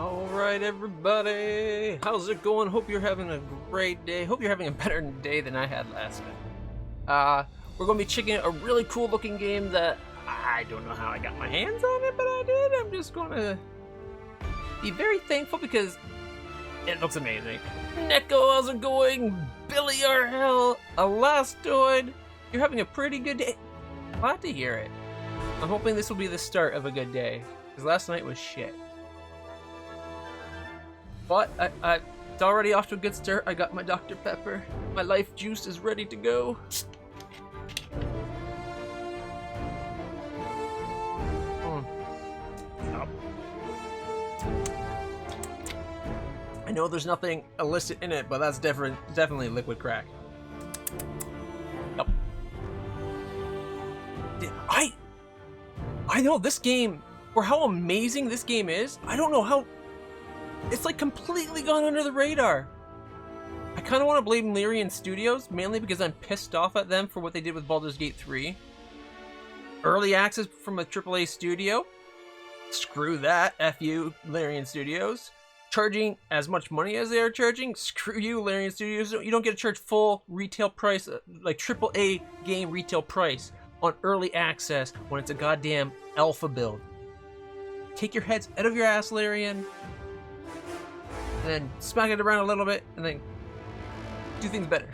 Alright everybody, how's it going? Hope you're having a great day. Hope you're having a better day than I had last night. We're going to be checking out a really cool looking game that I don't know how I got my hands on it, but I did. I'm just going to be very thankful because it looks amazing. Neko, how's it going? Billy R.L., Elastoid, you're having a pretty good day. Glad to hear it. I'm hoping this will be the start of a good day, because last night was shit. But it's already off to a good start. I got my Dr. Pepper. My life juice is ready to go. I know there's nothing illicit in it, but that's definitely liquid crack. Yep. I know this game, for how amazing this game is, I don't know how it's like completely gone under the radar. I kind of want to blame Larian Studios, mainly because I'm pissed off at them for what they did with Baldur's Gate 3. Early access from a AAA studio. Screw that, F you, Larian Studios. Charging as much money as they are charging, screw you, Larian Studios. You don't get to charge full retail price, like AAA game retail price on early access when it's a goddamn alpha build. Take your heads out of your ass, Larian, and then smack it around a little bit, and then do things better.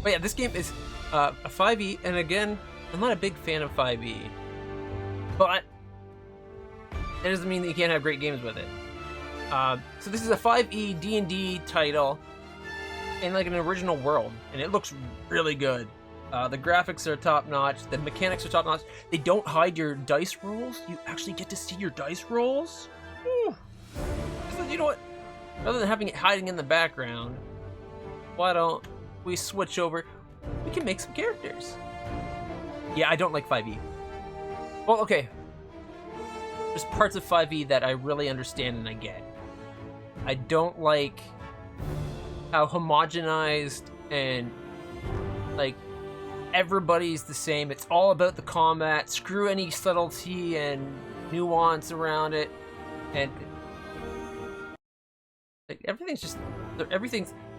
But yeah, this game is a 5e, and again, I'm not a big fan of 5e, but that doesn't mean that you can't have great games with it. So this is a 5e D&D title in like an original world, and it looks really good. The graphics are top-notch, the mechanics are top-notch. They don't hide your dice rolls. You actually get to see your dice rolls. Whew. You know what? Rather than having it hiding in the background, why don't we switch over? We can make some characters. Yeah, I don't like 5e. Well, okay. There's parts of 5e that I really understand and I get. I don't like how homogenized and like everybody's the same. It's all about the combat. Screw any subtlety and nuance around it. And like everything's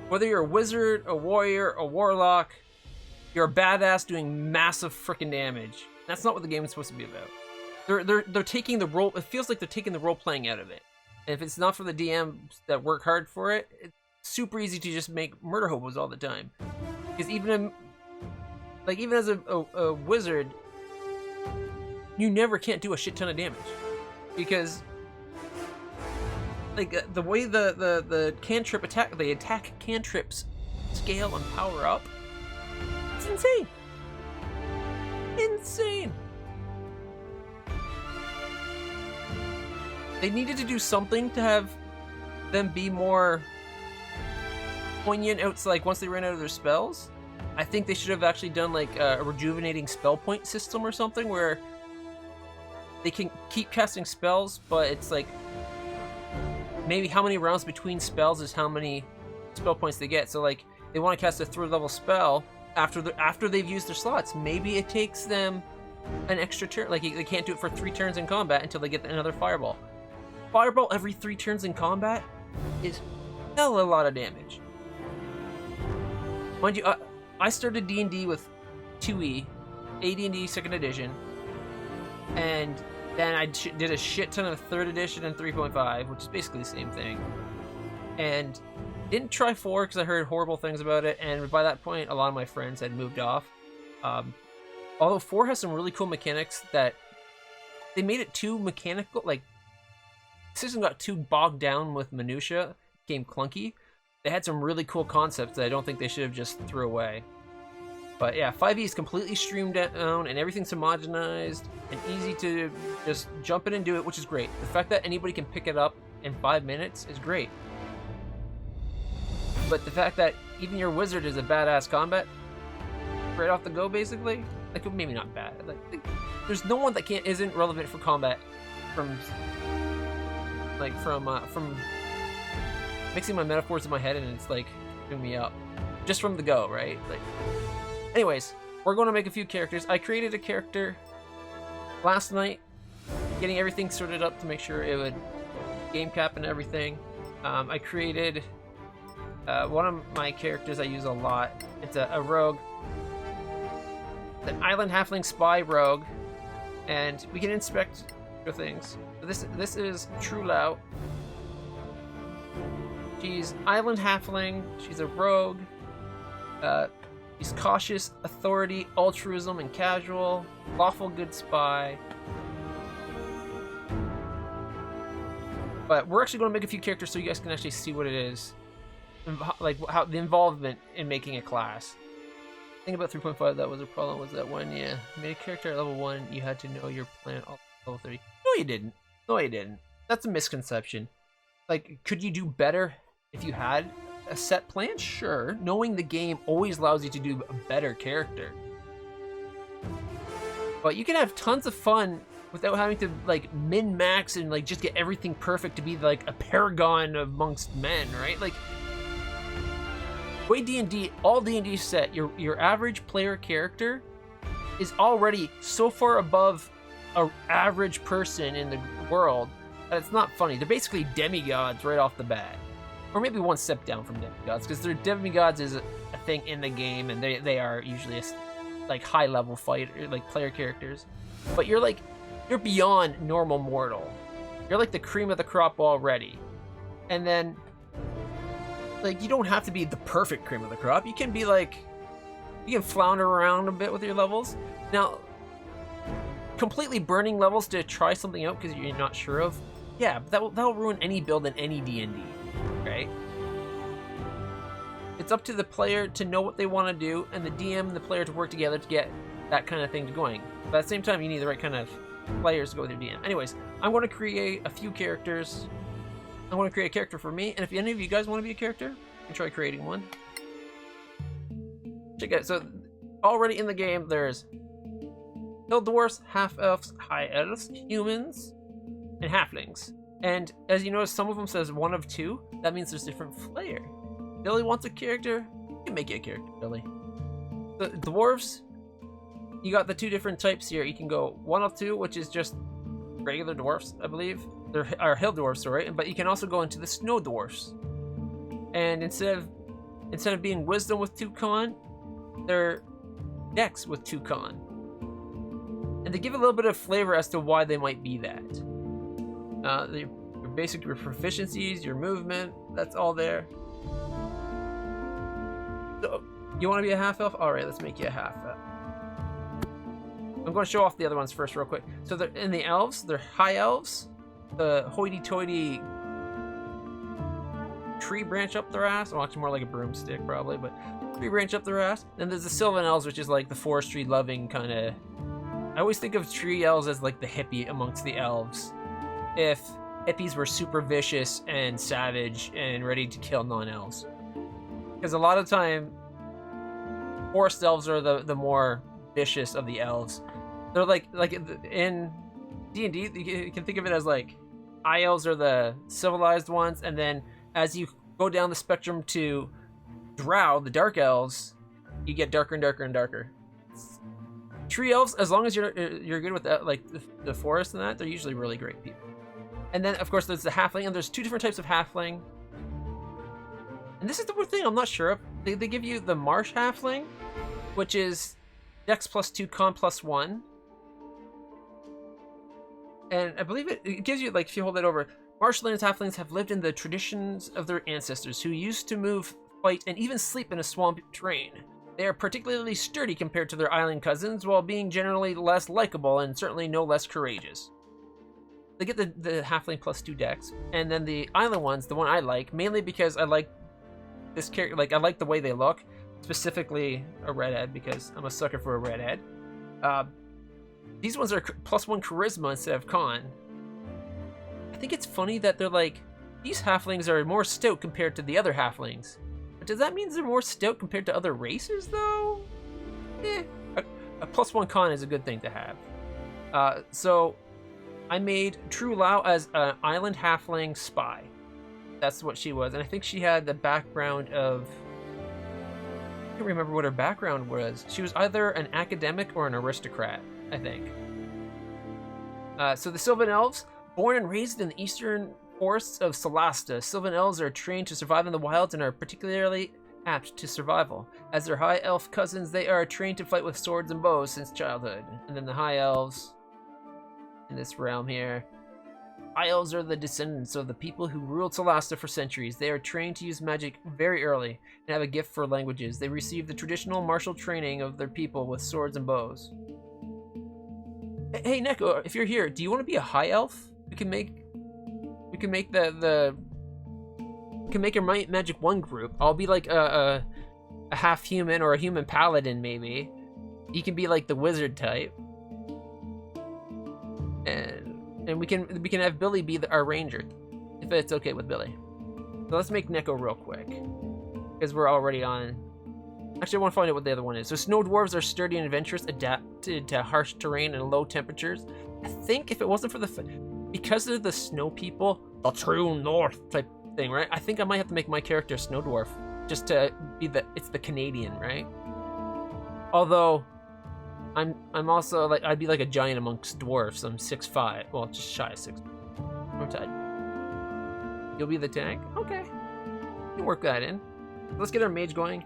whether you're a wizard, a warrior, a warlock, you're a badass doing massive freaking damage. That's not what the game is supposed to be about. They're taking the role. It feels like they're taking the role playing out of it. And if it's not for the DMs that work hard for it, it's super easy to just make murder hobos all the time. Because even as a wizard, you never can't do a shit ton of damage. Because like the way the cantrip attack, the attack cantrips scale and power up, it's insane. Insane. They needed to do something to have them be more poignant. It's like once they ran out of their spells, I think they should have actually done like a rejuvenating spell point system or something where they can keep casting spells, but it's like maybe how many rounds between spells is how many spell points they get. So like they want to cast a 3rd level spell after they've used their slots. Maybe it takes them an extra turn. Like they can't do it for 3 turns in combat until they get another fireball. Fireball every 3 turns in combat is hell a lot of damage. Mind you, I started D&D with 2e, AD&D 2nd edition, and then I did a shit ton of 3rd edition and 3.5, which is basically the same thing. And didn't try 4 because I heard horrible things about it, and by that point, a lot of my friends had moved off. Although 4 has some really cool mechanics that they made it too mechanical, like the system got too bogged down with minutia, became clunky. They had some really cool concepts that I don't think they should have just threw away. But yeah, 5e is completely streamed down and everything's homogenized and easy to just jump in and do it, which is great. The fact that anybody can pick it up in 5 minutes is great. But the fact that even your wizard is a badass combat right off the go, basically, like maybe not bad. Like there's no one that isn't relevant for combat from mixing my metaphors in my head, and it's like doing me up just from the go, right? Like, anyways, we're going to make a few characters. I created a character last night, getting everything sorted up to make sure it would game cap and everything. I created one of my characters I use a lot. It's a rogue, an island halfling spy rogue, and we can inspect the things. So this is True Lao. She's island halfling. She's a rogue. She's cautious, authority, altruism, and casual. Lawful good spy. But we're actually going to make a few characters so you guys can actually see what it is. Like, how the involvement in making a class. I think about 3.5, that was a problem, was that when you made a character at level 1, you had to know your plan all level 30. No, you didn't. No, you didn't. That's a misconception. Like, could you do better if you had a set plan? Sure. Knowing the game always allows you to do a better character. But you can have tons of fun without having to, like, min-max and, like, just get everything perfect to be, like, a paragon amongst men, right? Like, way D&D, all D&D set, your average player character is already so far above an average person in the world that it's not funny. They're basically demigods right off the bat. Or maybe one step down from demigods, because their demigods is a thing in the game, and they are usually like high-level fighter, like player characters. But you're beyond normal mortal. You're like the cream of the crop already. And then, like, you don't have to be the perfect cream of the crop. You can be like, you can flounder around a bit with your levels. Now, completely burning levels to try something out because you're not sure of, yeah, but that'll ruin any build in any D&D, right? It's up to the player to know what they want to do, and the DM and the player to work together to get that kind of thing going. But at the same time, you need the right kind of players to go with your DM. Anyways, I'm going to create a few characters. I want to create a character for me, and if any of you guys want to be a character, you can try creating one. Check it out. So, already in the game, there's hill dwarfs, half-elves, high elves, humans, and halflings. And as you notice, some of them says 1 of 2. That means there's different flair. Billy wants a character, you can make it a character, Billy. The dwarves, you got the 2 different types here. You can go 1 of 2, which is just regular dwarfs, I believe. They're hill dwarfs, sorry, but you can also go into the snow dwarfs. And instead of being wisdom with 2 con, they're dex with 2 con. And they give a little bit of flavor as to why they might be that. Your basic proficiencies, your movement, that's all there. So, you want to be a half elf? Alright, let's make you a half elf. I'm going to show off the other ones first real quick. So they're in the elves, they're high elves. The hoity-toity tree branch up their ass. Well, actually more like a broomstick probably, but tree branch up their ass. Then there's the Sylvan elves, which is like the forestry loving kind of. I always think of tree elves as like the hippie amongst the elves. If hippies were super vicious and savage and ready to kill non-elves. Because a lot of time, forest elves are the more vicious of the elves. They're like in D&D, you can think of it as like high elves are the civilized ones, and then as you go down the spectrum to drow, the dark elves, you get darker and darker and darker. Tree elves, as long as you're good with that, like the forest and that, they're usually really great people. And then of course there's the halfling, and there's 2 different types of halfling. And this is the one thing I'm not sure of. They give you the marsh halfling, which is dex plus 2, con plus 1. And I believe it gives you, like, if you hold that over, marshlands halflings have lived in the traditions of their ancestors, who used to move, fight, and even sleep in a swamp terrain. They are particularly sturdy compared to their island cousins, while being generally less likable and certainly no less courageous. They get the halfling plus 2 dex, and then the island ones, the one I like, mainly because I like this character, like I like the way they look, specifically a redhead, because I'm a sucker for a redhead. These ones are plus 1 charisma instead of con. I think it's funny that they're like, these halflings are more stout compared to the other halflings. But does that mean they're more stout compared to other races, though? A plus 1 con is a good thing to have. So I made True Lao as an island halfling spy. That's what she was, and I think she had the background of, I can't remember what her background was. She was either an academic or an aristocrat, I think. So the Sylvan Elves, born and raised in the eastern forests of Solasta, Sylvan elves are trained to survive in the wilds and are particularly apt to survival. As their high elf cousins, they are trained to fight with swords and bows since childhood. And then the high elves in this realm here. High elves are the descendants of the people who ruled Solasta for centuries. They are trained to use magic very early and have a gift for languages. They receive the traditional martial training of their people with swords and bows. Hey Neko, if you're here, do you want to be a high elf? We can make your Magic 1 group. I'll be like a half human or a human paladin maybe. You can be like the wizard type. And we can have Billy be our ranger, if it's okay with Billy. So let's make Neko real quick, because we're already on. Actually, I want to find out what the other one is. So snow dwarves are sturdy and adventurous, adapted to harsh terrain and low temperatures. I think if it wasn't for because of the snow people, the true north type thing, right? I think I might have to make my character a snow dwarf, just to be it's the Canadian, right? Although I'm also like, I'd be like a giant amongst dwarfs. I'm 6'5", well, just shy of 6. I'm tied. You'll be the tank? Okay, we can work that in. Let's get our mage going.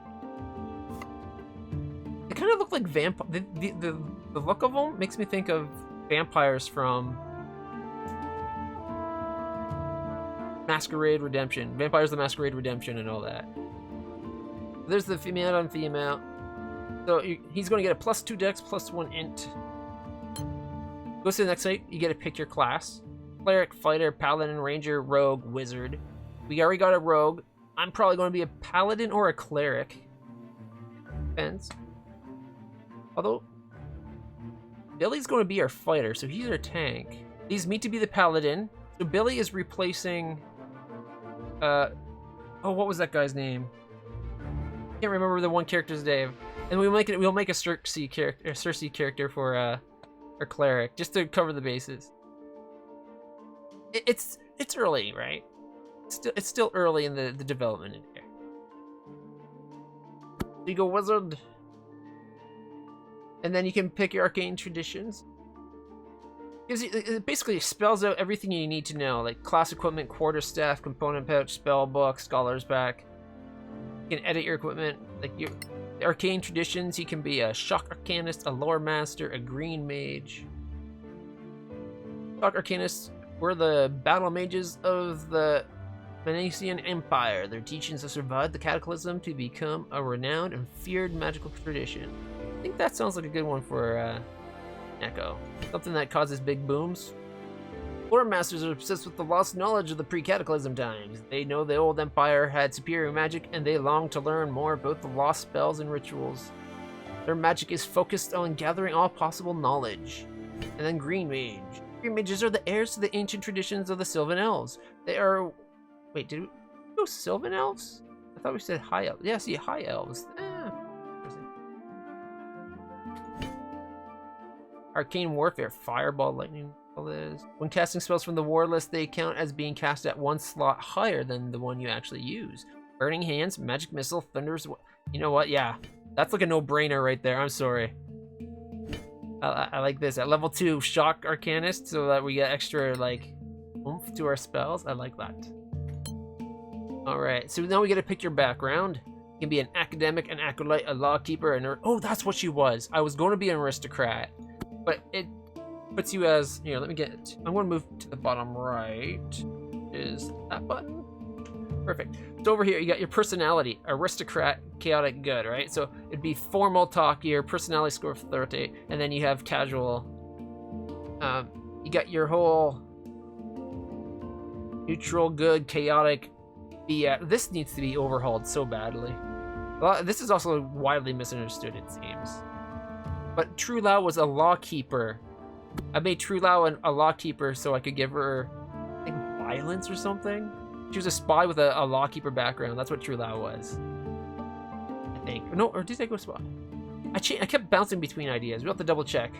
They kind of look like vampire. The look of them makes me think of vampires from Masquerade Redemption, Vampires the Masquerade Redemption, and all that. There's the female on female. So he's going to get a +2 dex, +1 int. Go to the next site. You get to pick your class: cleric, fighter, paladin, ranger, rogue, wizard. We already got a rogue. I'm probably going to be a paladin or a cleric. Depends. Although Billy's going to be our fighter, so he's our tank. These meet to be the paladin. So Billy is replacing. Oh, what was that guy's name? Can't remember the one character's name. And we'll make a Cersei character for our cleric, just to cover the bases. It's early, right? It's still early in the development in here. So you go wizard, and then you can pick your arcane traditions. It basically spells out everything you need to know, like class equipment, quarterstaff, component pouch, spell book, scholar's pack. You can edit your equipment, like your arcane traditions. You can be a shock arcanist, a lore master, a green mage. Shock arcanists were the battle mages of the Venetian Empire. Their teachings have survived the cataclysm to become a renowned and feared magical tradition. I think that sounds like a good one for Echo. Something that causes big booms. Lore masters are obsessed with the lost knowledge of the pre-cataclysm times. They know the old empire had superior magic, and they long to learn more about the lost spells and rituals. Their magic is focused on gathering all possible knowledge. And then Green Mage. Green Mages are the heirs to the ancient traditions of the Sylvan Elves. They are... Wait, did we go Sylvan Elves? I thought we said High Elves. Yeah, see, High Elves. Arcane Warfare, Fireball, Lightning, all this. When casting spells from the war list, they count as being cast at one slot higher than the one you actually use. Burning Hands, Magic Missile, Thunder's... You know what? Yeah, that's like a no-brainer right there. I'm sorry. I like this. At level 2, Shock Arcanist, so that we get extra, like, oomph to our spells. I like that. Alright, so now we get to pick your background. You can be an academic, an acolyte, a lawkeeper, and... Oh, that's what she was. I was going to be an aristocrat. But it puts you as, here, let me get it. I'm going to move to the bottom right. Is that button? Perfect. So over here, you got your personality, aristocrat, chaotic, good, right? So it'd be formal talk, your personality score of 30, and then you have casual. You got your whole neutral, good, chaotic. This needs to be overhauled so badly. This is also widely misunderstood, it seems. But True Lao was a lawkeeper. I made True Lao a lawkeeper so I could give her, I think, violence or something. She was a spy with a lawkeeper background. That's what True Lao was, I think. No, or did I go spy? I kept bouncing between ideas. We'll have to double check.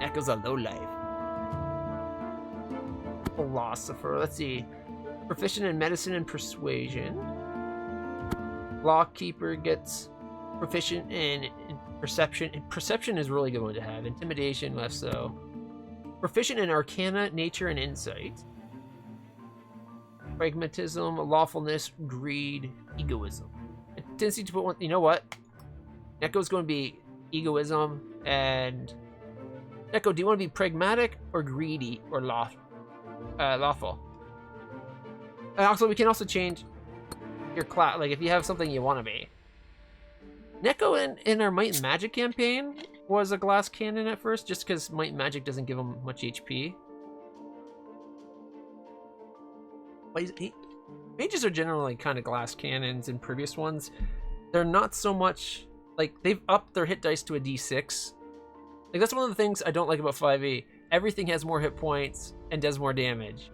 Echo's a lowlife. Philosopher. Let's see. Proficient in medicine and persuasion. Lawkeeper gets proficient in perception. Perception is really good one to have. Intimidation, less so. Proficient in Arcana, Nature, and Insight. Pragmatism, Lawfulness, Greed, Egoism. A tendency to put one... You know what? Neko's going to be Egoism, and... Neko, do you want to be pragmatic or greedy or lawful? And also, we can also change your class, like if you have something you want to be. Neko in our Might and Magic campaign was a glass cannon at first, just because Might and Magic doesn't give him much HP. But mages are generally kind of glass cannons in previous ones. They're not so much, like, they've upped their hit dice to a d6. Like, that's one of the things I don't like about 5e. Everything has more hit points and does more damage.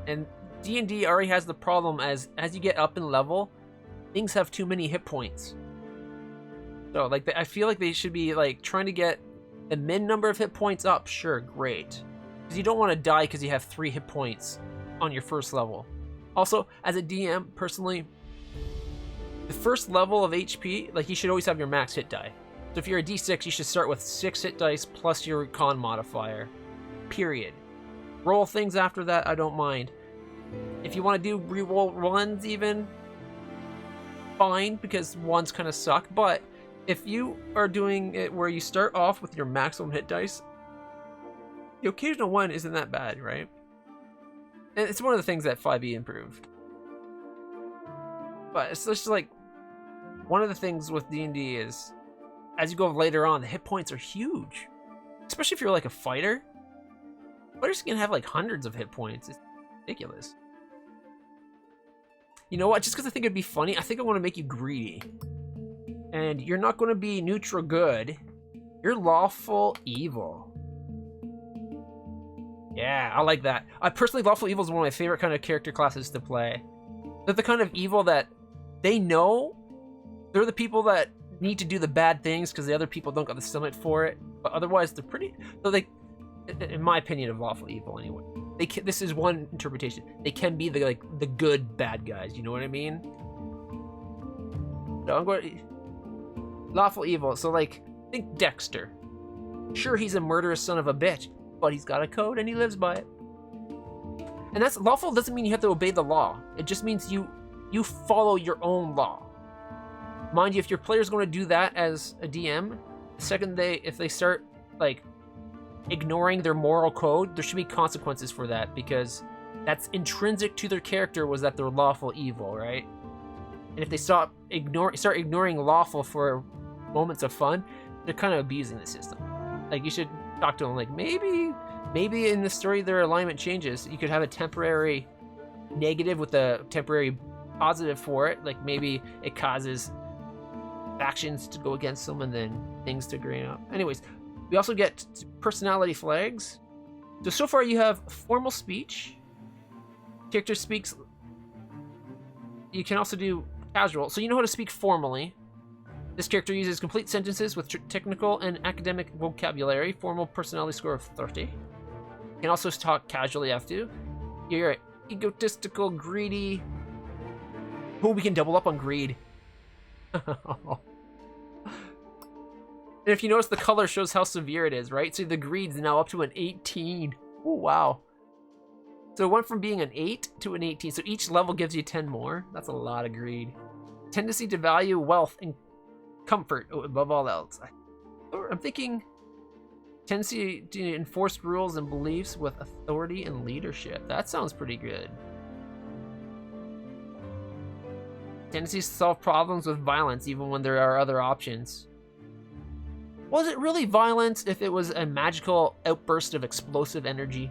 And D&D already has the problem as you get up in level, things have too many hit points. So, like, I feel like they should be, like, trying to get the min number of hit points up. Sure, great. Because you don't want to die because you have 3 hit points on your first level. Also, as a DM, personally, the first level of HP, like, you should always have your max hit die. So if you're a d6, you should start with 6 hit dice plus your con modifier. Period. Roll things after that, I don't mind. If you want to do reroll ones even, fine, because ones kind of suck. But if you are doing it where you start off with your maximum hit dice, the occasional one isn't that bad, right? And it's one of the things that 5e improved. But it's just like, one of the things with D&D is, as you go later on, the hit points are huge. Especially if you're like a fighter. Fighters can have like hundreds of hit points. It's ridiculous. You know what? Just because I think it'd be funny, I think I want to make you greedy. And you're not going to be neutral good. You're lawful evil. Yeah, I like that. I personally, lawful evil is one of my favorite kind of character classes to play. They're the kind of evil that they know they're the people that need to do the bad things because the other people don't got the stomach for it. But otherwise, they're pretty... So they, in my opinion of lawful evil anyway, they can, this is one interpretation. They can be the good bad guys. You know what I mean? So I'm going lawful evil. So like, think Dexter. Sure, he's a murderous son of a bitch, but he's got a code and he lives by it. And that's lawful doesn't mean you have to obey the law. It just means you follow your own law. Mind you, if your player's going to do that as a DM, the second if they start like ignoring their moral code, there should be consequences for that, because that's intrinsic to their character was that they're lawful evil, right? And if they start ignoring lawful for moments of fun, they're kind of abusing the system. Like, you should talk to them like, maybe in the story their alignment changes. You could have a temporary negative with a temporary positive for it. Like, maybe it causes factions to go against them and then things to grain up. Anyways, we also get personality flags. So far you have formal speech. Character speaks. You can also do casual. So you know how to speak formally. This character uses complete sentences with technical and academic vocabulary. Formal personality score of 30. You can also talk casually after. You're egotistical, greedy. Oh, we can double up on greed. And if you notice, the color shows how severe it is, right? So the greed's now up to an 18. Oh, wow. So it went from being an 8 to an 18. So each level gives you 10 more. That's a lot of greed. Tendency to value wealth and comfort above all else. I'm thinking tendency to enforce rules and beliefs with authority and leadership. That sounds pretty good. Tendencies to solve problems with violence even when there are other options. Was it really violence if it was a magical outburst of explosive energy?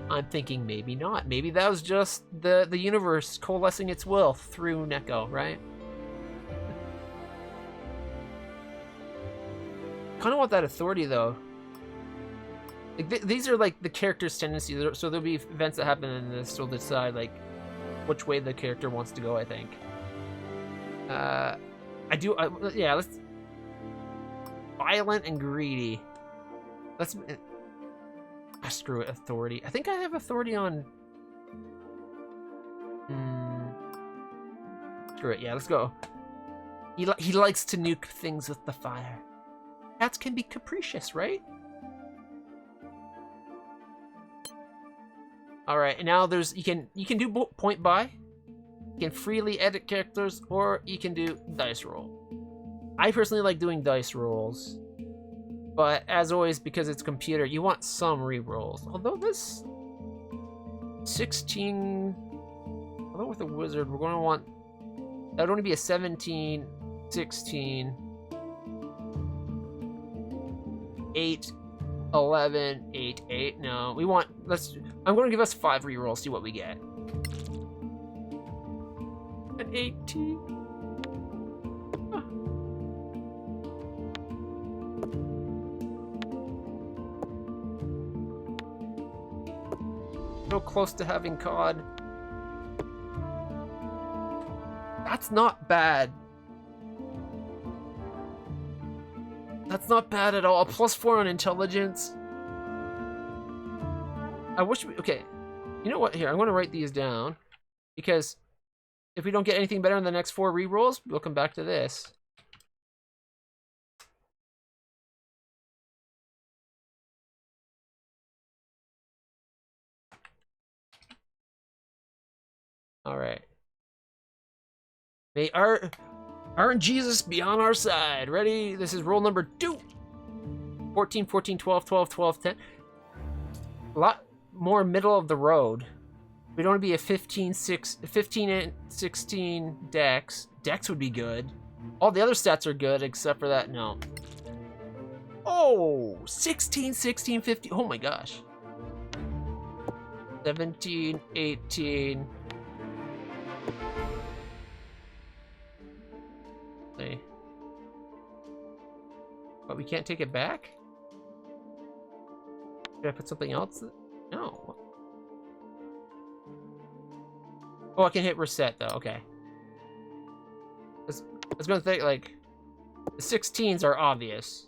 I'm thinking maybe not. Maybe that was just the universe coalescing its will through Neko, right? Kind of want that authority though. Like these are like the character's tendencies, so there'll be events that happen in this will decide like which way the character wants to go, I think. Yeah, let's... Violent and greedy. Let's... screw it, authority. I think I have authority on... Screw it, yeah, let's go. He likes to nuke things with the fire. Cats can be capricious, right? All right, and now there's you can do point buy, you can freely edit characters, or you can do dice roll. I personally like doing dice rolls, but as always, because it's computer, you want some re-rolls. Although this 16, although with a wizard, we're going to want that would only be a 17, 16, 8. 11, 8, 8. No, we want, I'm going to give us 5 rerolls, see what we get. An 18. Huh. So close to having COD. That's not bad. That's not bad at all. A +4 on intelligence. I wish we... Okay. You know what? Here, I'm going to write these down. Because if we don't get anything better in the next 4 rerolls, we'll come back to this. Alright. May our Jesus be on our side. Ready? This is roll number 2. 14, 14, 12, 12, 12, 10. A lot more middle of the road. We don't want to be a 15, 15 and 16 dex. Dex would be good. All the other stats are good except for that. No. Oh, 16, 16, 15. Oh my gosh. 17, 18. But we can't take it back? Did I put something else? No. Oh, I can hit reset though, okay. I was gonna think, like, the 16s are obvious.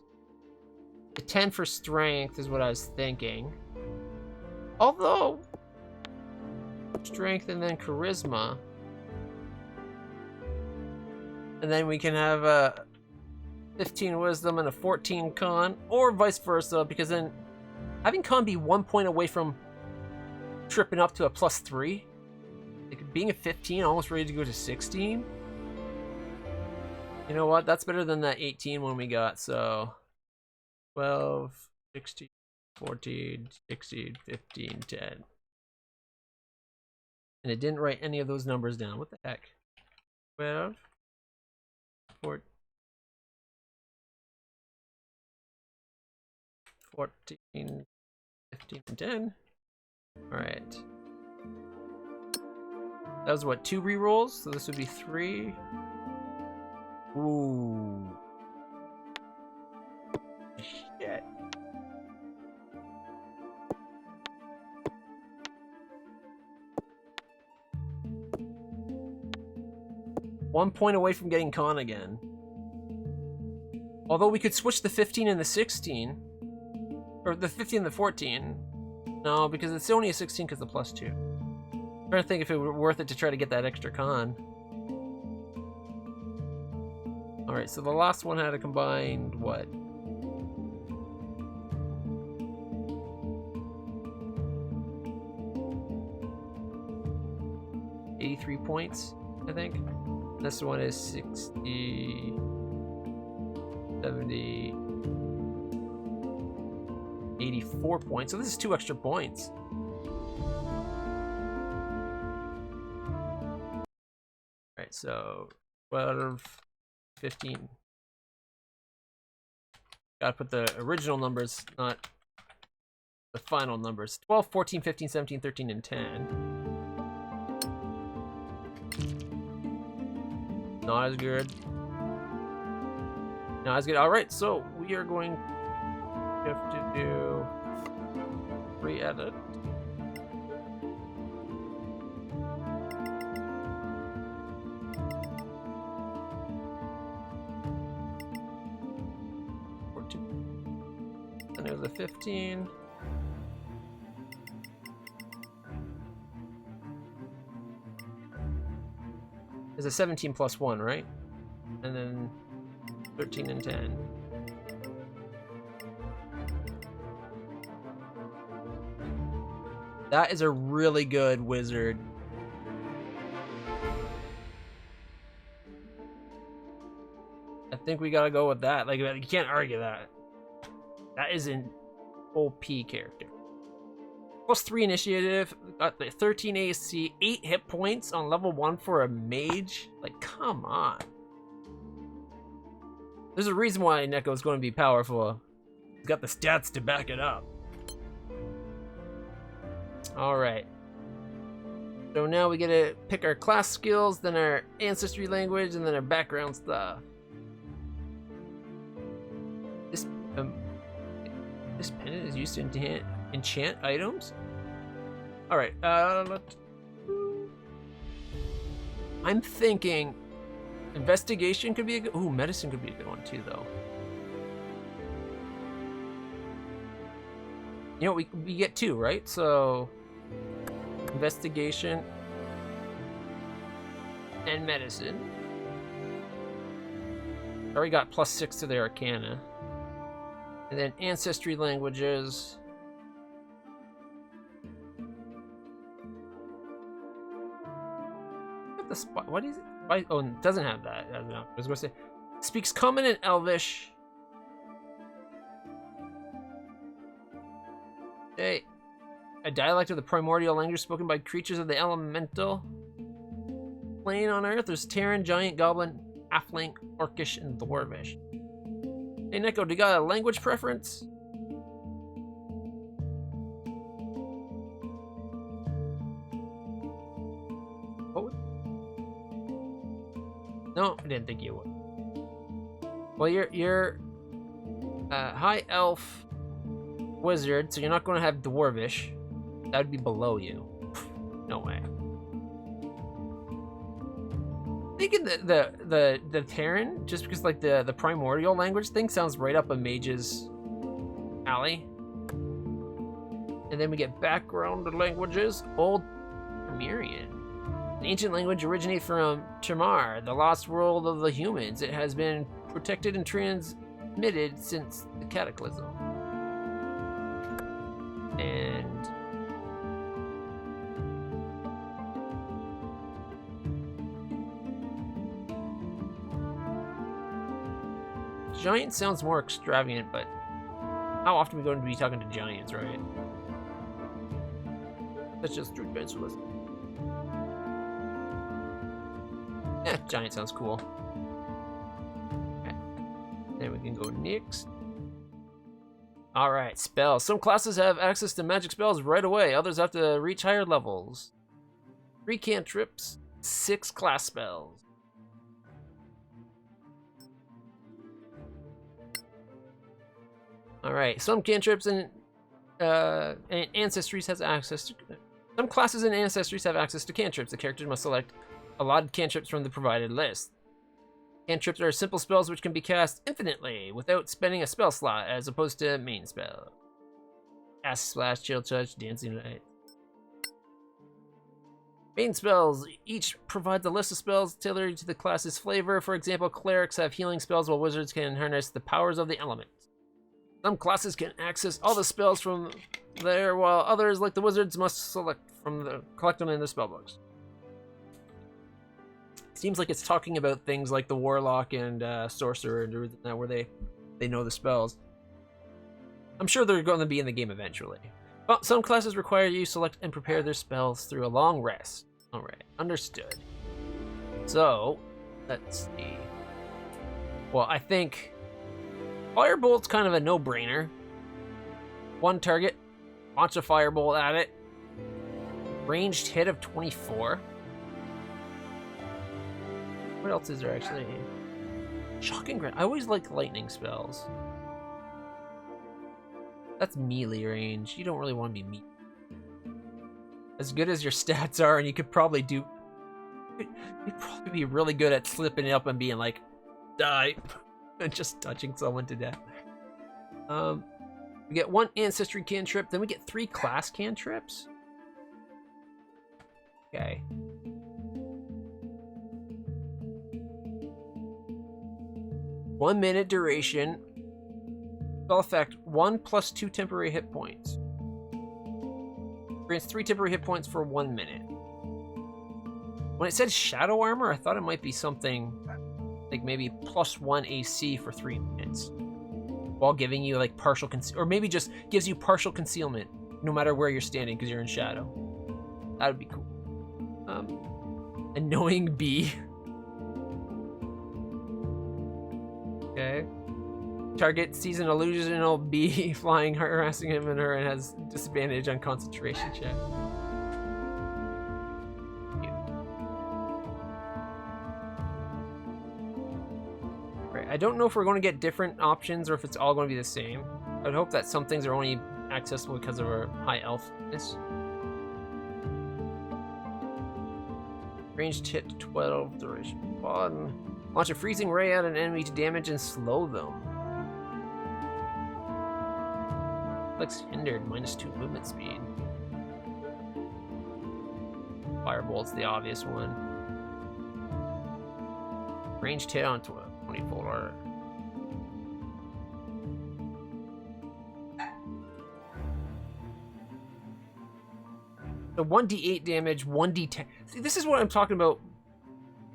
The 10 for strength is what I was thinking. Although, strength and then charisma. And then we can have a 15 wisdom and a 14 con, or vice versa, because then having con be 1 point away from tripping up to a +3, like being a 15, almost ready to go to 16. You know what? That's better than that 18 one we got. So 12, 16, 14, 16, 15, 10. And it didn't write any of those numbers down. What the heck? 12, 14. 14, 15, and 10. Alright. That was what, 2 rerolls? So this would be 3. Ooh. Shit. One point away from getting con again. Although we could switch the 15 and the 16. Or the 15 and the 14. No, because it's only a 16 because the +2. I'm trying to think if it were worth it to try to get that extra con. Alright, so the last one had a combined, what? $83 points, I think. This one is 60, 70, 84 points. So this is 2 extra points. Alright, so 12, 15. Gotta put the original numbers, not the final numbers. 12, 14, 15, 17, 13, and 10. Not as good. Not as good. Alright, so we are going to have to do re-edit. And there's a 15. There's a 17 plus 1, right? And then 13 and 10. That is a really good wizard. I think we gotta go with that. Like, you can't argue that. That is an OP character. +3 initiative, got the 13 AC, 8 hit points on level 1 for a mage. Like, come on. There's a reason why Neko is going to be powerful. He's got the stats to back it up. Alright. So now we get to pick our class skills, then our ancestry language, and then our background stuff. This pendant is used to enchant items? Alright, I'm thinking investigation could be a good... Ooh, medicine could be a good one too, though. You know, we get 2, right? So, investigation and medicine. Already got +6 to the arcana. And then ancestry languages. What the spot? What is it? Why? Oh, it doesn't have that. I don't know. I was going to say, speaks Common and Elvish. Okay. A dialect of the primordial language spoken by creatures of the elemental plane on Earth. There's Terran, Giant, Goblin, Halfling, Orcish, and Dwarvish. Hey, Neko, do you got a language preference? What would... No, I didn't think you would. Well, you're high elf wizard, so you're not going to have Dwarvish. That would be below you. No way. Thinking the Terran, just because like the primordial language thing sounds right up a mage's alley. And then we get background languages. Old Tremerian. An ancient language originated from Tremar, the lost world of the humans. It has been protected and transmitted since the Cataclysm. And Giant sounds more extravagant, but how often are we going to be talking to giants, right? That's just true evangelist. Yeah, giant sounds cool. Okay. Then we can go next. Alright, spells. Some classes have access to magic spells right away. Others have to reach higher levels. 3 cantrips, 6 class spells. Alright, some cantrips and ancestries has access to... Some classes and ancestries have access to cantrips. The character must select allotted cantrips from the provided list. Cantrips are simple spells which can be cast infinitely without spending a spell slot, as opposed to main spell. Acid Splash, Chill Touch, Dancing Light. Main spells each provides a list of spells tailored to the class's flavor. For example, clerics have healing spells, while wizards can harness the powers of the elements. Some classes can access all the spells from there, while others, like the wizards, must collect them in the spellbooks. Seems like it's talking about things like the warlock and sorcerer, and where they know the spells. I'm sure they're going to be in the game eventually. But some classes require you select and prepare their spells through a long rest. All right, understood. So, let's see. Well, I think Firebolt's kind of a no-brainer. One target, launch a firebolt at it. Ranged hit of 24. What else is there actually? Shocking Grant. I always like lightning spells. That's melee range. You don't really want to be melee. As good as your stats are, and you could probably do... You'd probably be really good at slipping it up and being like, die. And just touching someone to death. We get 1 ancestry cantrip, then we get 3 class cantrips. Okay. One minute duration. Spell effect 1 + 2 temporary hit points. Grants 3 temporary hit points for 1 minute. When it said shadow armor, I thought it might be something like maybe +1 AC for 3 minutes, while giving you like partial or maybe just gives you partial concealment no matter where you're standing because you're in shadow. That would be cool. Annoying bee. Okay. Target sees an illusional bee flying, harassing him and her, and has disadvantage on concentration check. Right. I don't know if we're going to get different options or if it's all going to be the same. I would hope that some things are only accessible because of our high elfness. Ranged hit 12, duration 1. Launch a freezing ray at an enemy to damage and slow them. Flex hindered, -2 movement speed. Firebolt's the obvious one. Ranged hit on 24. So 1d8 damage, 1d10. See, this is what I'm talking about.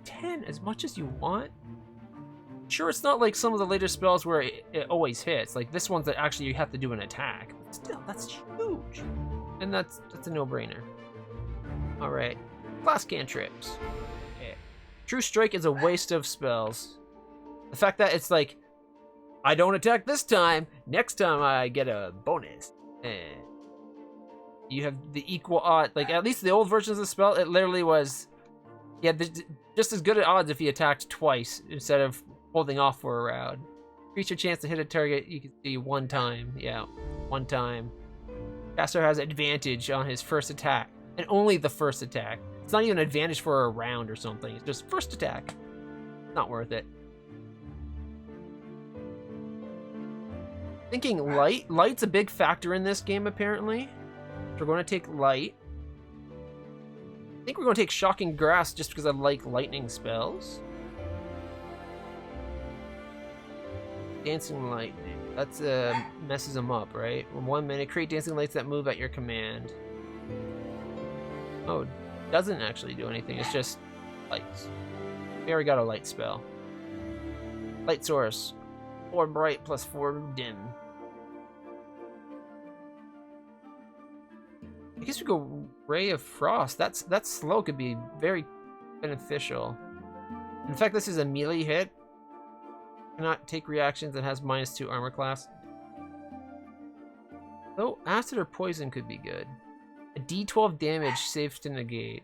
10 as much as you want. Sure, it's not like some of the later spells where it always hits. Like this one's that actually you have to do an attack. But still, that's huge. And that's a no-brainer. All right, class cantrips. Okay. True Strike is a waste of spells. The fact that it's like, I don't attack this time. Next time I get a bonus. And you have the equal odd. Like at least the old versions of the spell, it literally was, yeah, just as good at odds if you attacked twice instead of holding off for a round. Increase your chance to hit a target you can see 1 time. Yeah, 1 time. Caster has advantage on his first attack, and only the first attack. It's not even an advantage for a round or something. It's just first attack. Not worth it. Thinking light. Light's a big factor in this game, apparently. We're going to take light. I think we're going to take Shocking Grasp just because I like lightning spells. Dancing Lightning. That's messes them up, right? For 1 minute, create dancing lights that move at your command. Oh, doesn't actually do anything. It's just lights. We already got a light spell. Light source. 4 bright plus 4 dim. I guess we go Ray of Frost. That slow could be very beneficial. In fact, this is a melee hit. Cannot take reactions and has -2 armor class. Though acid or poison could be good. A D12 damage safe to negate.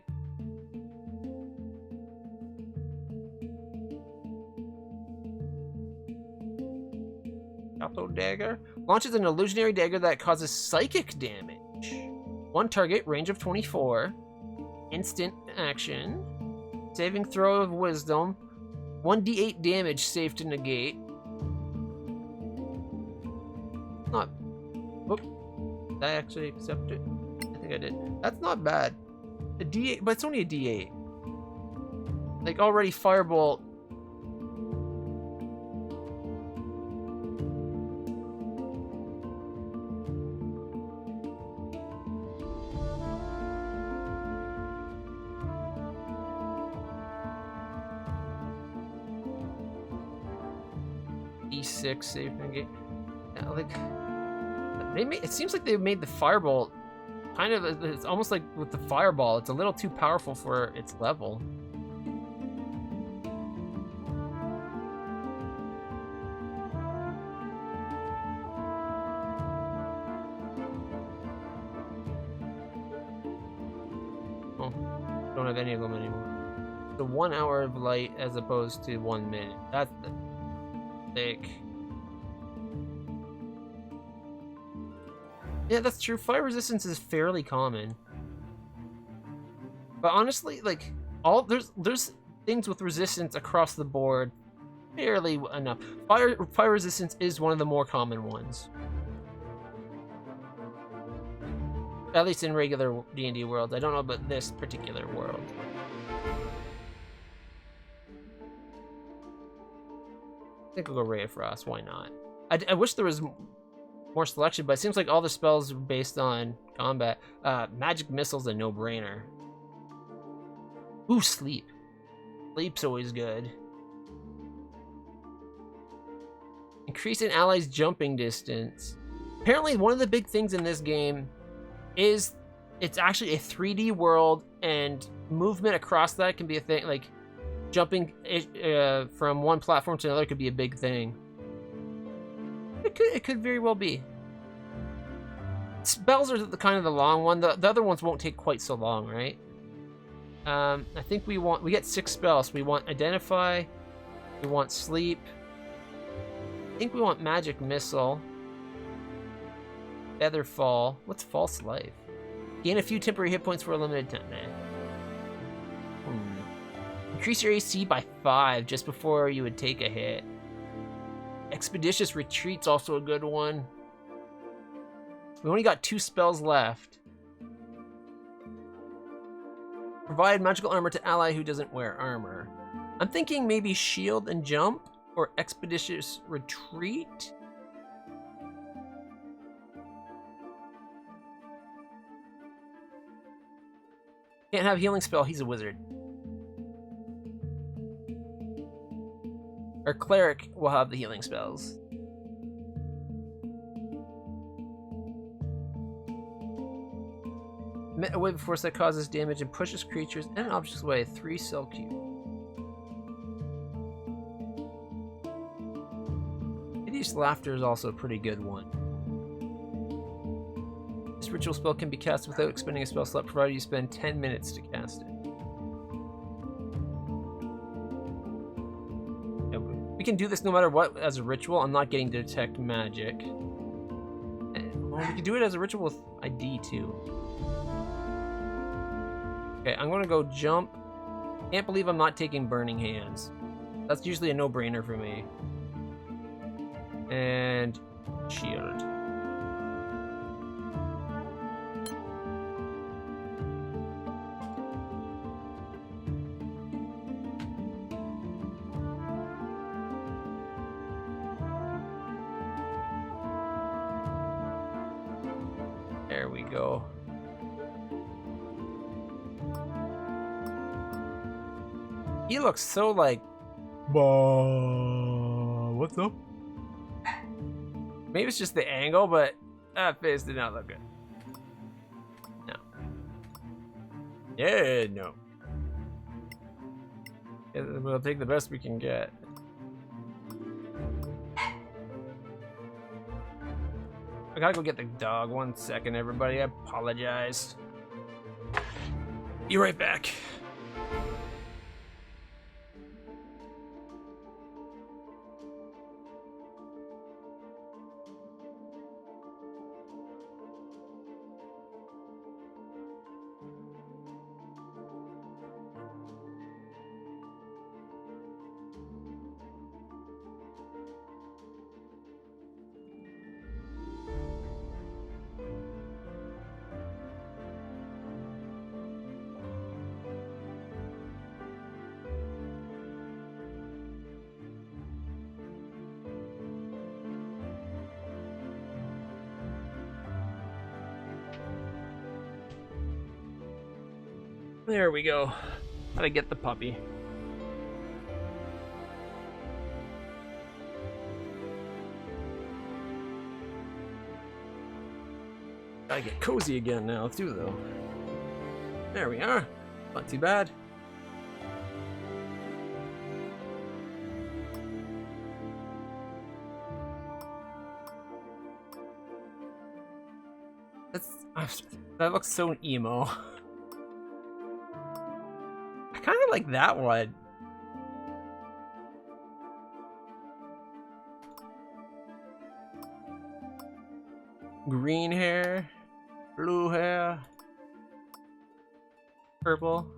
Capo Dagger launches an illusionary dagger that causes psychic damage. 1 target, range of 24. Instant action. Saving throw of wisdom. 1d8 damage safe to negate. Not. Whoop. Did I actually accept it? I think I did. That's not bad. A d8, but it's only a d8. Like already Firebolt. D6 save negate. Yeah, like it seems like they made the Firebolt kind of. It's almost like with the Fireball, it's a little too powerful for its level. Oh, don't have any of them anymore. The 1 hour of light as opposed to 1 minute. That's the thick. Yeah, that's true. Fire resistance is fairly common. But honestly, like there's things with resistance across the board fairly enough. Fire resistance is one of the more common ones. At least in regular D&D worlds. I don't know about this particular world. I think we'll go Ray of Frost. Why not? I wish there was more selection, but it seems like all the spells are based on combat. Magic Missile's a no-brainer. Ooh, Sleep. Sleep's always good. Increase an ally's jumping distance. Apparently, one of the big things in this game is it's actually a 3D world, and movement across that can be a thing. Like, jumping from one platform to another could be a big thing. It could very well be. Spells are the kind of the long one. The other ones won't take quite so long, right? I think we get 6 spells. We want Identify, we want Sleep, I think we want Magic Missile, Feather Fall. What's False Life? Gain a few temporary hit points for a limited time. Increase your AC by 5 just before you would take a hit. Expeditious Retreat's also a good one. We only got 2 spells left. Provide magical armor to ally who doesn't wear armor. I'm thinking maybe Shield and Jump or Expeditious Retreat. Can't have healing spell, he's a wizard. Our cleric will have the healing spells. Emit a wave of force that causes damage and pushes creatures and objects away. 3 cell cube. Hideous Laughter is also a pretty good one. This ritual spell can be cast without expending a spell slot, provided you spend 10 minutes to cast it. Yeah, we can do this no matter what as a ritual. I'm not getting to detect magic. Well, we can do it as a ritual with ID too. Okay, I'm gonna go jump. Can't believe I'm not taking Burning Hands. That's usually a no-brainer for me. And shield. There we go. He looks so like, what's up? Maybe it's just the angle, but that face did not look good. No. Yeah, no. We'll take the best we can get. I gotta go get the dog. 1 second, everybody. I apologize. Be right back. There we go. Gotta get the puppy. Gotta get cozy again now too, though. There we are. Not too bad. That looks so emo. I kind of like that one. Green hair, blue hair, purple.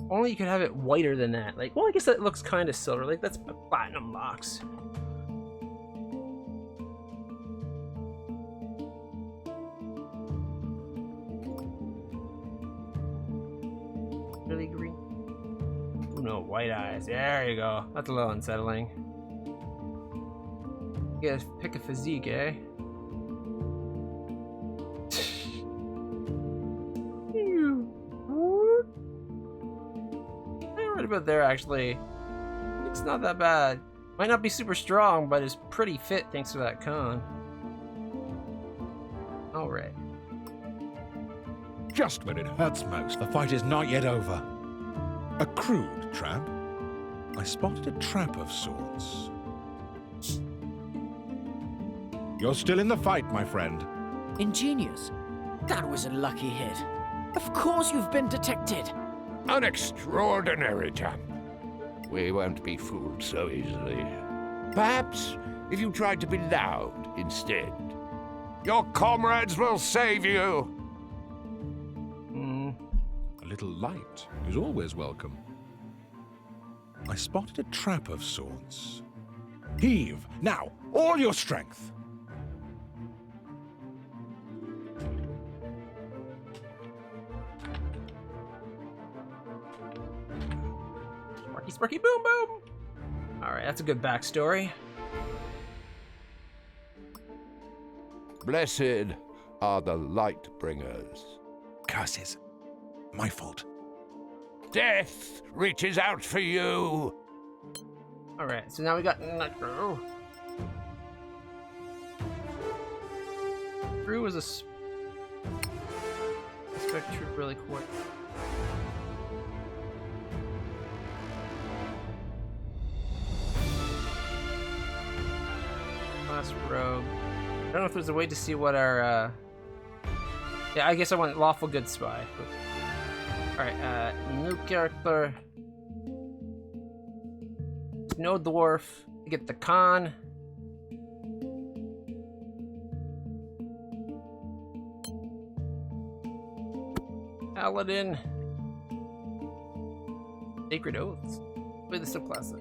Only you could have it whiter than that. Like, well, I guess that looks kind of silver. Like, that's a platinum box. Really green? Oh no, white eyes. There you go. That's a little unsettling. You gotta pick a physique, eh? Right about there, actually. It's not that bad. Might not be super strong, but is pretty fit thanks to that con. Alright. Just when it hurts most, the fight is not yet over. A crude trap? I spotted a trap of sorts. You're still in the fight, my friend. Ingenious. That was a lucky hit. Of course you've been detected. An extraordinary champ. We won't be fooled so easily. Perhaps if you tried to be loud instead, your comrades will save you. A little light is always welcome. I spotted a trap of sorts. Heave! Now, all your strength! Sparky, sparky, boom, boom! Alright, that's a good backstory. Blessed are the light bringers. Curses. My fault. Death reaches out for you. Alright, so now we got Nitro. Drew was a spec troop really quick. Last rogue. I don't know if there's a way to see what our yeah, I guess I want lawful good spy. Alright, new character. Snow dwarf. Get the con. Paladin. Sacred oaths. Play the subclass.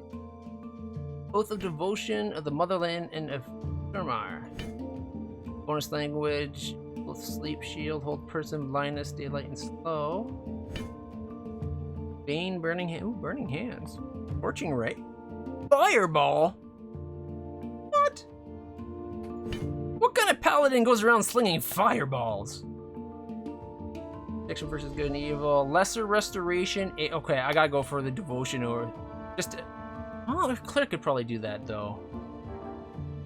Oath of devotion of the motherland and of Thermar. Bonus language. Both sleep, shield, hold person, blindness, daylight, and slow. Bane, burning hand. Ooh, burning hands. Scorching ray. Fireball? What? What kind of paladin goes around slinging fireballs? Protection versus good and evil. Lesser restoration. Okay, I gotta go for the devotion or just. Oh, the cleric could probably do that though.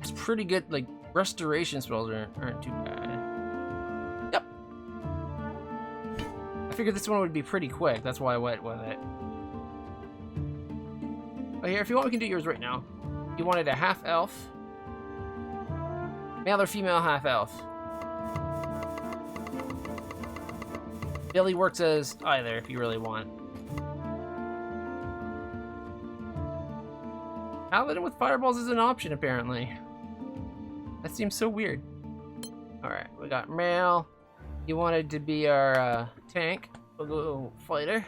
It's pretty good. Like restoration spells aren't too bad. Yep. I figured this one would be pretty quick. That's why I went with it. Oh, here, if you want, we can do yours right now. You wanted a half elf, male or female half elf. Billy works as either if you really want. Paladin with fireballs is an option, apparently. That seems so weird. Alright, we got male. You wanted to be our tank. We'll go fighter.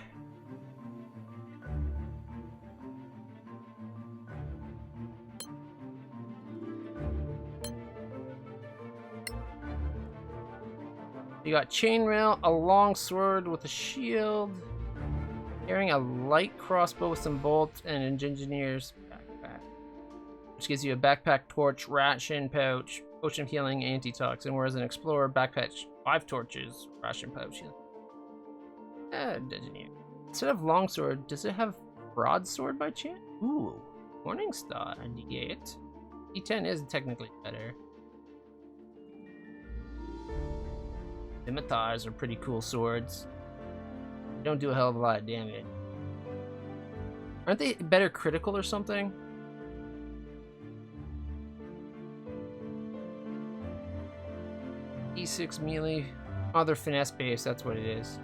You got chainmail, a long sword with a shield, carrying a light crossbow with some bolts, and an engineer's backpack, which gives you a backpack torch, ration pouch, potion of healing, antitoxin, whereas an explorer backpack 5 torches, ration pouch healing. Engineer. Instead of longsword, does it have broadsword by chance? Ooh, Morningstar, D8. D10 is technically better. Scimitars are pretty cool swords. They don't do a hell of a lot of damage. Aren't they better critical or something? E6 melee. Oh, they're finesse based, that's what it is.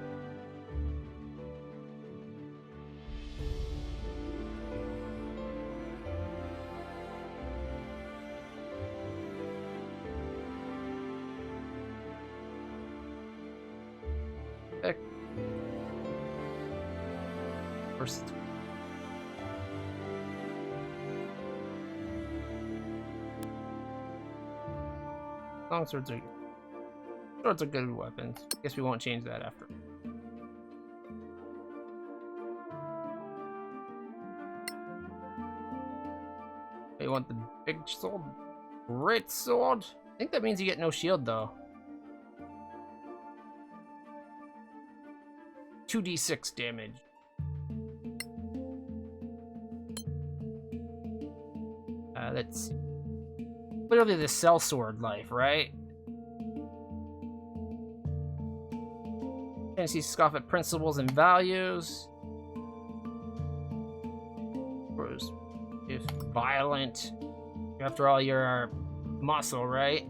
First. Long swords are good weapons. Guess we won't change that after. You want the big sword? Great sword? I think that means you get no shield, though. 2d6 damage. Let's see. Clearly the sellsword life, right? Tendency to scoff at principles and values. If violent. After all, you're our muscle, right?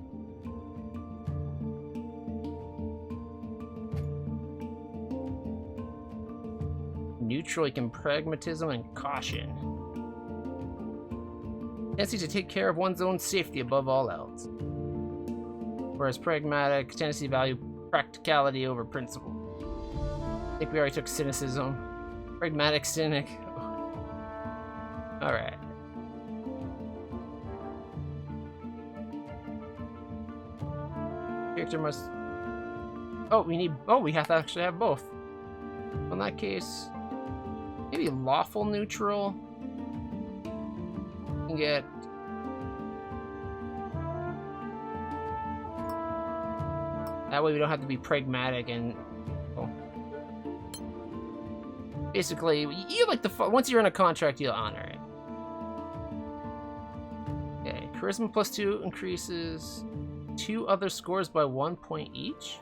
Neutral, you can pragmatism and caution. Tendency to take care of one's own safety above all else. Whereas pragmatic, tendency to value practicality over principle. I think we already took cynicism. Pragmatic cynic. Alright. Character must... Oh, we have to actually have both. In that case, maybe lawful neutral. You can get... That way we don't have to be pragmatic and... Oh. Basically, you like the... Once you're in a contract, you'll honor it. Okay, charisma +2 increases 2 other scores by 1 point each.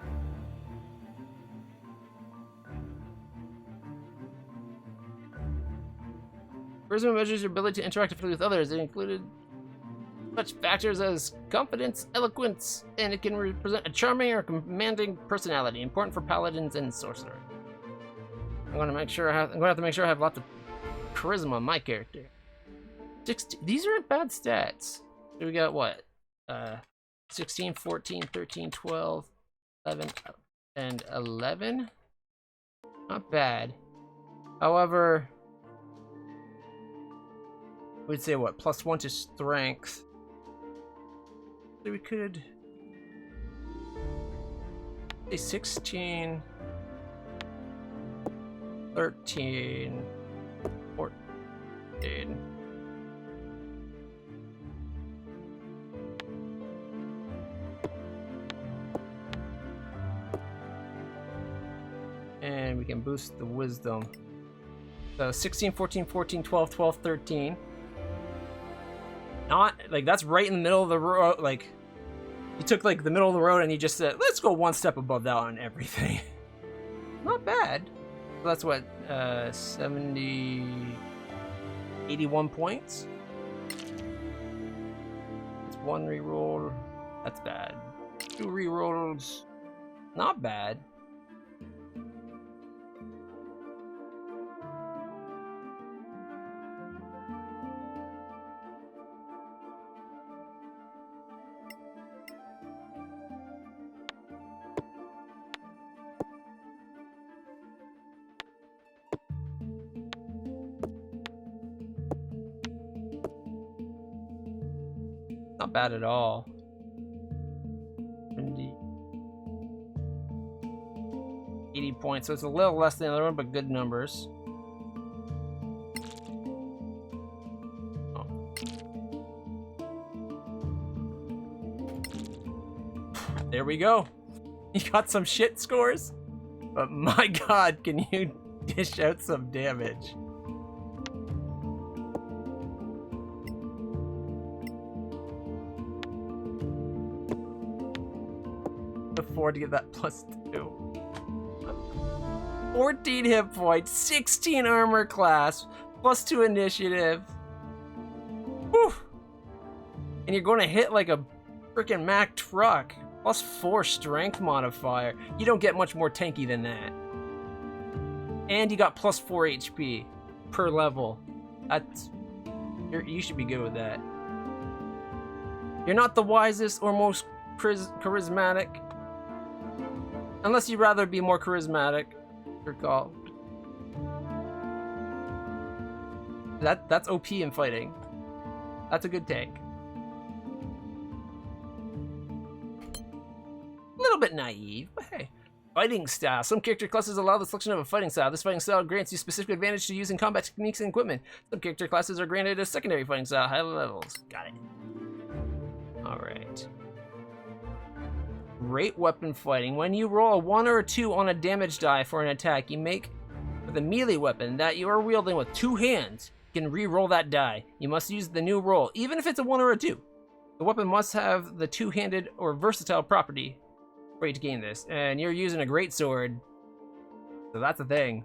Charisma measures your ability to interact effectively with others. It included such factors as confidence, eloquence, and it can represent a charming or commanding personality, important for paladins and sorcerers. I'm gonna have to make sure I have lots of charisma on my character. 16. These aren't bad stats. So we got what? 16, 14, 13, 12, 11, and 11. Not bad. However, we'd say what? +1 to strength. So we could say 16, 13, 14. And we can boost the wisdom. So 16, 14, 14, 12, 12, 13. Not, like, that's right in the middle of the road. Like, you took, like, the middle of the road and you just said, let's go one step above that on everything. Not bad. So that's what, 81 points? It's 1 reroll. That's bad. 2 rerolls. Not bad. Not bad at all. 80 points, so it's a little less than the other one, but good numbers. Oh. There we go. You got some shit scores, but my god, can you dish out some damage? Afford to get that +2. 14 hit points, 16 armor class, +2 initiative. Whew. And you're going to hit like a freaking Mack truck. +4 strength modifier. You don't get much more tanky than that. And you got +4 HP per level. You should be good with that. You're not the wisest or most charismatic. Unless you'd rather be more charismatic. Your call. That's OP in fighting. That's a good take. A little bit naive, but hey. Fighting style. Some character classes allow the selection of a fighting style. This fighting style grants you specific advantage to using combat techniques and equipment. Some character classes are granted a secondary fighting style, high levels. Got it. Alright. Great weapon fighting. When you roll a 1 or a 2 on a damage die for an attack you make with a melee weapon that you are wielding with 2 hands, you can re-roll that die. You must use the new roll, even if it's a 1 or a 2. The weapon must have the 2-handed or versatile property for you to gain this, and you're using a great sword, so that's a thing.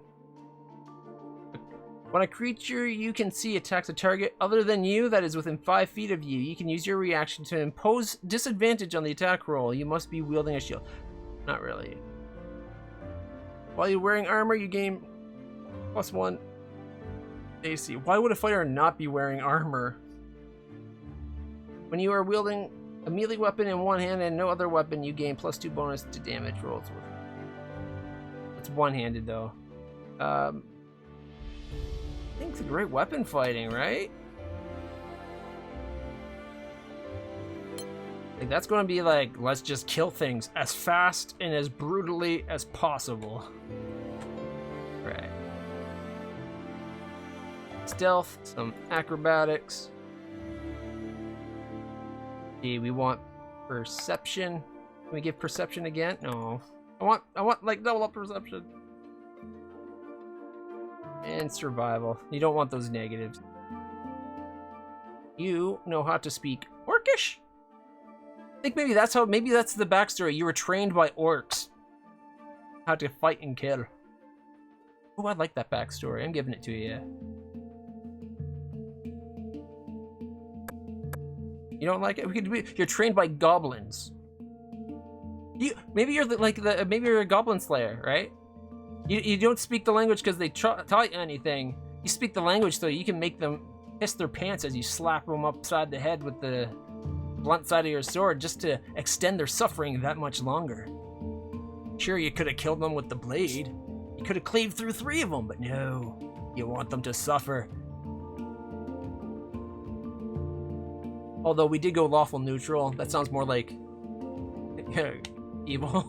When a creature you can see attacks a target other than you that is within 5 feet of you, you can use your reaction to impose disadvantage on the attack roll. You must be wielding a shield. Not really. While you're wearing armor, you gain +1 AC. Why would a fighter not be wearing armor? When you are wielding a melee weapon in one hand and no other weapon, you gain +2 bonus to damage rolls with it. It's one-handed though. I think it's a great weapon fighting, right? Like that's gonna be like, let's just kill things as fast and as brutally as possible. Right. Stealth, some acrobatics. We want perception. Can we give perception again? No. I want like double up perception. And survival. You don't want those negatives. You know how to speak Orcish? I think maybe that's the backstory. You were trained by orcs. How to fight and kill. Oh, I like that backstory. I'm giving it to you. You don't like it? You're trained by goblins. Maybe you're a goblin slayer, right? You don't speak the language because they taught you anything. You speak the language so you can make them piss their pants as you slap them upside the head with the blunt side of your sword just to extend their suffering that much longer. Sure, you could have killed them with the blade. You could have cleaved through 3 of them, but no. You want them to suffer. Although we did go lawful neutral. That sounds more like evil.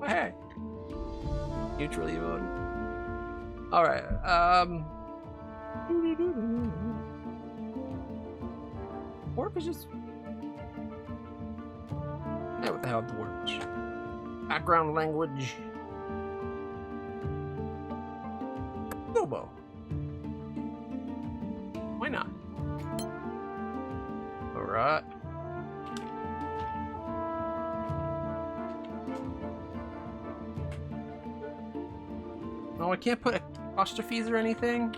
Hey. Neutral evil. Alright, Dwarf is just... Hey, what the hell, Dwarf? Background language. Nobo. Why not? Alright. Oh, I can't put apostrophes or anything?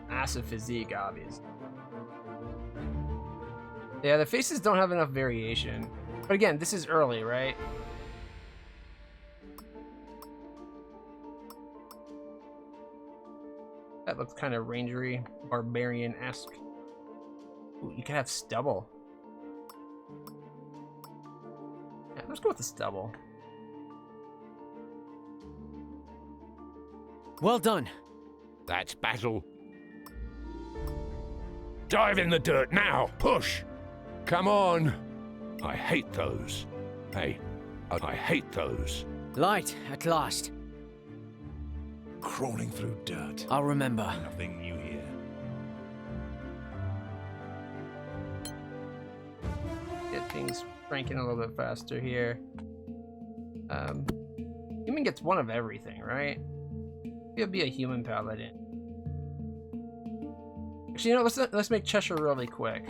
Massive physique, obvious. Yeah, the faces don't have enough variation. But again, this is early, right? That looks kind of rangery, barbarian-esque. Ooh, you can have stubble. Yeah, let's go with the stubble. Well done. That's battle. Dive in the dirt now! Push! Come on! I hate those. Hey, I hate those. Light, at last. Crawling through dirt. I'll remember. Nothing new here. Get things cranking a little bit faster here. Human gets 1 of everything, right? He'll be a human paladin. Actually, you know, let's make Cheshire really quick.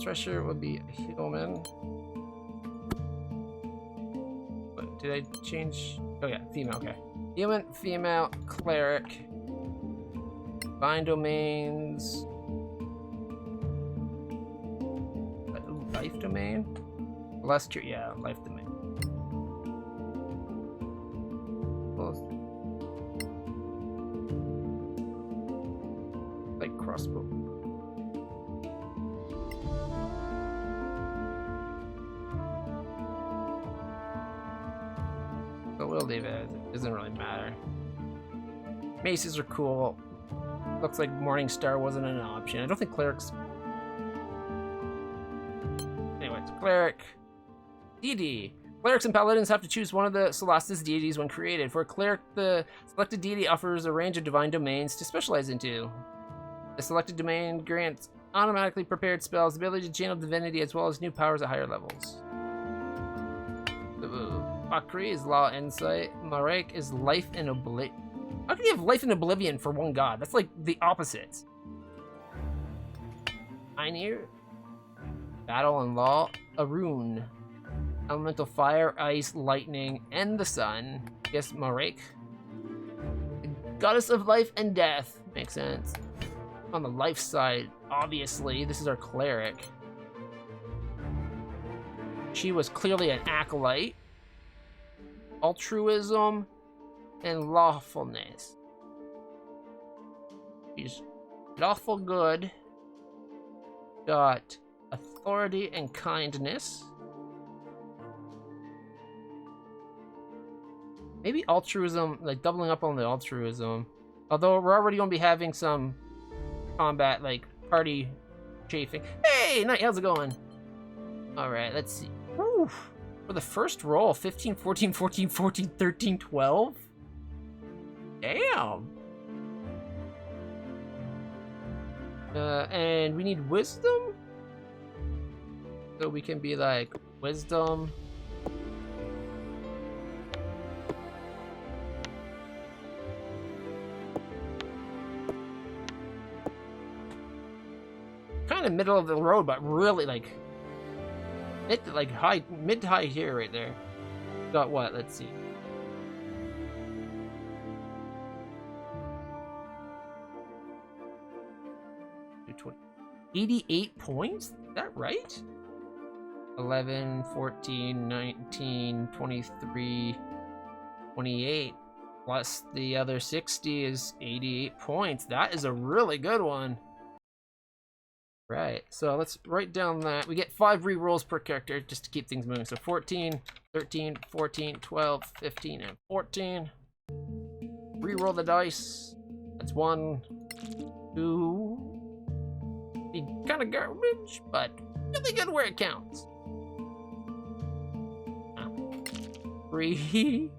Cheshire would be a human. What, did I change? Oh yeah, female, okay. Human, female, cleric. Bind domains. Life domain? Less true, yeah, life domain. Like crossbow. we'll leave it. It doesn't really matter. Maces are cool. Looks like Morningstar wasn't an option. I don't think clerics... Anyway, it's cleric. Deity. Clerics and paladins have to choose one of the Solasta's deities when created. For a cleric, the selected deity offers a range of divine domains to specialize into. The selected domain grants automatically prepared spells, the ability to channel divinity, as well as new powers at higher levels. Bakri is law and insight. Marek is life and oblivion. How can you have life and oblivion for one god? That's like the opposites. Einir, battle and law. Arun, elemental fire, ice, lightning, and the sun. Yes, Marek. Goddess of life and death. Makes sense. On the life side, obviously, this is our cleric. She was clearly an acolyte. Altruism and lawfulness. She's lawful good. Got authority and kindness. Maybe altruism, like doubling up on the altruism. Although we're already going to be having some combat, like party chafing. Hey, Knight, how's it going? Alright, let's see. Woo. For the first roll, 15, 14, 14, 14, 13, 12? Damn. And we need wisdom? So we can be like, wisdom. Kind of middle of the road, but really like mid to high here, right there. Got what? Let's see. $20. 88 points? Is that right? 11, 14, 19, 23, 28. Plus the other 60 is 88 points. That is a really good one. Right, so let's write down that. We get 5 re-rolls per character just to keep things moving. So 14, 13, 14, 12, 15, and 14. Re-roll the dice. That's 1, 2. Be kind of garbage, but really good where it counts. 3.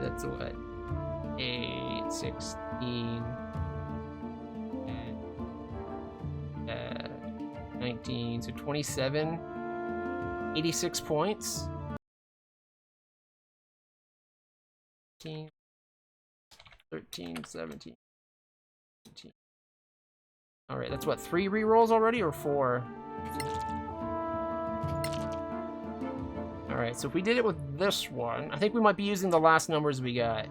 That's what? 8, 16, 19, so 27, 86 points. 13, 17, 18. All right, that's what, 3 re-rolls already or 4? All right, so if we did it with this one, I think we might be using the last numbers we got.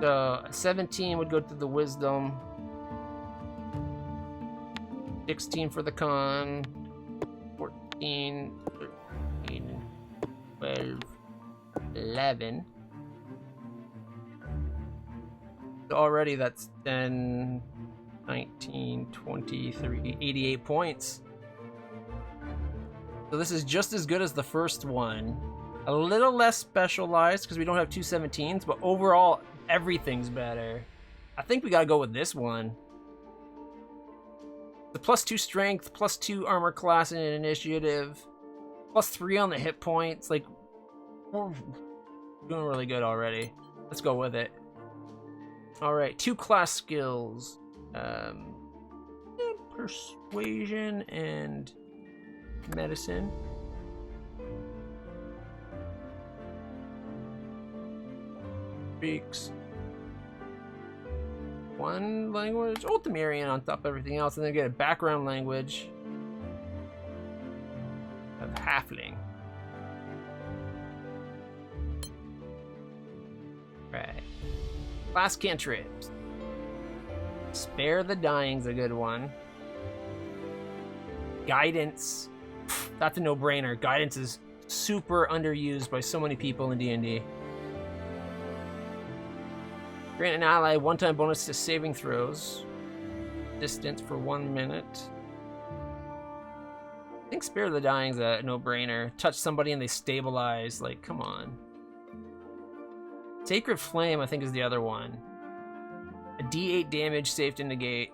So 17 would go to the wisdom. 16 for the con. 14, 13, 12, 11. So already that's 10, 19, 23, 88 points. So this is just as good as the first one. A little less specialized because we don't have 2 17s, but overall, everything's better. I think we gotta go with this one. The +2 strength, +2 armor class and initiative, +3 on the hit points. Like, we're doing really good already. Let's go with it. All right, 2 class skills. Persuasion and medicine. Speaks 1 language, Ultimarian on top of everything else, and then get a background language of Halfling. Right. Class cantrips. Spare the Dying's a good one. Guidance. That's a no-brainer. Guidance is super underused by so many people in D&D. Grant an ally one-time bonus to saving throws. Distance for 1 minute. I think Spare the Dying's a no-brainer. Touch somebody and they stabilize. Like, come on. Sacred Flame, I think, is the other one. A D8 damage, safe to negate.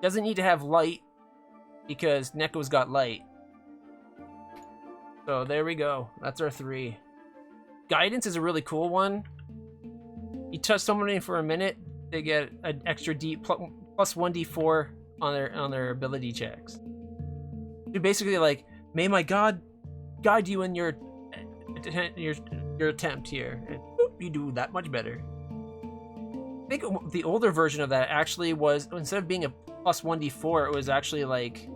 Doesn't need to have light because Neko's got light. So there we go. That's our 3. Guidance is a really cool one. You touch somebody for a minute, they get an extra plus 1d4 on their ability checks. You're basically like, may my God guide you in your attempt here. And boop, you do that much better. I think the older version of that actually was, instead of being a plus 1d4, it was actually like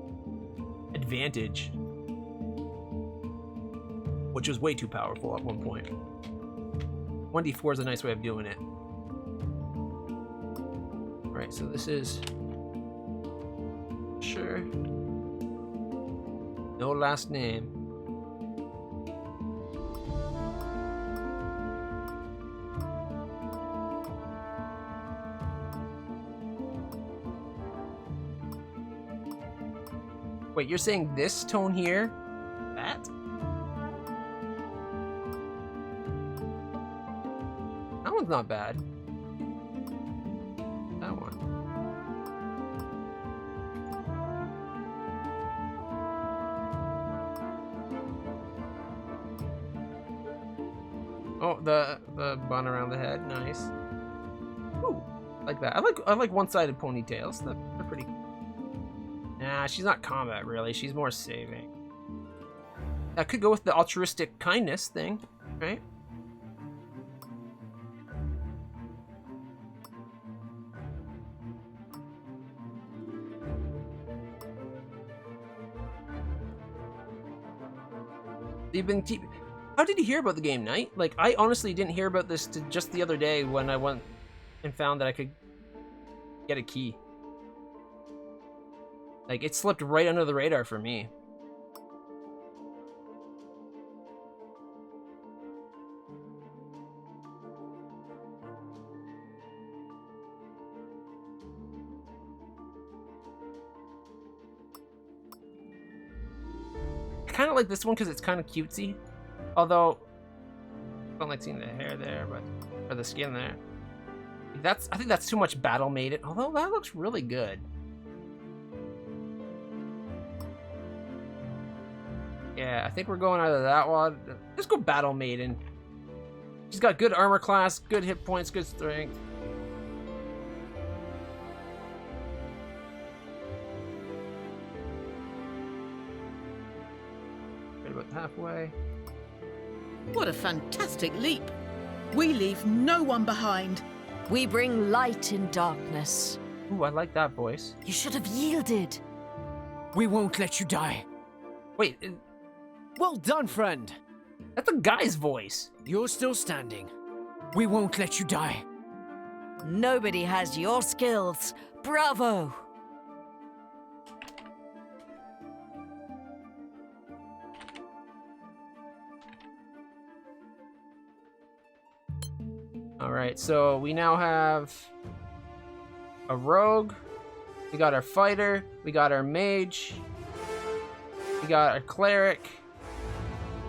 advantage, which was way too powerful at one point. 1d4 is a nice way of doing it. Alright, so this is... Sure. No last name. Wait, you're saying this tone here? That? That one's not bad. That one. Oh, the bun around the head, nice. Ooh, like that. I like one-sided ponytails. They're pretty cool. Nah, she's not combat, really. She's more saving. That could go with the altruistic kindness thing, right? How did you hear about the game, Knight? Like, I honestly didn't hear about this to just the other day when I went and found that I could get a key. Like, it slipped right under the radar for me. I kind of like this one because it's kind of cutesy. Although, I don't like seeing the hair there, but or the skin there. I think that's too much battle maiden. Although that looks really good. Yeah, I think we're going either that one. Let's go Battle Maiden. She's got good armor class, good hit points, good strength. Right about halfway. What a fantastic leap. We leave no one behind. We bring light in darkness. Ooh, I like that voice. You should have yielded. We won't let you die. Wait, Well done, friend. that's a guy's voice. You're still standing. We won't let you die. Nobody has your skills. Bravo! Alright, so we now have a rogue, we got our fighter, we got our mage, we got our cleric.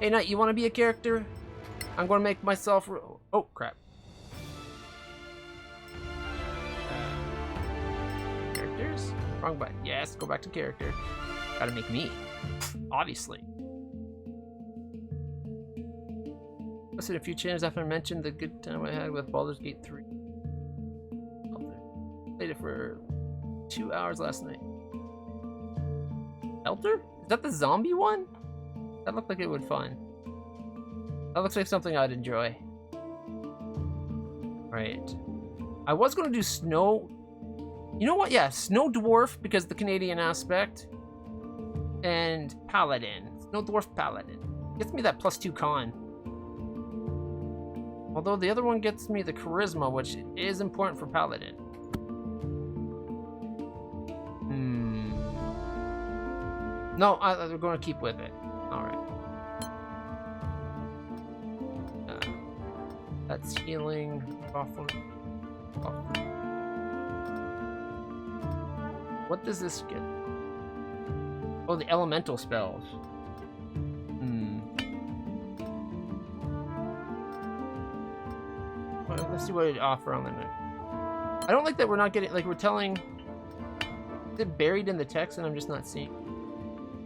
Hey, Knight, you want to be a character? I'm going to make myself... Oh, crap. Characters? Wrong button. Yes, go back to character. Gotta make me. Obviously. Listed a few channels after I mentioned the good time I had with Baldur's Gate 3. Played it for 2 hours last night. Elder? Is that the zombie one? That looked like it would fun. That looks like something I'd enjoy. Right. I was going to do Snow... You know what? Yeah, Snow Dwarf, because the Canadian aspect. And Paladin. Snow Dwarf Paladin. Gets me that +2 con. Although the other one gets me the Charisma, which is important for Paladin. No, we're going to keep with it. All right. That's healing. What does this get? Oh, the elemental spells. Well, let's see what it offer on the neck. I don't like that we're not getting, like, we're telling. Is it buried in the text and I'm just not seeing?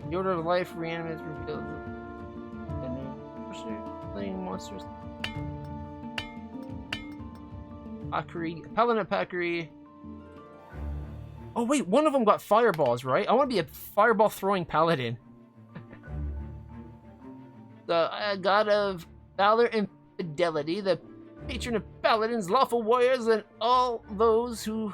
The order of life reanimates revealed. Playing monsters. Pakiri, Paladin Pakiri. Oh wait, one of them got fireballs, right? I want to be a fireball throwing paladin. The god of valor and fidelity, the patron of paladins, lawful warriors, and all those who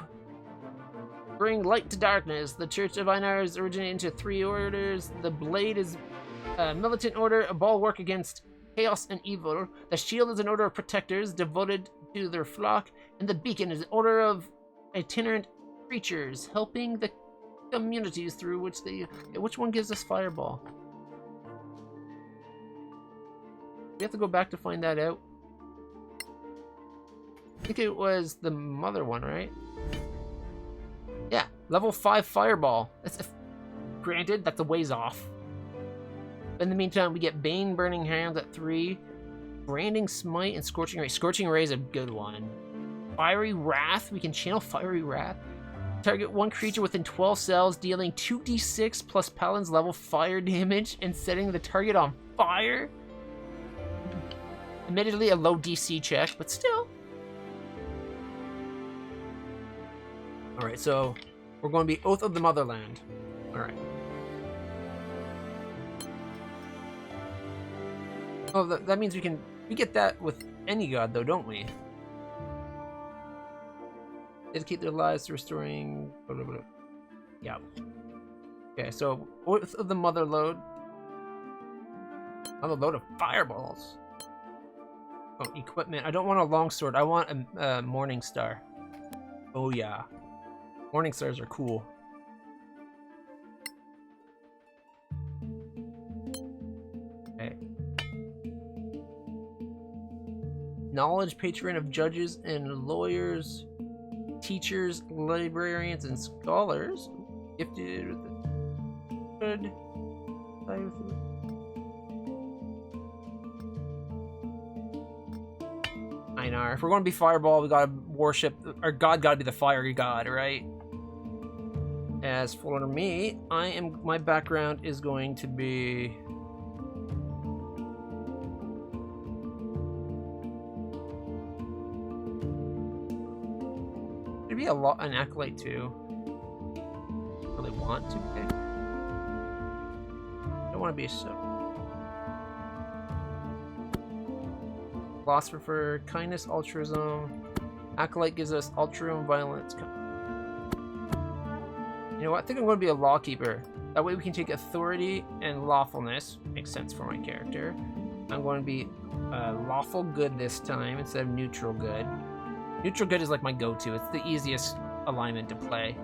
bring light to darkness. The Church of Einar is originated into 3 orders. The blade is a militant order, a bulwark against chaos and evil. The shield is an order of protectors devoted to their flock, and the beacon is an order of itinerant creatures helping the communities through which they. Which one gives us fireball? We have to go back to find that out. I think it was the mother one, right? Yeah, level 5 fireball. Granted, that's a ways off. In the meantime, we get Bane Burning Hands at 3, Branding Smite, and Scorching Ray. Scorching Ray is a good one. Fiery Wrath, we can channel Fiery Wrath. Target one creature within 12 cells, dealing 2d6 plus Paladin's level fire damage and setting the target on fire. Admittedly, a low DC check, but still. Alright, so we're going to be Oath of the Motherland. Alright. Oh, that means we get that with any god, though, don't we? Dedicate their lives to restoring. Blah, blah, blah. Yeah. Okay, so Oath of the Mother Load. Another load of fireballs. Oh, equipment. I don't want a longsword. I want a Morning Star. Oh yeah, Morning Stars are cool. Okay. Knowledge patron of judges and lawyers, teachers, librarians, and scholars. Gifted with good. Einar. If we're going to be Fireball, we gotta worship. Our god gotta be the fiery god, right? As for me, my background is going to be. Maybe an acolyte too. Really want to be. I don't want to be a sub. Philosopher for kindness, altruism. Acolyte gives us altruism, violence. You know what? I think I'm going to be a lawkeeper. That way we can take authority and lawfulness. Makes sense for my character. I'm going to be lawful good this time instead of neutral good. Neutral good is like my go-to. It's the easiest alignment to play.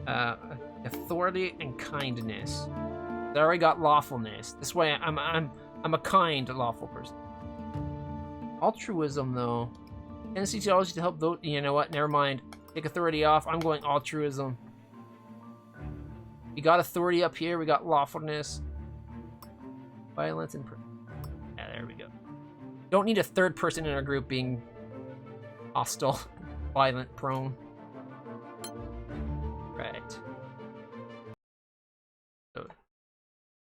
Authority and kindness. I already got lawfulness. This way I'm a kind, lawful person. Altruism, though. Tendency to always to help those. You know what? Never mind. Take authority off. I'm going altruism. We got authority up here. We got lawfulness. Violence and. Yeah, there we go. Don't need a third person in our group being hostile, violent, prone. Right. So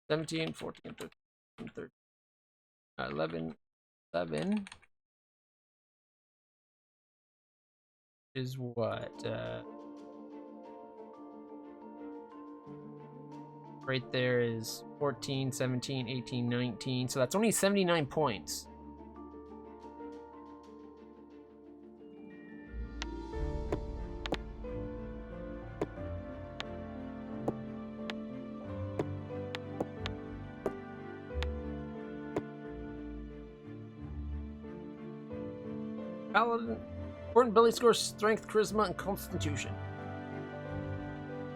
17, 14, 13, 13. 11 is what? Right there is 14, 17, 18, 19. So that's only 79 points. Paladin. Important ability scores strength, charisma, and constitution.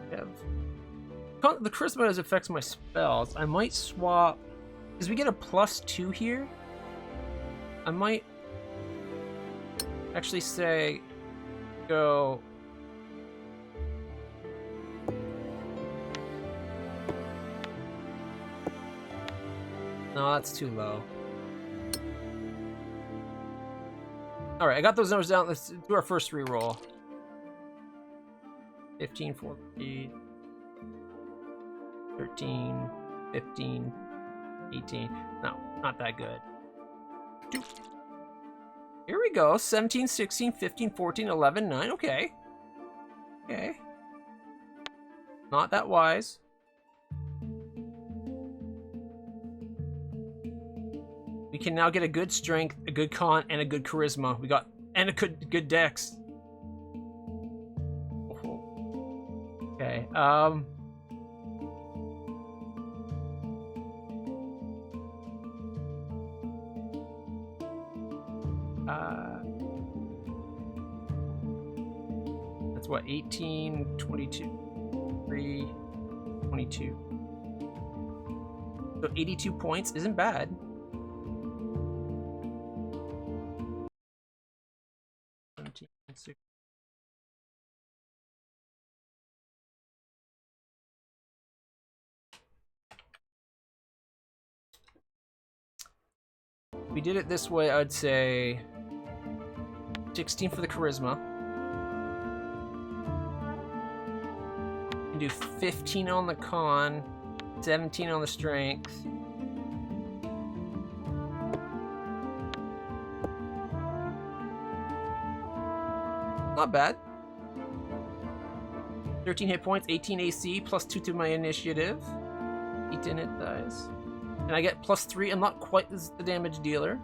We have the charisma affects my spells. I might swap, because we get a +2 here. I might actually say go. No, that's too low. All right, I got those numbers down. Let's do our first reroll. 15, 14, 13, 15, 18. No, not that good. Here we go. 17, 16, 15, 14, 11, 9. Okay. Okay. Not that wise. We can now get a good strength, a good con, and a good charisma. We got and a good dex. Okay. That's what, 18, 22, 3, 22. So 82 points isn't bad. We did it this way, I'd say 16 for the charisma. And do 15 on the con, 17 on the strength. Not bad. 13 hit points, 18 AC, +2 to my initiative. 18 hit dice. And I get +3. I'm not quite as the damage dealer,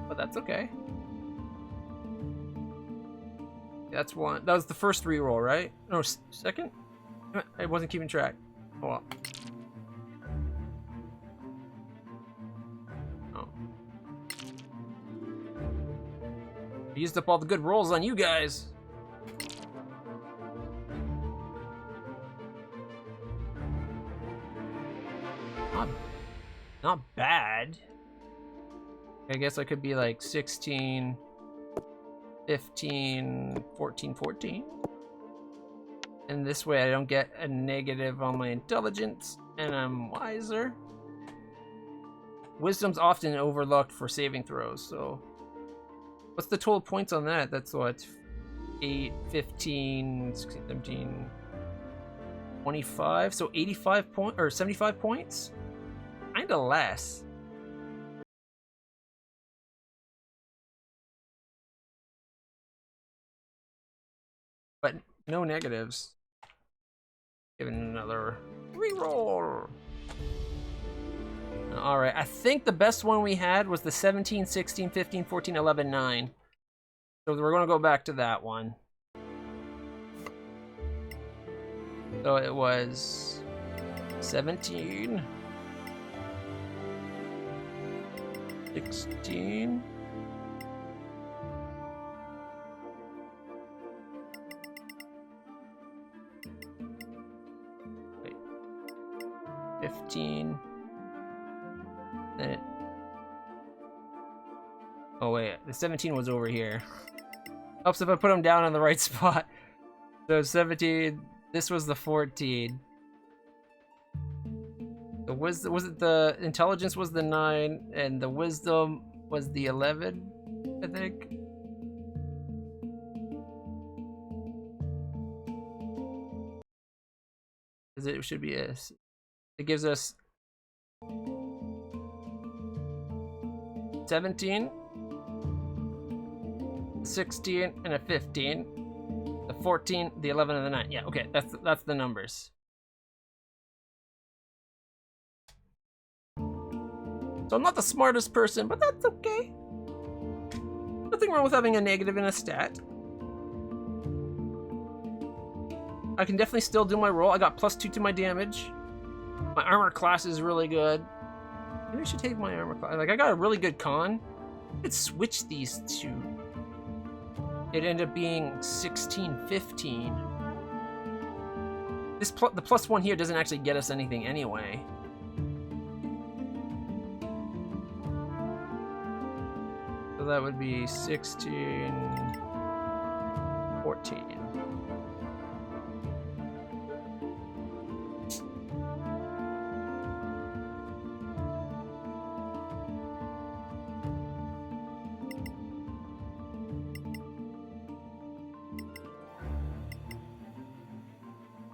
but that's okay. That's one. That was the first reroll, right? No, second? I wasn't keeping track. Oh well. Oh. I used up all the good rolls on you guys. Not bad. I guess I could be like 16, 15, 14, 14. And this way I don't get a negative on my intelligence, and I'm wiser. Wisdom's often overlooked for saving throws, so... What's the total points on that? That's what? 8, 15, 16, 17, 25? So 85 points, or 75 points? Kinda less. But no negatives. Give it another reroll. Alright, I think the best one we had was the 17, 16, 15, 14, 11, 9. So we're gonna go back to that one. So it was 17. 16. Wait. 15. Then oh wait, the 17 was over here. Helps if I put them down in the right spot. So 17, this was the 14. The wisdom, was it the intelligence was the 9, and the wisdom was the 11, I think. Because it should be a, it gives us 17, 16, and a 15. The 14, the 11, and the 9. Yeah, okay, that's the numbers. So I'm not the smartest person, but that's okay. Nothing wrong with having a negative in a stat. I can definitely still do my roll. I got +2 to my damage. My armor class is really good. Maybe I should take my armor class. Like, I got a really good con. I could switch these two. It ended up being 16, 15. the +1 here doesn't actually get us anything anyway. So that would be 16, 14.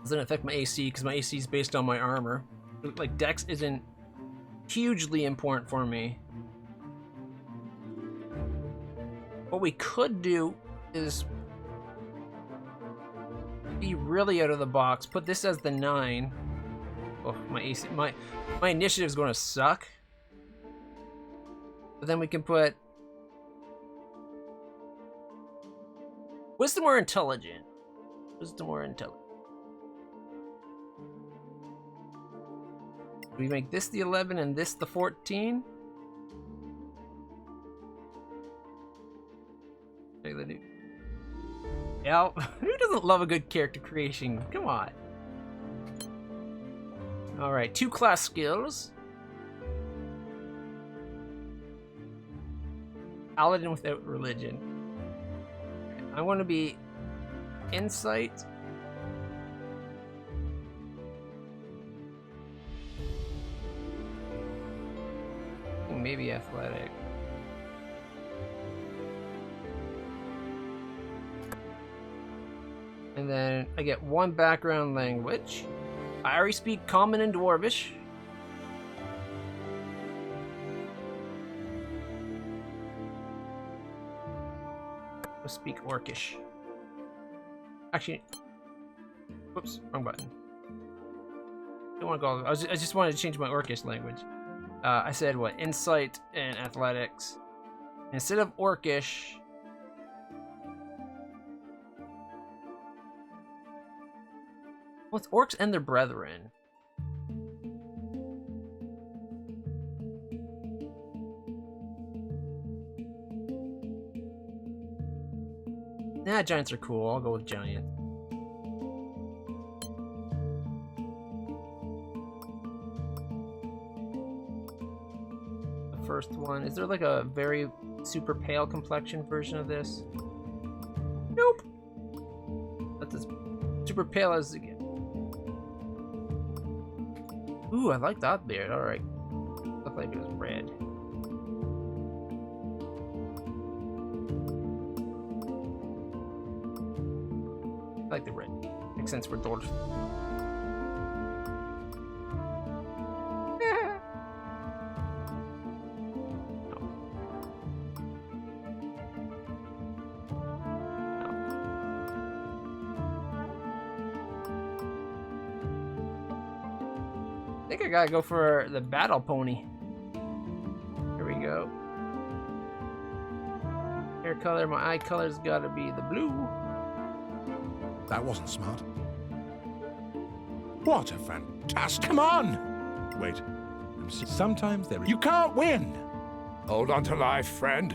Doesn't affect my AC because my AC is based on my armor. Like, Dex isn't hugely important for me. What we could do is be really out of the box. Put this as the 9. Oh, my AC, my initiative is going to suck. But then we can put Wisdom or Intelligent. Wisdom or Intelligent. We make this the 11 and this the 14. Yeah, who doesn't love a good character creation? Come on. All right, 2 class skills. Paladin without religion. I want to be Insight. Maybe Athletic. And then I get 1 background language. I already speak Common and Dwarvish. I'll speak Orcish. Actually, whoops, wrong button. Don't want to go. I just wanted to change my Orcish language. I said what? Insight and Athletics. Instead of Orcish, well, it's orcs and their brethren. Nah, giants are cool. I'll go with giant. The first one. Is there like a very super pale complexion version of this? Nope. That's as super pale as it gets. Ooh, I like that beard. Alright. Looked like it was red. I like the red. Makes sense for dwarves. I think I gotta go for the battle pony. Here we go. Hair color, my eye color's gotta be the blue. That wasn't smart. What a fantastic... Come on! Wait. Sometimes there... You can't win! Hold on to life, friend.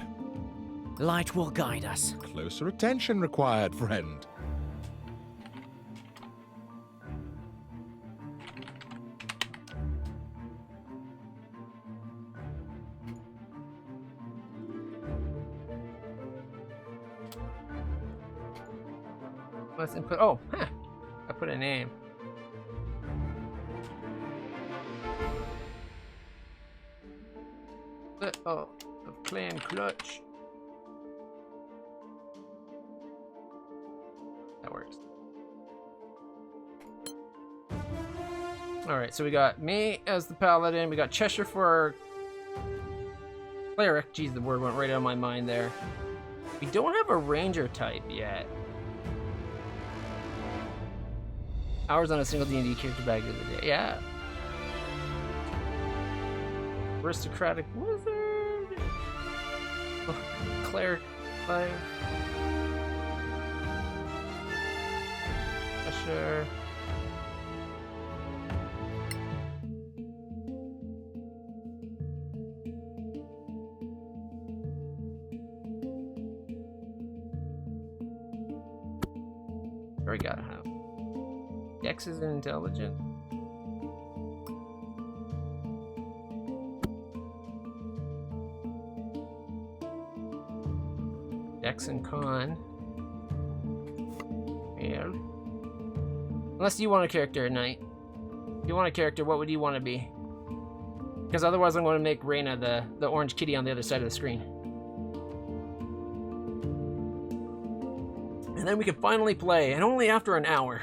Light will guide us. Closer attention required, friend. Let's input. Oh, huh. I put a name. Oh, of Clan Clutch. That works. Alright, so we got me as the paladin. We got Cheshire for our cleric. Jeez, the word went right out of my mind there. We don't have a ranger type yet. Hours on a single D&D character bag of the day. Yeah. Aristocratic wizard. Oh, cleric. Fire. Sure. We gotta have. Dex is intelligent. Dex and con. Yeah. Unless you want a character at night. If you want a character, what would you want to be? Because otherwise I'm going to make Reyna the orange kitty on the other side of the screen. And then we can finally play, and only after an hour.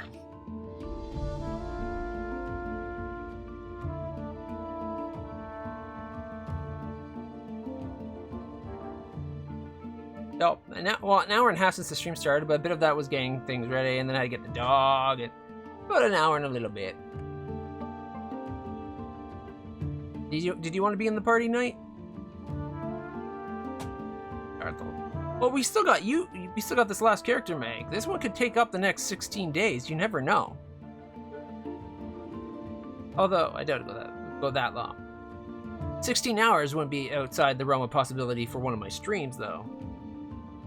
Oh, well, an hour and a half since the stream started, but a bit of that was getting things ready, and then I had to get the dog, and about an hour and a little bit. Did you want to be in the party night? Well, we still got you. We still got this last character, Meg. This one could take up the next 16 days. You never know. Although I doubt it'll go that long. 16 hours wouldn't be outside the realm of possibility for one of my streams, though.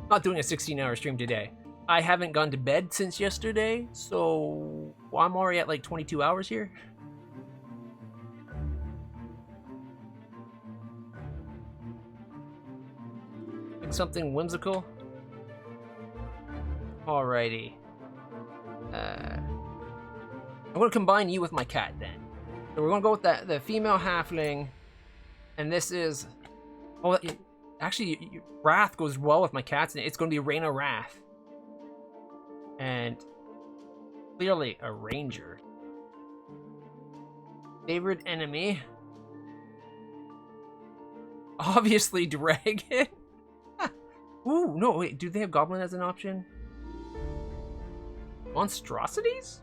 Not doing a 16-hour stream today. I haven't gone to bed since yesterday, so I'm already at like 22 hours here. Something whimsical. Alrighty. I'm gonna combine you with my cat then. So we're gonna go with the female halfling, and this is. Oh, actually, Wrath goes well with my cats, and it's gonna be Reyna Wrath, and clearly a ranger. Favorite enemy. Obviously, dragon. Ooh, no, wait, do they have goblin as an option? Monstrosities?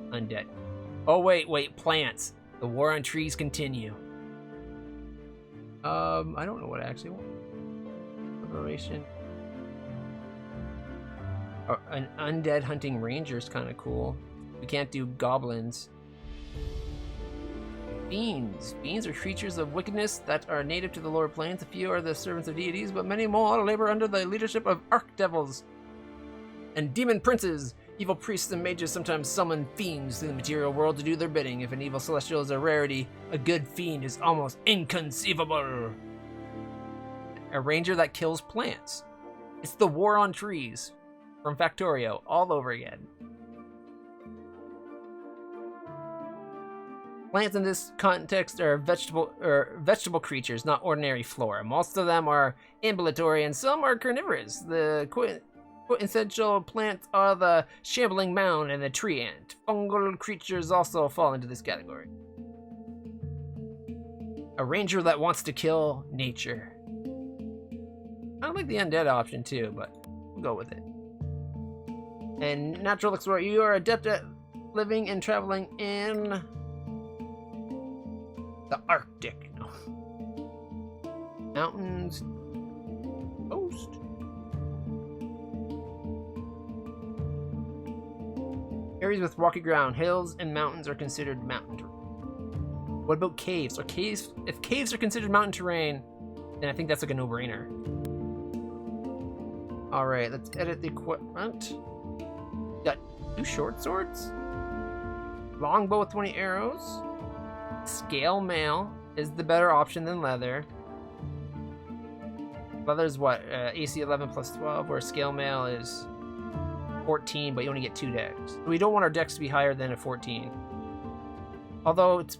Undead. Oh, wait, plants. The war on trees continue. I don't know what I actually want. Liberation. An undead hunting ranger is kind of cool. We can't do goblins. Fiends. Fiends are creatures of wickedness that are native to the lower planes. A few are the servants of deities, but many more labor under the leadership of archdevils and demon princes. Evil priests and mages sometimes summon fiends to the material world to do their bidding. If an evil celestial is a rarity, a good fiend is almost inconceivable. A ranger that kills plants. It's the war on trees from Factorio all over again. Plants in this context are vegetable creatures, not ordinary flora. Most of them are ambulatory and some are carnivorous. The quintessential plants are the shambling mound and the tree ant. Fungal creatures also fall into this category. A ranger that wants to kill nature. I like the undead option too, but we'll go with it. And natural explorer, you are adept at living and traveling in the Arctic. No. Mountains. Coast. Areas with rocky ground, hills, and mountains are considered mountain terrain. What about caves? If caves are considered mountain terrain, then I think that's like a no-brainer. Alright, let's edit the equipment. Got 2 short swords. Longbow with 20 arrows. Scale mail is the better option than leather. Leather's what? AC 11 plus 12, where scale mail is 14, but you only get 2 decks. We don't want our decks to be higher than a 14. Although it's...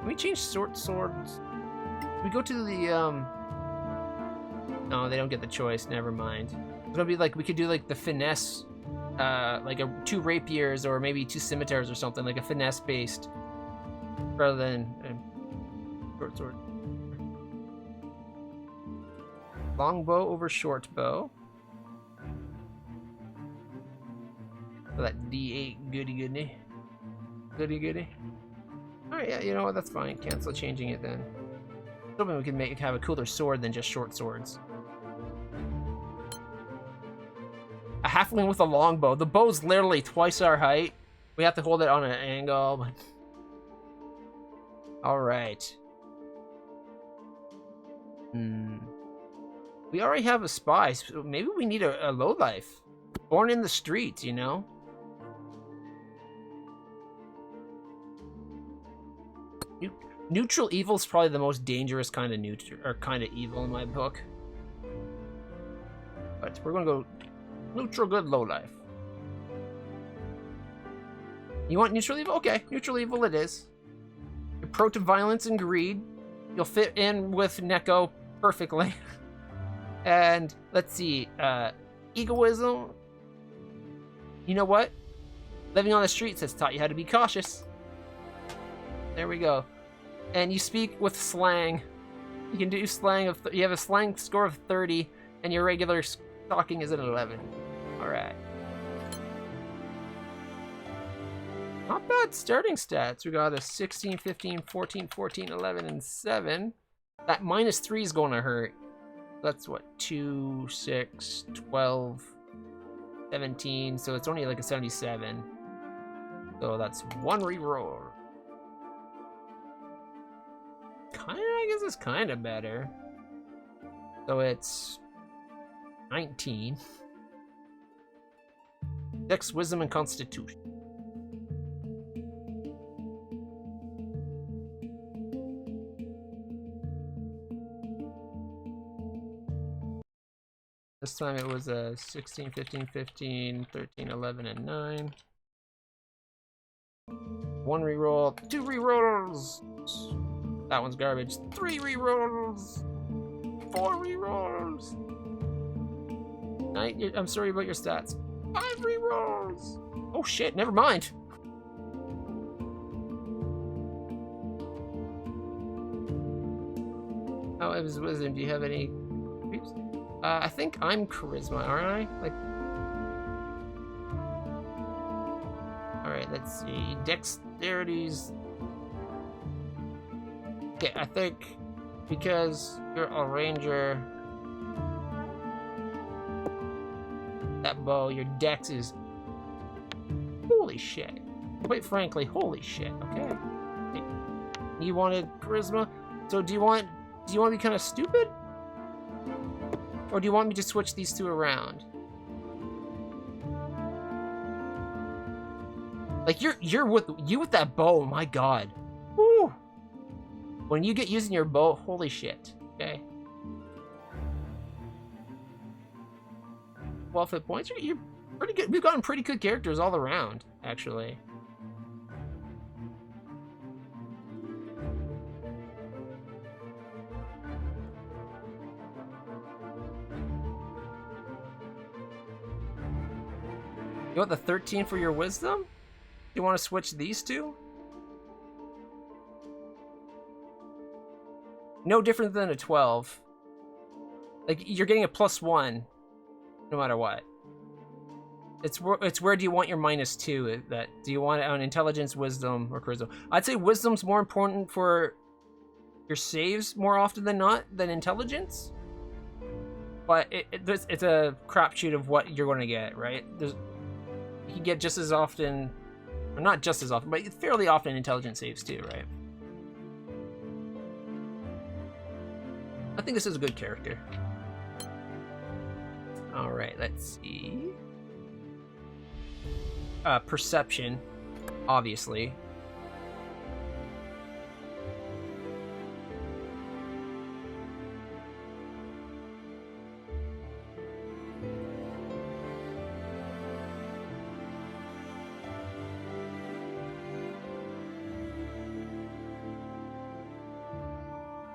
Can we change short swords? We go to the, No, they don't get the choice, never mind. It's gonna be like, we could do like the finesse, like 2 rapiers or maybe 2 scimitars or something, like a finesse based, rather than short sword. Longbow over short bow. For that D8 goody. Alright, yeah, you know what, that's fine. Cancel changing it then. Hoping we can have a cooler sword than just short swords. A halfling with a longbow. The bow's literally twice our height. We have to hold it on an angle. But... Alright. We already have a spy, so maybe we need a lowlife. Born in the streets, you know? Neutral evil is probably the most dangerous kind of evil in my book. But we're gonna go neutral good lowlife. You want neutral evil? Okay, neutral evil it is. You're prone to violence and greed. You'll fit in with Neko perfectly. And let's see, egoism. You know what? Living on the streets has taught you how to be cautious. There we go. And you speak with slang. You can do slang of. You have a slang score of 30, and your regular talking is an 11. All right. Not bad starting stats. We got a 16, 15, 14, 14, 11, and 7. That -3 is going to hurt. That's what, 2, 6, 12, 17. So it's only like a 77. So that's 1 reroll. I guess it's kind of better. So it's 19. Dex, Wisdom, and Constitution. This time it was a 16, 15, 15, 13, 11, and 9. 1 reroll, 2 rerolls. That one's garbage. 3 rerolls. 4 rerolls. I'm sorry about your stats. 5 rerolls. Oh shit, never mind. How is Wisdom? Do you have any creeps? I think I'm Charisma, aren't I? Like. Alright, let's see. Dexterity's. Okay, I think because you're a ranger, that bow, your dex is holy shit. Quite frankly, holy shit. Okay. You wanted charisma, so do you want to be kind of stupid, or do you want me to switch these two around? Like you're with that bow. My God. Woo. When you get using your bow, holy shit. Okay. 12 hit points. You're pretty good. We've gotten pretty good characters all around, actually. You want the 13 for your wisdom? You want to switch these two? No different than a 12. Like, you're getting a +1 no matter what. It's where do you want your -2? That do you want it on intelligence, wisdom, or charisma? I'd say wisdom's more important for your saves more often than not than intelligence. But it's a crapshoot of what you're going to get, right? You can get just as often, or not just as often, but fairly often intelligence saves too, right? I think this is a good character. All right, let's see. Perception, obviously.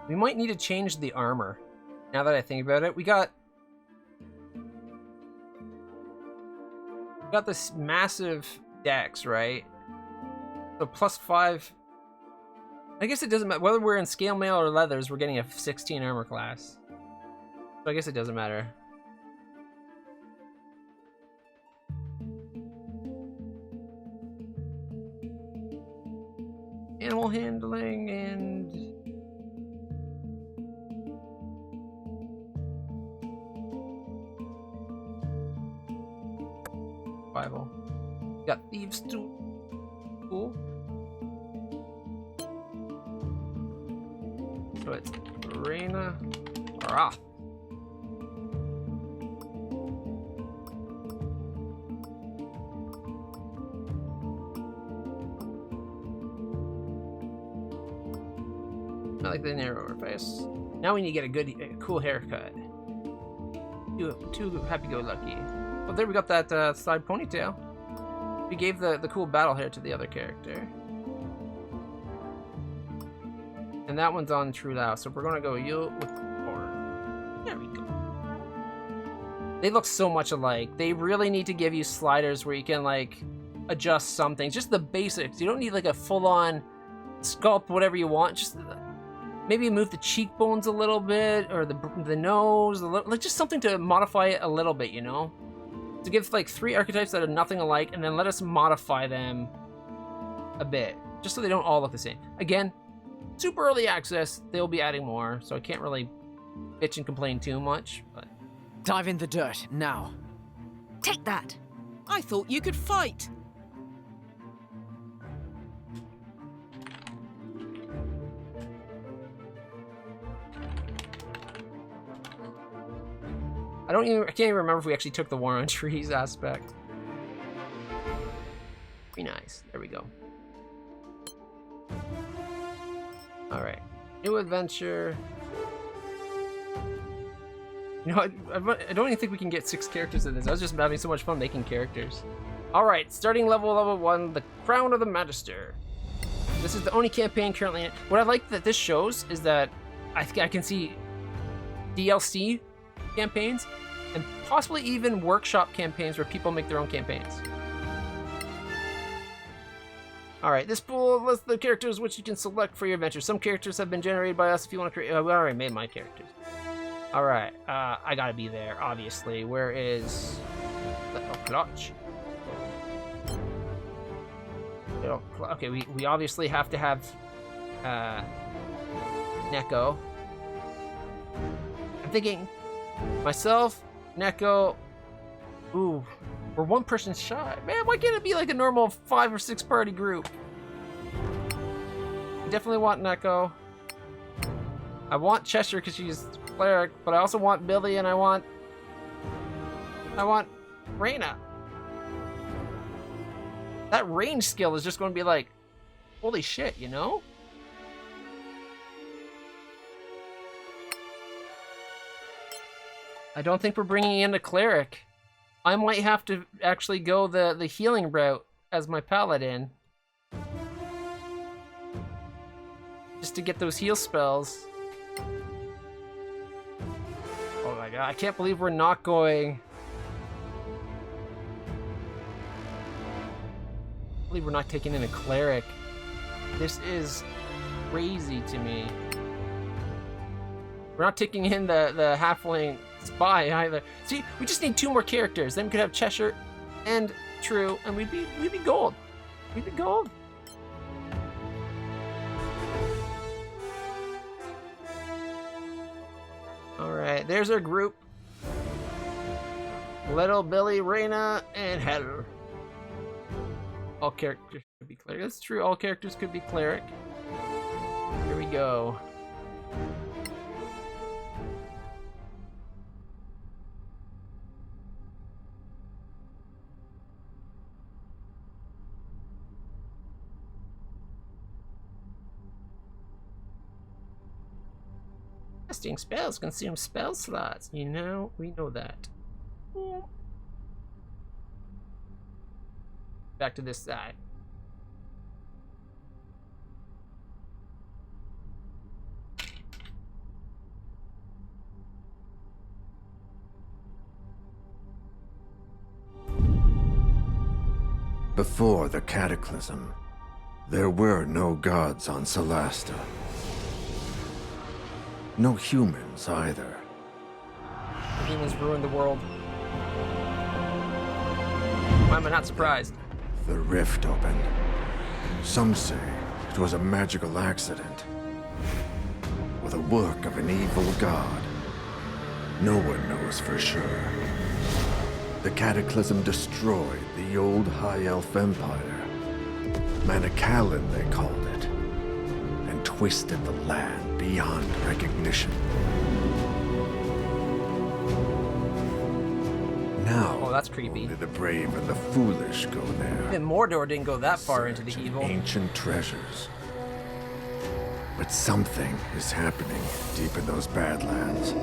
We might need to change the armor. Now that I think about it, we got this massive dex, right? So +5. I guess it doesn't matter whether we're in scale mail or leathers. We're getting a 16 armor class, so I guess it doesn't matter. Animal handling and survival. Got thieves too. Cool. So it's Reina. I like the narrower face. Now we need to get a cool haircut. Too happy-go-lucky. Well, there we got that side ponytail. We gave the cool battle hair to the other character. And that one's on True Lao, so we're gonna go you with horn. There we go. They look so much alike. They really need to give you sliders where you can like adjust something. Just the basics. You don't need like a full-on sculpt, whatever you want. Just maybe move the cheekbones a little bit, or the nose, like just something to modify it a little bit, you know? To give like 3 archetypes that are nothing alike, and then let us modify them a bit, just so they don't all look the same. Again, super early access, they'll be adding more, so I can't really bitch and complain too much, but... Dive in the dirt, now. Take that. I thought you could fight. I can't even remember if we actually took the War on Trees aspect. Be nice. There we go. Alright. New adventure. You know, I don't even think we can get 6 characters in this. I was just having so much fun making characters. Alright, starting level 1, the Crown of the Magister. This is the only campaign currently in it. What I like that this shows is that I can see DLC campaigns and possibly even workshop campaigns where people make their own campaigns. Alright, this pool lists the characters which you can select for your adventure. Some characters have been generated by us if you want to create... we already made my characters. Alright, I gotta be there, obviously. Where is... LitlClutch? Okay, we obviously have to have... Neko. I'm thinking... myself, Neko... Ooh, we're 1 person shy. Man, why can't it be like a normal 5 or 6 party group? I definitely want Neko. I want Cheshire because she's cleric, but I also want Billy and I want Reyna. That range skill is just going to be like, holy shit, you know? I don't think we're bringing in a cleric. I might have to actually go the healing route as my paladin. Just to get those heal spells. Oh my god, I can't believe we're not going... I believe we're not taking in a cleric. This is crazy to me. We're not taking in the halfling spy either. See, we just need 2 more characters. Then we could have Cheshire and True, and we'd be gold. We'd be gold. All right, there's our group. Little Billy, Reyna, and Heather. All characters could be cleric. That's true. All characters could be cleric. Here we go. Casting spells consume spell slots. You know, we know that. Back to this side. Before the cataclysm, there were no gods on Solasta. No humans either. The humans ruined the world. Why am I not surprised? The rift opened. Some say it was a magical accident, or the work of an evil god. No one knows for sure. The cataclysm destroyed the old High Elf Empire. Manicalan, they called it, and twisted the land beyond recognition. Now, Oh, that's creepy. only the brave and the foolish go there. Even Mordor didn't go that far into the Search evil. ancient treasures. But But something is happening deep in those Badlands.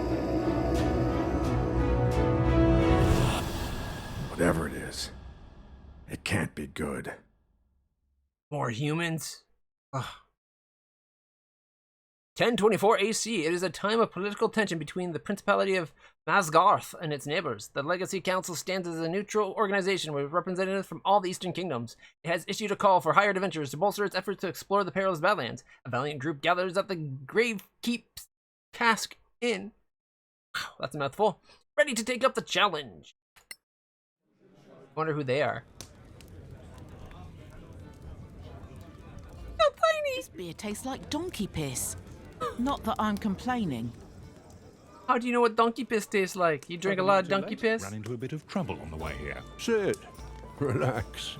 Whatever it is, it can't be good. More humans? Ugh. 1024 AC. It is a time of political tension between the Principality of Masgarth and its neighbors. The Legacy Council stands as a neutral organization with representatives from all the Eastern Kingdoms. It has issued a call for hired adventurers to bolster its efforts to explore the perilous Badlands. A valiant group gathers at the Gravekeep Cask Inn. Wow, that's a mouthful. Ready to take up the challenge. Wonder who they are. This beer tastes like donkey piss. Not that I'm complaining. How do you know what donkey piss tastes like? You drink a lot of donkey piss? Ran into a bit of trouble on the way here. Sit. Relax.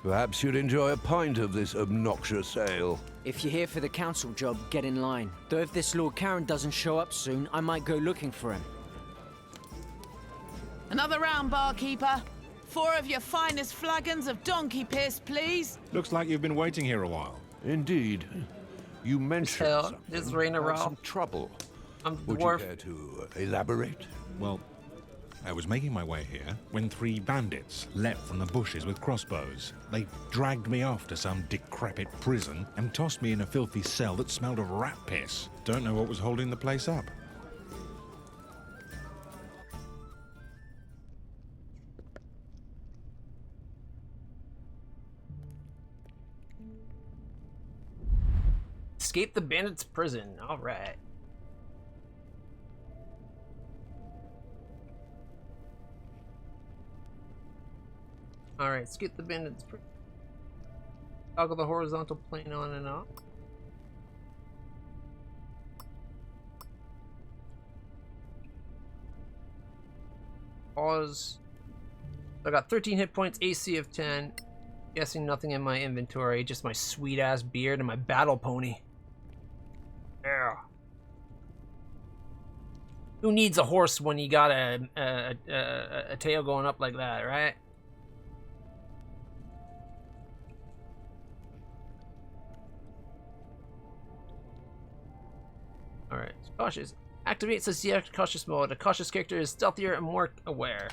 Perhaps you'd enjoy a pint of this obnoxious ale. If you're here for the council job, get in line. Though if this Lord Karen doesn't show up soon, I might go looking for him. Another round, barkeeper. 4 of your finest flagons of donkey piss, please. Looks like you've been waiting here a while. Indeed. You mentioned Hell, something this rain about around. some trouble. I'm the Would dwarf. you care to elaborate? Well, I was making my way here when 3 bandits leapt from the bushes with crossbows. They dragged me off to some decrepit prison and tossed me in a filthy cell that smelled of rat piss. Don't know what was holding the place up. Escape the bandits' prison. All right. All right, escape the bandits' prison. Toggle the horizontal plane on and off. Pause. I got 13 hit points, AC of 10. Guessing nothing in my inventory, just my sweet ass beard and my battle pony. Yeah. Who needs a horse when you got a tail going up like that, right? Alright, cautious. Activate select cautious mode. A cautious character is stealthier and more aware.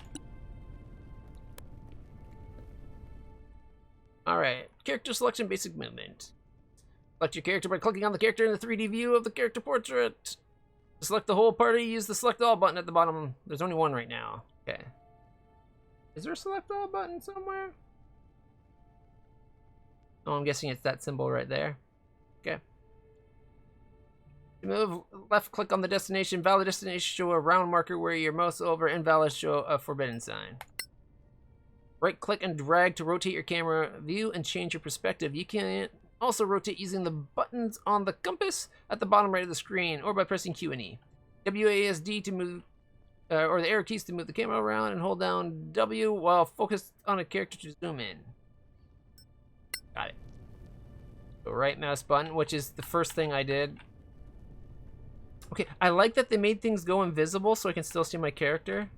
Alright, character selection, basic movement. Select your character by clicking on the character in the 3D view of the character portrait. To select the whole party, use the select all button at the bottom. There's only one right now. Okay. Is there a select all button somewhere? Oh, I'm guessing it's that symbol right there. Okay. To move, left click on the destination. Valid destination show a round marker where your mouse over. Invalid show a forbidden sign. Right click and drag to rotate your camera view and change your perspective. You can also rotate using the buttons on the compass at the bottom right of the screen or by pressing Q and E. WASD to move, or the arrow keys to move the camera around, and hold down W while focused on a character to zoom in. Got it. So right mouse button, which is the first thing I did. Okay, I like that they made things go invisible so I can still see my character.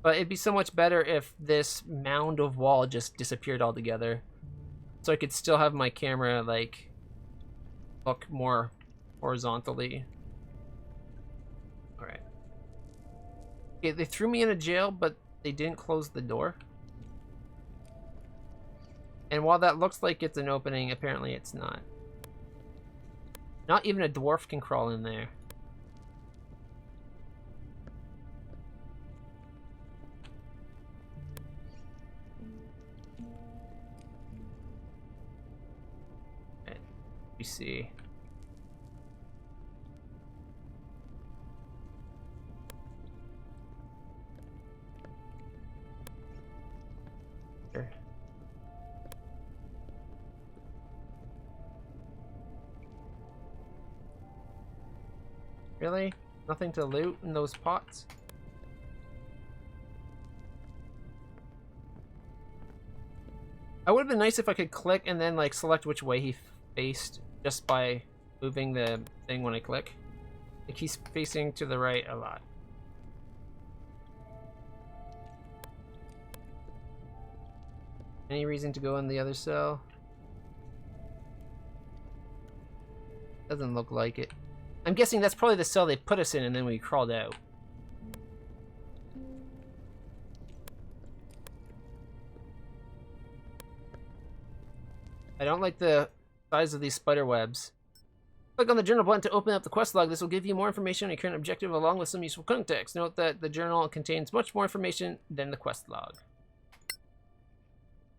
But it'd be so much better if this mound of wall just disappeared altogether. So I could still have my camera, like, look more horizontally. Alright. Okay, they threw me in a jail, but they didn't close the door. And while that looks like it's an opening, apparently it's not. Not even a dwarf can crawl in there. See. Sure. Really? Nothing to loot in those pots? It would have been nice if I could click and then like select which way he faced just by moving the thing when I click. Like he's facing to the right a lot. Any reason to go in the other cell? Doesn't look like it. I'm guessing that's probably the cell they put us in and then we crawled out. I don't like the size of these spider webs. Click on the journal button to open up the quest log. This will give you more information on your current objective along with some useful context. Note that the journal contains much more information than the quest log.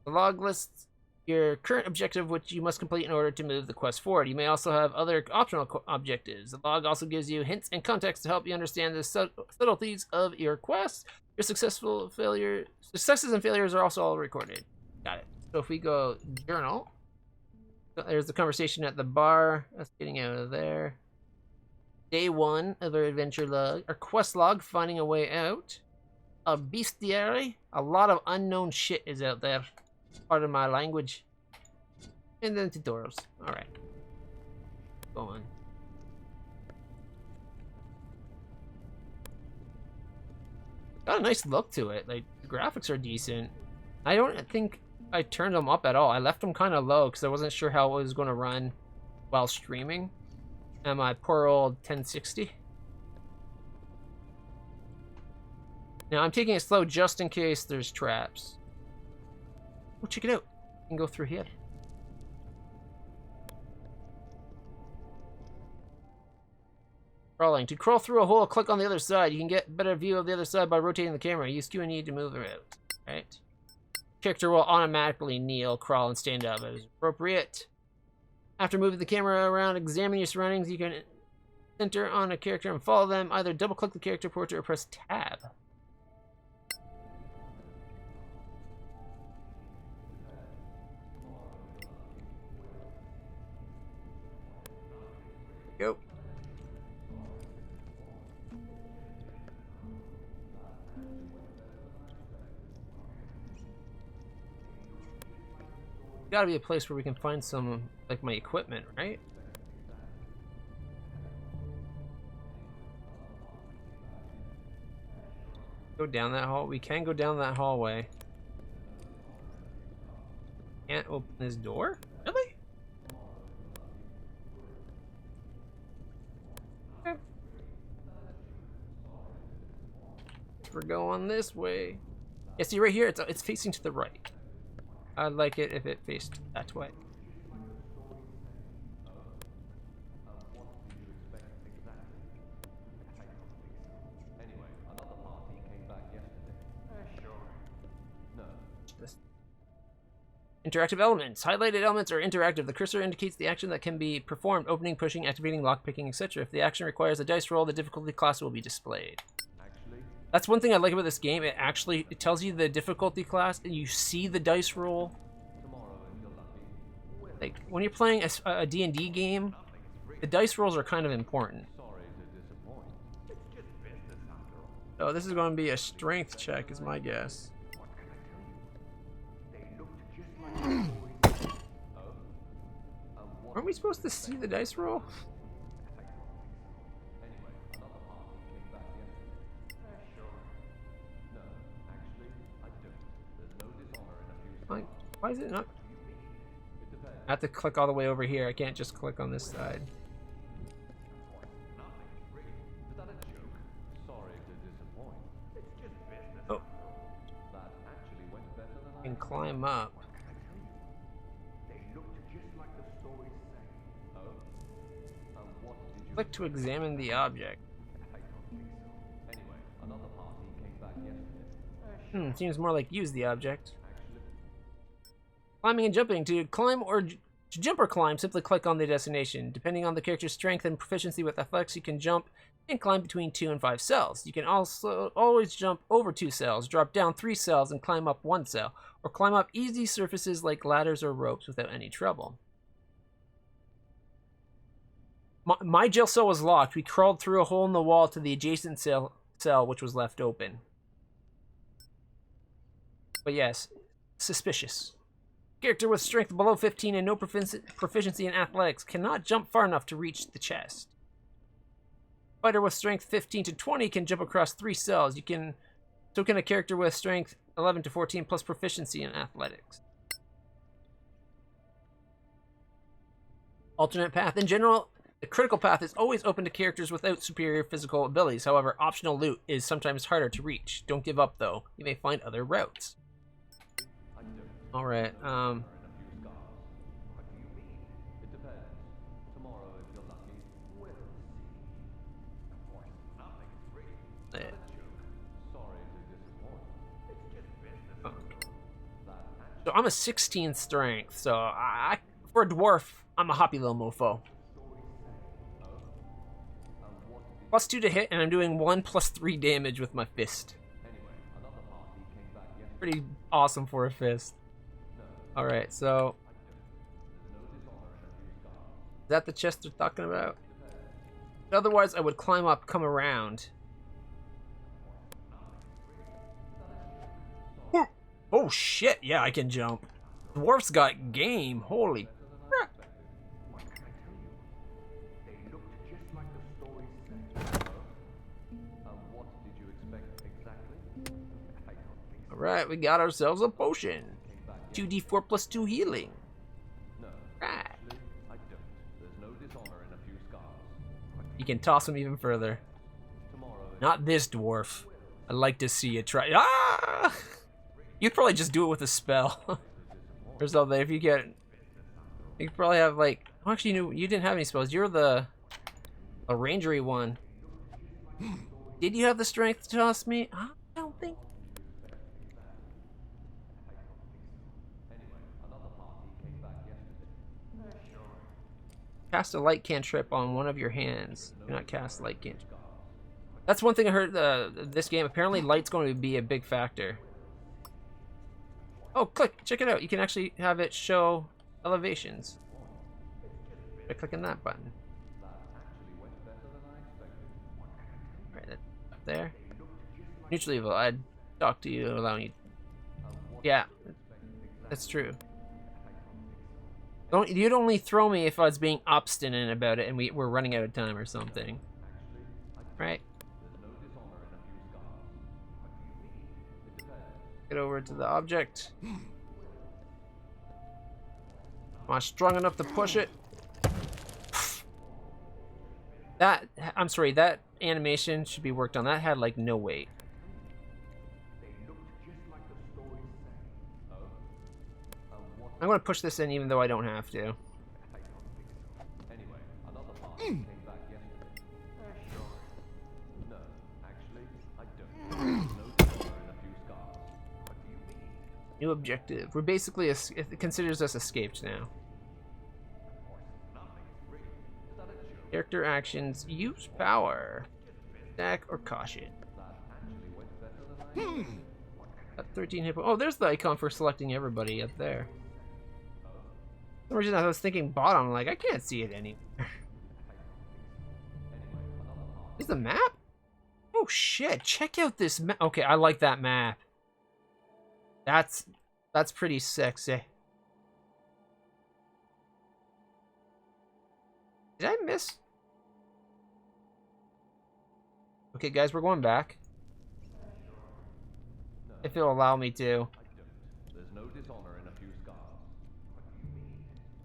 The log lists your current objective, which you must complete in order to move the quest forward. You may also have other optional objectives. The log also gives you hints and context to help you understand the subtleties of your quest. Your successes and failures are also all recorded. Got it. So if we go journal, there's the conversation at the bar. That's getting out of there. Day 1 of our adventure log. Our quest log, finding a way out. A bestiary. A lot of unknown shit is out there. Part of my language. And then tutorials. Alright. Go on. Got a nice look to it. Like, the graphics are decent. I don't think I turned them up at all. I left them kind of low because I wasn't sure how it was going to run while streaming. And my poor old 1060. Now I'm taking it slow just in case there's traps. Oh, check it out. You can go through here. Crawling. To crawl through a hole, click on the other side. You can get a better view of the other side by rotating the camera. Use Q and E to move around. Right. Character will automatically kneel, crawl, and stand up as appropriate. After moving the camera around, examine your surroundings. You can center on a character and follow them. Either double-click the character portrait or press Tab. Go. Gotta be a place where we can find some, like, my equipment, right? Go down that hall. We can go down that hallway. Can't open this door? Really? Okay. We're going this way. Yeah, see right here, it's facing to the right. I'd like it if it faced that way. Interactive elements. Highlighted elements are interactive. The cursor indicates the action that can be performed: opening, pushing, activating, lockpicking, etc. If the action requires a dice roll, the difficulty class will be displayed. That's one thing I like about this game. It tells you the difficulty class, and you see the dice roll. Like, when you're playing a D&D game, the dice rolls are kind of important. Oh, this is going to be a strength check, is my guess. Aren't we supposed to see the dice roll? Why is it not? I have to click all the way over here. I can't just click on this side. Oh. And climb up. Click to examine the object. Seems more like use the object. Climbing and jumping. To climb or to jump or climb, simply click on the destination. Depending on the character's strength and proficiency with athletics, you can jump and climb between 2 and 5 cells. You can also always jump over 2 cells, drop down 3 cells, and climb up 1 cell, or climb up easy surfaces like ladders or ropes without any trouble. My jail cell was locked. We crawled through a hole in the wall to the adjacent cell which was left open. But yes, suspicious. Character with strength below 15 and no proficiency in athletics cannot jump far enough to reach the chest. Fighter with strength 15 to 20 can jump across 3 cells. So can a character with strength 11 to 14 plus proficiency in athletics. Alternate path. In general, The critical path is always open to characters without superior physical abilities. However, optional loot is sometimes harder to reach. Don't give up, though. You may find other routes. Alright, yeah. So I'm a 16 strength, so for a dwarf, I'm a hoppy little mofo. +2 to hit, and I'm doing 1 + 3 damage with my fist. Pretty awesome for a fist. Alright, so... Is that the chest they're talking about? Otherwise, I would climb up, come around. Oh shit, yeah, I can jump. Dwarf's got game, holy crap. Alright, we got ourselves a potion. 2d4 + 2 healing. Right. You can toss him even further. Not this dwarf. I'd like to see you try. Ah! You'd probably just do it with a spell. Or something. If you get, you could probably have like. Oh, actually, you didn't have any spells. You're a rangery one. Did you have the strength to toss me? I don't think. Cast a light cantrip on one of your hands. Do not cast light cantrip. That's one thing I heard this game. Apparently, light's going to be a big factor. Oh, check it out. You can actually have it show elevations by clicking that button. Right, that's up there. Neutral evil. I'd talk to you, allowing you. Yeah, that's true. You'd only throw me if I was being obstinate about it and we're running out of time or something. Right? Get over to the object. Am I strong enough to push it? I'm sorry, that animation should be worked on. That had like no weight. I'm gonna push this in even though I don't have to. New objective. We're basically, it considers us escaped now. Character actions. Use power. Attack or caution. Got 13 hit points. Oh, there's the icon for selecting everybody up there. For some reason I was thinking bottom, like I can't see it anywhere. Is the map? Oh shit, check out this map. Okay, I like that map. That's pretty sexy. Did I miss? Okay, guys, we're going back. If it'll allow me to. There's no dishonor in a few scars.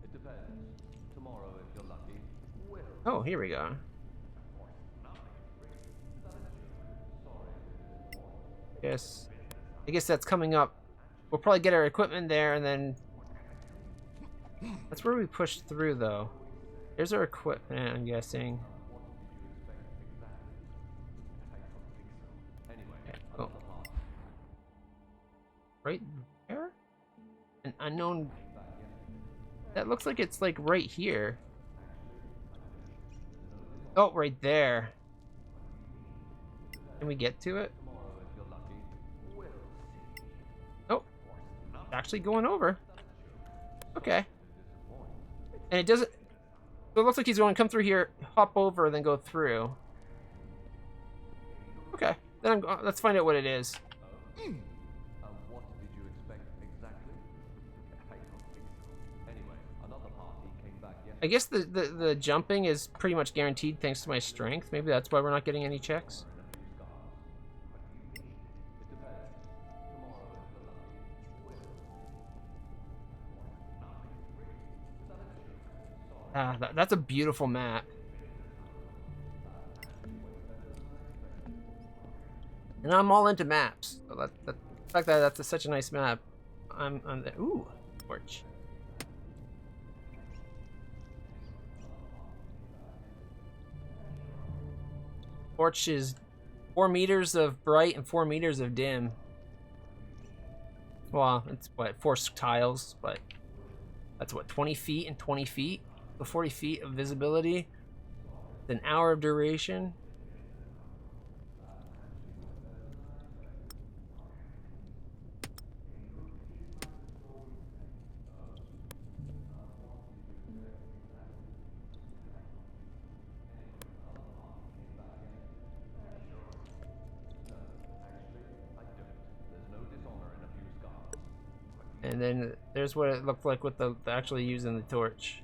It depends. Tomorrow, if you're lucky, will. Oh, here we go. Yes. I guess that's coming up. We'll probably get our equipment there, and then... That's where we pushed through, though. There's our equipment, I'm guessing. Okay, oh. Right there? An unknown... That looks like it's, like, right here. Oh, right there. Can we get to it? Oh. Actually going over. Okay. And it doesn't... So it looks like he's going to come through here, hop over, then go through. Okay. Then let's find out what it is. What did you expect exactly? I don't think so. Anyway, another party came back yesterday. I guess the jumping is pretty much guaranteed thanks to my strength. Maybe that's why we're not getting any checks. Ah, that's a beautiful map. And I'm all into maps. So the fact that that's such a nice map, I'm there. Ooh, torch. Torch is 4 meters of bright and 4 meters of dim. Well, it's what, 4 tiles, but that's what, 20 feet and 20 feet? So 40 feet of visibility. An hour of duration. And then there's what it looked like with the actually using the torch.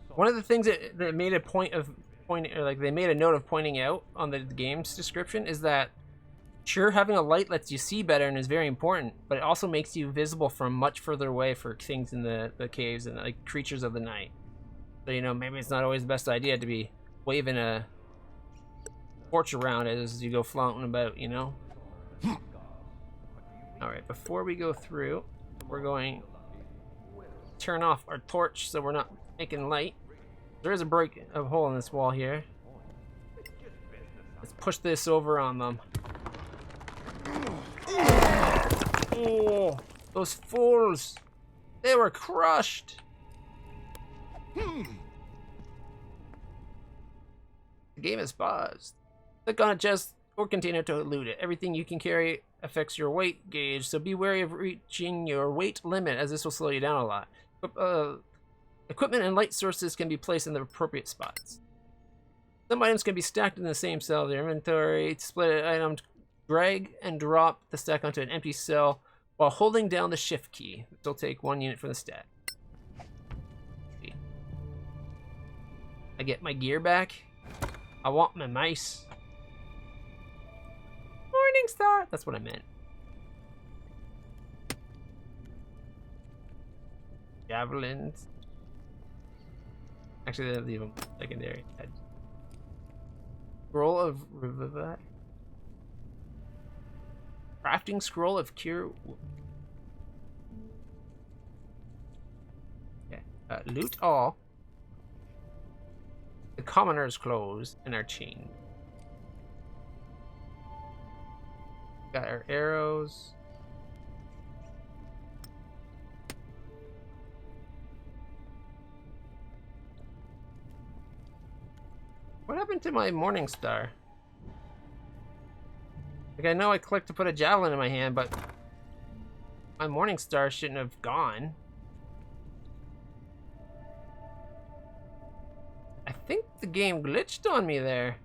One of the things that made a point of pointing, or like they made a note of pointing out on the game's description, is that sure, having a light lets you see better and is very important, but it also makes you visible from much further away for things in the caves and like creatures of the night. So, you know, maybe it's not always the best idea to be waving a torch around as you go flaunting about, you know? Alright, before we go through, we're going to turn off our torch so we're not making light. There is a hole in this wall here. Let's push this over on them. Oh, those fools! They were crushed! The game is paused. Click on a chest or container to loot it. Everything you can carry affects your weight gauge, so be wary of reaching your weight limit, as this will slow you down a lot. Equipment and light sources can be placed in the appropriate spots. Some items can be stacked in the same cell of the inventory. To split an item, drag and drop the stack onto an empty cell while holding down the shift key. This will take 1 unit from the stack. I get my gear back. I want my mice. Morning Star! That's what I meant. Javelins. Actually, they leave them secondary. Scroll of Revivat. Crafting scroll of cure. Okay. Loot all. The commoner's clothes and our chain. Got our arrows. What happened to my morning star? Like, I know I clicked to put a javelin in my hand, but my morning star shouldn't have gone. I think the game glitched on me there.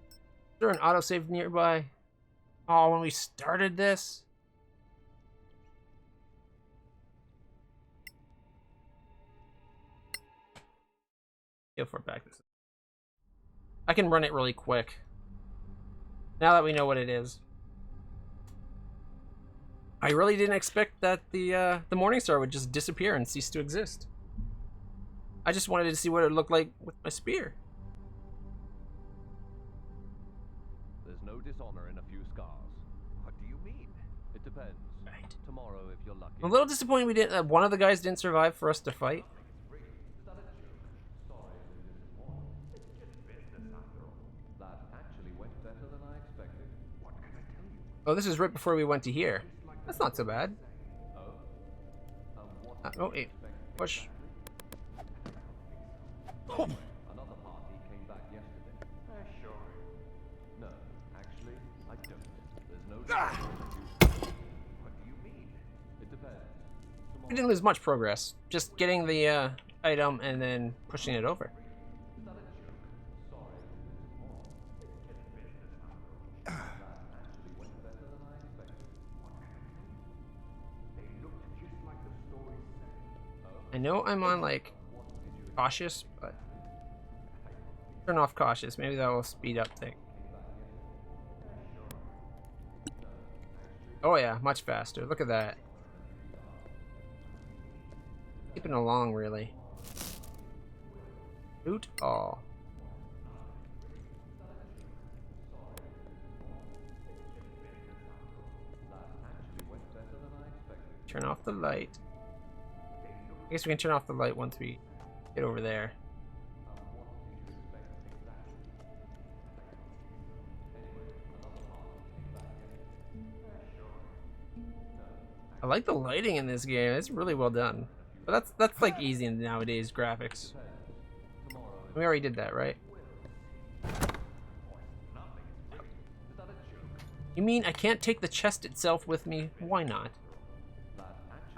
Is there an autosave nearby? Oh, when we started this? Go for back this. I can run it really quick. Now that we know what it is. I really didn't expect that the Morningstar would just disappear and cease to exist. I just wanted to see what it looked like with my spear. There's no dishonor in a few scars. What do you mean? It depends. Right. Tomorrow, if you're lucky. I'm a little disappointed we didn't. One of the guys didn't survive for us to fight. That actually went better than I expected. What can I tell you? Oh, this is right before we went to here. That's not so bad. Oh, wait. Push. Another party came back yesterday. Sure. No, actually, I don't. There's no. What do you mean? It depends. We didn't lose much progress. Just getting the item and then pushing it over. I know I'm on like cautious, but Turn off cautious. Maybe that will speed up things. Oh yeah, much faster. Look at that. Keeping along, really. Loot all. Turn off the light. I guess we can turn off the light once we get over there. I like the lighting in this game. It's really well done. But that's like easy in nowadays graphics. We already did that, right? You mean I can't take the chest itself with me? Why not?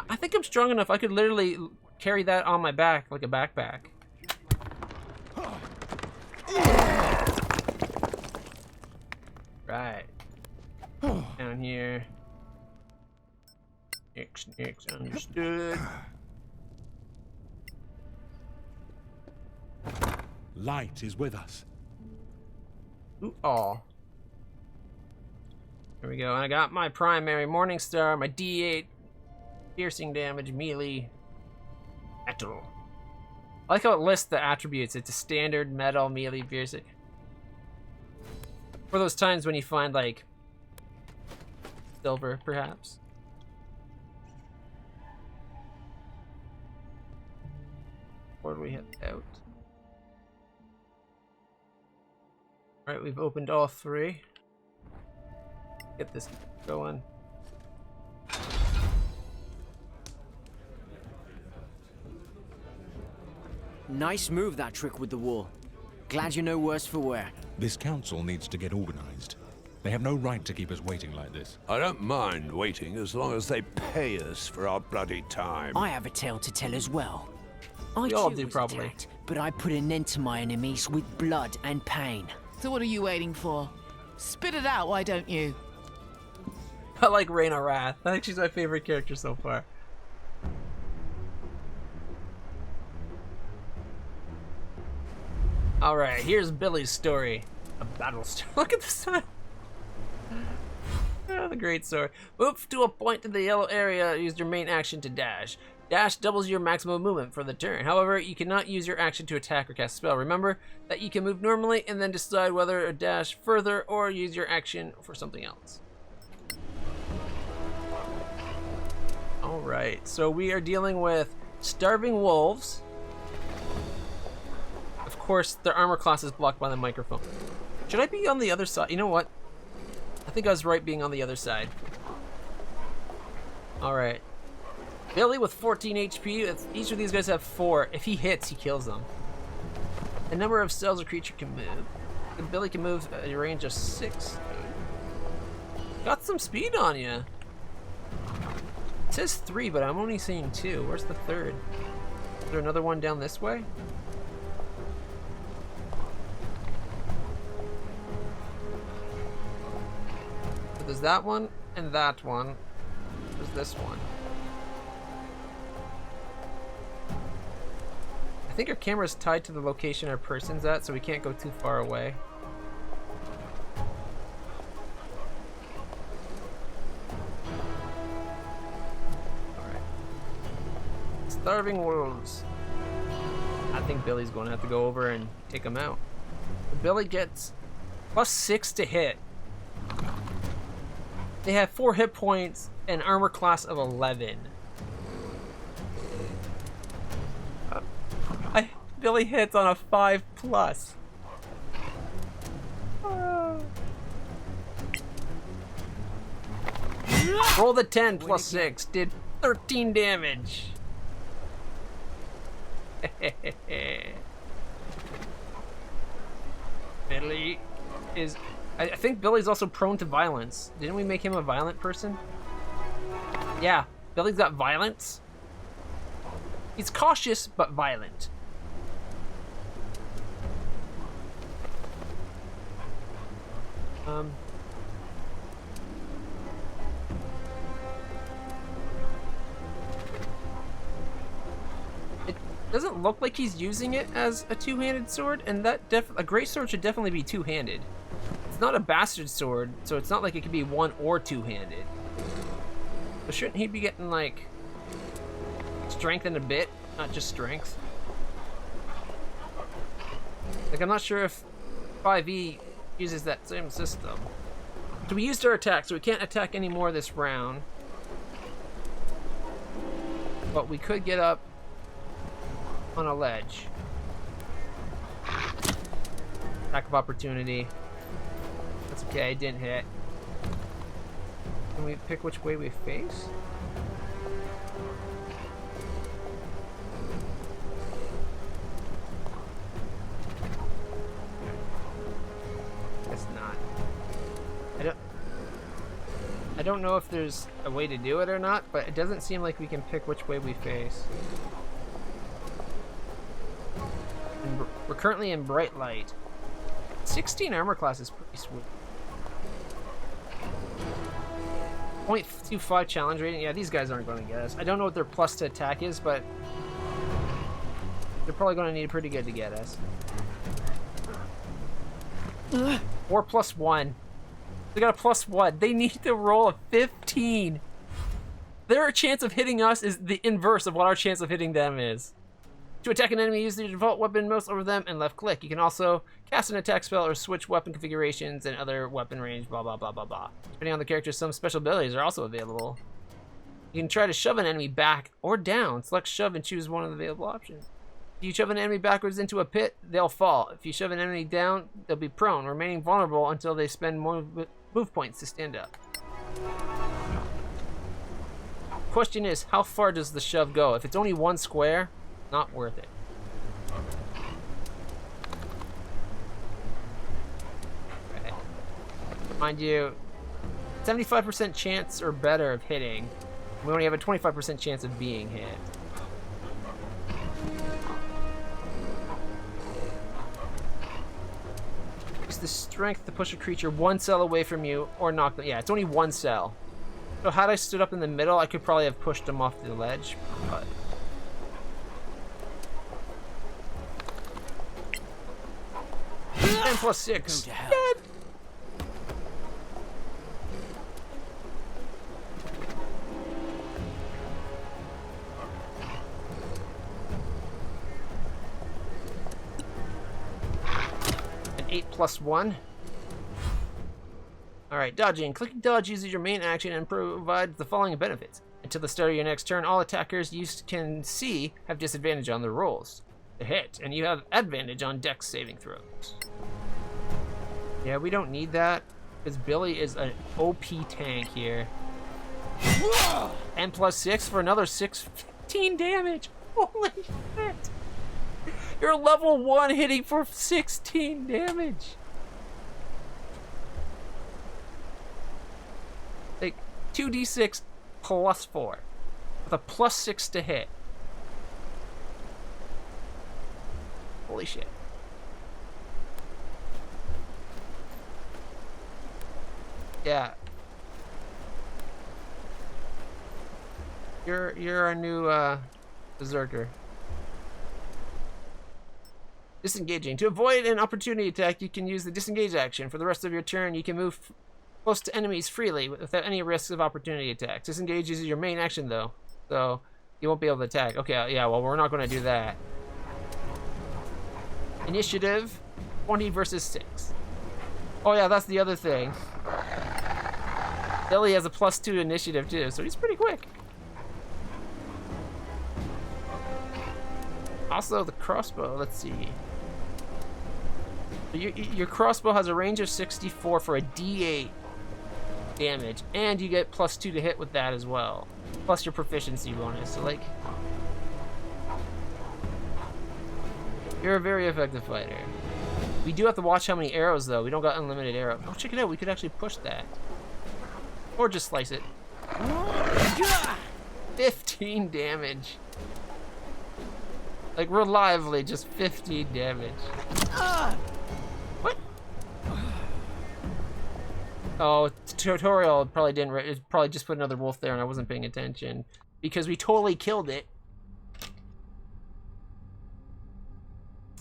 I think I'm strong enough. I could literally carry that on my back like a backpack. Right. Down here. Nix, understood. Light is with us. Ooh, aw. There we go. And I got my primary Morningstar, my D8 piercing damage, melee, metal. I like how it lists the attributes. It's a standard, metal, melee, piercing. For those times when you find like silver, perhaps. Where do we head out? Alright, we've opened all three. Get this going. Nice move, that trick with the wall. Glad you know worse for wear. This council needs to get organized. They have no right to keep us waiting like this. I don't mind waiting as long as they pay us for our bloody time. I have a tale to tell as well. I We all too do, was probably. attacked, but I put an end to my enemies with blood and pain. So what are you waiting for? Spit it out, why don't you? I like Reyna Wrath. I think she's my favorite character so far. Alright, here's Billy's story. A battle story. Look at the sun. The great sword. Move to a point in the yellow area. Use your main action to dash. Dash doubles your maximum movement for the turn. However, you cannot use your action to attack or cast a spell. Remember that you can move normally and then decide whether to dash further or use your action for something else. Alright, so we are dealing with starving wolves. Of course, their armor class is blocked by the microphone. Should I be on the other side? You know what? I think I was right being on the other side. Alright. Billy with 14 HP. Each of these guys have 4. If he hits, he kills them. The number of cells a creature can move. And Billy can move at a range of 6. Got some speed on you. It says 3, but I'm only seeing 2. Where's the third? Is there another one down this way? So there's that one and that one. There's this one. I think our camera's tied to the location our person's at, so we can't go too far away. Alright. Starving wolves. I think Billy's going to have to go over and take them out. Billy gets +6 to hit. They have 4 hit points and armor class of 11. Billy hits on a 5+. Roll the 10 plus 6. Did 13 damage. Billy is... I think Billy's also prone to violence. Didn't we make him a violent person? Yeah, Billy's got violence. He's cautious, but violent. It doesn't look like he's using it as a two-handed sword, and that a great sword should definitely be two-handed. It's not a bastard sword, so it's not like it could be one or two-handed. So shouldn't he be getting, like, strengthened a bit, not just strength? Like, I'm not sure if 5e uses that same system. So we used our attack, so we can't attack any more this round. But we could get up on a ledge. Attack of opportunity. That's okay, didn't hit. Can we pick which way we face? Guess not. I don't know if there's a way to do it or not, but it doesn't seem like we can pick which way we face. And we're currently in bright light. 16 armor class is pretty sweet. 0.25 challenge rating. Yeah, these guys aren't going to get us. I don't know what their plus to attack is, but they're probably going to need pretty good to get us. 4 plus 1. They got a +1. They need to roll a 15. Their chance of hitting us is the inverse of what our chance of hitting them is. To attack an enemy, use your default weapon mouse over them and left click. You can also cast an attack spell or switch weapon configurations and other weapon range, blah, blah, blah, blah, blah. Depending on the character, some special abilities are also available. You can try to shove an enemy back or down. Select shove and choose one of the available options. If you shove an enemy backwards into a pit, they'll fall. If you shove an enemy down, they'll be prone, remaining vulnerable until they spend more move points to stand up. Question is, how far does the shove go? If it's only one square, not worth it. Okay. Mind you, 75% chance or better of hitting. We only have a 25% chance of being hit. Use the strength to push a creature 1 cell away from you or knock them. Yeah, it's only 1 cell. So had I stood up in the middle, I could probably have pushed them off the ledge, but... 10 plus 6. Dead. An 8 plus 1. Alright, dodging. Clicking dodge uses your main action and provides the following benefits. Until the start of your next turn, all attackers you can see have disadvantage on their rolls to hit, and you have advantage on dex saving throws. Yeah, we don't need that, because Billy is an OP tank here. And plus 6 for another 16 damage. Holy shit. You're level 1 hitting for 16 damage. Like, 2d6 plus 4. With a plus 6 to hit. Holy shit. Yeah. You're our new berserker. Disengaging. To avoid an opportunity attack, you can use the disengage action. For the rest of your turn, you can move close to enemies freely without any risk of opportunity attacks. Disengage is your main action though, so you won't be able to attack. Okay, yeah, well, we're not going to do that. Initiative 20 versus 6. Oh yeah, that's the other thing. Billy has a +2 initiative too, so he's pretty quick. Also, the crossbow, let's see. Your crossbow has a range of 64 for a D8 damage, and you get +2 to hit with that as well. Plus your proficiency bonus, so like... You're a very effective fighter. We do have to watch how many arrows though, we don't got unlimited arrows. Oh, check it out, we could actually push that. Or just slice it. 15 damage. Like, reliably, just 15 damage. What? Oh, tutorial probably didn't... It probably just put another wolf there and I wasn't paying attention. Because we totally killed it.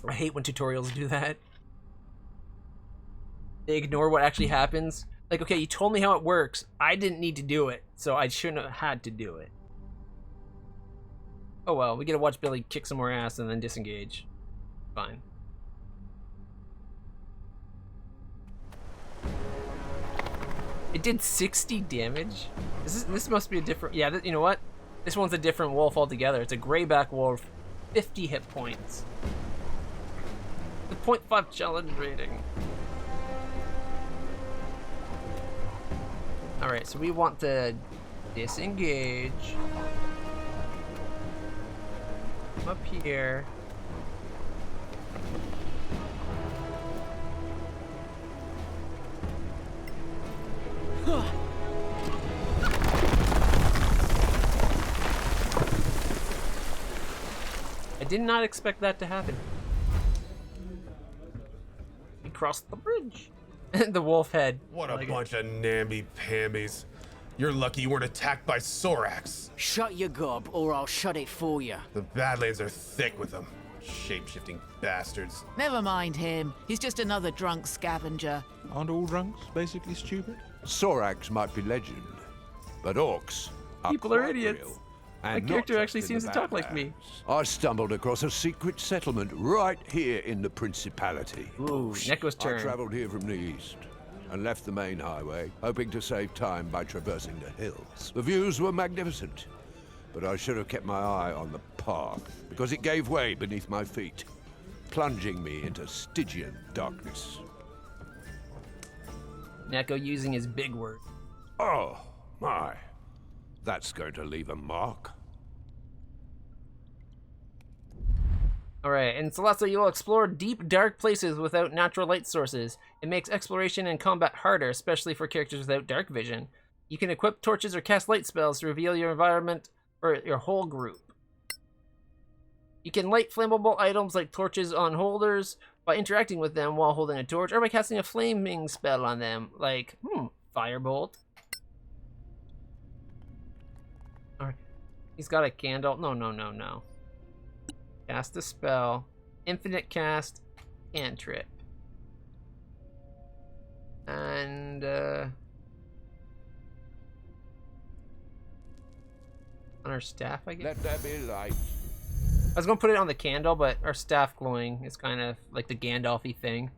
I hate when tutorials do that. They ignore what actually happens. Like, okay, you told me how it works. I didn't need to do it, so I shouldn't have had to do it. Oh well, we get to watch Billy kick some more ass and then disengage. Fine. It did 60 damage? This must be a different... Yeah, you know what? This one's a different wolf altogether. It's a grayback wolf. 50 hit points. The 0.5 challenge rating. Alright, so we want to disengage. Come up here. I did not expect that to happen. We crossed the bridge. The wolf head. What a bunch of namby-pambies. You're lucky you weren't attacked by Sorax. Shut your gob, or I'll shut it for you. The Badlands are thick with them. Shape-shifting bastards. Never mind him. He's just another drunk scavenger. Aren't all drunks basically stupid? Sorax might be legend, but orcs are People are quite idiots. real, My and character not actually just in seems the to talk like me. Badlands. I stumbled across a secret settlement right here in the Principality. Ooh, Neko's turn. I traveled here from the east and left the main highway, hoping to save time by traversing the hills. The views were magnificent, but I should have kept my eye on the path, because it gave way beneath my feet, plunging me into Stygian darkness. Neko using his big word. Oh, my. That's going to leave a mark. Alright, in Solasta you will explore deep, dark places without natural light sources. It makes exploration and combat harder, especially for characters without dark vision. You can equip torches or cast light spells to reveal your environment for your whole group. You can light flammable items like torches on holders by interacting with them while holding a torch, or by casting a flaming spell on them, like, firebolt. Alright, he's got a candle. No. Cast a spell. Infinite cast. Cantrip. And, on our staff, I guess? Let there be light. I was gonna put it on the candle, but our staff glowing is kind of like the Gandalf-y thing.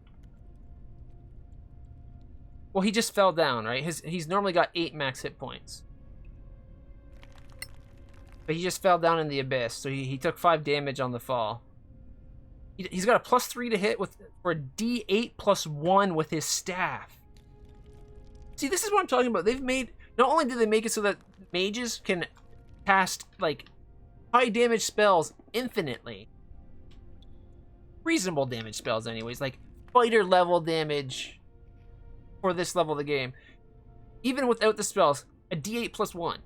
Well, he just fell down, right? He's normally got 8 max hit points. But he just fell down in the abyss, so he took 5 damage on the fall. He's got a +3 to hit for a D8 +1 with his staff. See, this is what I'm talking about. They've made, not only did they make it so that mages can cast like high damage spells infinitely, reasonable damage spells anyways, like fighter level damage for this level of the game. Even without the spells, a D8 +1.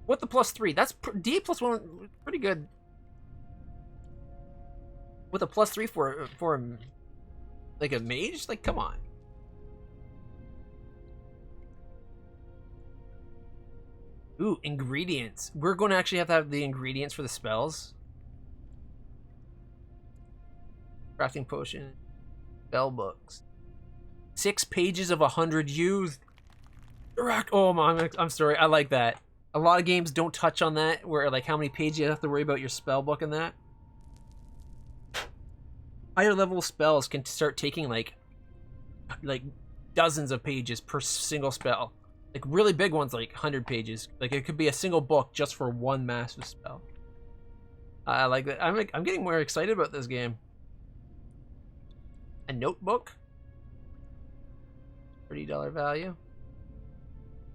With the +3, that's D8 +1, pretty good. With a +3 for like a mage, like come on. Ooh, ingredients. We're going to actually have to have the ingredients for the spells. Crafting potion, spell books. 6 pages of 100 used. Oh my, I'm sorry. I like that. A lot of games don't touch on that, where like how many pages you have to worry about your spell book and that. Higher level spells can start taking like dozens of pages per single spell. Like really big ones, like 100 pages. Like it could be a single book just for one massive spell. I like that. I'm getting more excited about this game. A notebook. $30 value.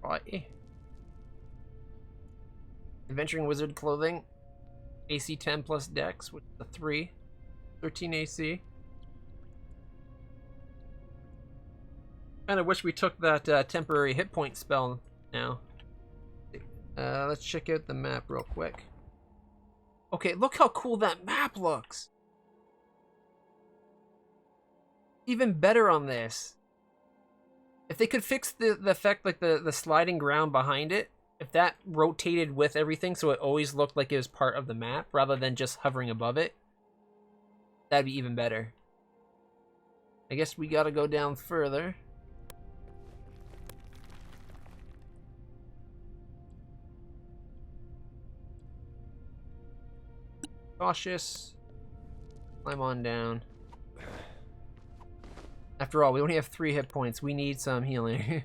Right. Adventuring Wizard clothing. AC 10 plus dex with the 3. 13 AC. Kind of wish we took that temporary hit point spell now. Let's check out the map real quick. Okay, look how cool that map looks. Even better on this. If they could fix the effect, like the sliding ground behind it, if that rotated with everything so it always looked like it was part of the map rather than just hovering above it, That'd be even better. I guess we gotta go down further. Cautious. Climb on down. After all, we only have 3 hit points. We need some healing.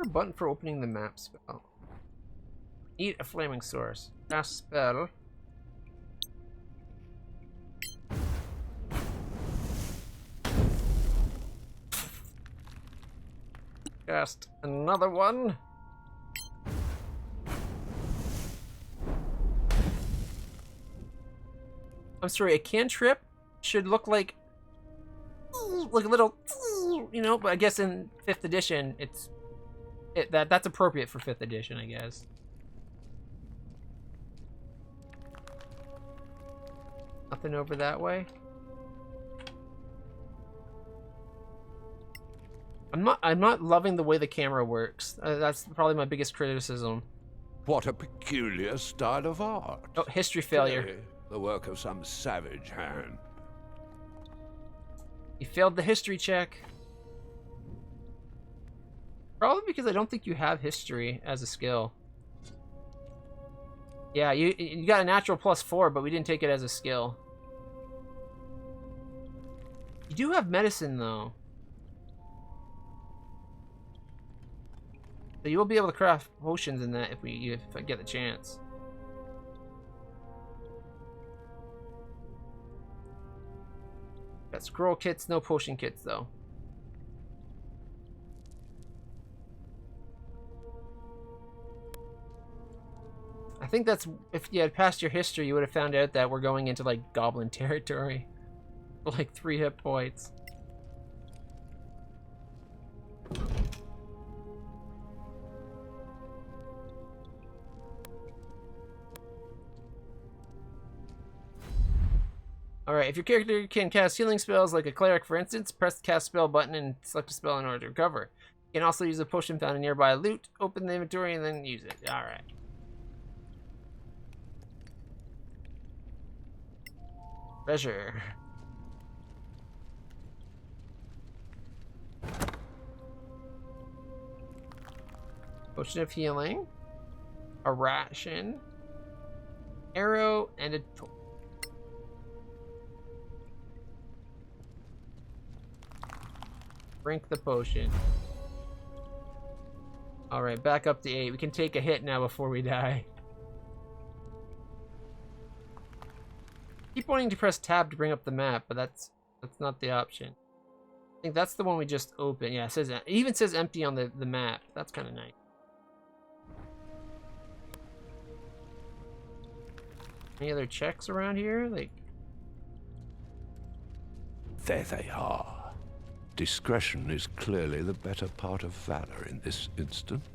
A button for opening the map spell. Need a flaming source. Cast spell. Cast another one. I'm sorry, a cantrip should look like a little, you know, but I guess in 5th edition, that's appropriate for 5th edition, I guess. Nothing over that way. I'm not loving the way the camera works. That's probably my biggest criticism. What a peculiar style of art. Oh, history failure. Clearly the work of some savage hand. You failed the history check. Probably because I don't think you have history as a skill. Yeah, you got a natural +4, but we didn't take it as a skill. You do have medicine, though. So you will be able to craft potions in that if I get the chance. Got scroll kits, no potion kits, though. I think that's, if you had passed your history, you would have found out that we're going into, like, goblin territory. Like 3 hit points. Alright, if your character can cast healing spells like a cleric, for instance, press the cast spell button and select a spell in order to recover. You can also use a potion found in nearby loot, open the inventory, and then use it. Alright. Treasure. Potion of healing. A ration. Arrow, and a torch. Drink the potion. Alright, back up to 8. We can take a hit now before we die. Keep wanting to press tab to bring up the map, but that's not the option. I think that's the one we just opened. Yeah, it even says empty on the map. That's kind of nice. Any other checks around here? Like, There they are. Discretion is clearly the better part of valor in this instance.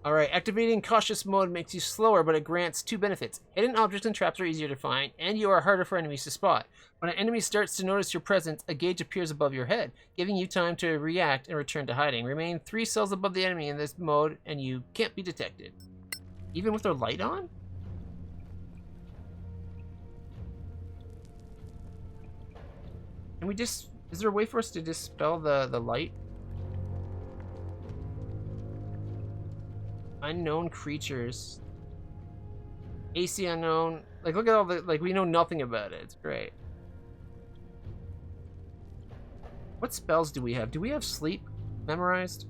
alright, activating cautious mode makes you slower, but it grants 2 benefits. Hidden objects and traps are easier to find, and you are harder for enemies to spot. When an enemy starts to notice your presence, a gauge appears above your head, giving you time to react and return to hiding. Remain 3 cells above the enemy in this mode, and you can't be detected. Even with their light on? Can we just... is there a way for us to dispel the light? Unknown creatures. AC unknown. Like, look at all the... like, we know nothing about it. It's great. What spells do we have? Do we have sleep memorized?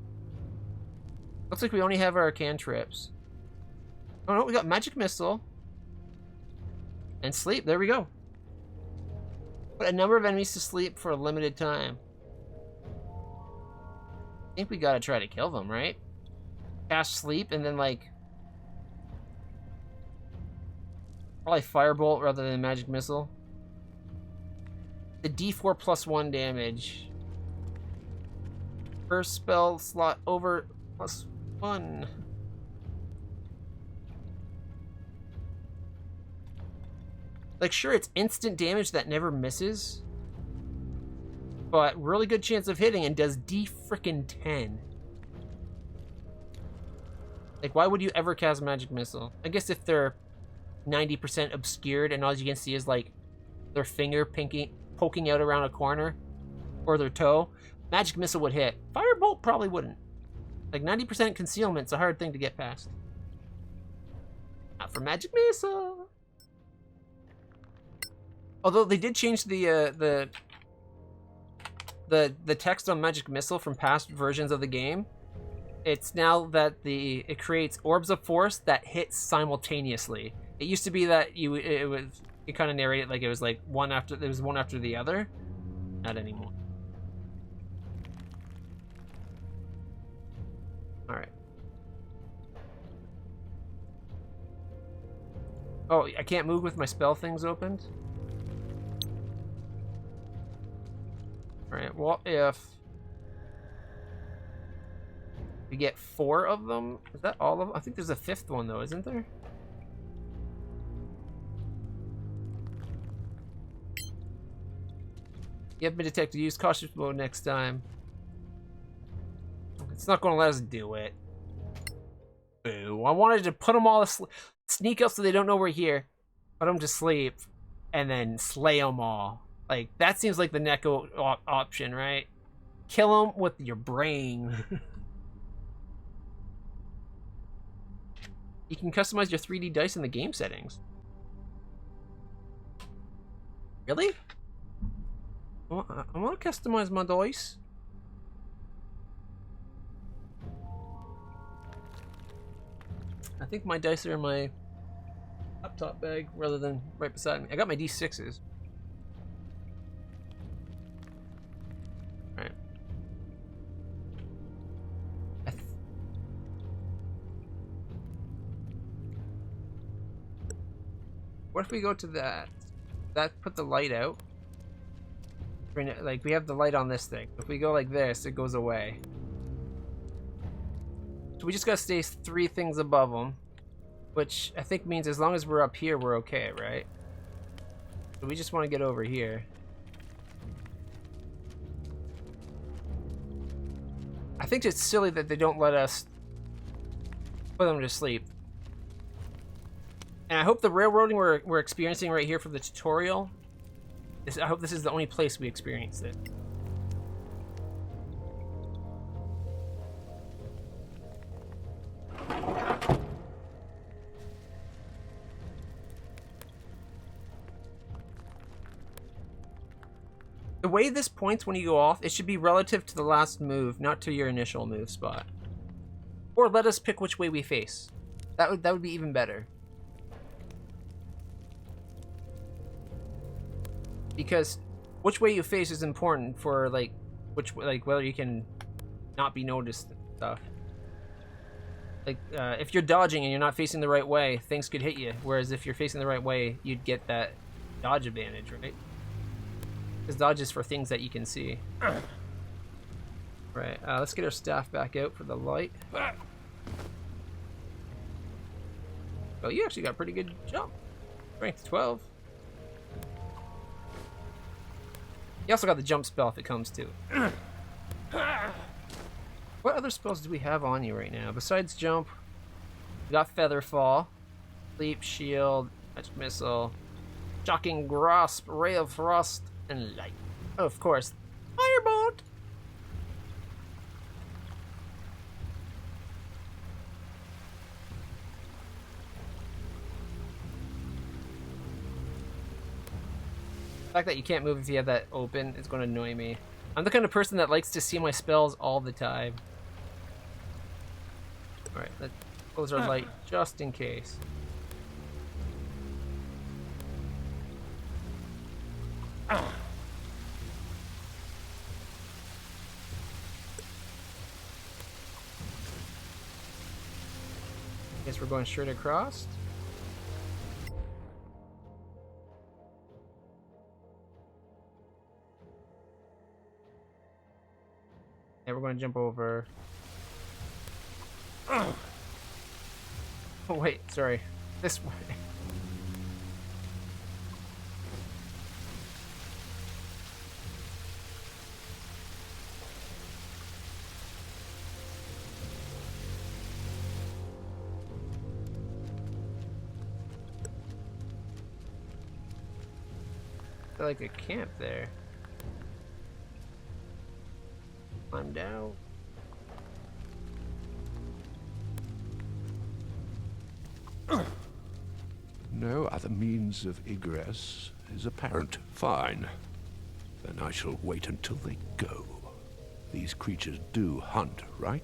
Looks like we only have our cantrips. Oh no, we got magic missile. And sleep. There we go. Put a number of enemies to sleep for a limited time. I think we gotta try to kill them, right? Cast sleep and then, like, probably firebolt rather than magic missile. The D4 +1 damage. First spell slot over +1. Like, sure, it's instant damage that never misses, but really good chance of hitting and does D-frickin-10. Like, why would you ever cast Magic Missile? I guess if they're 90% obscured and all you can see is, like, their finger poking out around a corner, or their toe, Magic Missile would hit. Firebolt probably wouldn't. Like, 90% concealment's a hard thing to get past. Not for Magic Missile. Although they did change the text on Magic Missile from past versions of the game. It's now that it creates orbs of force that hit simultaneously. It used to be that it kind of narrated like it was like one after the other. Not anymore. All right. Oh, I can't move with my spell things opened? Alright, what if we get 4 of them? Is that all of them? I think there's a 5th one though, isn't there? You have been detected. Use cautious mode next time. It's not going to let us do it. Boo. I wanted to put them all asleep. Sneak up so they don't know we're here. Put them to sleep. And then slay them all. Like, that seems like the Neko option, right? Kill them with your brain. You can customize your 3D dice in the game settings. Really? I want to customize my dice. I think my dice are in my laptop bag rather than right beside me. I got my D6s. Alright. What if we go to that? That put the light out. Like, we have the light on this thing. If we go like this, it goes away. So we just gotta stay 3 things above them. Which I think means as long as we're up here, we're okay, right? So we just want to get over here. I think it's silly that they don't let us put them to sleep. And I hope the railroading we're experiencing right here from the tutorial, I hope this is the only place we experience it. The way this points when you go off, it should be relative to the last move, not to your initial move spot. Or let us pick which way we face. That would be even better. Because which way you face is important for like whether you can not be noticed and stuff. Like if you're dodging and you're not facing the right way, things could hit you. Whereas if you're facing the right way, you'd get that dodge advantage, right? Because dodge is for things that you can see. Right, let's get our staff back out for the light. Oh, you actually got a pretty good jump. Strength 12. You also got the jump spell if it comes to it. What other spells do we have on you right now? Besides jump, we got Feather Fall, Leap, Shield, Magic Missile, Shocking Grasp, Ray of Frost, and Light. Oh, of course, Firebolt! The fact that you can't move if you have that open is going to annoy me. I'm the kind of person that likes to see my spells all the time. Alright, let's close our light just in case. Guess we're going straight across. And we're going to jump over. Oh wait, sorry. This way. Like a camp there. Climb down. No other means of egress is apparent. Fine. Then I shall wait until they go. These creatures do hunt, right?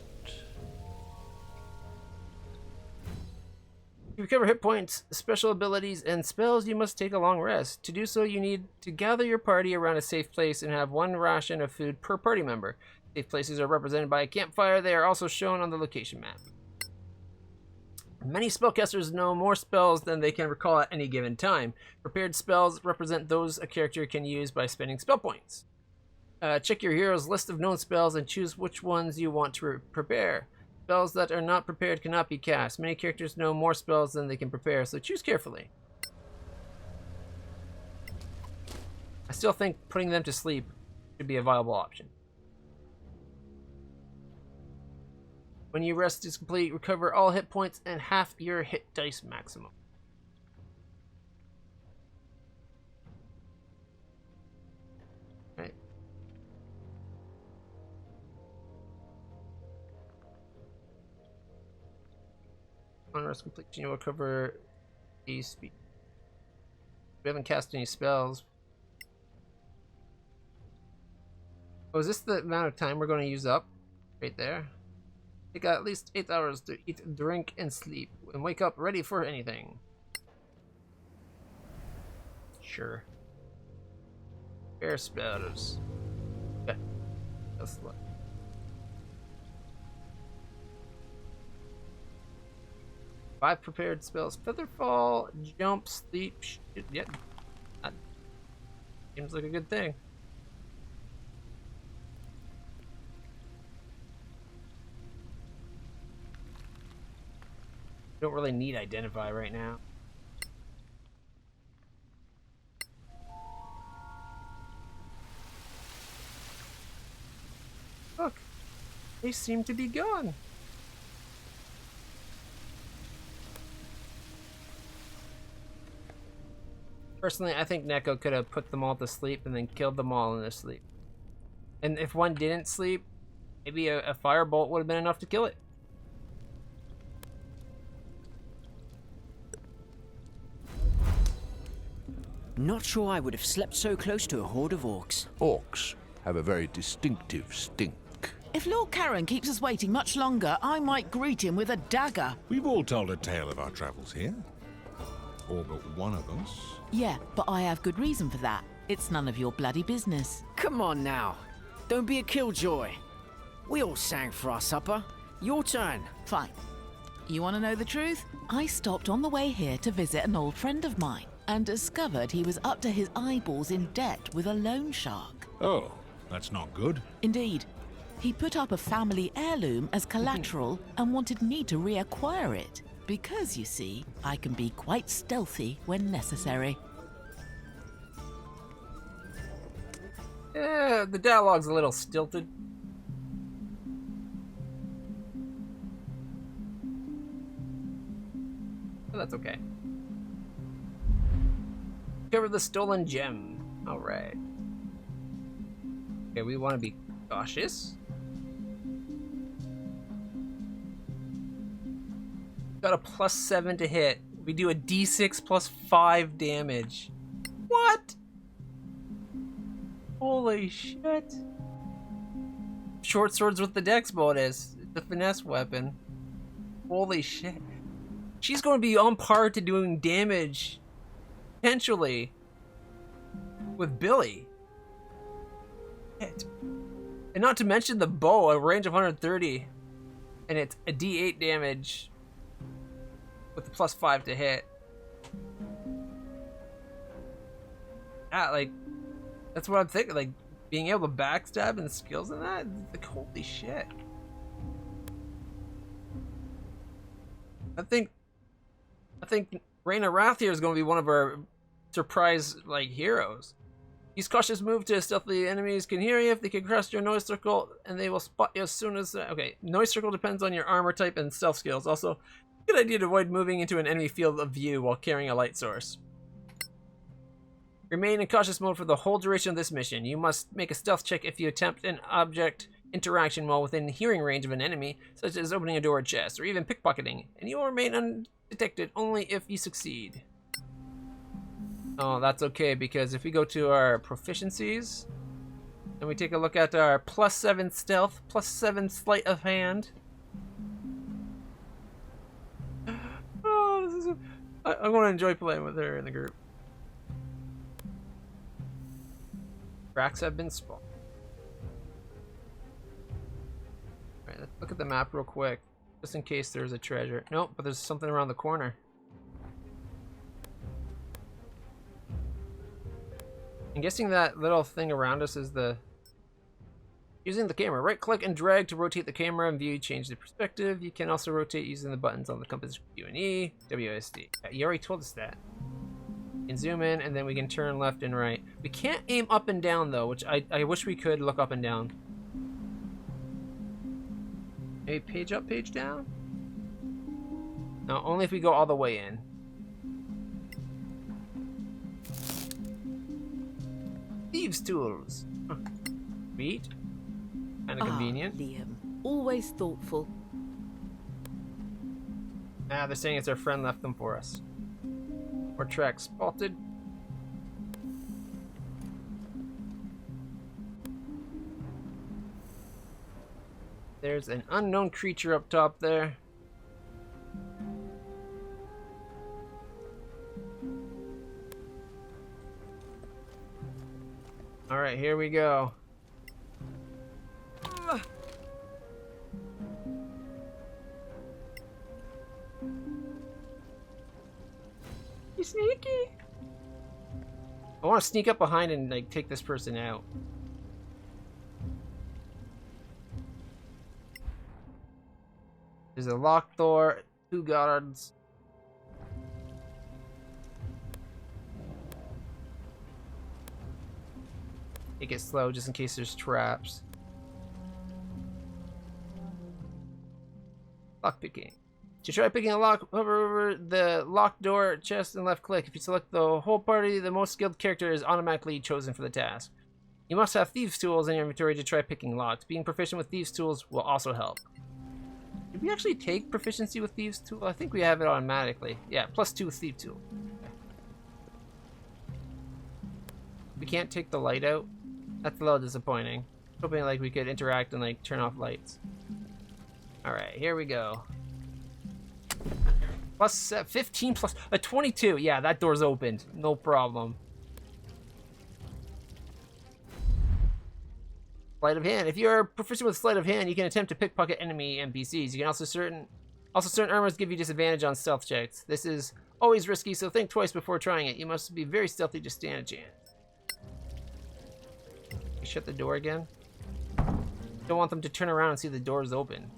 To recover hit points, special abilities, and spells, you must take a long rest. To do so, you need to gather your party around a safe place and have one ration of food per party member. Safe places are represented by a campfire. They are also shown on the location map. Many spellcasters know more spells than they can recall at any given time. Prepared spells represent those a character can use by spending spell points. Check your hero's list of known spells and choose which ones you want to prepare. Spells that are not prepared cannot be cast. Many characters know more spells than they can prepare, so choose carefully. I still think putting them to sleep should be a viable option. When your rest is complete, recover all hit points and half your hit dice maximum. Right. On rest completion, you will recover a speed. We haven't cast any spells. Oh, is this the amount of time we're going to use up? Right there. Take at least 8 hours to eat, drink, and sleep, and wake up ready for anything. Sure. Fair spells. Okay. That's what. Five prepared spells: Featherfall, Jump, Sleep. Yeah, that seems like a good thing. Don't really need Identify right now. Look, they seem to be gone. Personally, I think Neko could have put them all to sleep and then killed them all in their sleep. And if one didn't sleep, maybe a firebolt would have been enough to kill it. Not sure I would have slept so close to a horde of orcs. Orcs have a very distinctive stink. If Lord Karen keeps us waiting much longer, I might greet him with a dagger. We've all told a tale of our travels here. All but one of us. Yeah, but I have good reason for that. It's none of your bloody business. Come on now. Don't be a killjoy. We all sang for our supper. Your turn. Fine. You want to know the truth? I stopped on the way here to visit an old friend of mine and discovered he was up to his eyeballs in debt with a loan shark. Oh, that's not good. Indeed. He put up a family heirloom as collateral and wanted me to reacquire it. Because, you see, I can be quite stealthy when necessary. Yeah, the dialogue's a little stilted. But that's okay. Cover the stolen gem. Alright. Okay, we want to be cautious. Got a +7 to hit. We do a d6 plus 5 damage. What? Holy shit. Short swords with the dex bonus. The finesse weapon. Holy shit. She's going to be on par to doing damage, potentially, with Billy. Shit. And not to mention the bow, a range of 130. And it's a d8 damage with the +5 to hit. Yeah, like, that's what I'm thinking. Like, being able to backstab and skills in that, like, holy shit. I think Reyna Rathir is going to be one of our surprise, like, heroes. Use cautious move to stealthily enemies can hear you. If they can cross your noise circle, and they will spot you as soon as... Okay, noise circle depends on your armor type and stealth skills. Also, good idea to avoid moving into an enemy field of view while carrying a light source. Remain in cautious mode for the whole duration of this mission. You must make a stealth check if you attempt an object interaction while within hearing range of an enemy, such as opening a door or chest, or even pickpocketing, and you will remain undetected only if you succeed. Oh, that's okay, because if we go to our proficiencies, and we take a look at our +7 stealth, +7 sleight of hand. Oh, this is I'm going to enjoy playing with her in the group. Cracks have been spawned. Alright, let's look at the map real quick, just in case there's a treasure. Nope, but there's something around the corner. I'm guessing that little thing around us is the... Using the camera. Right click and drag to rotate the camera and view, change the perspective. You can also rotate using the buttons on the compass Q and E, WSD. Yeah, you already told us that. You can zoom in and then we can turn left and right. We can't aim up and down though, which I wish we could look up and down. Maybe page up, page down? No, only if we go all the way in. Thieves' tools. Huh. Sweet. Kind of convenient. Liam, always thoughtful. Ah, they're saying it's our friend left them for us. More tracks spotted. There's an unknown creature up top there. All right, here we go. You sneaky. I want to sneak up behind and like take this person out. There's a locked door, 2 guards. Take it slow just in case there's traps. Lockpicking. To try picking a lock, hover over the locked door, chest, and left click. If you select the whole party, the most skilled character is automatically chosen for the task. You must have thieves' tools in your inventory to try picking locks. Being proficient with thieves' tools will also help. Did we actually take proficiency with thieves' tools? I think we have it automatically. Yeah, +2 with thieves' tool. We can't take the light out. That's a little disappointing. Hoping like we could interact and like turn off lights. All right, here we go. +15 plus a 22. Yeah, that door's opened. No problem. Sleight of hand. If you are proficient with sleight of hand, you can attempt to pickpocket enemy NPCs. You can also certain armors give you disadvantage on stealth checks. This is always risky, so think twice before trying it. You must be very stealthy to stand a chance. You shut the door again. Don't want them to turn around and see the door's open.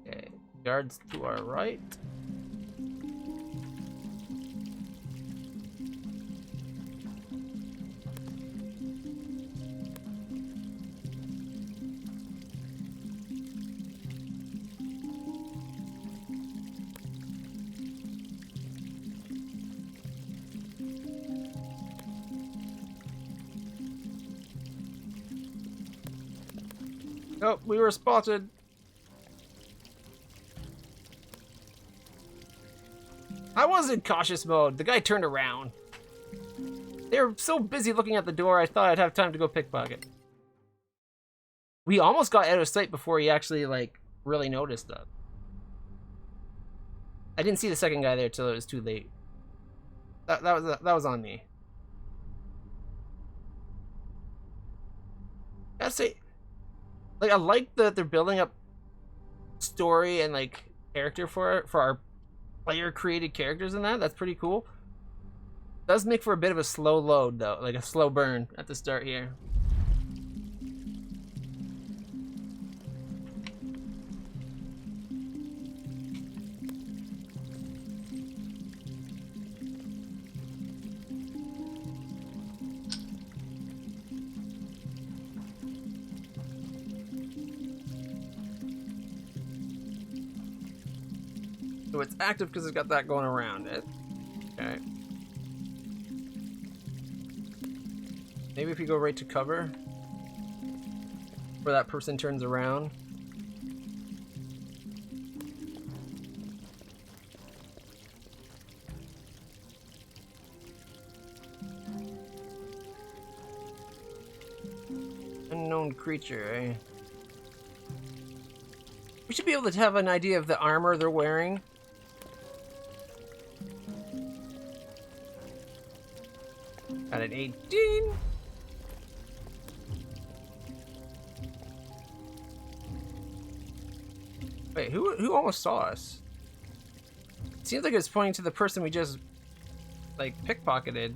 Okay, guards to our right. Oh, we were spotted. I was in cautious mode. The guy turned around. They were so busy looking at the door, I thought I'd have time to go pickpocket. We almost got out of sight before he actually, like, really noticed us. I didn't see the second guy there till it was too late. That was on me. Gotta say, like, I like that they're building up story and like character for our player created characters in that. That's pretty cool. Does make for a bit of a slow load though, like a slow burn at the start here. Ooh, it's active because it's got that going around it. Okay. Maybe if you go right to cover, where that person turns around. Unknown creature, eh? We should be able to have an idea of the armor they're wearing. At an 18. Wait, who almost saw us? It seems like it's pointing to the person we just, like, pickpocketed.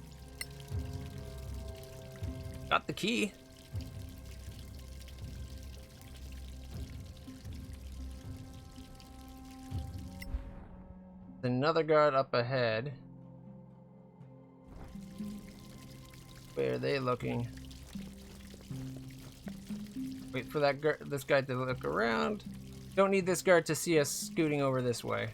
Got the key. Another guard up ahead. Where are they looking? Wait for that this guy to look around. Don't need this guard to see us scooting over this way.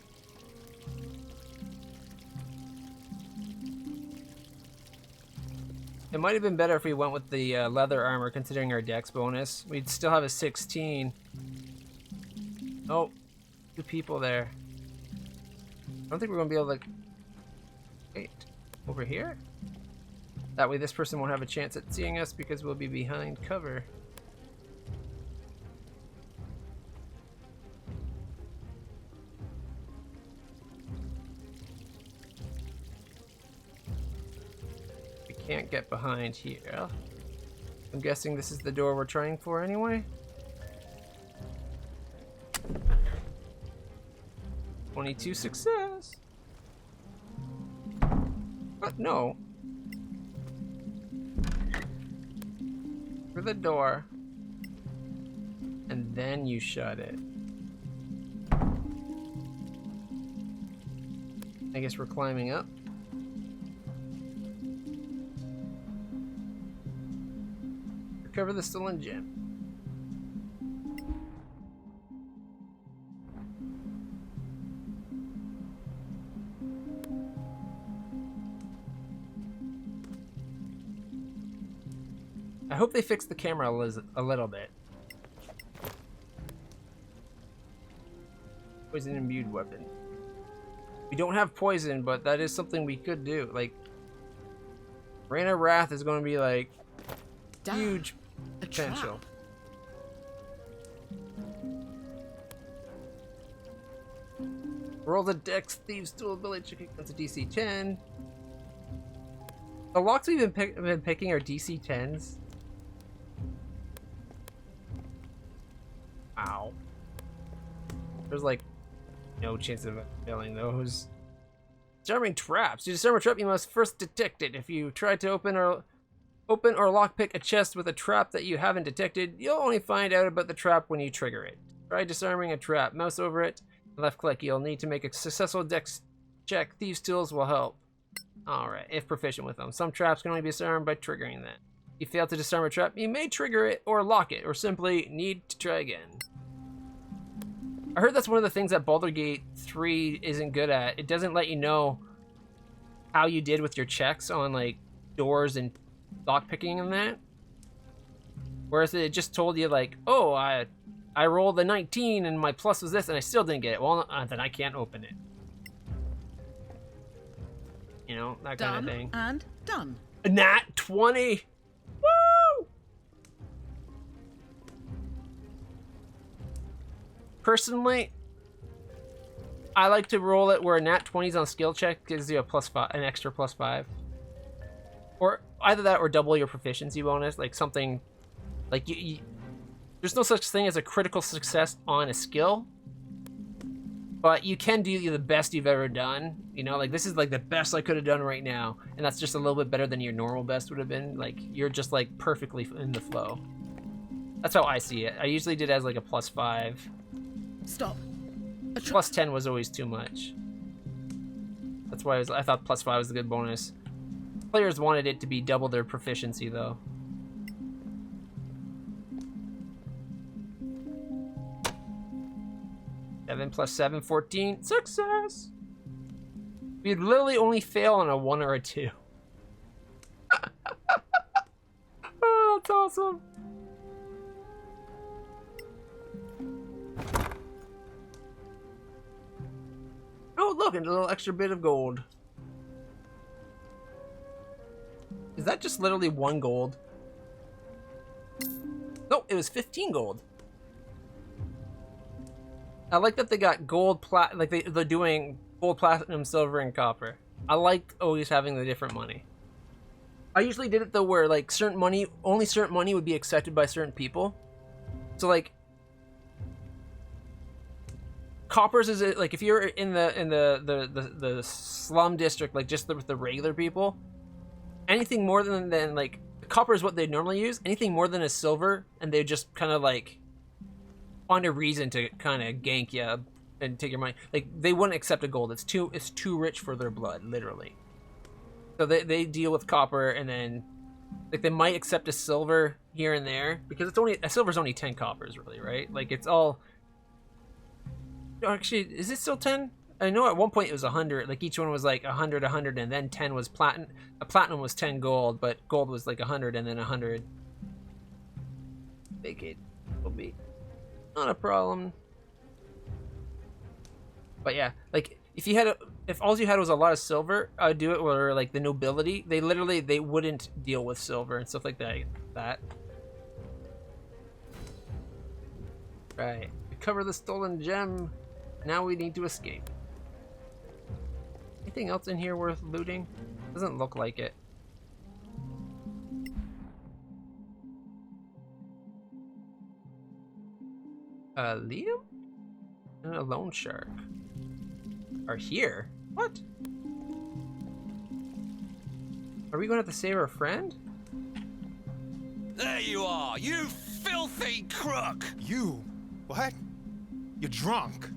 It might have been better if we went with the leather armor, considering our dex bonus. We'd still have a 16. Oh, 2 people there. I don't think we're gonna be able to. Wait, over here? That way this person won't have a chance at seeing us because we'll be behind cover. We can't get behind here. I'm guessing this is the door we're trying for anyway. 22 success. But no. For the door. And then you shut it. I guess we're climbing up. Recover the stolen gem. I hope they fix the camera a little bit. Poison imbued weapon. We don't have poison, but that is something we could do. Like, Rain of Wrath is going to be like huge potential. Roll the Dex Thieves Tool ability check against a DC 10. The locks we've been picking are DC 10s. Ow. There's like no chance of failing those. Disarming traps. To disarm a trap, you must first detect it. If you try to open or lockpick a chest with a trap that you haven't detected, you'll only find out about the trap when you trigger it. Try disarming a trap. Mouse over it. Left click. You'll need to make a successful dex check. Thieves' tools will help. Alright, if proficient with them. Some traps can only be disarmed by triggering them. If you fail to disarm a trap, you may trigger it or lock it, or simply need to try again. I heard that's one of the things that Baldur's Gate 3 isn't good at. It doesn't let you know how you did with your checks on like doors and lockpicking and that. Whereas it just told you like, oh, I rolled a 19 and my plus was this and I still didn't get it. Well, then I can't open it. You know, that kind of thing. And done. Nat 20! Woo! Personally, I like to roll it where a nat 20s on skill check gives you a +5, an extra +5. Or either that or double your proficiency bonus, like something like there's no such thing as a critical success on a skill, but you can do the best you've ever done. You know, like this is like the best I could have done right now, and that's just a little bit better than your normal best would have been. Like you're just like perfectly in the flow. That's how I see it. I usually did as like a +5. Stop. +10 was always too much. That's why I thought +5 was a good bonus. Players wanted it to be double their proficiency though. plus 7, 14. Success! We'd literally only fail on a 1 or a 2. Oh, that's awesome. Oh, look, and a little extra bit of gold. Is that just literally 1 gold? No, it was 15 gold. I like that they got gold, like they're doing gold, platinum, silver, and copper. I like always having the different money. I usually did it though where like only certain money would be accepted by certain people. So like coppers is it like if you're in the slum district, like just with the regular people, anything more than like copper is what they normally use. Anything more than a silver, and they just kind of like find a reason to kind of gank you and take your money. Like they wouldn't accept a gold. It's too rich for their blood, literally. So they deal with copper, and then like they might accept a silver here and there because it's only a silver's only 10 coppers, really, right? Like it's all. Actually, is it still 10? I know at one point it was 100. Like each one was like 100, 100, and then 10 was platinum. A platinum was 10 gold, but gold was like 100 and then 100. Make it will be not a problem. But yeah, like if all you had was a lot of silver, I'd do it. Or like the nobility, they wouldn't deal with silver and stuff like that. Right, recover the stolen gem. Now we need to escape. Anything else in here worth looting? Doesn't look like it. Liam? And a loan shark are here? What? Are we going to have to save our friend? There you are, you filthy crook! You? What? You're drunk.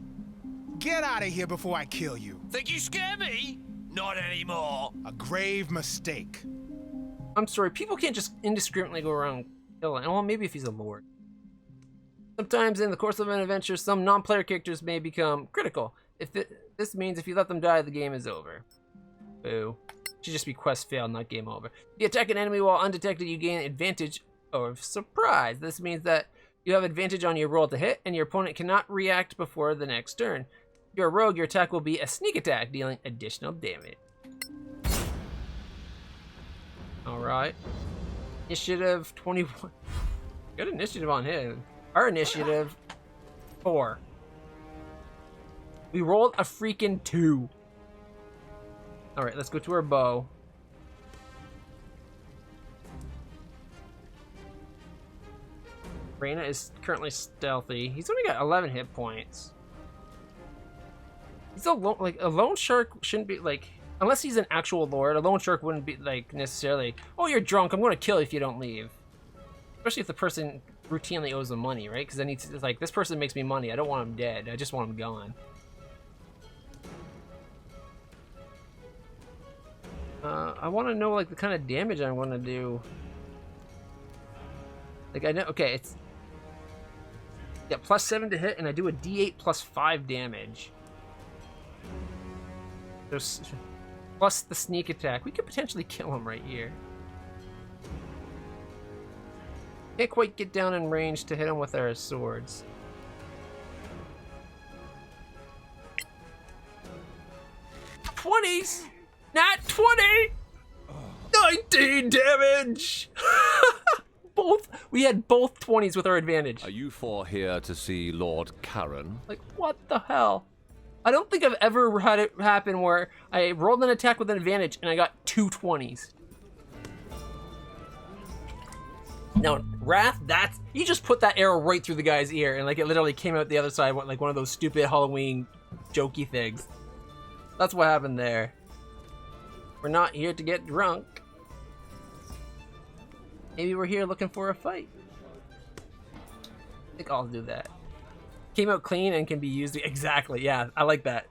Get out of here before I kill you. Think you scare me? Not anymore. A grave mistake. I'm sorry, people can't just indiscriminately go around killing. Well, maybe if he's a lord. Sometimes in the course of an adventure, some non-player characters may become critical. This means if you let them die, the game is over. Boo. Should just be quest failed, not game over. If you attack an enemy while undetected, you gain advantage of surprise. This means that you have advantage on your roll to hit, and your opponent cannot react before the next turn. If you're a rogue, your attack will be a sneak attack, dealing additional damage. Alright. Initiative 21. Good initiative on him. Our initiative 4. We rolled a freaking 2. Alright, let's go to our bow. Reyna is currently stealthy. He's only got 11 hit points. He's a lone shark shouldn't be like, unless he's an actual lord, a lone shark wouldn't be like necessarily, oh, you're drunk, I'm gonna kill you if you don't leave. Especially if the person routinely owes them money, right? Because then it's like, this person makes me money, I don't want him dead, I just want him gone. I want to know like the kind of damage I want to do. Like I know, okay, it's yeah, plus 7 to hit, and I do a D8 plus 5 damage. There's plus the sneak attack. We could potentially kill him right here. Can't quite get down in range to hit him with our swords. '20s! Not 20! 19 damage! We had both 20s with our advantage. Are you four here to see Lord Karen? Like, what the hell? I don't think I've ever had it happen where I rolled an attack with an advantage and I got 2 20s. Now, Wrath, you just put that arrow right through the guy's ear and like it literally came out the other side like one of those stupid Halloween jokey things. That's what happened there. We're not here to get drunk. Maybe we're here looking for a fight. I think I'll do that. Came out clean and can be used. Exactly, yeah, I like that.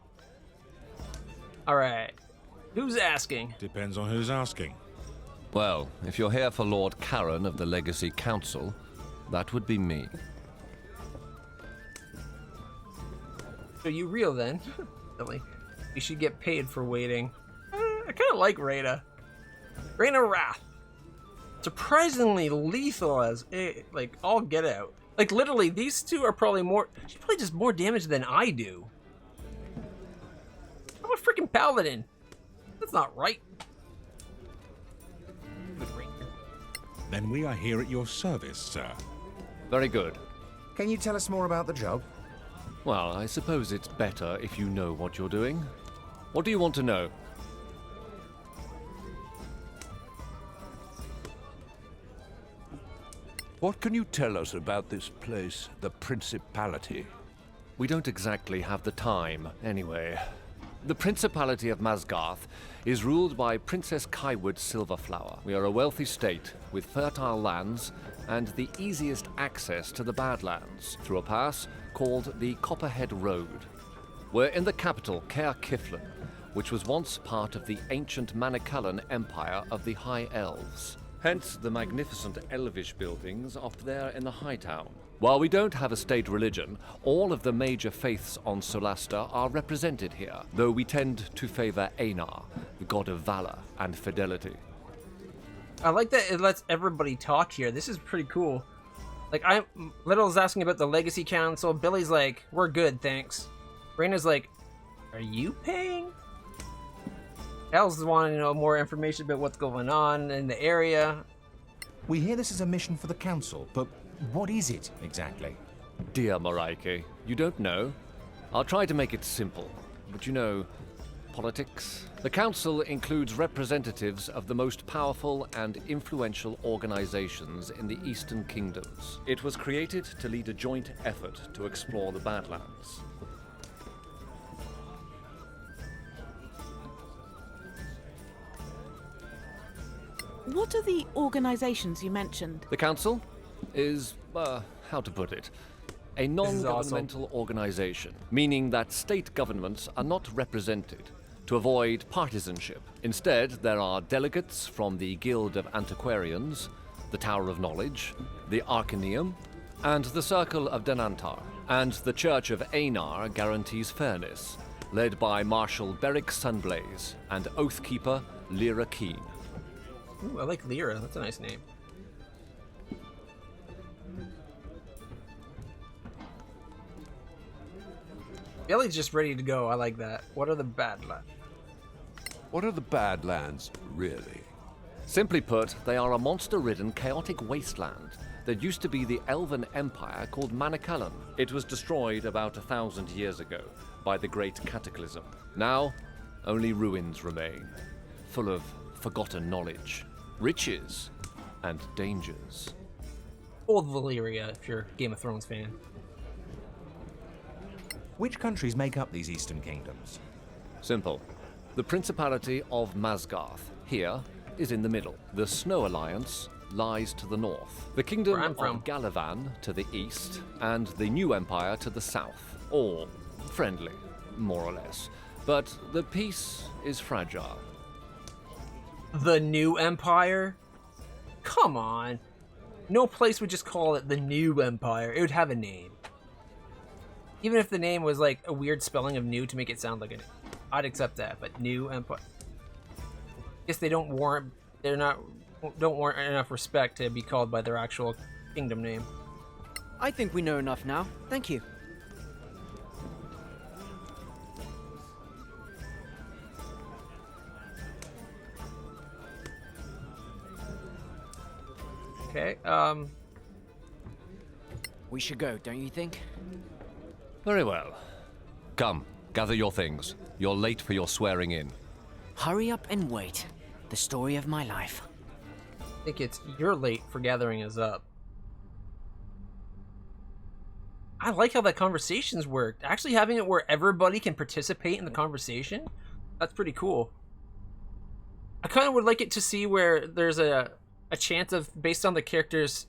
Alright. Who's asking? Depends on who's asking. Well, if you're here for Lord Karen of the Legacy Council, that would be me. So you real then? Silly. You should get paid for waiting. I kind of like Rhaena. Rhaena Wrath. Surprisingly lethal as like all get out. Like literally, these two are probably more. She probably does more damage than I do. I'm a freaking paladin. That's not right. Good ring. Then we are here at your service, sir. Very good. Can you tell us more about the job? Well, I suppose it's better if you know what you're doing. What do you want to know? What can you tell us about this place, the Principality? We don't exactly have the time, anyway. The Principality of Masgarth is ruled by Princess Kaiwood Silverflower. We are a wealthy state with fertile lands and the easiest access to the Badlands through a pass called the Copperhead Road. We're in the capital, Caer Kiflin, which was once part of the ancient Manicullan Empire of the High Elves. Hence the magnificent elvish buildings up there in the High Town. While we don't have a state religion, all of the major faiths on Solasta are represented here, though we tend to favor Einar, the god of valor and fidelity. I like that it lets everybody talk here. This is pretty cool. Like, Little's asking about the Legacy Council. Billy's like, we're good, thanks. Rhaena's like, are you paying? Elle's wanting to know more information about what's going on in the area. We hear this is a mission for the council, but what is it exactly? Dear Moraike, you don't know? I'll try to make it simple, but you know, politics. The council includes representatives of the most powerful and influential organizations in the Eastern Kingdoms. It was created to lead a joint effort to explore the Badlands. What are the organizations you mentioned? The council is, how to put it, a non-governmental organization, meaning that state governments are not represented to avoid partisanship. Instead, there are delegates from the Guild of Antiquarians, the Tower of Knowledge, the Arcaneum, and the Circle of Denantar. And the Church of Einar guarantees fairness, led by Marshal Beric Sunblaze and Oathkeeper Lyra Keen. Ooh, I like Lyra. That's a nice name. Billy's just ready to go. I like that. What are the Badlands? What are the Badlands, really? Simply put, they are a monster-ridden, chaotic wasteland that used to be the elven empire called Manicullan. It was destroyed about 1,000 years ago by the Great Cataclysm. Now, only ruins remain, full of forgotten knowledge, riches, and dangers. Old Valyria, if you're a Game of Thrones fan. Which countries make up these Eastern Kingdoms? Simple. The Principality of Masgarth, here, is in the middle. The Snow Alliance lies to the north. The Kingdom of Galavan to the east, and the New Empire to the south. All friendly, more or less. But the peace is fragile. The New Empire? Come on. No place would just call it the New Empire. It would have a name. Even if the name was like a weird spelling of new to make it sound like it, I'd accept that. But New Empire. Guess they don't warrant enough respect to be called by their actual kingdom name. I think we know enough now. Thank you. Okay, We should go, don't you think? Very well. Come, gather your things. You're late for your swearing in. Hurry up and wait. The story of my life. I think you're late for gathering us up. I like how that conversations worked. Actually having it where everybody can participate in the conversation, that's pretty cool. I kind of would like it to see where there's a chance of, based on the character's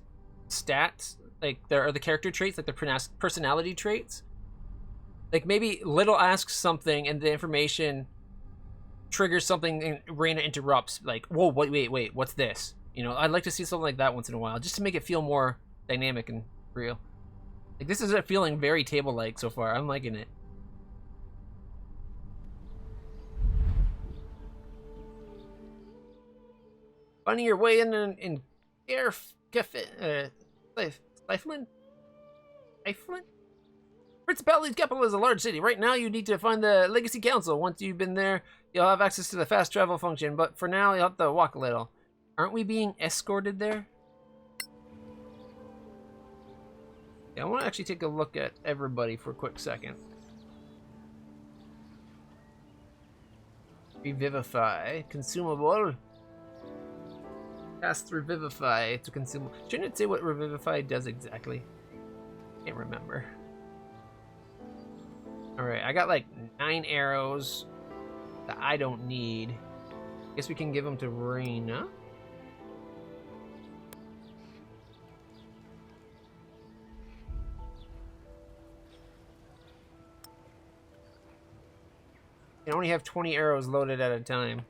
stats, like there are the character traits, like the personality traits. Like maybe Little asks something and the information triggers something and Rhaena interrupts, like, whoa, wait, what's this? You know, I'd like to see something like that once in a while, just to make it feel more dynamic and real. Like, this is feeling very table-like so far. I'm liking it. Finding your way in Stiflin? Principality's capital is a large city. Right now, you need to find the Legacy Council. Once you've been there, you'll have access to the fast travel function. But for now, you'll have to walk a little. Aren't we being escorted there? Yeah, I want to actually take a look at everybody for a quick second. Revivify. Consumable. Cast Revivify to consume. Shouldn't it say what Revivify does exactly? Can't remember. Alright, I got like 9 arrows that I don't need. Guess we can give them to Reyna. You only have 20 arrows loaded at a time.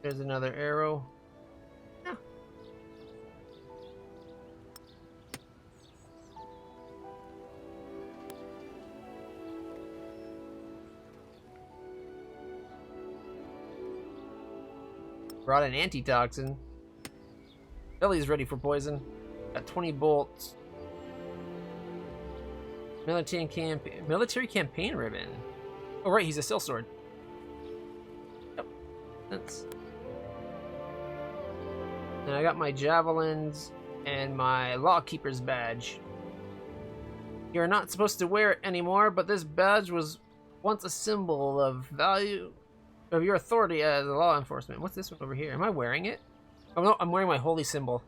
There's another arrow. Yeah. Brought an antitoxin. Billy's ready for poison. Got 20 bolts. Military campaign ribbon. Oh right, he's a sellsword. Yep. That's. And I got my javelins and my lawkeeper's badge. You're not supposed to wear it anymore, but this badge was once a symbol of value of your authority as a law enforcement. What's this one over here? Am I wearing it? Oh no, I'm wearing my holy symbol.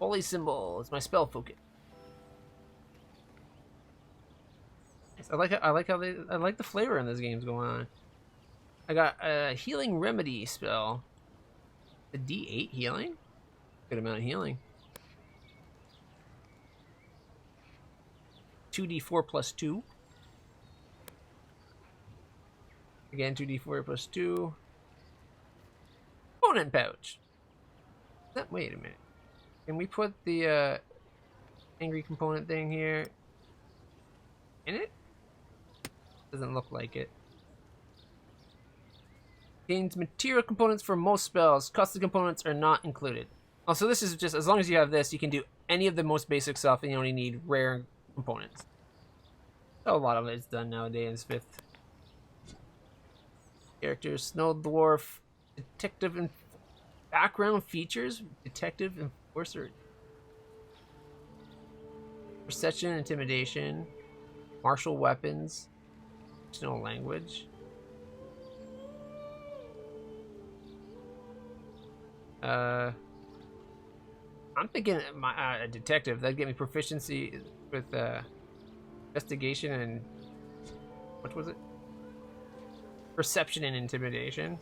Holy symbol is my spell focus. I like the flavor in this game's going on. I got a healing remedy spell. A D8 healing? Good amount of healing. 2d4 plus 2. Again, 2d4 plus 2. Component pouch. Wait a minute. Can we put the angry component thing here in it? Doesn't look like it. Gains material components for most spells. Custom components are not included. Also, this is just, as long as you have this, you can do any of the most basic stuff and you only need rare components. So a lot of it's done nowadays. 5th. Characters, Snow Dwarf, Detective and background features, Detective Enforcer. Perception, Intimidation, Martial Weapons, Personal Language. I'm thinking my detective. That'd get me proficiency with investigation and what was it? Perception and intimidation.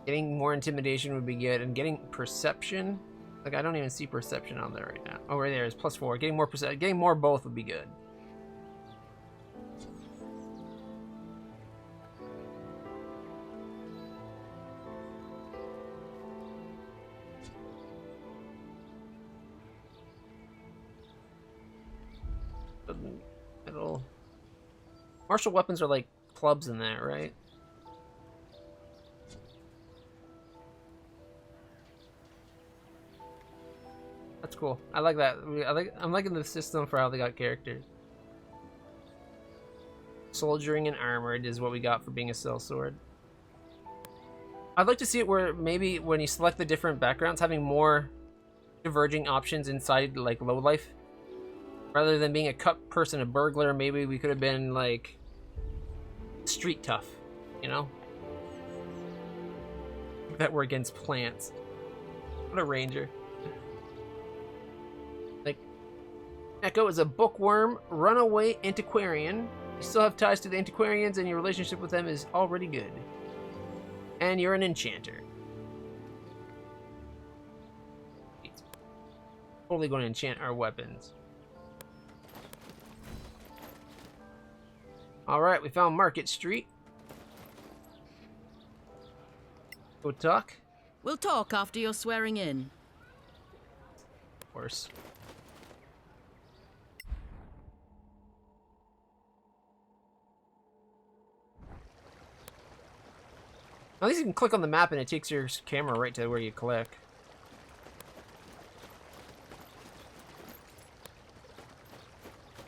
Getting more intimidation would be good, and getting perception. Like I don't even see perception on there right now. Oh, right there is +4. Getting more both would be good. Middle. Martial weapons are like clubs in that, right? That's cool. I like that. I'm liking the system for how they got characters. Soldiering and armored is what we got for being a sellsword. I'd like to see it where maybe when you select the different backgrounds, having more diverging options inside like low life. Rather than being a cut person, a burglar, maybe we could have been like street tough, you know? That we're against plants. What a ranger. Like, Echo is a bookworm, runaway antiquarian. You still have ties to the antiquarians and your relationship with them is already good. And you're an enchanter. Totally going to enchant our weapons. Alright, we found Market Street. Go talk? We'll talk after your swearing in. course. At least you can click on the map and it takes your camera right to where you click.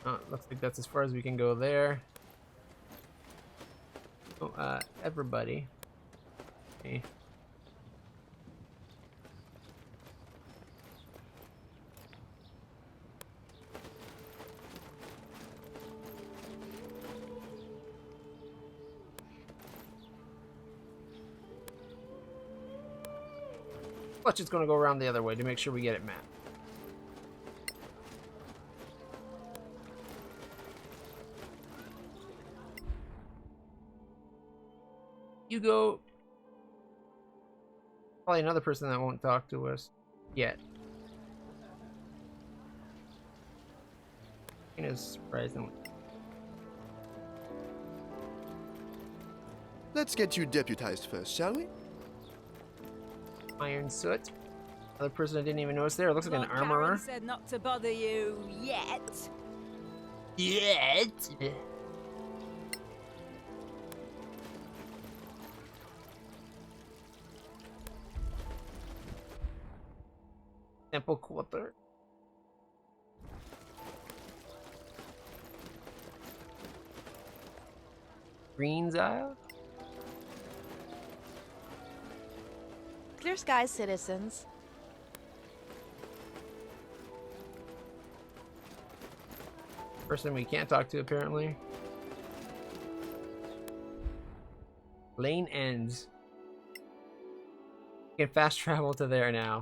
Oh, looks like that's as far as we can go there. Oh, everybody. Okay. Clutch is going to go around the other way to make sure we get it mapped. You go. Probably another person that won't talk to us yet. It is surprisingly. Let's get you deputized first, shall we? Iron soot. Another person I didn't even notice there. It looks like an armorer. Karen said not to bother you yet. Yet. Temple quarter. Green's Isle. Clear skies, citizens. Person we can't talk to, apparently. Lane ends. You can fast travel to there now.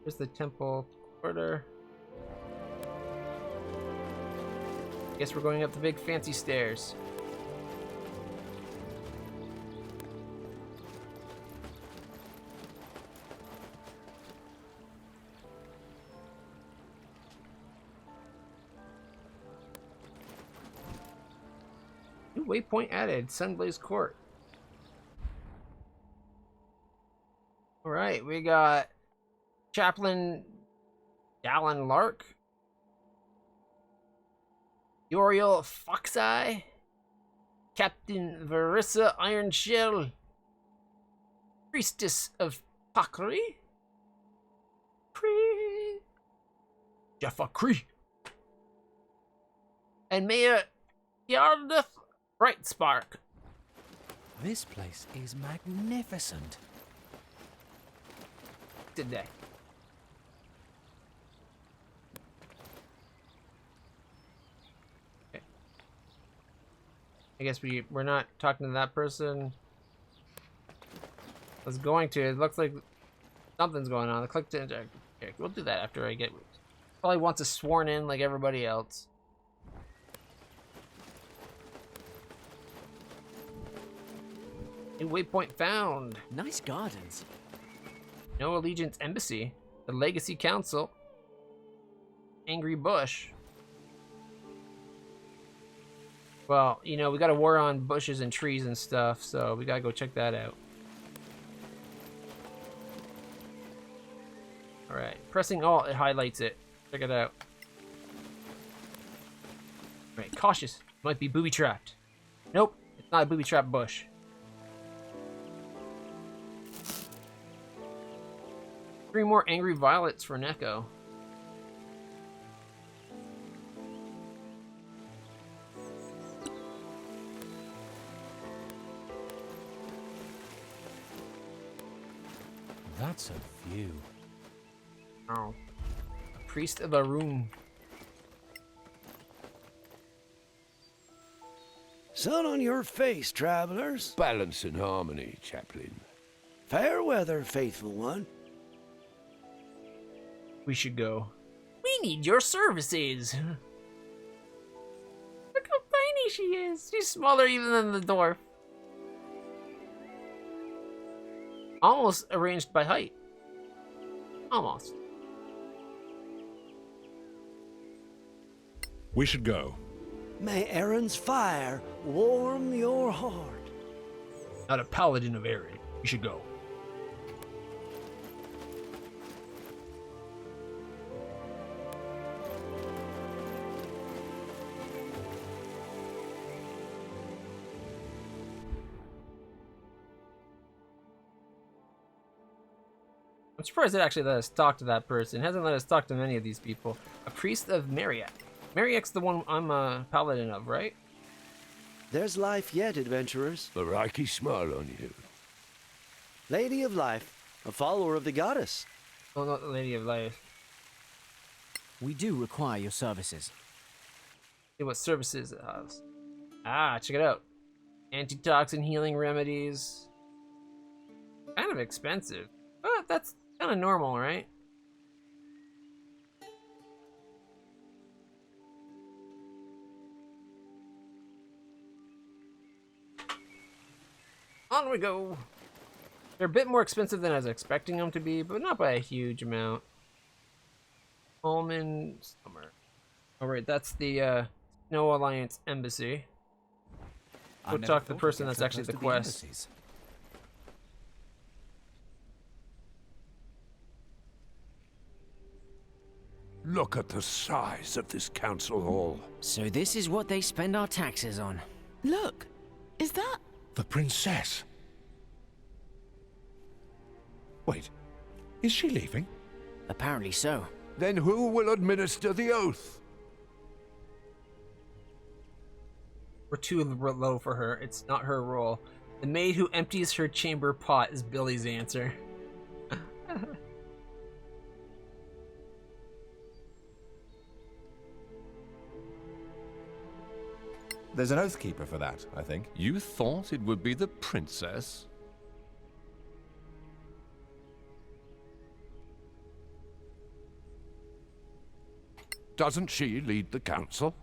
Here's the temple quarter. Guess we're going up the big fancy stairs. New waypoint added, Sunblaze Court. Alright, we got Chaplain Dallin Lark. Uriel Foxeye, Captain Verissa Ironshell, Priestess of Pakri, Jaffa Cree, and Mayor Yardeth Brightspark. This place is magnificent. Today. I guess we're not talking to that person. I was going to. It looks like something's going on. I clicked to interact. Okay, we'll do that after I get. Probably wants us sworn in like everybody else. New waypoint found. Nice gardens. No Allegiance Embassy. The Legacy Council. Angry Bush. Well, you know, we got a war on bushes and trees and stuff, so we gotta go check that out. Alright, pressing Alt, it highlights it. Check it out. Alright, cautious. Might be booby-trapped. Nope, it's not a booby-trapped bush. Three more angry violets for Neko. That's a view. Oh. Priest of a room. Sun on your face, travelers. Balance and harmony, Chaplain. Fair weather, faithful one. We should go. We need your services. Look how tiny she is. She's smaller even than the dwarf. Almost arranged by height. Almost. We should go. May Aaron's fire warm your heart. Not a paladin of Aaron. You should go. I'm surprised it actually let us talk to that person. It hasn't let us talk to many of these people. A priest of Mariak. Mariak's the one I'm a paladin of, right? There's life yet, adventurers. Baraki smile on you. Lady of Life, a follower of the goddess. Oh, not the Lady of Life. We do require your services. See what services it has. Ah, check it out. Antitoxin healing remedies. Kind of expensive. But that's kind of normal, right? On we go. They're a bit more expensive than I was expecting them to be, but not by a huge amount. Almond Summer. Alright, that's the Snow Alliance Embassy. Go talk to the person that's actually the quest. Look at the size of this council hall. So this is what they spend our taxes on. Look, is that... The princess. Wait, is she leaving? Apparently so. Then who will administer the oath? We're too low for her. It's not her role. The maid who empties her chamber pot is Billy's answer. There's an oath keeper for that, I think. You thought it would be the princess? Doesn't she lead the council?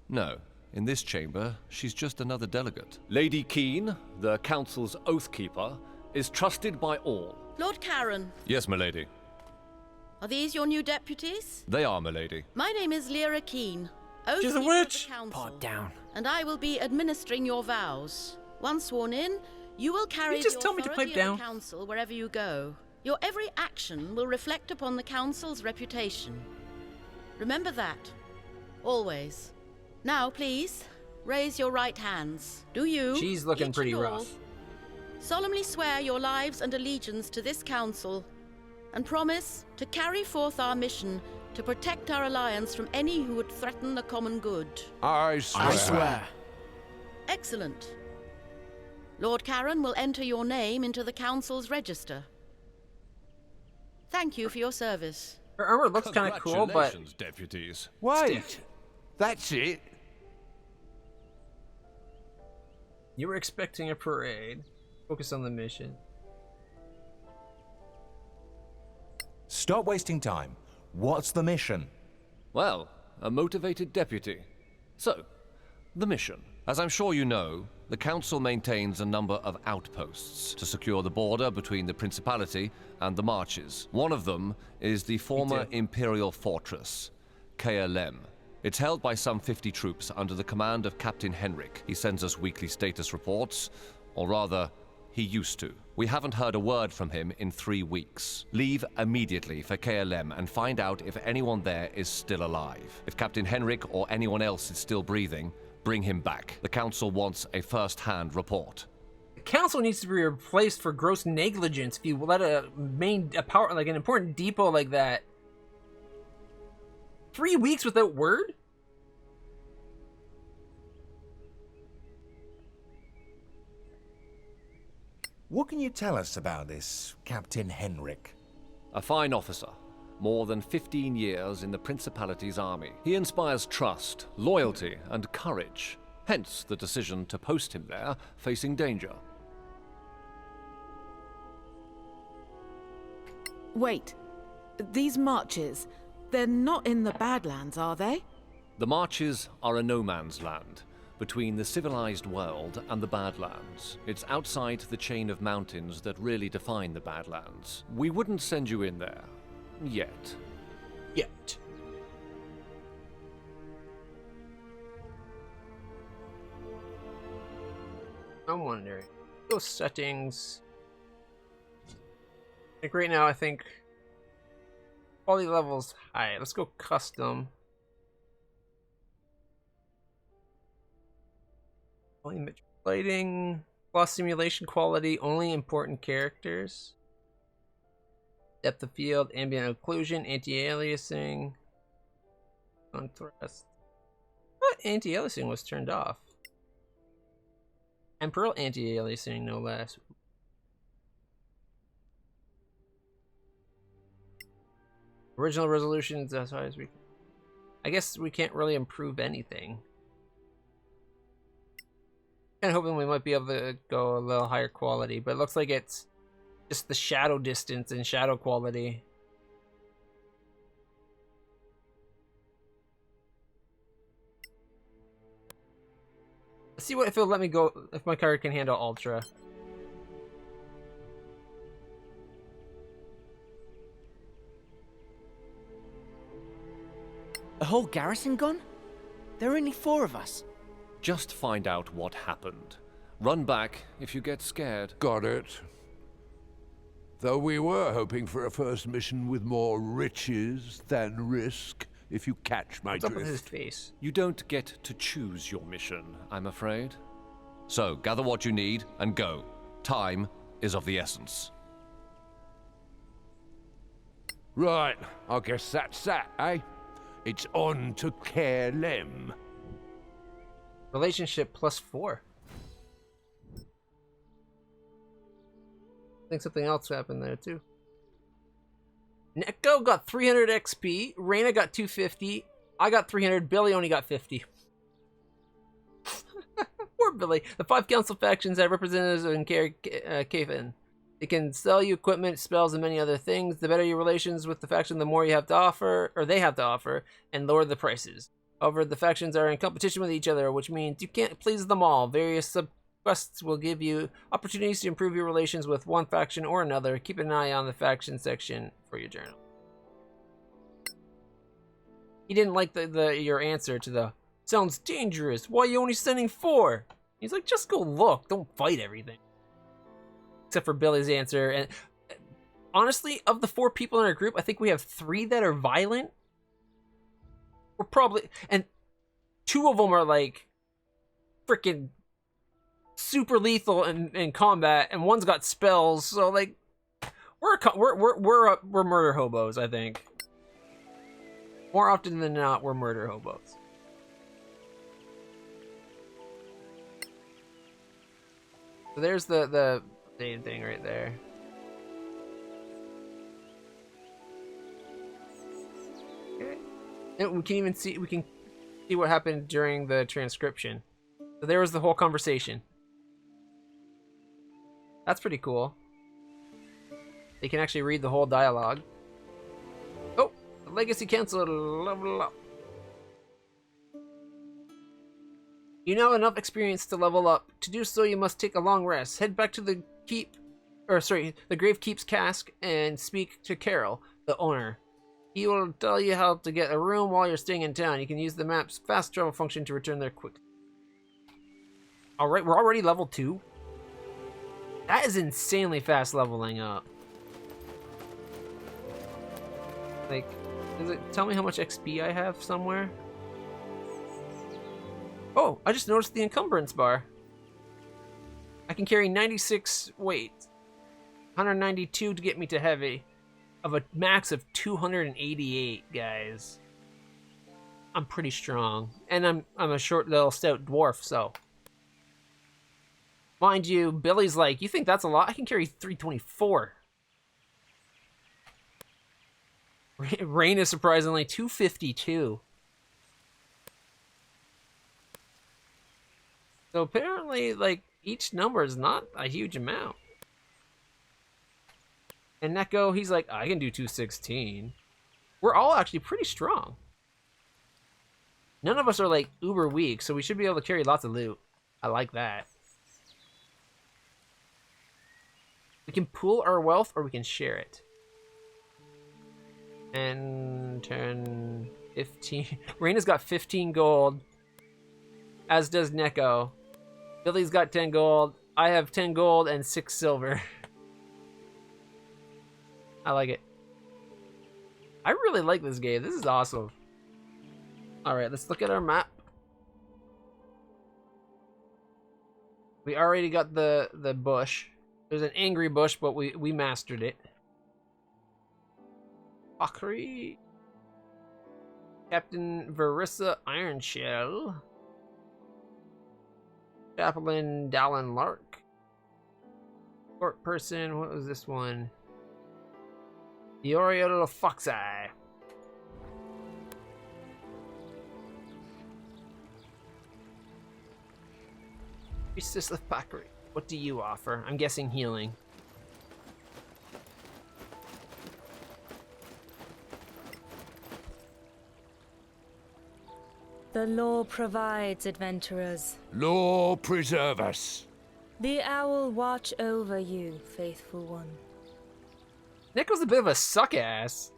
No. In this chamber, she's just another delegate. Lady Keen, the council's oath keeper, is trusted by all. Lord Karen. Yes, milady. Are these your new deputies? They are, milady. My name is Lyra Keen. She's a witch! Pot down. And I will be administering your vows. Once sworn in, you will carry just the tell me to authority pipe down? of the council wherever you go. Your every action will reflect upon the council's reputation. Remember that. Always. Now, please, raise your right hands. Do you, She's looking each pretty and all, rough. solemnly swear your lives and allegiance to this council, and promise to carry forth our mission to protect our alliance from any who would threaten the common good. I swear. I swear. Excellent. Lord Karen will enter your name into the council's register. Thank you for your service. Her armor looks kind of cool, but... Congratulations, deputies. Wait! That's it? You were expecting a parade. Focus on the mission. Stop wasting time. What's the mission? Well, a motivated deputy. So, the mission. As I'm sure you know, the council maintains a number of outposts to secure the border between the Principality and the Marches. One of them is the former Imperial Fortress, KLM. It's held by some 50 troops under the command of Captain Henrik. He sends us weekly status reports, or rather, he used to. We haven't heard a word from him in 3 weeks. Leave immediately for KLM and find out if anyone there is still alive. If Captain Henrik or anyone else is still breathing, bring him back. The council wants a first-hand report. The council needs to be replaced for gross negligence if you let a power, like an important depot like that. 3 weeks without word? What can you tell us about this Captain Henrik? A fine officer. More than 15 years in the Principality's army. He inspires trust, loyalty, and courage. Hence the decision to post him there, facing danger. Wait. These marches, they're not in the Badlands, are they? The Marches are a no man's land, between the civilized world and the Badlands. It's outside the chain of mountains that really define the Badlands. We wouldn't send you in there. Yet. I'm wondering. Those settings. Like right now, I think quality level's high. Let's go custom. Image lighting, plus simulation quality, only important characters. Depth of field, ambient occlusion, anti-aliasing, contrast. What anti-aliasing was turned off? Temporal anti-aliasing, no less. Original resolutions as high as we can. I guess we can't really improve anything. Kind of hoping we might be able to go a little higher quality, but it looks like it's just the shadow distance and shadow quality. Let's see what if it'll let me go, if my card can handle ultra. A whole garrison gone? There are only 4 of us. Just find out what happened. Run back if you get scared. Got it. Though we were hoping for a first mission with more riches than risk, if you catch my What's up with his drift. face? You don't get to choose your mission, I'm afraid. So, gather what you need and go. Time is of the essence. Right, I guess that's that, eh? It's on to Care Lem. Relationship +4. I think something else happened there too. Neko got 300 XP, Reyna got 250, I got 300, Billy only got 50. Poor Billy. The 5 council factions have representatives in Kaven. They can sell you equipment, spells, and many other things. The better your relations with the faction, the more you have to offer, or they have to offer, and lower the prices. However, the factions are in competition with each other, which means you can't please them all. Various sub-quests will give you opportunities to improve your relations with one faction or another. Keep an eye on the faction section for your journal. He didn't like your answer to the, sounds dangerous. Why are you only sending 4? He's like, just go look. Don't fight everything. Except for Billy's answer. And honestly, of the 4 people in our group, I think we have 3 that are violent. We're probably, and 2 of them are like freaking super lethal in combat, and one's got spells. So like, we're murder hobos. I think more often than not, we're murder hobos. So there's the same thing right there. Okay. And we can even see what happened during the transcription. So there was the whole conversation. That's pretty cool. They can actually read the whole dialogue. Oh, the Legacy Council level up. You now have enough experience to level up. To do so, you must take a long rest. Head back to the the Grave Keep's cask and speak to Carol, the owner. He will tell you how to get a room while you're staying in town. You can use the map's fast travel function to return there quickly. Alright, we're already level 2. That is insanely fast leveling up. Like, does it tell me how much XP I have somewhere? Oh, I just noticed the encumbrance bar. I can carry 96 weight. 192 to get me to heavy. Of a max of 288, guys. I'm pretty strong. And I'm a short little stout dwarf, so. Mind you, Billy's like, you think that's a lot? I can carry 324. Rain is surprisingly 252. So apparently, like, each number is not a huge amount. And Neko, he's like, I can do 216. We're all actually pretty strong. None of us are, like, uber weak, so we should be able to carry lots of loot. I like that. We can pool our wealth, or we can share it. And 10, 15. Raina's got 15 gold, as does Neko. Billy's got 10 gold. I have 10 gold and 6 silver. I like it. I really like this game. This is awesome. Alright, let's look at our map. We already got the bush. There's an angry bush, but we mastered it. Akri. Captain Verissa Ironshell. Chaplain Dallin Lark. Court person, what was this one? The Oriole Fox Eye. Priestess of Pakri. What do you offer? I'm guessing healing. The law provides, adventurers. Law preserve us. The owl watch over you, faithful one. Nico's a bit of a suck ass.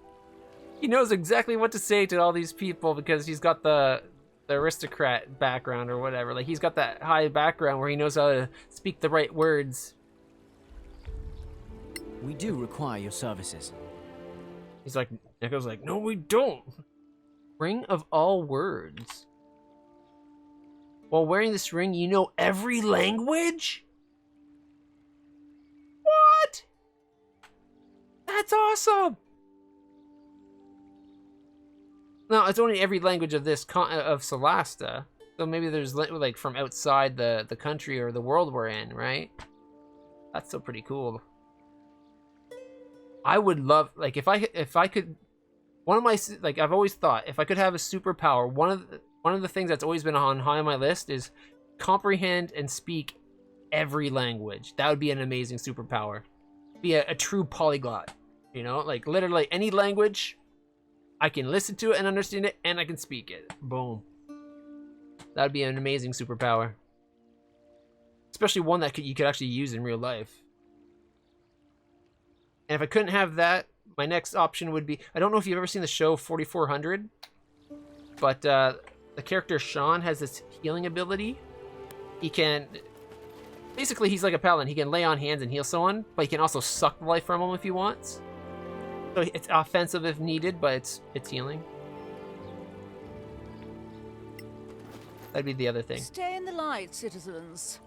He knows exactly what to say to all these people because he's got the aristocrat background or whatever. Like, he's got that high background where he knows how to speak the right words. We do require your services. He's like, Nico's like, no, we don't. Ring of all words. While wearing this ring, you know every language? What? That's awesome. No, it's only every language of this of Solasta. So maybe there's like from outside the country or the world we're in, right? That's still pretty cool. I would love, like, if I could, one of my, like, I've always thought if I could have a superpower, one of the things that's always been on high on my list is comprehend and speak every language. That would be an amazing superpower. Be a true polyglot, you know, like literally any language. I can listen to it and understand it, and I can speak it. Boom. That would be an amazing superpower. Especially one that you could actually use in real life. And if I couldn't have that, my next option would be... I don't know if you've ever seen the show 4400, but the character Sean has this healing ability. He can... Basically, he's like a paladin. He can lay on hands and heal someone, but he can also suck the life from them if he wants. So it's offensive if needed, but it's healing. That'd be the other thing. Stay in the light, citizens.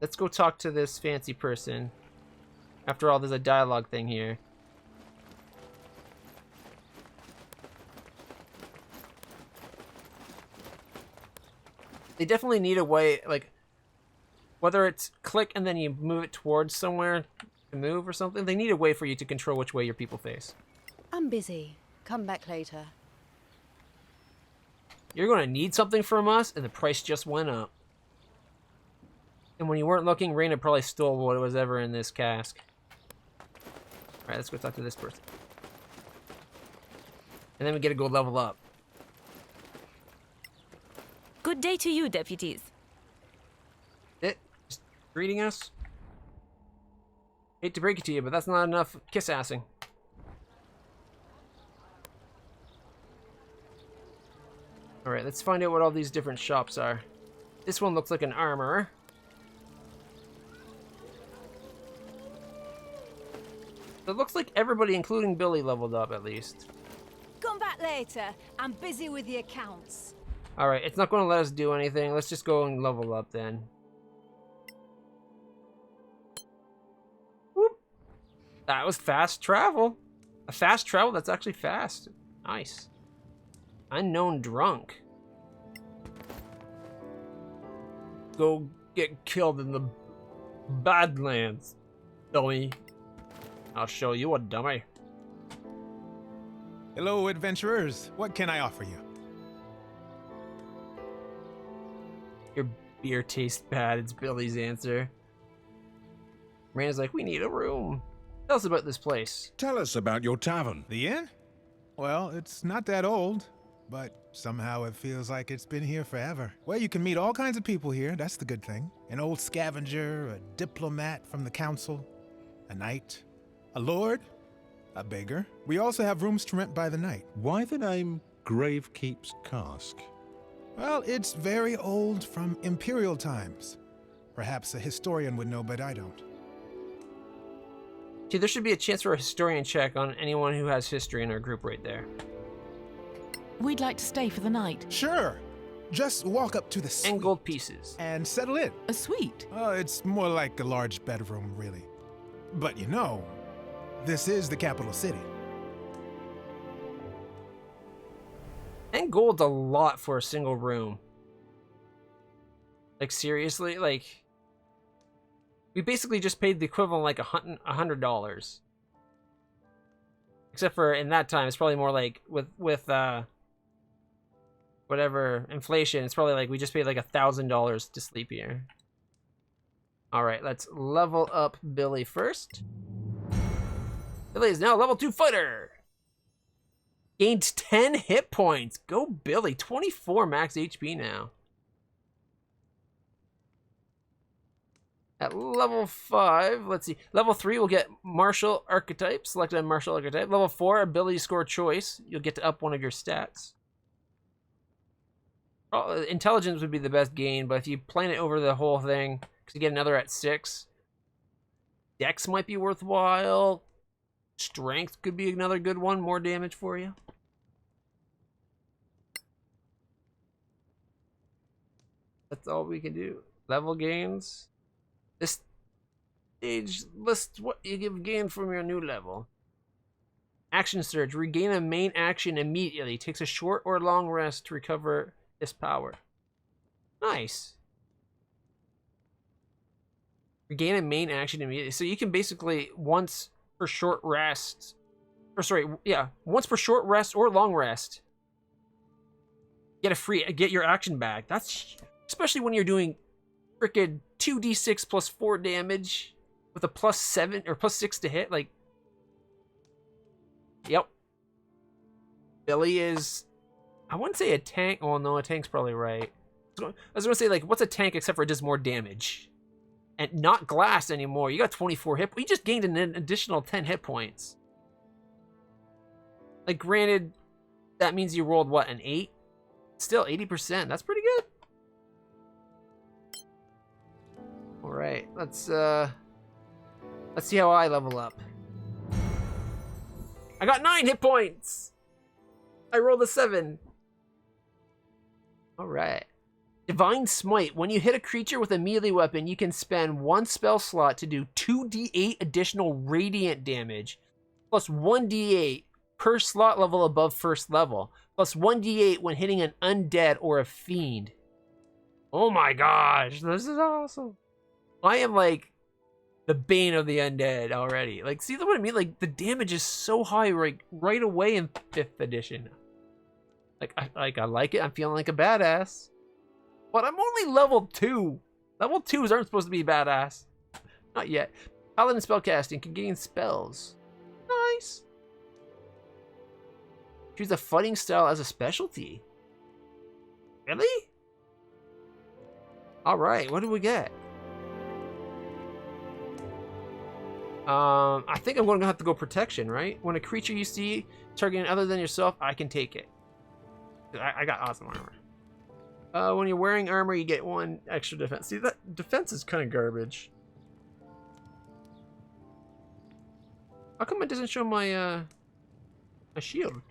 Let's go talk to this fancy person. After all, there's a dialogue thing here. They definitely need a way, like, whether it's click and then you move it towards somewhere to move or something, they need a way for you to control which way your people face. I'm busy. Come back later. You're going to need something from us, and the price just went up. And when you weren't looking, Raina probably stole what was ever in this cask. Alright, let's go talk to this person. And then we get to go level up. Good day to you, deputies. Just greeting us? Hate to break it to you, but that's not enough kiss-assing. Alright, let's find out what all these different shops are. This one looks like an armorer. It looks like everybody, including Billy, leveled up at least. Come back later. I'm busy with the accounts. Alright, it's not going to let us do anything. Let's just go and level up then. Whoop. That was fast travel. A fast travel that's actually fast. Nice. Unknown drunk. Go get killed in the Badlands, dummy. I'll show you a dummy. Hello, adventurers. What can I offer you? Your beer tastes bad, it's Billy's answer. Miranda's like, we need a room. Tell us about this place. Tell us about your tavern. The inn? Well, it's not that old, but somehow it feels like it's been here forever. Well, you can meet all kinds of people here, that's the good thing. An old scavenger, a diplomat from the council, a knight, a lord, a beggar. We also have rooms to rent by the night. Why the name Gravekeep's Cask? Well, it's very old, from imperial times. Perhaps a historian would know, but I don't. See, there should be a chance for a historian check on anyone who has history in our group right there. We'd like to stay for the night. Sure. Just walk up to the suite. And gold pieces. And settle in. A suite? Oh, it's more like a large bedroom, really. But you know, this is the capital city. And gold's a lot for a single room. Like, seriously? Like, we basically just paid the equivalent like $100. Except for in that time, it's probably more like with whatever inflation, it's probably like we just paid like $1,000 to sleep here. All right, let's level up Billy first. Billy is now a level 2 fighter. Gained 10 hit points. Go Billy, 24 max HP now. At level 5, let's see. Level 3 will get martial archetype. Select a martial archetype. Level 4, ability score choice. You'll get to up one of your stats. Intelligence would be the best gain, but if you plan it over the whole thing, because you get another at 6. Dex might be worthwhile. Strength could be another good one. More damage for you. That's all we can do. Level gains. This stage lists what you give gain from your new level. Action surge. Regain a main action immediately. Takes a short or long rest to recover this power. Nice. Regain a main action immediately. So you can basically once per short rest, or sorry, yeah, once per short rest or long rest, get your action back. That's especially when you're doing frickin' 2d6 plus 4 damage with a +7 or +6 to hit. Like, yep. Billy is, I wouldn't say a tank. Oh no, a tank's probably right. I was gonna say, like, what's a tank except for it does more damage? And not glass anymore. You got 24 hit. We just gained an additional 10 hit points. Like, granted, that means you rolled what, an 8? Still 80%. That's pretty good. All right, let's see how I level up. I got 9 hit points. I rolled a 7. All right. Divine Smite. When you hit a creature with a melee weapon, you can spend 1 spell slot to do 2d8 additional radiant damage, plus 1d8 per slot level above first level, plus 1d8 when hitting an undead or a fiend. Oh my gosh, this is awesome. I am like the bane of the undead already. Like, see what I mean? Like, the damage is so high right away in 5th edition. Like, I like it. I'm feeling like a badass. But I'm only level 2. Level 2s aren't supposed to be badass. Not yet. Paladin spellcasting can gain spells. Nice. Choose a fighting style as a specialty. Really? Alright, what do we get? I think I'm going to have to go protection, right? When a creature you see targeting other than yourself, I can take it. I got awesome armor. When you're wearing armor, you get 1 extra defense. See, that defense is kind of garbage. How come it doesn't show my my shield?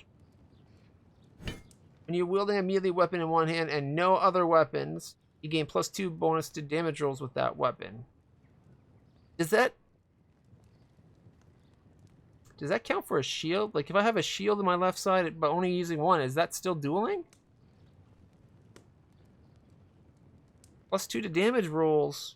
When you're wielding a melee weapon in one hand and no other weapons, you gain +2 bonus to damage rolls with that weapon. Does that count for a shield? Like, if I have a shield on my left side but only using 1, is that still dueling? +2 to damage rolls.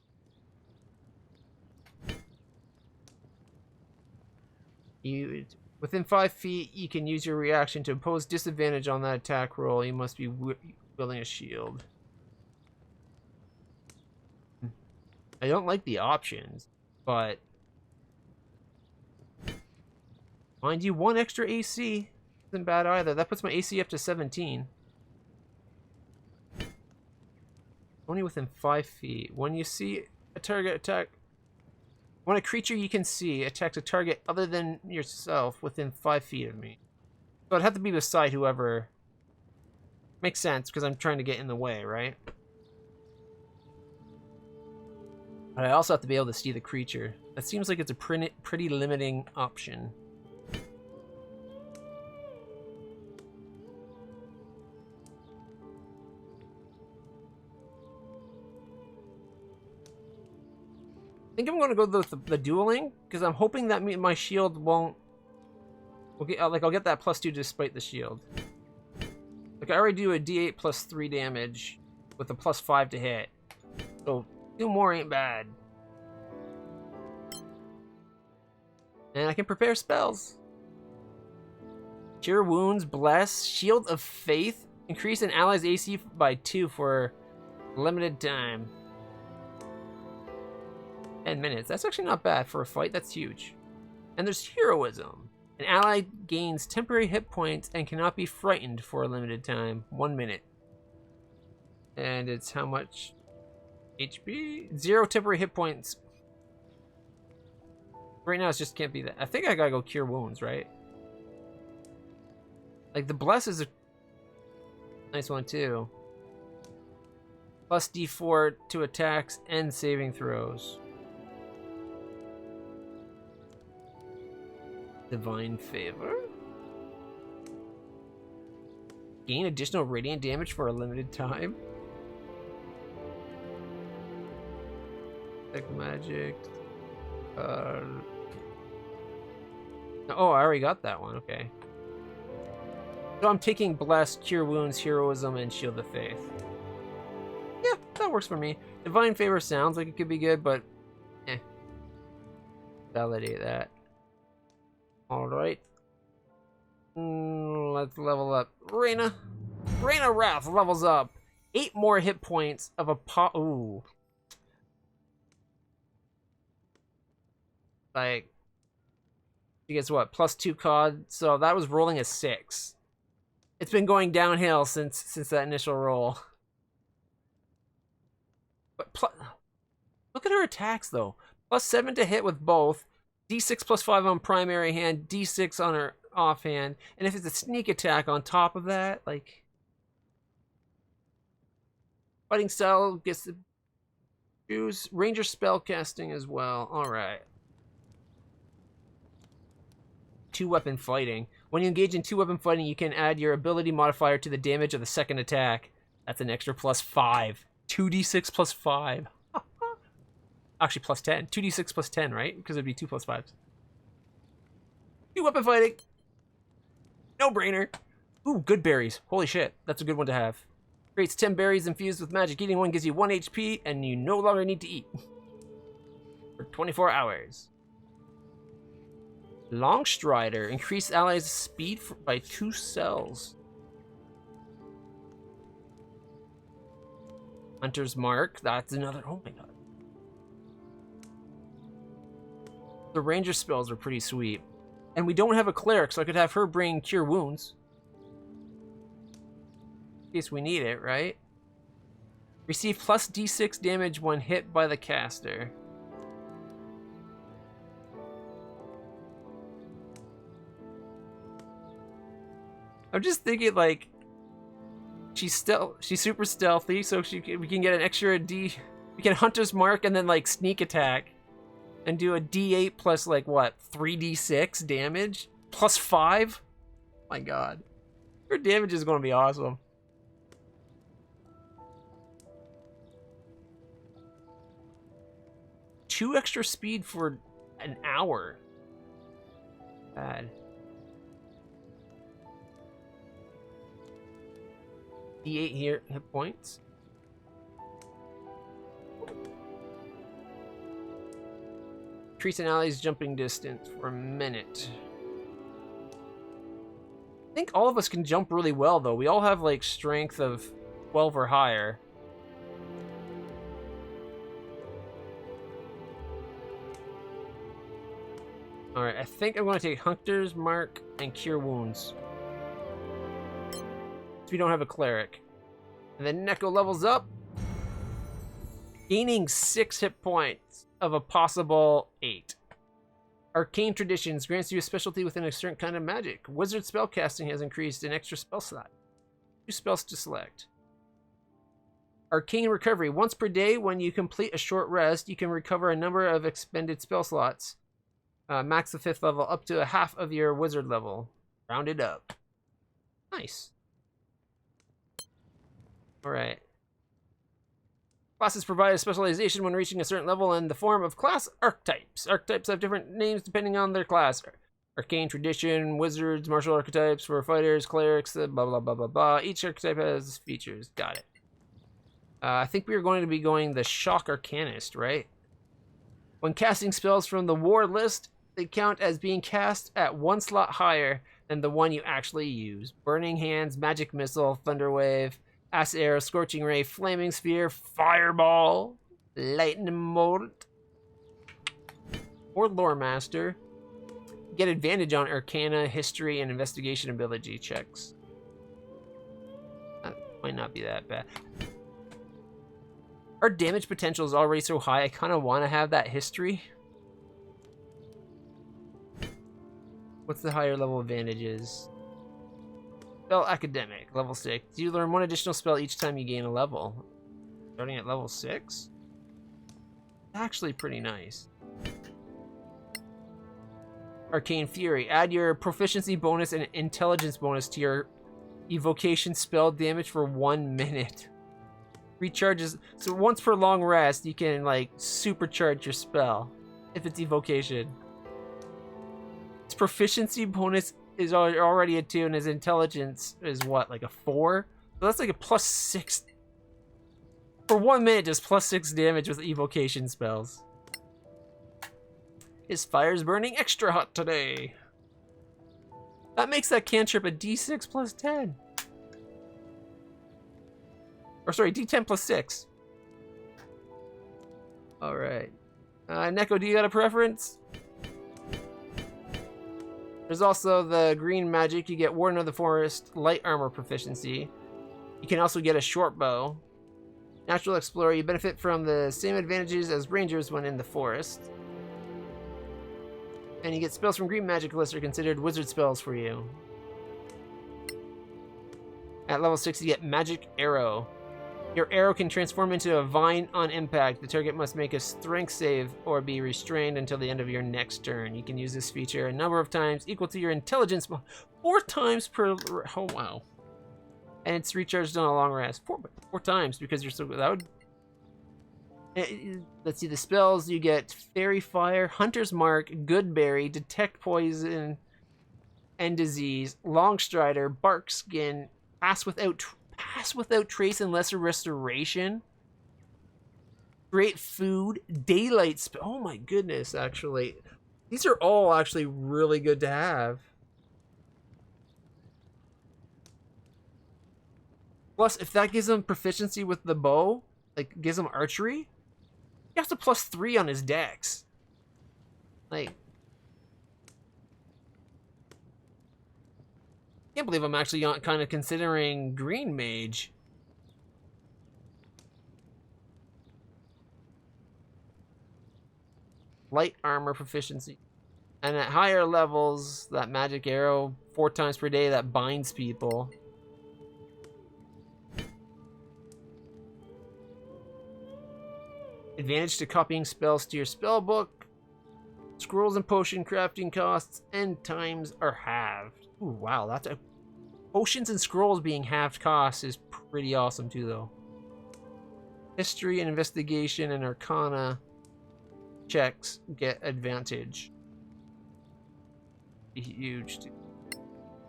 Within 5 feet, you can use your reaction to impose disadvantage on that attack roll. You must be wielding a shield. I don't like the options, but mind you, 1 extra AC isn't bad either. That puts my AC up to 17. Only within 5 feet. When you see a target attack, when a creature you can see attacks a target other than yourself within 5 feet of me. So it'd have to be beside whoever Makes sense, because I'm trying to get in the way, right? But I also have to be able to see the creature. That seems like it's a pretty limiting option. I think I'm going to go with the dueling, because I'm hoping that my shield won't... Okay, like, I'll get that +2 despite the shield. Like, I already do a d8 plus 3 damage with a +5 to hit. So, 2 more ain't bad. And I can prepare spells. Cure Wounds, Bless, Shield of Faith, increase an ally's AC by 2 for limited time. 10 minutes. That's actually not bad for a fight. That's huge. And there's Heroism. An ally gains temporary hit points and cannot be frightened for a limited time. 1 minute. And it's how much HP? 0 temporary hit points. Right now it just can't be that. I think I gotta go Cure Wounds, right? Like, the Bless is a nice one too. Plus D4 to attacks and saving throws. Divine Favor. Gain additional radiant damage for a limited time. Detect magic. Oh, I already got that one. Okay. So I'm taking Bless, Cure Wounds, Heroism, and Shield of Faith. Yeah, that works for me. Divine Favor sounds like it could be good, but validate that. Alright. Let's level up. Reyna Wrath levels up. 8 more hit points of a ooh. Like, she gets what? +2 COD. So that was rolling a 6. It's been going downhill since that initial roll. But look at her attacks though. +7 to hit with both. D6 +5 on primary hand, D6 on her offhand, and if it's a sneak attack on top of that, like, fighting style gets to choose ranger spell casting as well. All right. 2-weapon fighting. When you engage in 2-weapon fighting, you can add your ability modifier to the damage of the second attack. That's an extra +5. 2d6 +5. Actually, +10. 2d6 +10, right? Because it'd be 2 + 5s. 2-weapon fighting. No brainer. Ooh, good berries. Holy shit. That's a good one to have. Creates 10 berries infused with magic. Eating one gives you 1 HP, and you no longer need to eat. For 24 hours. Longstrider. Increase allies' speed by 2 cells. Hunter's Mark. That's another... Oh my god. The ranger spells are pretty sweet. And we don't have a cleric, so I could have her bring Cure Wounds. In case we need it, right? Receive +D6 damage when hit by the caster. I'm just thinking, like, she's super stealthy, so we can get an extra D. We can Hunter's Mark and then, like, sneak attack. And do a D8 plus, like, what, 3d6 damage? +5? My god. Her damage is going to be awesome. Two extra speed for an hour. Bad. D8 here, hit points. Increase an ally's jumping distance for a minute. I think all of us can jump really well, though. We all have, like, strength of 12 or higher. Alright, I think I'm going to take Hunter's Mark and Cure Wounds. So we don't have a cleric. And then Neko levels up. Gaining 6 hit points of a possible 8. Arcane Traditions grants you a specialty within a certain kind of magic. Wizard spellcasting has increased an extra spell slot. 2 spells to select. Arcane Recovery. Once per day, when you complete a short rest, you can recover a number of expended spell slots. Max the 5th level up to a half of your wizard level. Rounded up. Nice. Alright. Classes provide a specialization when reaching a certain level in the form of class archetypes. Archetypes have different names depending on their class. Arcane Tradition, Wizards, Martial Archetypes for fighters, clerics, blah blah blah blah blah. Each archetype has features. Got it. I think we are going to be going the Shock Arcanist, right? When casting spells from the war list, they count as being cast at 1 slot higher than the one you actually use. Burning Hands, Magic Missile, Thunderwave, Acid Arrow, Scorching Ray, Flaming Sphere, Fireball, Lightning Bolt, or Lore Master. Get advantage on Arcana, History, and Investigation ability checks. That might not be that bad. Our damage potential is already so high, I kind of want to have that history. What's the higher level advantages? Spell Academic, level 6. You learn 1 additional spell each time you gain a level. Starting at level 6? Actually pretty nice. Arcane Fury. Add your proficiency bonus and intelligence bonus to your evocation spell damage for 1 minute. Recharges, so once per long rest, you can like supercharge your spell if it's evocation. Its proficiency bonus is already a 2, and his intelligence is what, like a 4? So that's like a +6. For 1 minute, does +6 damage with evocation spells. His fire's burning extra hot today. That makes that cantrip a D6 + 10. Or sorry, D10 + 6. Alright. Neko, do you got a preference? There's also the green magic. You get Warden of the Forest, light armor proficiency. You can also get a short bow. Natural Explorer. You benefit from the same advantages as rangers when in the forest. And you get spells from green magic lists are considered wizard spells for you. At level 6, you get Magic Arrow. Your arrow can transform into a vine on impact. The target must make a strength save or be restrained until the end of your next turn. You can use this feature a number of times equal to your intelligence. 4 times per... Oh, wow. And it's recharged on a long rest. 4 times because you're so... That would... Let's see the spells. You get Fairy Fire, Hunter's Mark, Goodberry, Detect Poison and Disease, Longstrider, Bark Skin, Pass Without Trace and Lesser Restoration, Great Food, Daylight Spell. Oh my goodness, actually. These are all actually really good to have. Plus, if that gives him proficiency with the bow, like gives him archery, he has a +3 on his dex. Like, can't believe I'm actually kind of considering green mage. Light armor proficiency. And at higher levels, that magic arrow 4 times per day that binds people. Advantage to copying spells to your spell book. Scrolls and potion crafting costs and times are halved. Ooh, wow, that's a... Potions and scrolls being halved costs is pretty awesome too, though. History and investigation and arcana checks get advantage. Huge.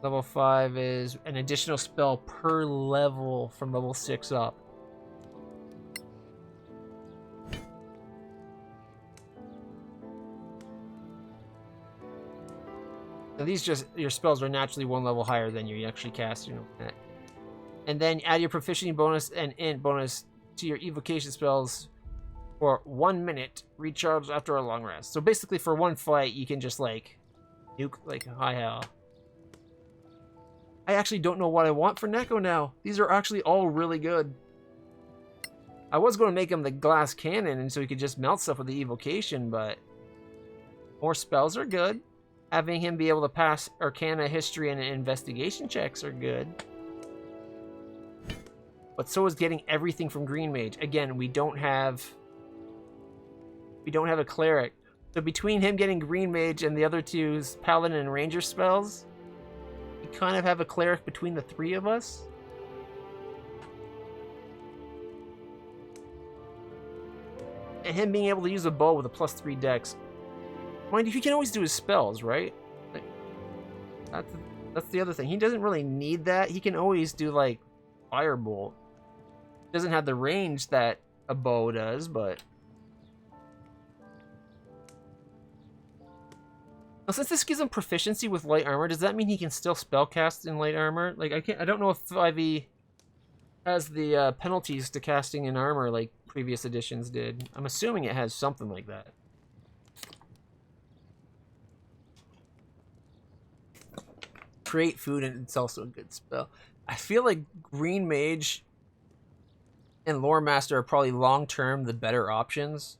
Level 5 is an additional spell per level from level 6 up. Now these your spells are naturally 1 level higher than you actually cast, And then add your proficiency bonus and int bonus to your evocation spells for 1 minute, recharge after a long rest. So basically for 1 fight, you can just like nuke like high hell. I actually don't know what I want for Neko now. These are actually all really good. I was going to make him the glass cannon and so he could just melt stuff with the evocation, but more spells are good. Having him be able to pass Arcana, History, and Investigation checks are good. but so is getting everything from Green Mage. Again, we don't have a cleric. So between him getting Green Mage and the other two's Paladin and Ranger spells, we kind of have a cleric between the three of us. And him being able to use a bow with a +3 dex. Mind you, he can always do his spells, right? Like, that's the other thing. He doesn't really need that. He can always do, like, Firebolt. Doesn't have the range that a bow does, but... Now, since this gives him proficiency with light armor, does that mean he can still spellcast in light armor? Like, I don't know if 5e has the penalties to casting in armor like previous editions did. I'm assuming it has something like that. Create food, and it's also a good spell. I feel like Green Mage and Lore Master are probably long-term the better options,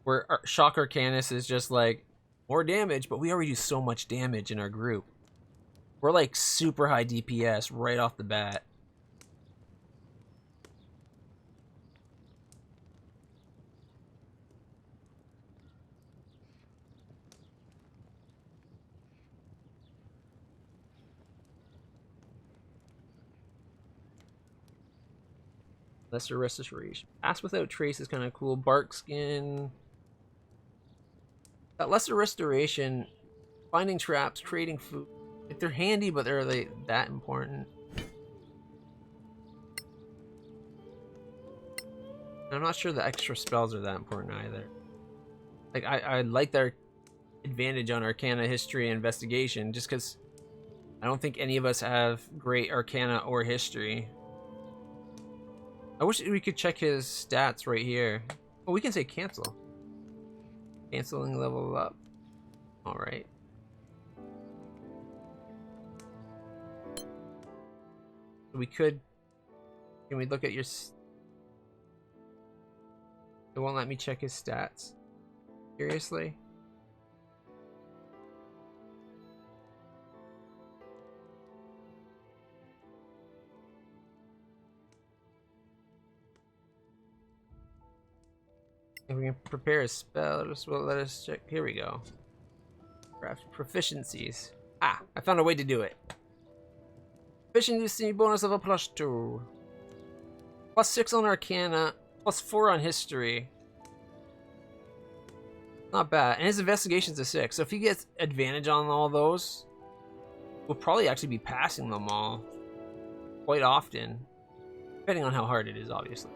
where Shock Arcanist is just like, more damage, but we already do so much damage in our group. We're like super high DPS right off the bat. Lesser Restoration. Pass Without Trace is kind of cool. Bark Skin. That Lesser Restoration, finding traps, creating food. Like, they're handy, but are they that important? I'm not sure the extra spells are that important either. Like, I like their advantage on Arcana, History, and Investigation, just because I don't think any of us have great Arcana or History. I wish we could check his stats right here. Oh, we can say cancel. Canceling level up. Alright. We could... Can we look at your... It won't let me check his stats. Seriously? If we can prepare a spell, just will let us check. Here we go. Craft proficiencies. Ah, I found a way to do it. Proficiency bonus of a +2. +6 on Arcana, +4 on History. Not bad. And his investigation's a 6. So if he gets advantage on all those, we'll probably actually be passing them all quite often. Depending on how hard it is, obviously.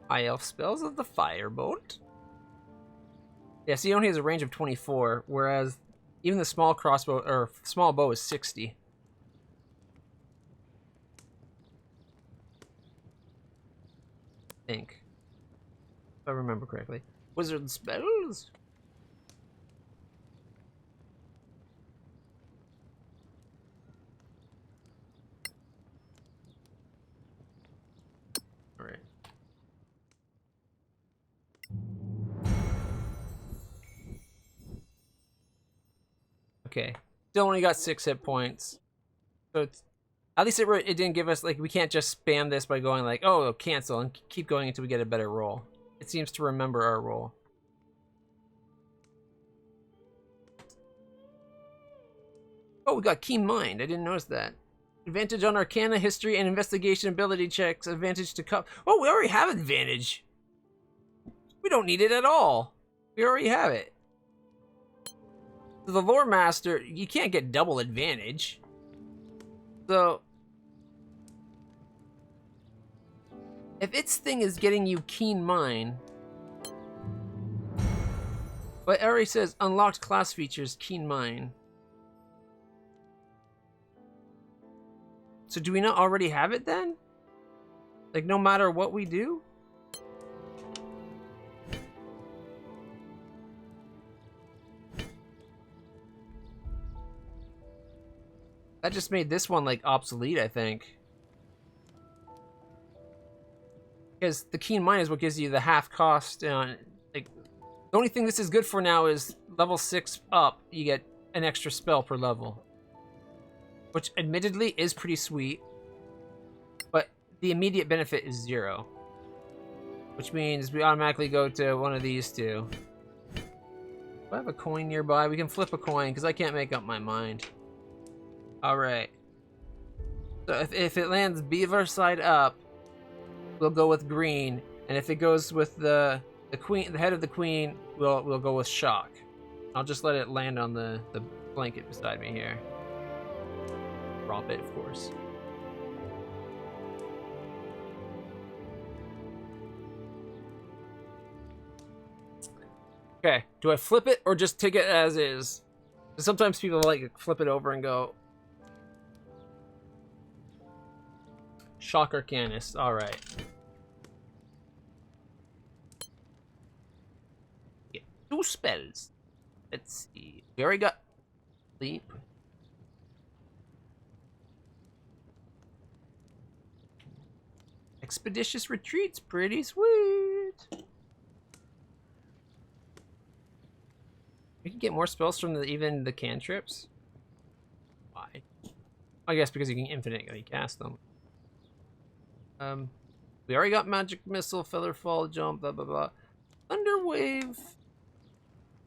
High elf spells of the Firebolt. Yeah, see, he only has a range of 24, whereas even the small crossbow or small bow is 60. I think, if I remember correctly. Wizard spells. All right. Okay, still only got 6 hit points, so it's, at least it didn't give us, like, we can't just spam this by going like, oh, cancel, and keep going until we get a better roll. It seems to remember our roll. Oh, we got Keen Mind. I didn't notice that. Advantage on Arcana, History, and Investigation ability checks. Advantage to cup. Oh, we already have advantage. We don't need it at all. We already have it. So the Lore Master, you can't get double advantage. So, if its thing is getting you Keen Mind, but it already says unlocked class features Keen Mind. So do we not already have it then? Like, no matter what we do? That just made this one, like, obsolete, I think. Because the Keen Mind is what gives you the half cost. Like, the only thing this is good for now is level 6 up, you get an extra spell per level. Which, admittedly, is pretty sweet. But the immediate benefit is 0. Which means we automatically go to one of these two. Do I have a coin nearby? We can flip a coin, because I can't make up my mind. Alright. So if it lands beaver side up, we'll go with green. And if it goes with the queen, the head of the queen, we'll go with shock. I'll just let it land on the blanket beside me here. Drop it, of course. Okay, do I flip it or just take it as is? Sometimes people like flip it over and go. Shock Arcanist, alright. Get 2 spells. Let's see. We already got Leap. Expeditious Retreat's pretty sweet. We can get more spells from even the cantrips. Why? I guess because you can infinitely cast them. We already got Magic Missile, Feather Fall, Jump, blah blah blah. Thunder Wave.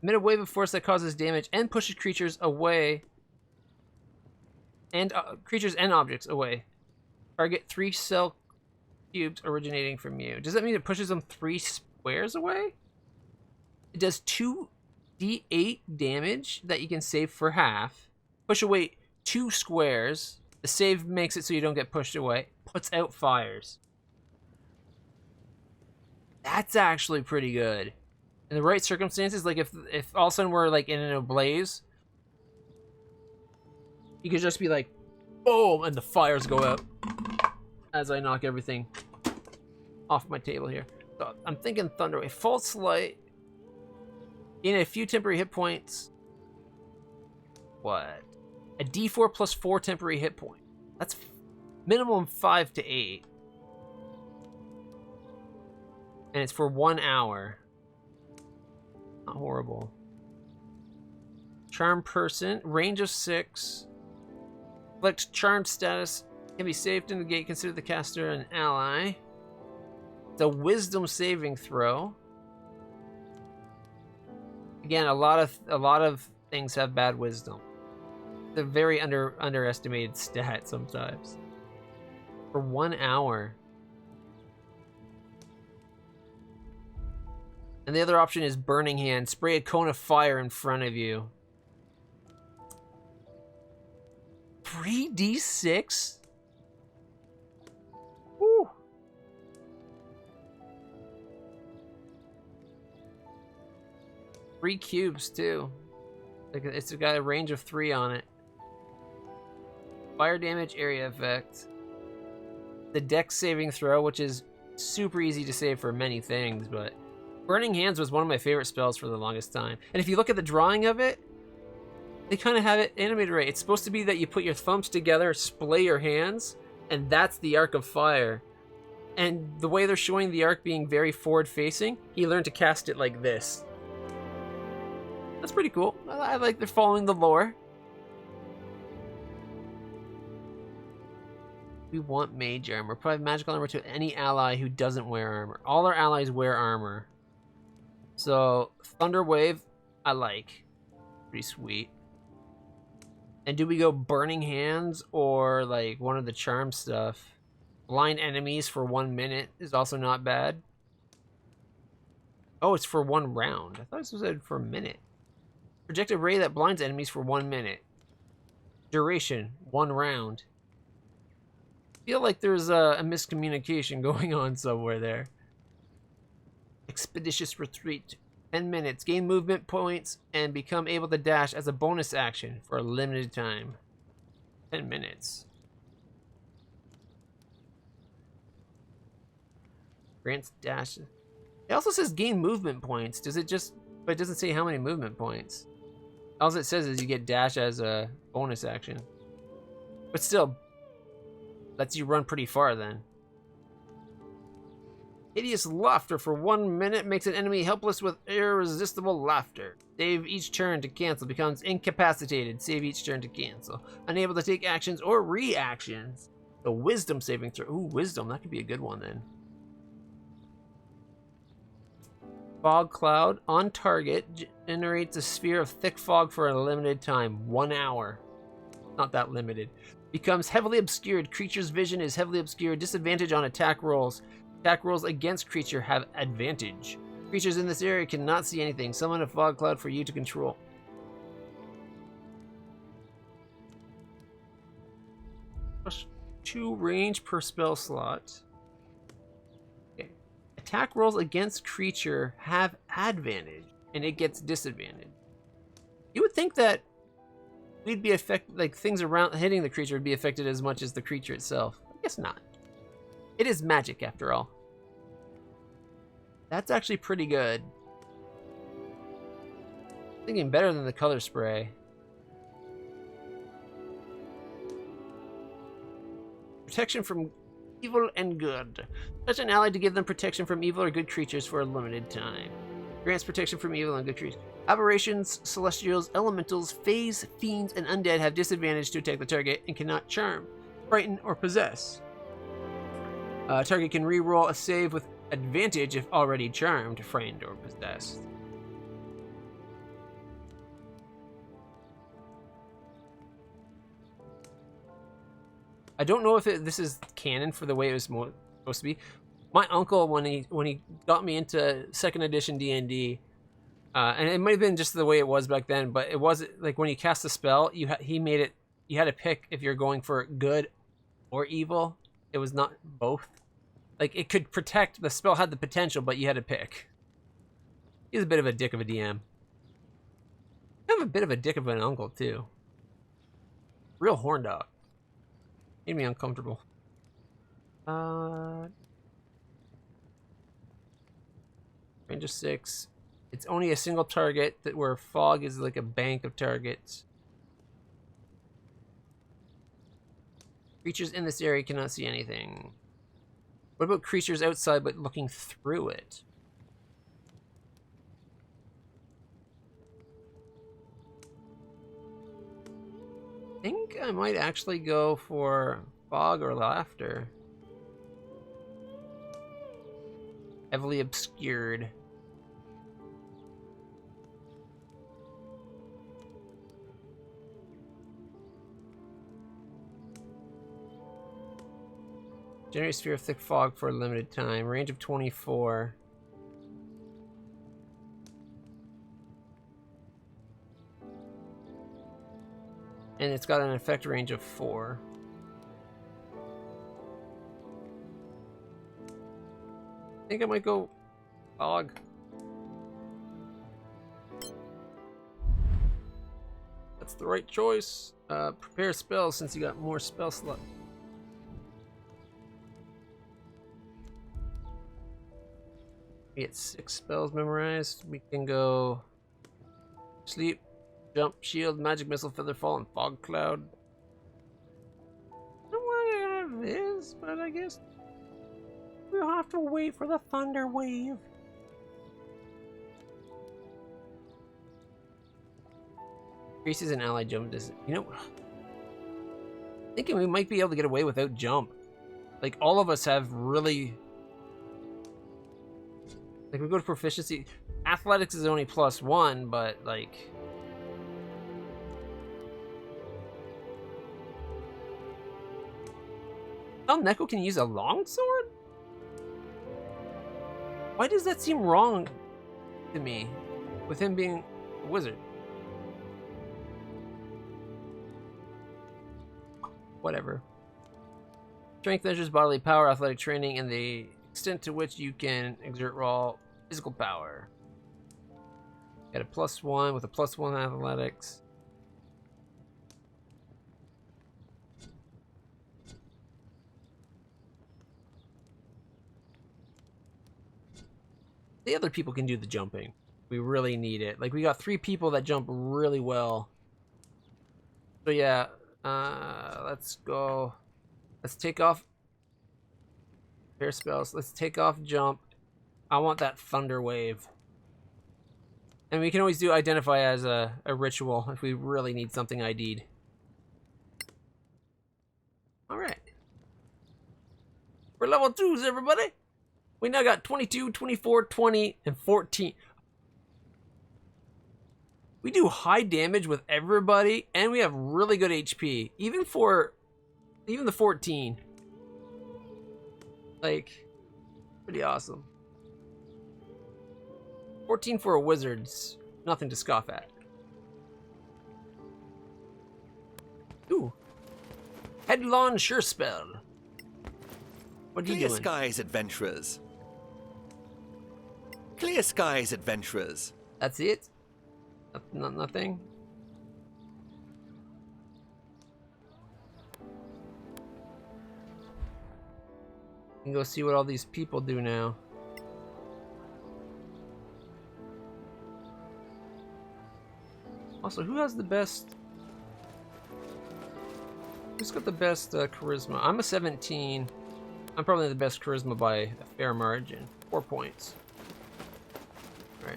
Emit a wave of force that causes damage and pushes creatures away. And creatures and objects away. Target 3 cell cubes originating from you. Does that mean it pushes them 3 squares away? It does 2d8 damage that you can save for half. Push away 2 squares. The save makes it so you don't get pushed away. Puts out fires. That's actually pretty good. In the right circumstances, like if all of a sudden we're like in a blaze, you could just be like, boom, and the fires go out as I knock everything off my table here. So I'm thinking Thunderwave. False Light. Gain a few temporary hit points. What? A d4 plus 4 temporary hit points. That's minimum 5 to 8. And it's for 1 hour. Not horrible. Charm Person. Range of 6. Select Charmed status. Can be saved in the gate. Consider the caster an ally. It's a Wisdom saving throw. Again, a lot of things have bad wisdom. It's a very underestimated stat sometimes. For 1 hour. And the other option is Burning Hand. Spray a cone of fire in front of you. 3d6? Woo. Three cubes too. Like it's got a range of 3 on it. Fire damage, area effect. The dex saving throw, which is super easy to save for many things, but Burning Hands was one of my favorite spells for the longest time. And if you look at the drawing of it, they kind of have it animated right. It's supposed to be that you put your thumbs together, splay your hands, and that's the arc of fire. And the way they're showing the arc being very forward-facing, he learned to cast it like this. That's pretty cool. I like they're following the lore. We want mage armor. Provide magical armor to any ally who doesn't wear armor. All our allies wear armor. So, Thunder Wave, I like. Pretty sweet. And do we go Burning Hands or like one of the charm stuff? Blind enemies for 1 minute is also not bad. Oh, it's for 1 round. I thought it was for a minute. Project a ray that blinds enemies for 1 minute. Duration, 1 round. I feel like there's a miscommunication going on somewhere there. Expeditious Retreat, 10 minutes. Gain movement points and become able to dash as a bonus action for a limited time. 10 minutes. Grants dash. It also says gain movement points. Does it just... But it doesn't say how many movement points. All it says is you get dash as a bonus action. But still, lets you run pretty far then. Hideous laughter for 1 minute makes an enemy helpless with irresistible laughter. Save each turn to cancel. Becomes incapacitated. Save each turn to cancel. Unable to take actions or reactions. The wisdom saving throw. Ooh, wisdom. That could be a good one then. Fog cloud on target generates a sphere of thick fog for a limited time. 1 hour. Not that limited. Becomes heavily obscured. Creature's vision is heavily obscured. Disadvantage on attack rolls. Attack rolls against creature have advantage. Creatures in this area cannot see anything. Summon a fog cloud for you to control. +2 range per spell slot. Okay. Attack rolls against creature have advantage, and it gets disadvantage. You would think that we'd be affected, like things around hitting the creature would be affected as much as the creature itself. I guess not. It is magic after all. That's actually pretty good. Thinking better than the color spray. Protection from evil and good. Touch an ally to give them protection from evil or good creatures for a limited time. Grants protection from evil and good creatures. Aberrations, celestials, elementals, fays, fiends, and undead have disadvantage to attack the target and cannot charm, frighten, or possess. Target can re-roll a save with advantage if already charmed, frightened, or possessed. I don't know if this is canon for the way it was supposed to be. My uncle, when he got me into 2nd edition D&D, and it might have been just the way it was back then, but it was like when you cast a spell, he made it. You had to pick if you're going for good or evil. It was not both. Like it could protect. The spell had the potential, but you had to pick. He's a bit of a dick of a DM. I have a bit of a dick of an uncle too. Real horn dog. Made me uncomfortable. Range of 6. It's only a single target that where fog is like a bank of targets. Creatures in this area cannot see anything. What about creatures outside but looking through it? I think I might actually go for fog or laughter. Heavily obscured. Generate sphere of thick fog for a limited time. Range of 24. And it's got an effect range of 4. I think I might go fog. That's the right choice. Prepare spells since you got more spell slot. We get 6 spells memorized. We can go sleep, jump, shield, magic missile, feather fall, and fog cloud. I don't want to have this, but I guess we'll have to wait for the thunder wave. Increases an ally jump distance. You know, thinking we might be able to get away without jump. Like all of us have really. Like, we go to proficiency. Athletics is only +1, but, like... Oh, Neko can use a longsword? Why does that seem wrong to me, with him being a wizard? Whatever. Strength measures bodily power, athletic training, and the extent to which you can exert raw physical power. Got a +1 with a +1 athletics. The other people can do the jumping. We really need it. Like, we got 3 people that jump really well. So yeah, let's go. Let's take off pair spells. Let's take off jump. I want that thunder wave. And we can always do identify as a ritual if we really need something ID'd. Alright. We're level 2s, everybody! We now got 22, 24, 20, and 14. We do high damage with everybody, and we have really good HP. Even the 14. Like, pretty awesome. 14 for a wizard's nothing to scoff at. Ooh. Headlong Sure Spell. What are you Clear doing? skies, adventurers. Clear skies, adventurers. That's it? Nothing? You can go see what all these people do now. Also, who has the best... Who's got the best charisma? I'm a 17. I'm probably the best charisma by a fair margin. 4 points. Right.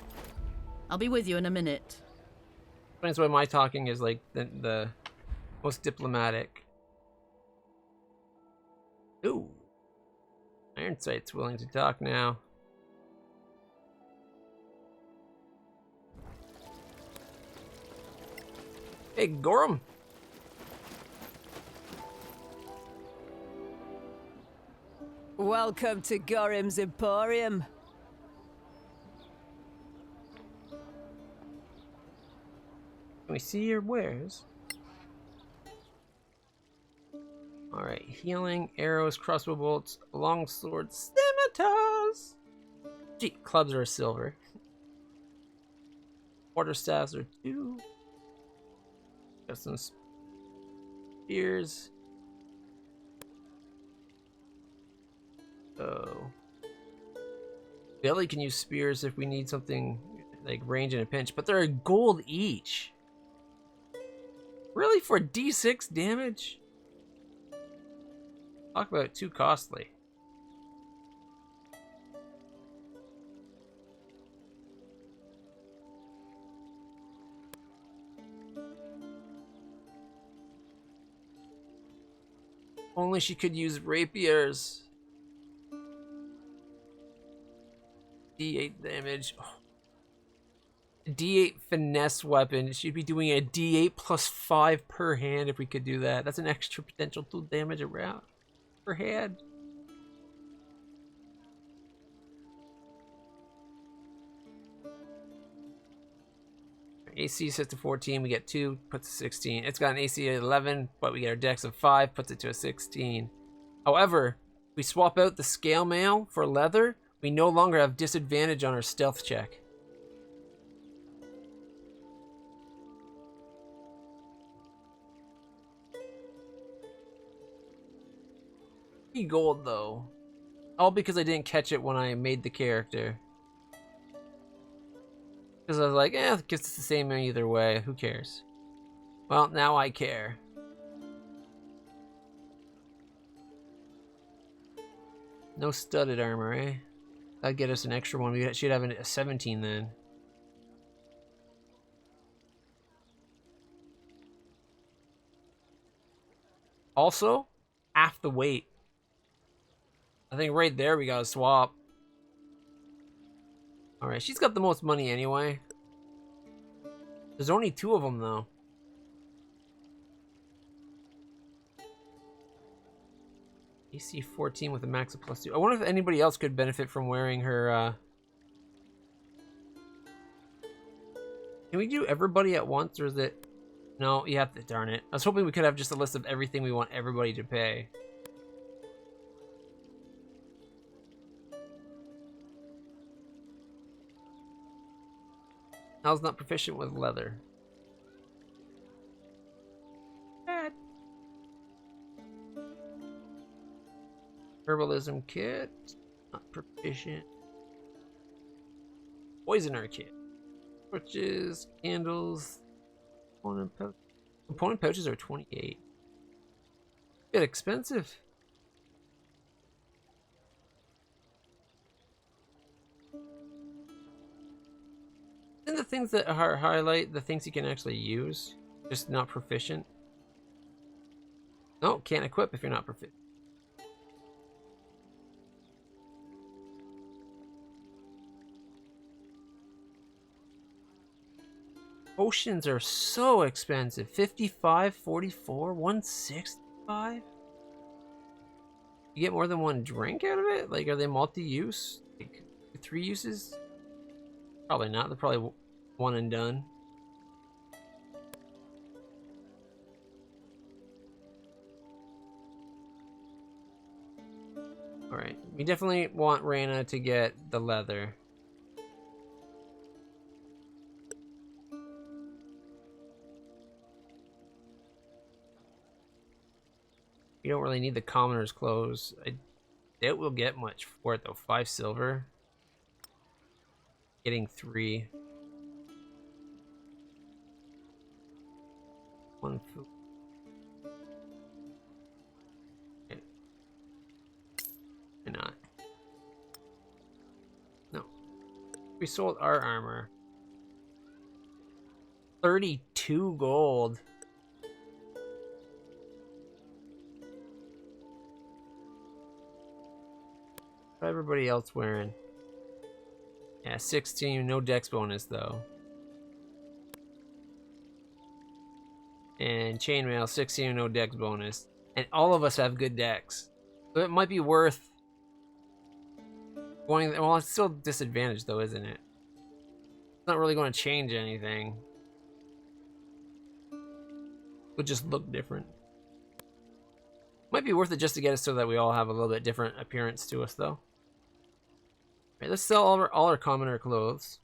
I'll be with you in a minute. Explains why my talking is like the most diplomatic. Ooh. Ironsight's willing to talk now. Hey, Gorham. Welcome to Gorham's Emporium. Can we see your wares? Alright, healing, arrows, crossbow bolts, long swords, scimitars! Gee, clubs are silver. Quarterstaffs are 2. Got some spears. Oh. Billy can use spears if we need something like range in a pinch, but they're a gold each. Really, for D6 damage? Talk about it, too costly. Only she could use rapiers. D8 damage. Oh. D8 finesse weapon. She'd be doing a D8 plus 5 per hand if we could do that. That's an extra potential 2 damage around per hand. AC set to 14, we get 2, puts to 16. It's got an AC of 11, but we get our dex of 5, puts it to a 16. However, if we swap out the scale mail for leather, we no longer have disadvantage on our stealth check. Gold though. All because I didn't catch it when I made the character. Because I was like, I guess it's the same either way. Who cares? Well, now I care. No studded armor, eh? That'd get us an extra one. We should have a 17 then. Also, half the weight. I think right there we gotta swap. Alright, she's got the most money anyway. There's only 2 of them though. AC 14 with a max of +2. I wonder if anybody else could benefit from wearing her, Can we do everybody at once, or is it... No, you have to, darn it. I was hoping we could have just a list of everything we want everybody to pay. Al's not proficient with leather. Bad. Herbalism kit. Not proficient. Poisoner kit. Torches, candles, component pouches are 28. Bit expensive. And the things that are highlight the things you can actually use, just not proficient. No, can't equip if you're not proficient. Potions are so expensive. 55, 44, 165. You get more than one drink out of it? Like, are they multi-use? Like, 3 uses? Probably not. They're probably one and done. Alright. We definitely want Raina to get the leather. You don't really need the commoner's clothes. I doubt we'll get much for it though. 5 silver. Getting 3. 1 food. Okay. Why not? No. We sold our armor. 32 gold. What everybody else wearing? Yeah, 16, no dex bonus though. And chainmail, 16, no dex bonus. And all of us have good decks. So it might be worth going, well, it's still disadvantaged though, isn't it? It's not really going to change anything. It'll just look different. Might be worth it just to get us so that we all have a little bit different appearance to us though. Right, let's sell all our commoner clothes.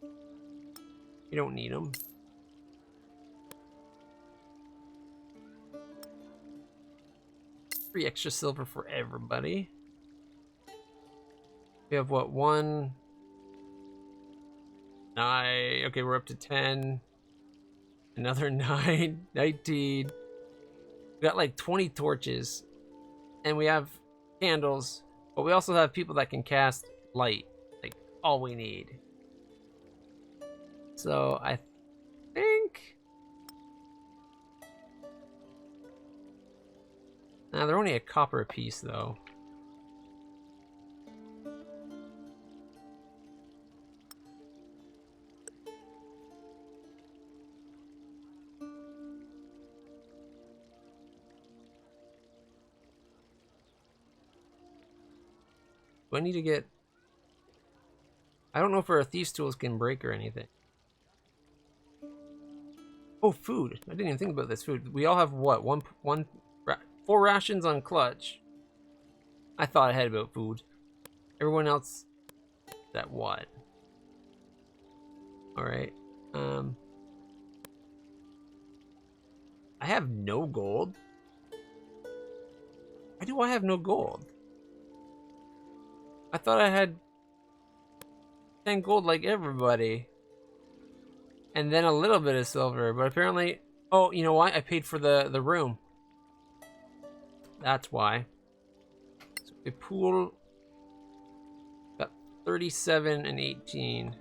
You don't need them. Free extra silver for everybody. We have what, 1, 9, okay, we're up to 10. Another 9, 19. We got like 20 torches. And we have candles. But we also have people that can cast light, like all we need. So I think... Nah, they're only a copper a piece though. Do I need to get... I don't know if our thieves tools can break or anything. Oh, food. I didn't even think about this food. We all have what? 4 rations on Clutch. I thought ahead about food. Everyone else... That what? Alright. I have no gold? Why do I have no gold? I thought I had 10 gold like everybody. And then a little bit of silver, but apparently... Oh, you know why? I paid for the room. That's why. So we pool... Got 37 and 18.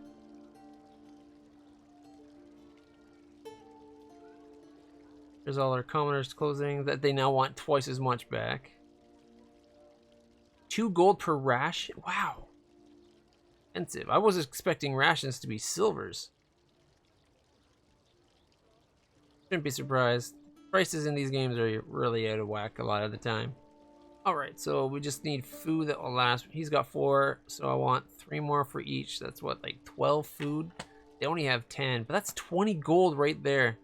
There's all our commoners' clothing that they now want twice as much back. 2 gold per ration? Wow. Expensive. I was expecting rations to be silvers. Shouldn't be surprised. Prices in these games are really out of whack a lot of the time. Alright, so we just need food that will last. He's got 4, so I want 3 more for each. That's what, like 12 food? They only have 10, but that's 20 gold right there.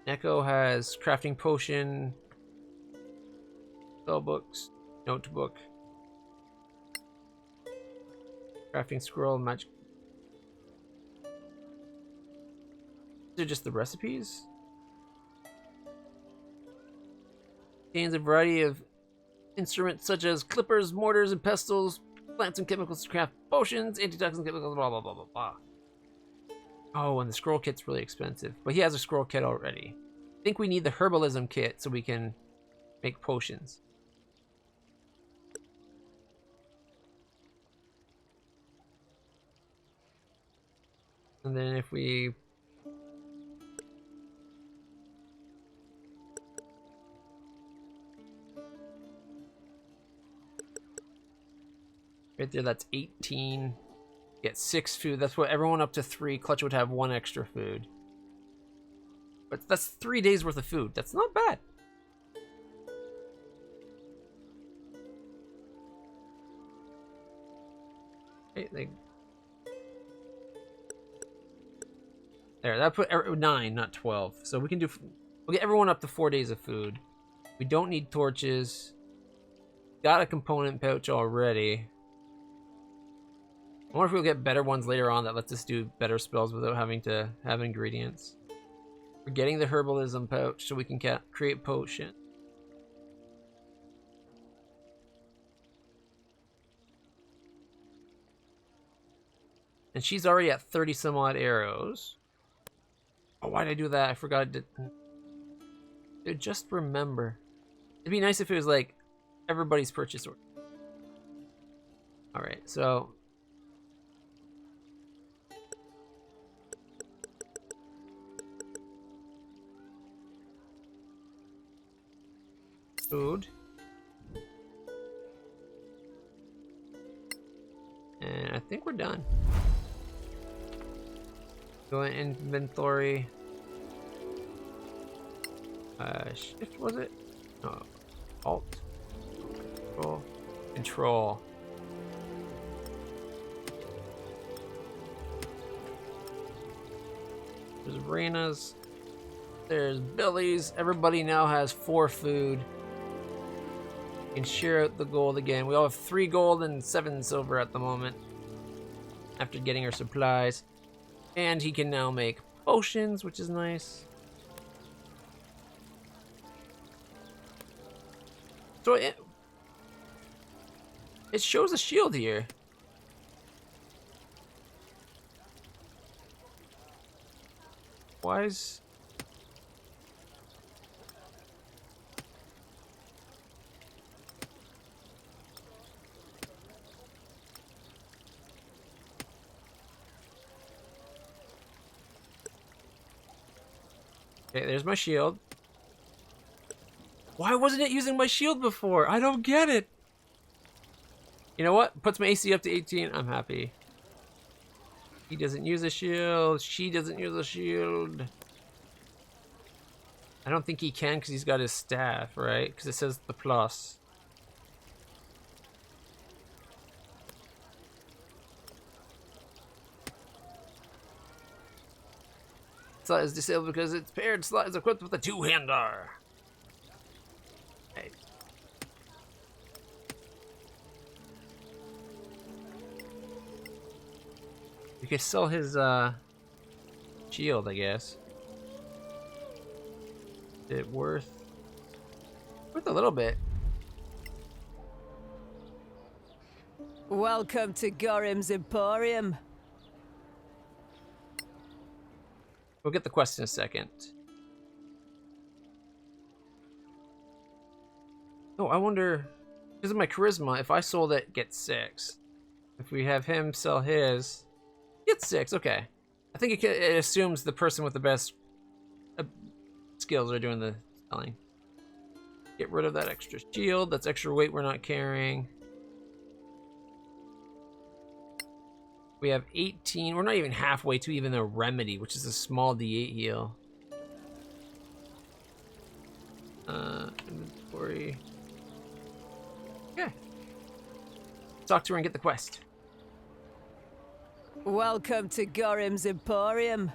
Neko has crafting potion, spell books, notebook, crafting scroll, magic. These are just the recipes. Contains a variety of Instruments such as clippers, mortars, and pestles, plants and chemicals to craft potions, antitoxin chemicals, blah, blah, blah, blah, blah. Oh, and the scroll kit's really expensive. But he has a scroll kit already. I think we need the herbalism kit so we can make potions. And then if we... Right there, that's 18. Get 6 food. That's what everyone up to 3. Clutch would have 1 extra food. But that's 3 days worth of food. That's not bad. Hey, there, that put 9, not 12. So we can do. We'll get everyone up to 4 days of food. We don't need torches. Got a component pouch already. I wonder if we'll get better ones later on that lets us do better spells without having to have ingredients. We're getting the herbalism pouch so we can create potion. And she's already at 30 some odd arrows. Oh, why did I do that? I forgot. Dude, just remember. It'd be nice if it was like everybody's purchase order. Alright, so food. And I think we're done. Go in inventory. Shift was it? No. Alt. Control. Control. There's Reina's. There's Billy's. Everybody now has 4 food. You can share out the gold again. We all have 3 gold and 7 silver at the moment. After getting our supplies. And he can now make potions, which is nice. So it shows a shield here. Why is... Okay, there's my shield. Why wasn't it using my shield before? I don't get it. You know what? Puts my AC up to 18. I'm happy. He doesn't use a shield. She doesn't use a shield. I don't think he can because he's got his staff, right? Because it says the plus. Slot is disabled because its paired slot is equipped with a 2-hander. Hey. We could sell his shield, I guess. Is it worth a little bit? Welcome to Gorim's Emporium. We'll get the quest in a second. Oh, I wonder, because of my charisma, if I sold it, get 6. If we have him sell his, get 6. Okay. I think it assumes the person with the best skills are doing the selling. Get rid of that extra shield. That's extra weight we're not carrying. We have 18. We're not even halfway to even a remedy, which is a small D8 heal. Inventory. Okay. Talk to her and get the quest. Welcome to Gorim's Emporium.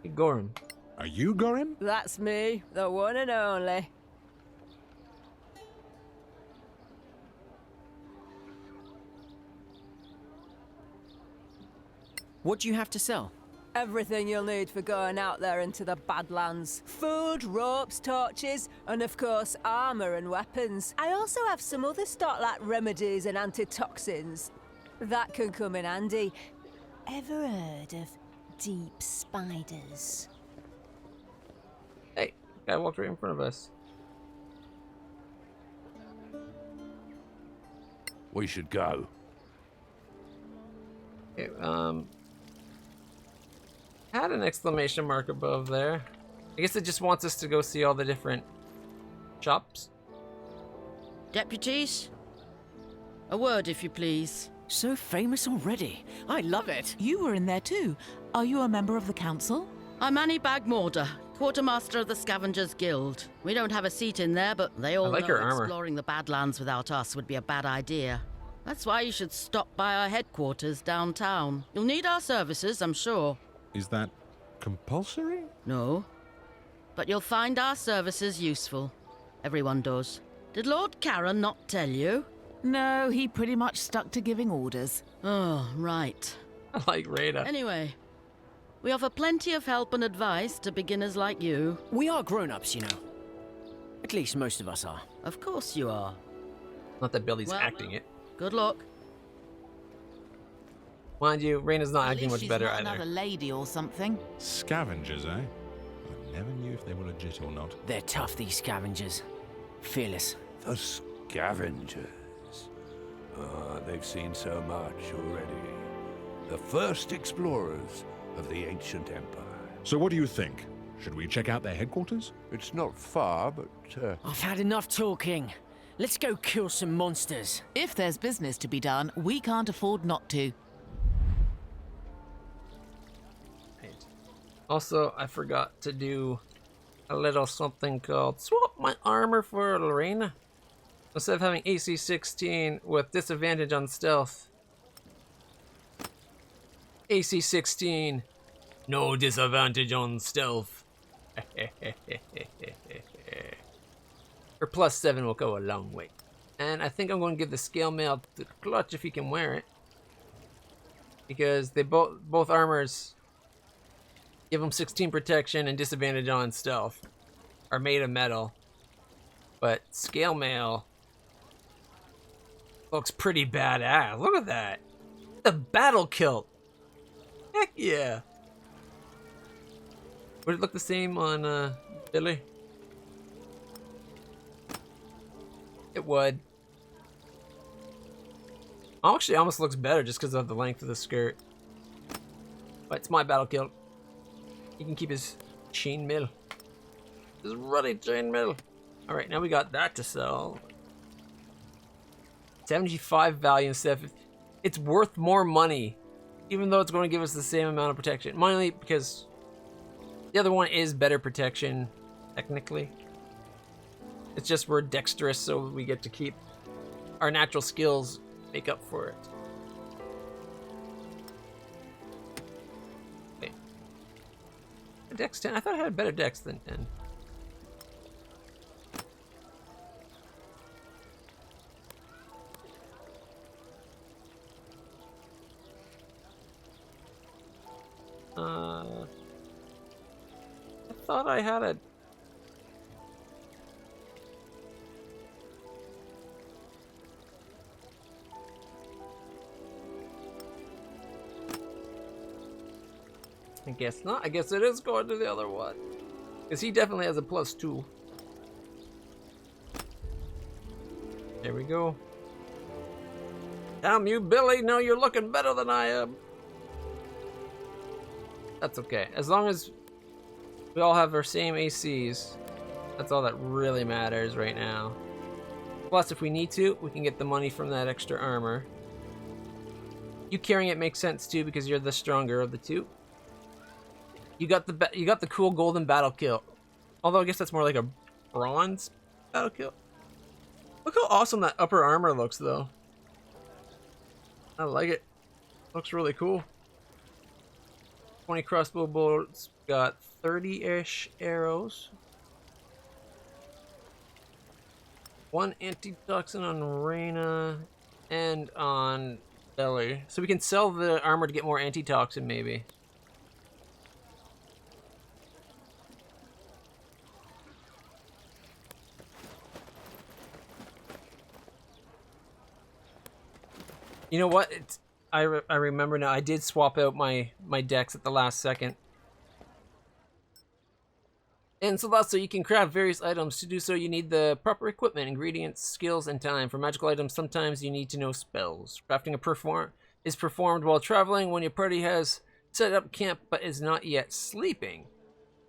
Hey, Gorim. Are you Gorim? That's me, the one and only. What do you have to sell? Everything you'll need for going out there into the Badlands. Food, ropes, torches, and of course, armor and weapons. I also have some other stock like remedies and antitoxins. That can come in handy. Ever heard of deep spiders? Hey, guy walked right in front of us. We should go. Okay, had an exclamation mark above there. I guess it just wants us to go see all the different shops. Deputies? A word, if you please. So famous already. I love it. You were in there too. Are you a member of the council? I'm Annie Bagmorder, quartermaster of the Scavengers Guild. We don't have a seat in there, but they all like know her armor. exploring the Badlands without us would be a bad idea. That's why you should stop by our headquarters downtown. You'll need our services, I'm sure. Is that compulsory? No. But you'll find our services useful. Everyone does. Did Lord Karen not tell you? No, he pretty much stuck to giving orders. Oh, right. I like Rada. Anyway, we offer plenty of help and advice to beginners like you. We are grown-ups, you know. At least most of us are. Of course you are. Not that Billy's acting it. Good luck. Mind you, Raina's not At acting least much she's better not either. another lady or something. Scavengers, eh? I never knew if they were legit or not. They're tough, these scavengers. Fearless. The scavengers. They've seen so much already. The first explorers of the ancient empire. So what do you think? Should we check out their headquarters? It's not far, but... I've had enough talking. Let's go kill some monsters. If there's business to be done, we can't afford not to. Also, I forgot to do a little something called swap my armor for Lorena. Instead of having AC 16 with disadvantage on stealth. AC 16, no disadvantage on stealth. Or plus 7 will go a long way. And I think I'm going to give the scale mail to Clutch if he can wear it. Because they both armors give him 16 protection and disadvantage on stealth. Are made of metal. But scale mail looks pretty badass. Look at that. The battle kilt. Heck yeah. Would it look the same on Billy? It would. Actually, it almost looks better just because of the length of the skirt. But it's my battle kilt. He can keep his chainmail. His ruddy chainmail. Alright, now we got that to sell. 75 value instead of... It's worth more money. Even though it's going to give us the same amount of protection. Mainly because the other one is better protection, technically. It's just we're dexterous, so we get to keep our natural skills make up for it. Wait. Dex 10? I thought I had a better dex than 10. I thought I had a... I guess not. I guess it is going to the other one. Because he definitely has a +2. There we go. Damn you, Billy. Now you're looking better than I am. That's okay. As long as we all have our same ACs, that's all that really matters right now. Plus, if we need to, we can get the money from that extra armor. You carrying it makes sense too because you're the stronger of the two. You got the cool golden battle kilt. Although I guess that's more like a bronze battle kilt. Look how awesome that upper armor looks though. I like it. Looks really cool. 20 crossbow bolts, got 30-ish arrows. 1 antitoxin on Reyna and on Belly. So we can sell the armor to get more antitoxin maybe. You know what? I remember now. I did swap out my decks at the last second. In Solasta, you can craft various items. To do so, you need the proper equipment, ingredients, skills, and time. For magical items, sometimes you need to know spells. Crafting is performed while traveling when your party has set up camp but is not yet sleeping.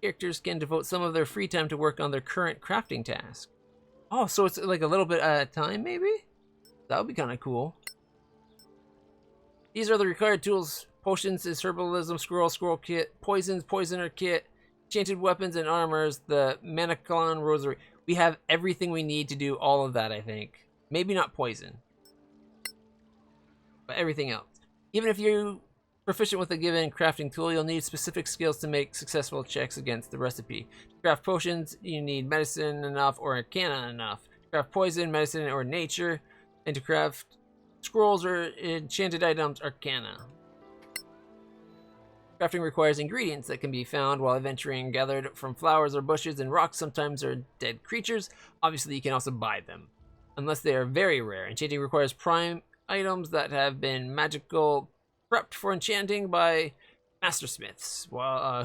Characters can devote some of their free time to work on their current crafting task. Oh, so it's like a little bit at a time, maybe? That would be kind of cool. These are the required tools. Potions is herbalism, scroll kit, poisons, poisoner kit, enchanted weapons and armors, the Manacalon rosary. We have everything we need to do all of that, I think. Maybe not poison, but everything else. Even if you're proficient with a given crafting tool, you'll need specific skills to make successful checks against the recipe. To craft potions, you need medicine enough or arcana enough. To craft poison, medicine, or nature. And to craft scrolls or enchanted items, arcana. Crafting requires ingredients that can be found while adventuring, gathered from flowers or bushes and rocks. Sometimes are dead creatures. Obviously, you can also buy them, unless they are very rare. Enchanting requires prime items that have been magical prepped for enchanting by mastersmiths,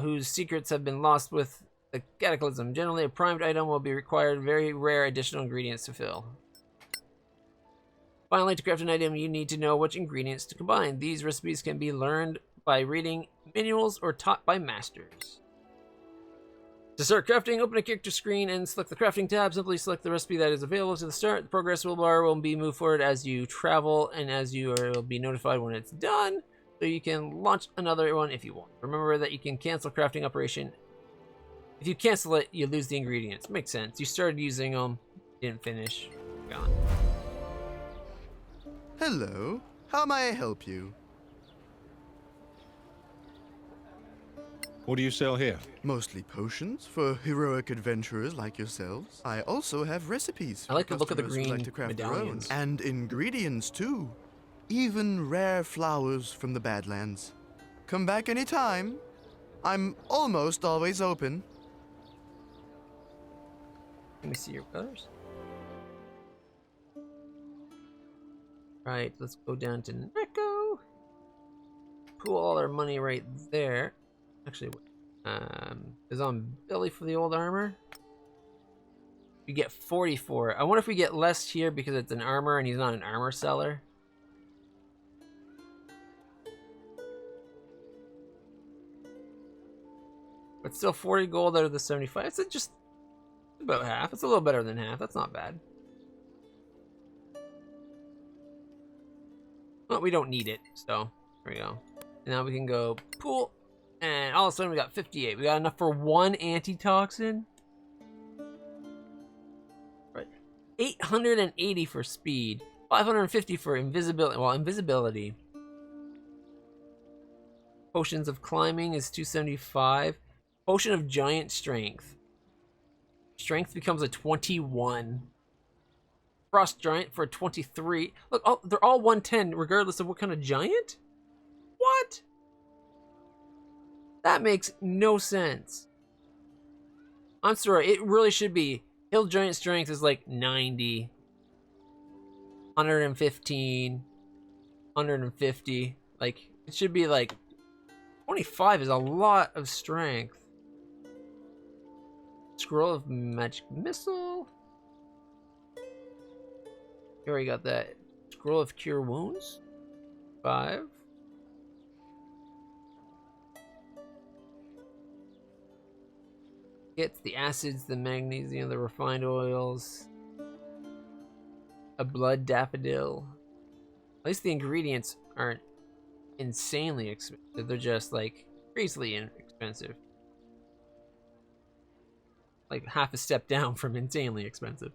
whose secrets have been lost with the cataclysm. Generally, a primed item will be required very rare additional ingredients to fill. Finally, to craft an item, you need to know which ingredients to combine. These recipes can be learned by reading manuals or taught by masters. To start crafting, open a character screen and select the crafting tab. Simply select the recipe that is available to the start. The progress bar will be moved forward as you travel and as you will be notified when it's done, so you can launch another one if you want. Remember that you can cancel crafting operation. If you cancel it, you lose the ingredients. Makes sense. You started using them, didn't finish, gone. Hello. How may I help you? What do you sell here? Mostly potions for heroic adventurers like yourselves. I also have recipes. I like the for look of the customers who green like to craft their own. medallions. And ingredients too. Even rare flowers from the Badlands. Come back anytime. I'm almost always open. Let me see your colors. Right, let's go down to Neko. Pool all our money right there. Actually, is on Billy for the old armor. We get 40 for it. I wonder if we get less here because it's an armor and he's not an armor seller. But still 40 gold out of the 75. It's just about half. It's a little better than half. That's not bad. Well, we don't need it, so there we go. And now we can go pool, and all of a sudden we got 58. We got enough for one antitoxin. Right, 880 for speed, 550 for invisibility. Well, invisibility. Potions of climbing is 275. Potion of giant strength. Strength becomes a 21. Frost giant for 23. Look, they're all 110 regardless of what kind of giant? What? That makes no sense. I'm sorry, it really should be. Hill giant strength is like 90. 115. 150. Like, it should be like 25 is a lot of strength. Scroll of magic missile. You already got that. Scroll of cure wounds. 5. Gets the acids, the magnesium, the refined oils. A blood daffodil. At least the ingredients aren't insanely expensive. They're just like crazily expensive. Like half a step down from insanely expensive.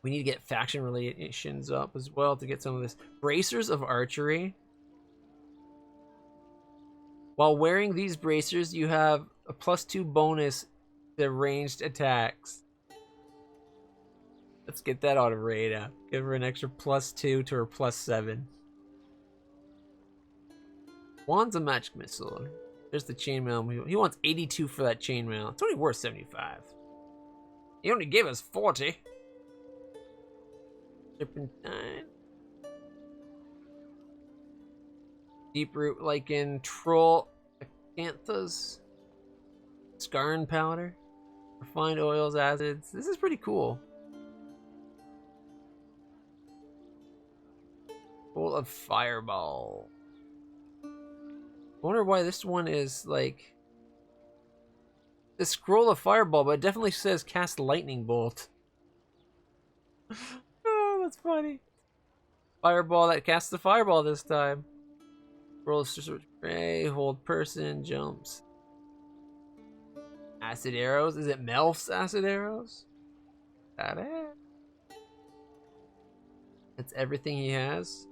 We need to get faction relations up as well to get some of this. Bracers of archery. While wearing these bracers, you have a +2 bonus to ranged attacks. Let's get that out of Rada. Give her an extra +2 to her +7. Wands of magic missile. There's the chainmail. He wants 82 for that chainmail. It's only worth 75. He only gave us 40. Serpentine. Deep root lichen, troll acanthus, scarn powder, refined oils, acids. This is pretty cool. Bowl of fireball. I wonder why this one is like the scroll of fireball, but it definitely says cast lightning bolt. Oh, that's funny. Fireball that casts the fireball this time. Roll of spray, hold person, jumps. Acid arrows. Is it Melf's acid arrows? Is that it? That's everything he has.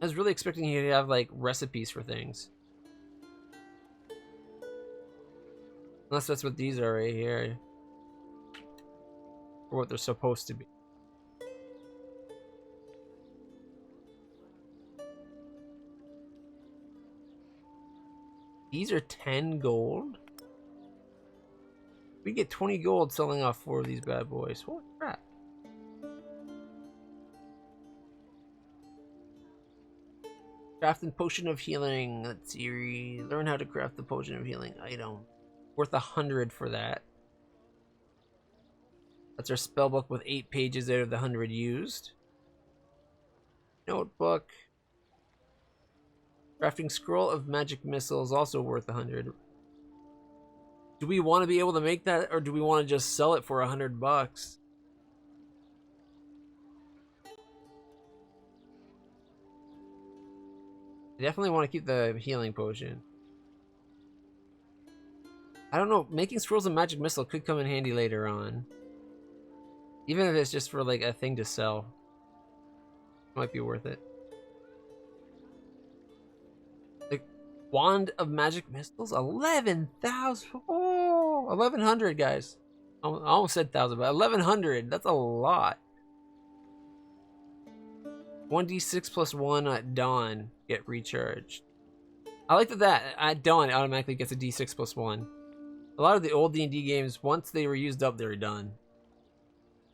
I was really expecting you to have like recipes for things. Unless that's what these are right here. Or what they're supposed to be. These are 10 gold. We get 20 gold selling off 4 of these bad boys. Holy crap. Craft and potion of healing. Let's see. Learn how to craft the potion of healing item. Worth 100 for that. That's our spellbook with 8 pages out of the 100 used. Notebook. Crafting scroll of magic missiles, also worth 100. Do we want to be able to make that, or do we want to just sell it for 100 bucks? I definitely want to keep the healing potion. I don't know, making scrolls of magic missile could come in handy later on. Even if it's just for like a thing to sell. Might be worth it. The wand of magic missiles, 11,000. Oh, 1,100 guys. I almost said 1,000, but 1,100. That's a lot. 1d6 plus 1 at dawn get recharged. I like that at dawn it automatically gets a d6 plus 1. A lot of the old D&D games, once they were used up, they were done.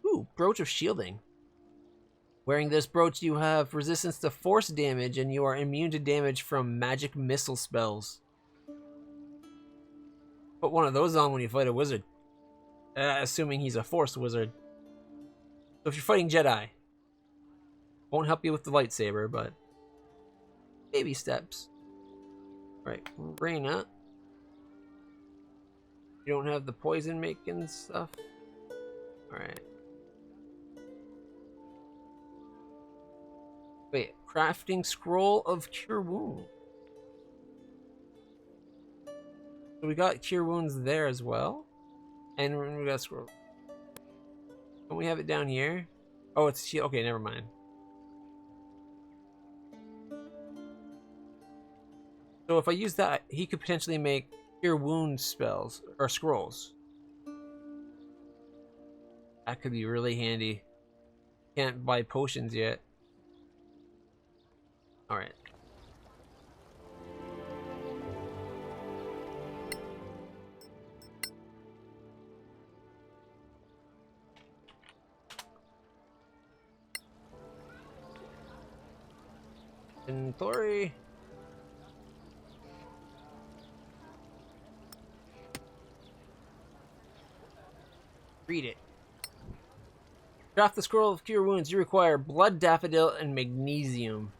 Ooh, brooch of shielding. Wearing this brooch, you have resistance to force damage, and you are immune to damage from magic missile spells. Put one of those on when you fight a wizard. Assuming he's a force wizard. So if you're fighting Jedi, won't help you with the lightsaber, but baby steps. Right, Reyna. You don't have the poison making stuff. Alright. Wait, crafting scroll of cure wound. So we got cure wounds there as well. And we got scroll. Don't we have it down here? Oh, it's okay, never mind. So if I use that, he could potentially make cure wound spells or scrolls. That could be really handy. Can't buy potions yet. All right. Inventory. Read it. Craft the scroll of cure wounds. You require blood daffodil and magnesium.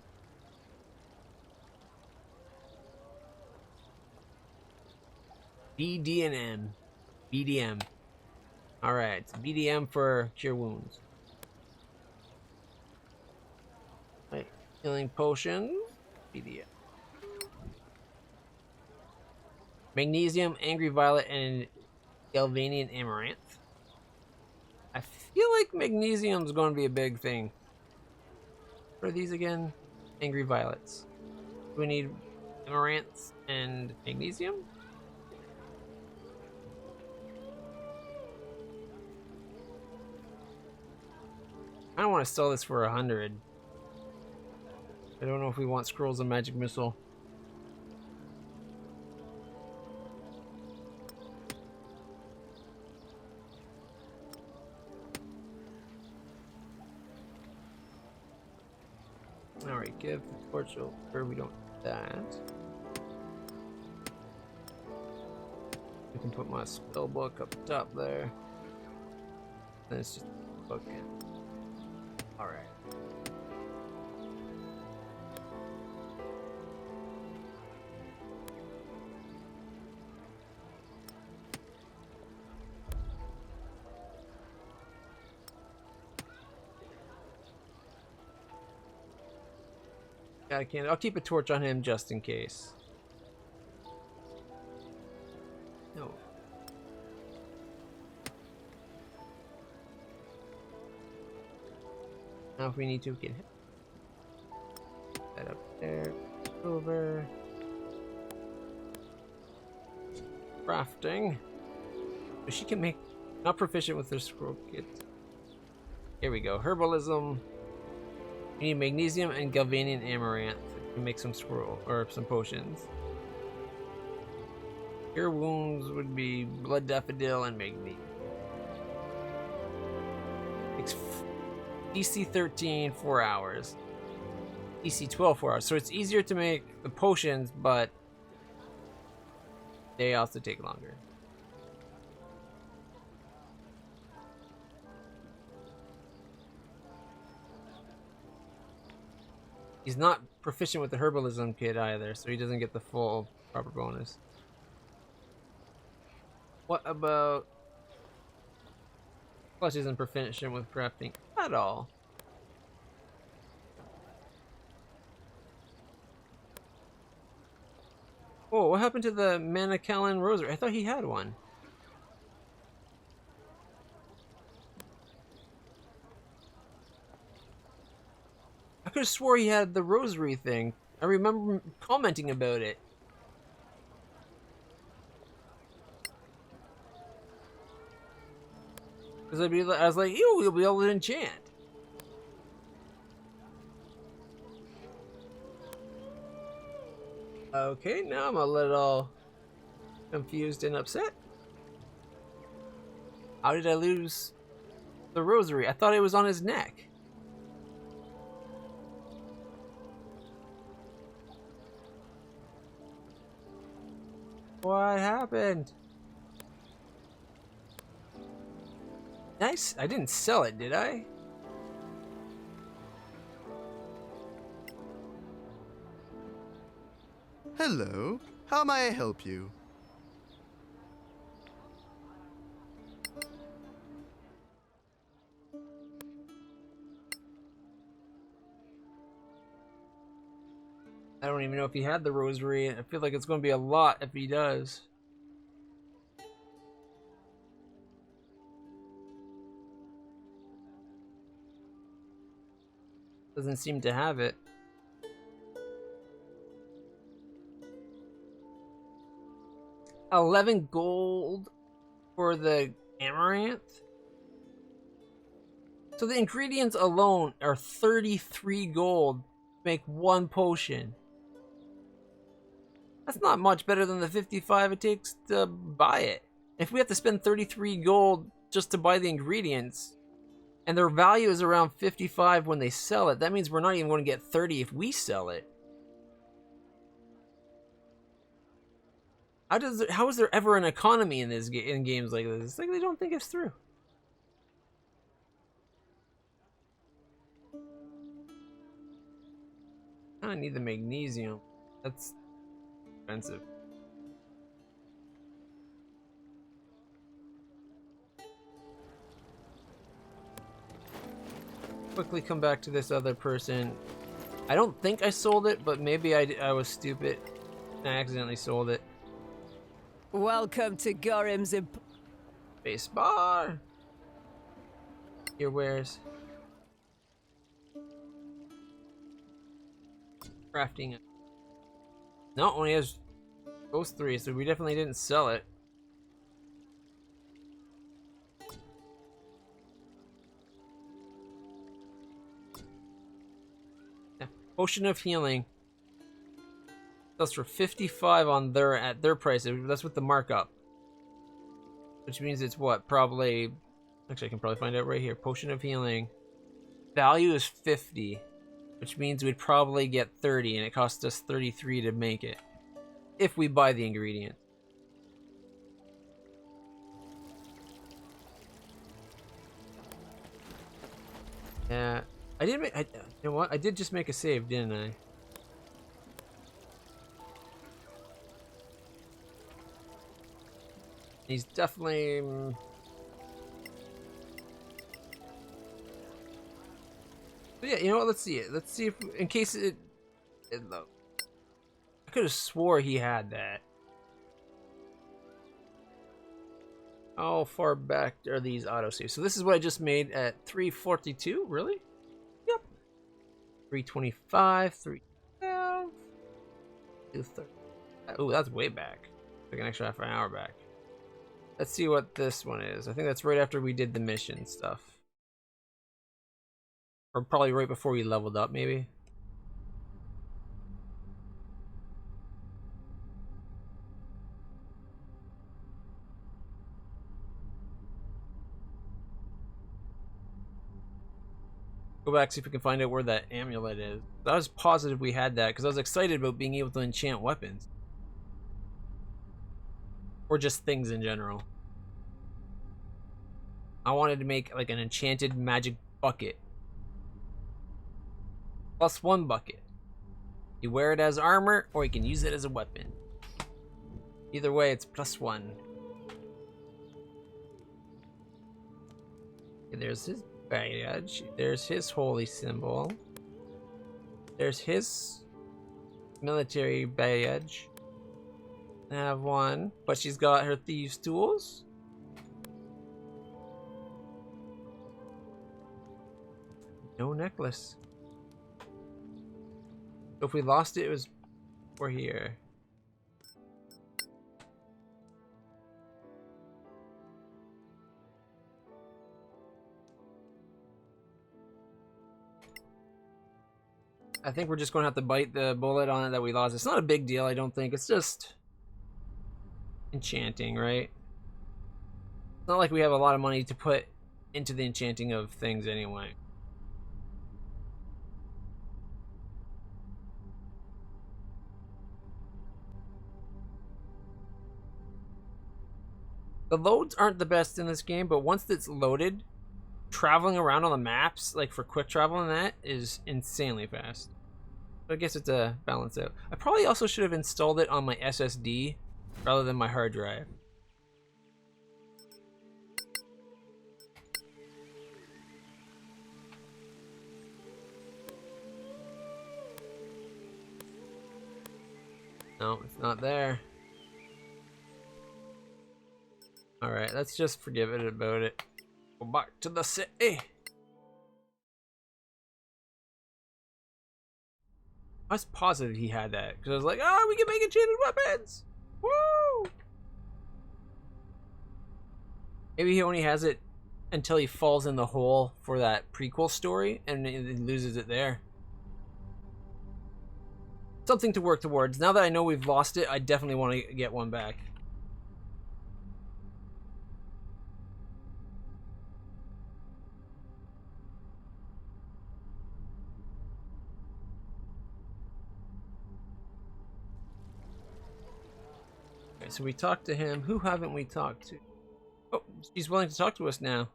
BD&M. BDM. Alright, BDM for cure wounds. Right. Healing potion. BDM. Magnesium, angry violet, and Galvanian amaranth. I feel like magnesium is going to be a big thing. What are these again? Angry violets. Do we need amaranths and magnesium? I don't want to sell this for 100. I don't know if we want scrolls of magic missile. Alright, give the torch over. We don't do that. I can put my spell book up top there. Then it's just a book. Alright. Got a candle. I'll keep a torch on him just in case. No. Now if we need to, we can hit that up there. Over. Crafting. But she can make... Not proficient with her scroll kit. Here we go. Herbalism. We need magnesium and Galvanian amaranth to make some scroll or some potions. Cure wounds would be blood daffodil and magnesium. DC 13, 4 hours. DC 12, 4 hours. So it's easier to make the potions, but they also take longer. He's not proficient with the herbalism kit either, so he doesn't get the full proper bonus. What about... Clutch isn't proficient with crafting at all. Oh, what happened to the Manacallan rosary? I thought he had one. I could have swore he had the rosary thing. I remember commenting about it. Because I was like, ew, you'll be able to enchant. Okay, now I'm a little confused and upset. How did I lose the rosary? I thought it was on his neck. What happened? Nice. I didn't sell it, did I? Hello. How may I help you? I don't even know if he had the rosary. I feel like it's going to be a lot if he does. Doesn't seem to have it. $11 gold for the amaranth. So the ingredients alone are 33 gold to make one potion. That's not much better than the 55 it takes to buy it. If we have to spend 33 gold just to buy the ingredients, and their value is around 55 when they sell it, that means we're not even going to get 30 if we sell it. How is there ever an economy in in games like this? It's like they don't think it's through. I need the magnesium. That's expensive. Quickly come back to this other person. I don't think I sold it, but maybe I was stupid. I accidentally sold it. Welcome to Gorim's Base bar. Your wares. Crafting it. No, only has those three, so we definitely didn't sell it. Yeah. Potion of healing. That's for 55 on at their price. That's with the markup. Which means it's what? Probably... Actually, I can probably find out right here. Potion of healing. Value is 50. which means we'd probably get 30, and it costs us 33 to make it, if we buy the ingredient. Yeah, I did make. You know what? I did just make a save, didn't I? He's definitely. But yeah, you know what? Let's see it. Let's see if, in case it I could have swore he had that. How far back are these autosaves? So this is what I just made at 342. Really? Yep. 325. 312. 230. Oh, that's way back. Like an extra half an hour back. Let's see what this one is. I think that's right after we did the mission stuff. Or probably right before we leveled up, maybe. Go back, see if we can find out where that amulet is. I was positive we had that, because I was excited about being able to enchant weapons. Or just things in general. I wanted to make like an enchanted magic bucket. +1 bucket. You wear it as armor, or you can use it as a weapon. Either way, it's +1. Okay, there's his badge. There's his holy symbol. There's his military badge. I have one, but she's got her thieves' tools. No necklace. So if we lost it, it was for here. I think we're just going to have to bite the bullet on it that we lost. It's not a big deal, I don't think. It's just enchanting, right? It's not like we have a lot of money to put into the enchanting of things anyway. The loads aren't the best in this game, but once it's loaded, traveling around on the maps, like for quick travel and that, is insanely fast. But I guess it's a balance out. I probably also should have installed it on my SSD rather than my hard drive. No, it's not there. Alright, let's just forgive it about it. Go back to the city. I was positive he had that, because I was like, oh, we can make enchanted weapons! Woo! Maybe he only has it until he falls in the hole for that prequel story, and he loses it there. Something to work towards. Now that I know we've lost it, I definitely want to get one back. So we talked to him. Who haven't we talked to? Oh, he's willing to talk to us now.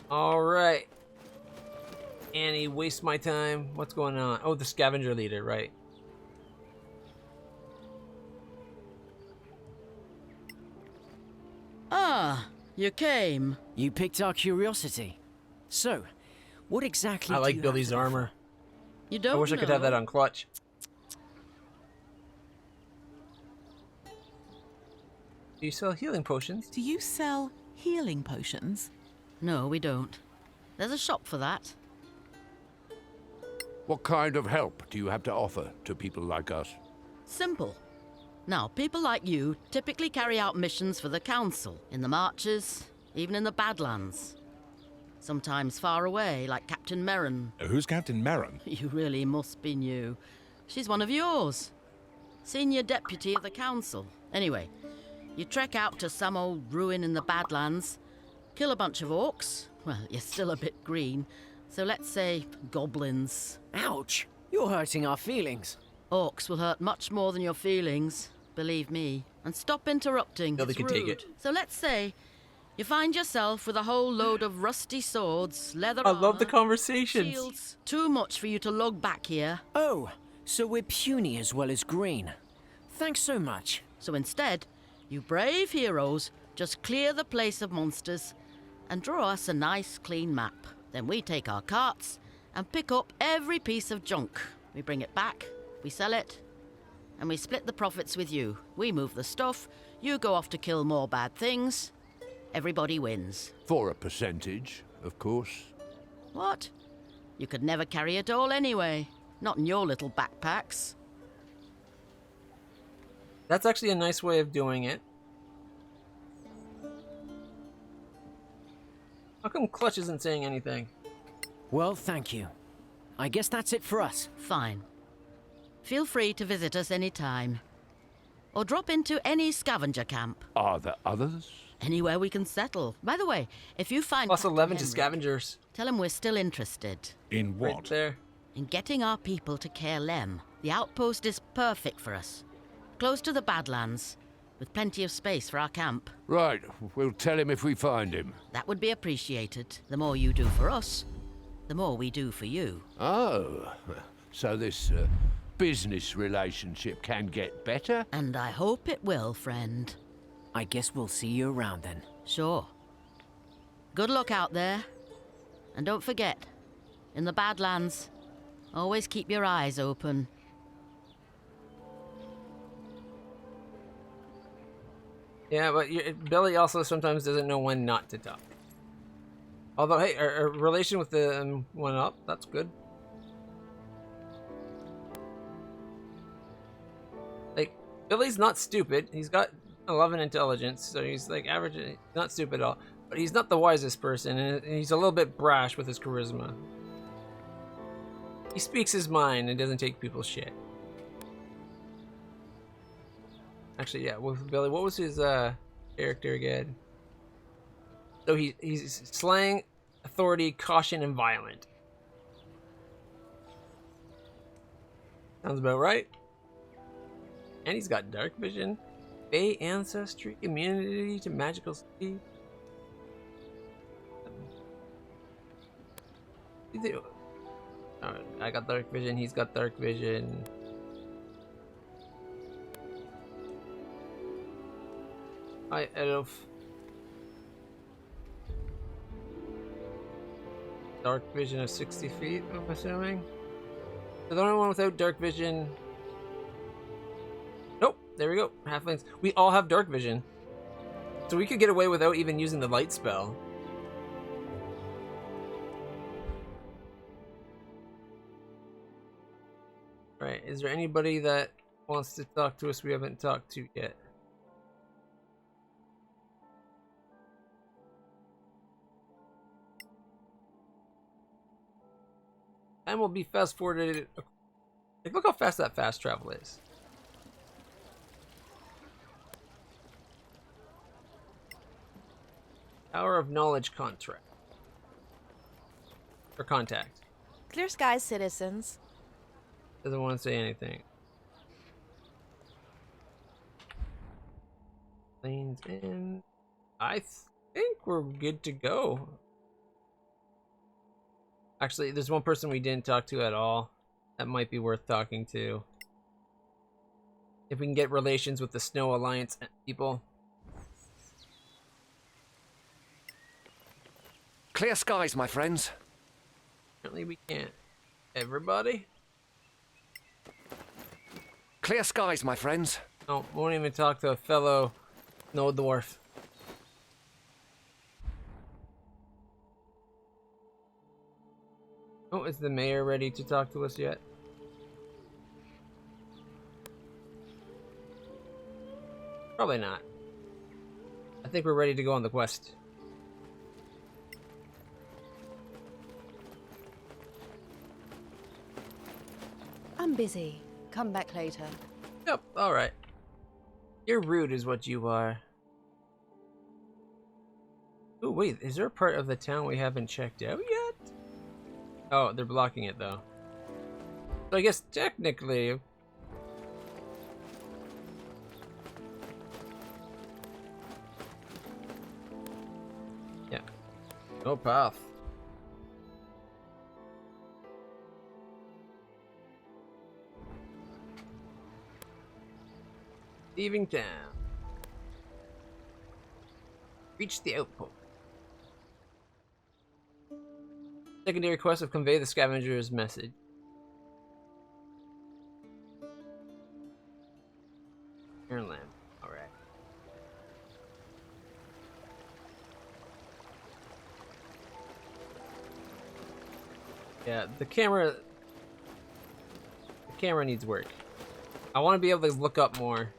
All right. Annie, waste my time. What's going on? Oh, the scavenger leader, right. Ah, you came. You piqued our curiosity. So, what exactly I do like you Billy's have to armor. offer? You don't I wish I could have that on Clutch. Do you sell healing potions? Do you sell healing potions? No, we don't. There's a shop for that. What kind of help do you have to offer to people like us? Simple. Now, people like you typically carry out missions for the Council, in the Marches, even in the Badlands. Sometimes far away, like Captain Merrin. Who's Captain Merrin? You really must be new. She's one of yours. Senior Deputy of the Council. Anyway, you trek out to some old ruin in the Badlands, kill a bunch of orcs. Well, you're still a bit green. So let's say goblins. Ouch! You're hurting our feelings. Orcs will hurt much more than your feelings, believe me. And stop interrupting. No, they It's can rude. take it. So let's say you find yourself with a whole load of rusty swords, leather I love the armor, conversations. shields. Too much for you to lug back here. Oh, so we're puny as well as green. Thanks so much. So instead, you brave heroes just clear the place of monsters and draw us a nice clean map. Then we take our carts and pick up every piece of junk. We bring it back, we sell it, and we split the profits with you. We move the stuff, you go off to kill more bad things. Everybody wins. For a percentage, of course. What? You could never carry it all anyway. Not in your little backpacks. That's actually a nice way of doing it. How come Clutch isn't saying anything? Well, thank you. I guess that's it for us. Fine. Feel free to visit us anytime. Or drop into any scavenger camp. Are there others? Anywhere we can settle. By the way, if you find Plus Captain 11 to Henrik, scavengers. tell him we're still interested. In what? Right there. In getting our people to Caerlem. The outpost is perfect for us. Close to the Badlands, with plenty of space for our camp. Right, we'll tell him if we find him. That would be appreciated. The more you do for us, the more we do for you. Oh, so this business relationship can get better? And I hope it will, friend. I guess we'll see you around then. Sure. Good luck out there. And don't forget, in the Badlands, always keep your eyes open. Yeah, but Billy also sometimes doesn't know when not to talk. Although, hey, our relation with the one up, that's good. Like, Billy's not stupid. He's got 11 intelligence, so he's like average, not stupid at all. But he's not the wisest person, and he's a little bit brash with his charisma. He speaks his mind and doesn't take people's shit. Actually, yeah, with Billy, what was his character again? So he's slang, authority, caution, and violent. Sounds about right. And he's got dark vision, Fey ancestry, immunity to magical speed. I got dark vision, he's got dark vision. Hi, Elf. Dark vision of 60 feet, I'm assuming. So the only one without dark vision. Nope, there we go. Halflings. We all have dark vision. So we could get away without even using the light spell. Right, is there anybody that wants to talk to us we haven't talked to yet? Time will be fast forwarded. Like, look how fast that fast travel is. Hour of knowledge contract. Or contact. Clear skies, citizens. Doesn't want to say anything. Lanes in. I think we're good to go. Actually, there's one person we didn't talk to at all. That might be worth talking to. If we can get relations with the Snow Alliance people. Clear skies, my friends. Apparently we can't. Everybody? Clear skies, my friends. Oh, won't even talk to a fellow snow dwarf. Oh, is the mayor ready to talk to us yet? Probably not. I think we're ready to go on the quest. I'm busy. Come back later. Yep, alright. You're rude is what you are. Oh wait, is there a part of the town we haven't checked out yet? Oh, they're blocking it though. So I guess technically... Yeah. No path. Leaving town. Reach the outpost. Secondary quest of convey the scavenger's message. Ironland. Alright. Yeah, the camera needs work. I want to be able to look up more.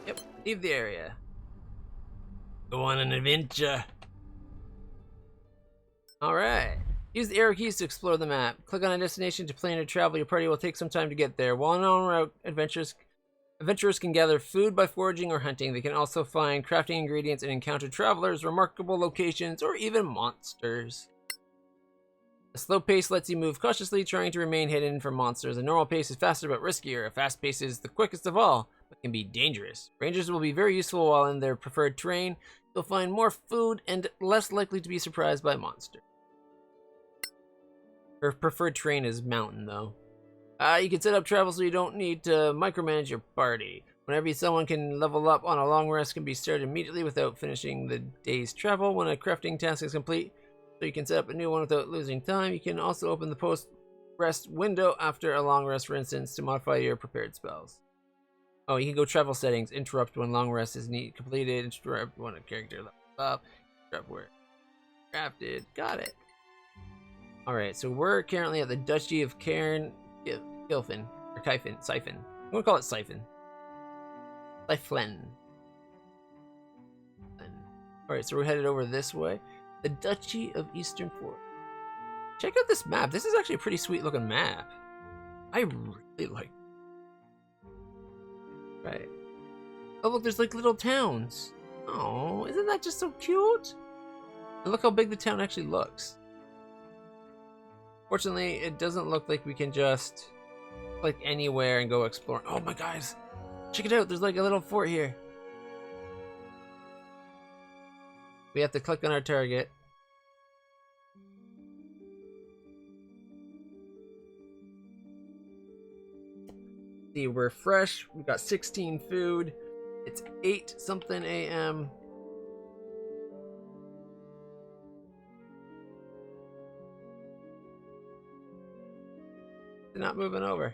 Yep, leave the area. Go on an adventure. Alright. Use the arrow keys to explore the map. Click on a destination to plan your travel. Your party will take some time to get there. While on route, adventurers can gather food by foraging or hunting. They can also find crafting ingredients and encounter travelers, remarkable locations, or even monsters. A slow pace lets you move cautiously, trying to remain hidden from monsters. A normal pace is faster but riskier. A fast pace is the quickest of all, but can be dangerous. Rangers will be very useful while in their preferred terrain. You'll find more food and less likely to be surprised by monsters. Her preferred terrain is mountain, though. You can set up travel so you don't need to micromanage your party. Whenever someone can level up on a long rest can be started immediately without finishing the day's travel. When a crafting task is complete, so you can set up a new one without losing time. You can also open the post-rest window after a long rest, for instance, to modify your prepared spells. Oh, you can go travel settings, interrupt when long rest is completed, interrupt when a character levels up, interrupt where crafted. Got it. Alright, so we're currently at the Duchy of Cairn, Gilfin, or Siphon. I'm gonna call it Siphon. Siphlen. Alright, so we're headed over this way. The Duchy of Eastern Forest. Check out this map. This is actually a pretty sweet looking map. I really like it. Right. Oh look, there's like little towns. Oh, isn't that just so cute? And look how big the town actually looks. Fortunately, it doesn't look like we can just click anywhere and go explore. Oh my guys, check it out. There's like a little fort here. We have to click on our target. See, we're fresh. We've got 16 food. It's 8 something a.m. They're not moving over.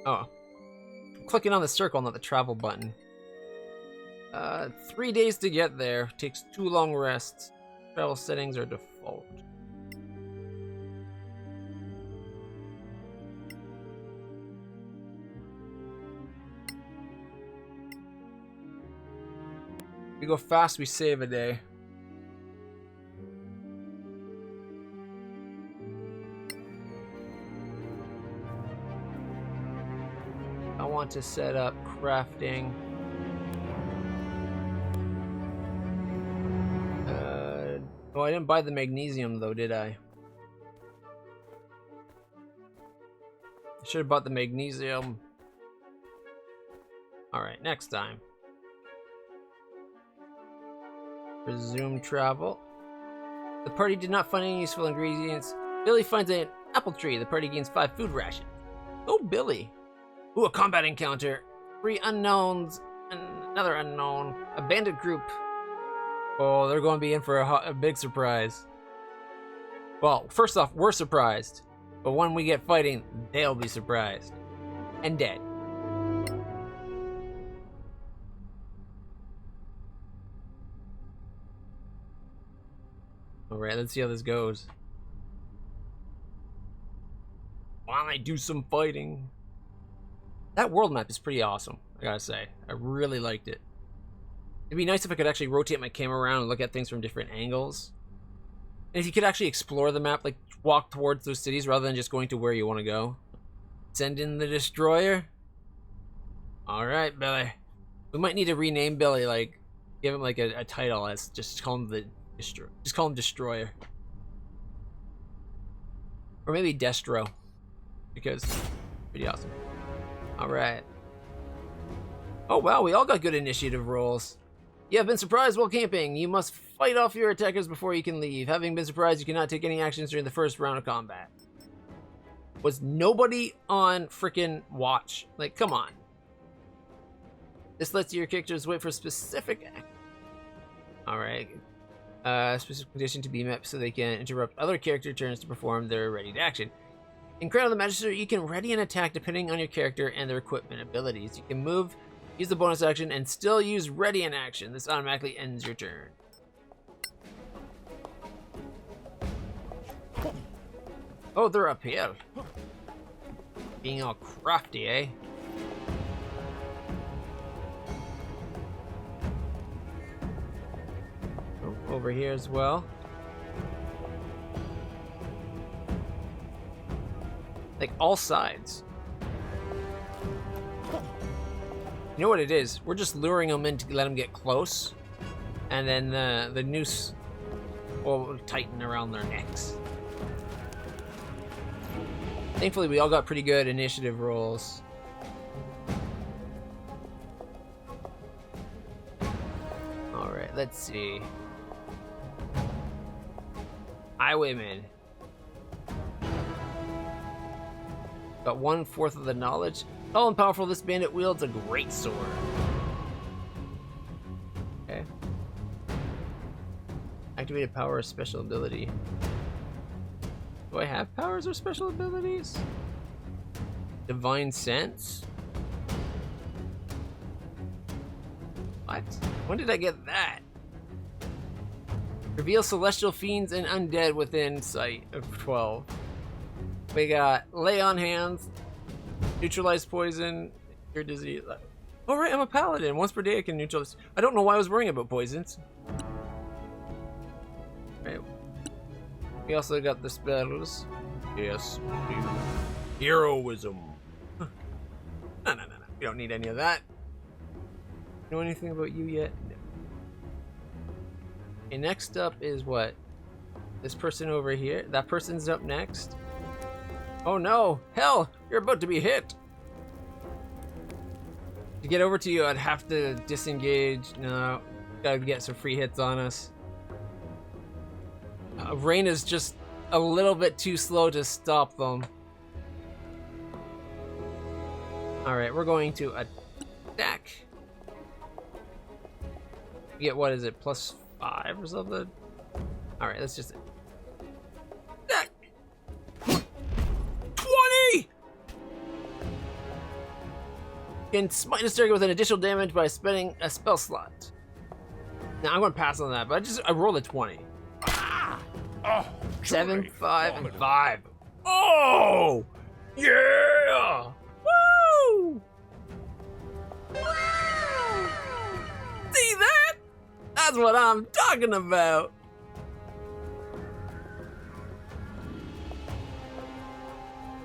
Oh. I'm clicking on the circle, not the travel button. 3 days to get there. Takes 2 long rests. Travel settings are default. If we go fast, we save a day. I want to set up crafting. Oh, I didn't buy the magnesium though, did I? I should have bought the magnesium. Alright, next time. Resume travel. The party did not find any useful ingredients. Billy finds an apple tree. The party gains 5 food rations. Oh, Billy. Ooh, a combat encounter. 3 unknowns and another unknown. A bandit group. Oh, they're going to be in for a big surprise. Well, first off, we're surprised. But when we get fighting, they'll be surprised. And dead. Alright, let's see how this goes. Why don't I do some fighting? That world map is pretty awesome, I gotta say. I really liked it. It'd be nice if I could actually rotate my camera around and look at things from different angles. And if you could actually explore the map, like walk towards those cities rather than just going to where you want to go. Send in the destroyer. Alright, Billy. We might need to rename Billy, like, give him like a title as just call him Destroyer. Or maybe Destro. Because pretty awesome. Alright. Oh wow, we all got good initiative rolls. You have been surprised while camping. You must fight off your attackers before you can leave. Having been surprised, you cannot take any actions during the first round of combat. Was nobody on frickin' watch? Like, come on. This lets your characters wait for specific action. Alright. Specific condition to be met so they can interrupt other character turns to perform their ready to action. In Crown of the Magister, you can ready an attack depending on your character and their equipment abilities. You can move, use the bonus action, and still use ready in action. This automatically ends your turn. Oh, they're up here. Being all crafty, eh? Oh, over here as well. Like all sides. You know what it is? We're just luring them in to let them get close, and then the noose will tighten around their necks. Thankfully, we all got pretty good initiative rolls. All right, let's see. Highwayman. Got 1/4 of the knowledge. Tall and powerful, this bandit wields a great sword. Okay. Activated power or special ability. Do I have powers or special abilities? Divine Sense? What? When did I get that? Reveal celestial fiends and undead within sight of 12. We got Lay on Hands, Neutralize Poison, Cure Disease. Oh right, I'm a paladin. Once per day I can neutralize. I don't know why I was worrying about poisons. Right. We also got the spells. Yes. Heroism. No. We don't need any of that. Know anything about you yet? No. Okay, next up is what? This person over here. That person's up next. Oh no! Hell! You're about to be hit! To get over to you, I'd have to disengage. No. Gotta get some free hits on us. Rain is just a little bit too slow to stop them. Alright, we're going to attack. You get, what is it, +5 or something? Alright, let's just... Attack! 20! You can smite this target with an additional damage by spending a spell slot. Now I'm going to pass on that, but I rolled a 20. Oh, 7, 5, and 5. Oh! Yeah! Woo! See that? That's what I'm talking about.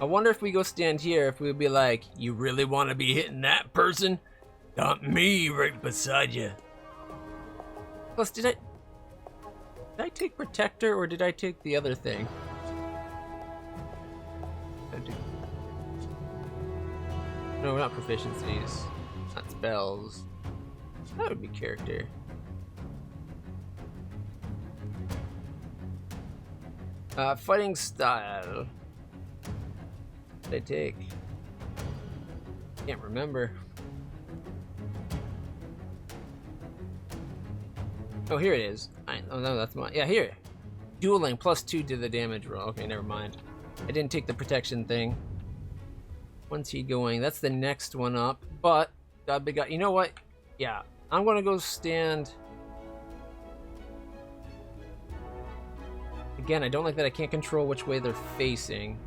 I wonder if we go stand here, if we'd be like, you really want to be hitting that person? Not me right beside you. Plus, did I take Protector or did I take the other thing? No, not proficiencies. Not spells. That would be character. Fighting style. What did I take? Can't remember. Oh, here it is. Oh no, that's mine. Yeah, here. Dueling +2 to the damage roll. Okay, never mind. I didn't take the protection thing. When's he going? That's the next one up. But got big guy. You know what? Yeah, I'm gonna go stand. Again, I don't like that I can't control which way they're facing.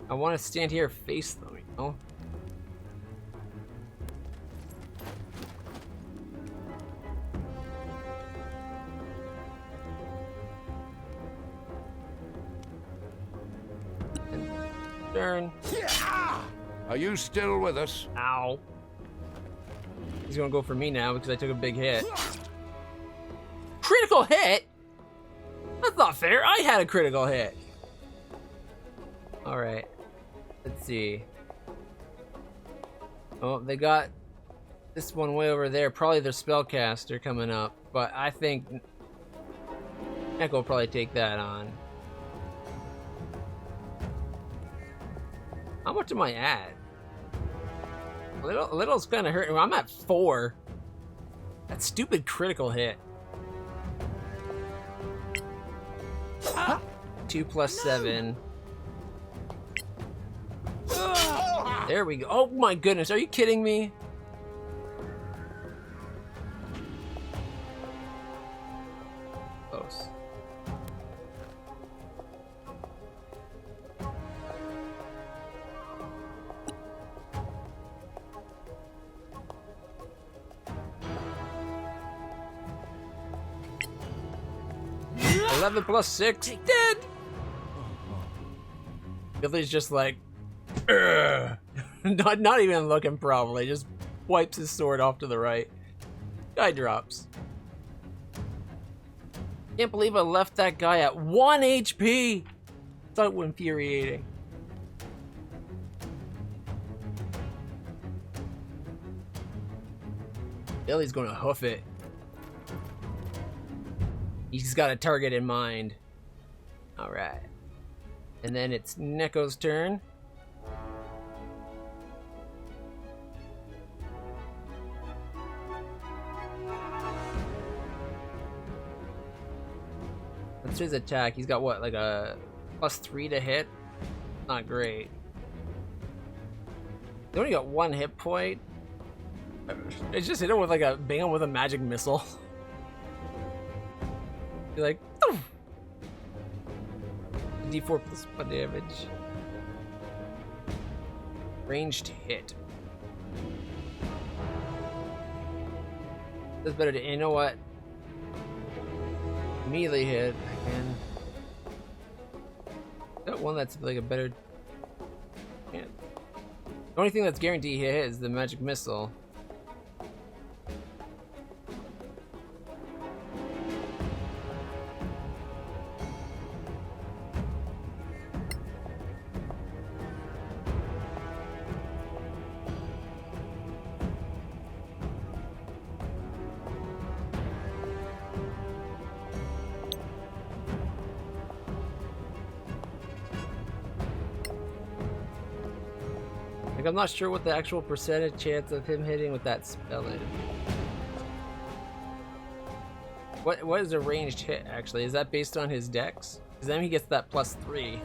I want to stand here, face them, you know. Turn. Are you still with us? Ow. He's gonna go for me now because I took a big hit. Critical hit? That's not fair. I had a critical hit. Alright. Let's see. Oh, they got this one way over there. Probably their spellcaster coming up. But I think Echo will probably take that on. How much am I at? Little's kind of hurting. I'm at 4. That stupid critical hit. 2 plus 7. There we go. Oh my goodness, are you kidding me? Close. +11 plus 6. Dead! Billy's just like, not even looking probably, just wipes his sword off to the right. Guy drops. Can't believe I left that guy at 1 HP. So infuriating. Billy's gonna hoof it. He's got a target in mind. Alright. And then it's Neko's turn. What's his attack? He's got what, like a +3 to hit? Not great. They only got 1 hit point. It's just hit him with like a bang him with a magic missile. You're like, oof. D4 plus 1 damage. Ranged hit. That's better to, you know what? Melee hit again. Got one that's like a better. Yeah. The only thing that's guaranteed hit is the magic missile. I'm not sure what the actual percentage chance of him hitting with that spell is. What is a ranged hit actually? Is that based on his dex? Because then he gets that +3.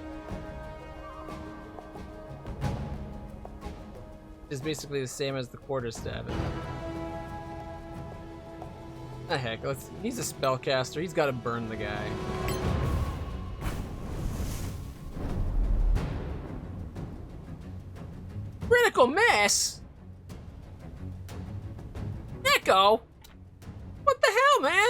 It's basically the same as the quarterstaff. The heck, he's a spellcaster. He's got to burn the guy. Critical miss? Echo? What the hell, man?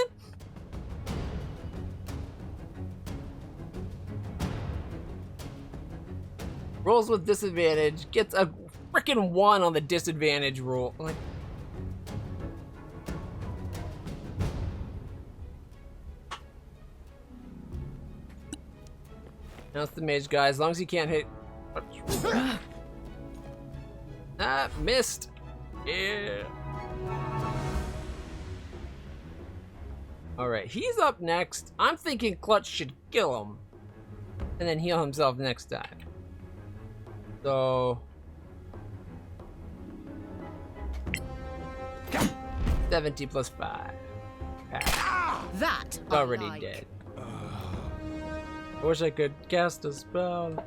Rolls with disadvantage, gets a frickin' 1 on the disadvantage roll. Like, now it's the mage guy, as long as he can't hit. Ah, missed. Yeah. Alright, he's up next. I'm thinking Clutch should kill him. And then heal himself next time. So 70 plus 5. That already like. dead. I wish I could cast a spell.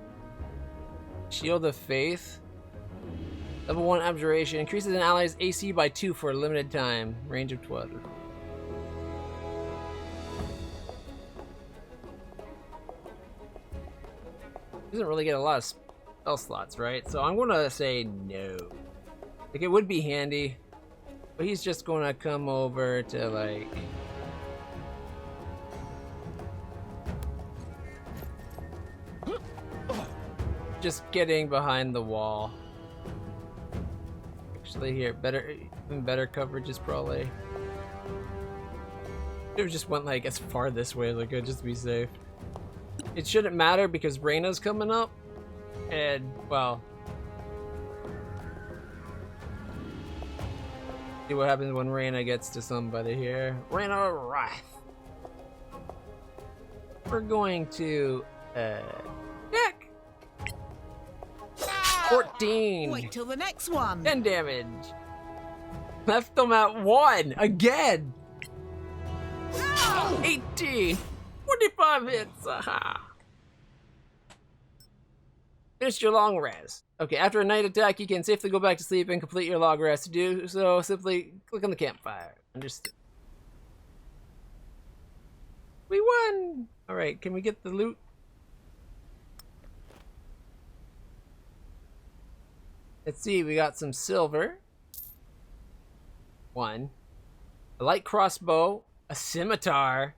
Shield of Faith. Level 1 Abjuration. Increases an ally's AC by 2 for a limited time. Range of 12. Doesn't really get a lot of spell slots, right? So I'm gonna say no. Like, it would be handy, but he's just gonna come over to, like, just getting behind the wall. Actually, here, even better coverage is probably. It just went like as far this way as I could just to be safe. It shouldn't matter because Reyna's coming up, and well, see what happens when Reyna gets to somebody here. Reyna Wrath. We're going to deck 14. Wait till the next one. 10 damage. Left them at 1 again. 18. 45 hits. Aha. Finish your long rest. Okay, after a night attack, you can safely go back to sleep and complete your long rest. To do so, simply click on the campfire. Understood. We won! Alright, can we get the loot? Let's see, we got some silver. 1. A light crossbow, a scimitar,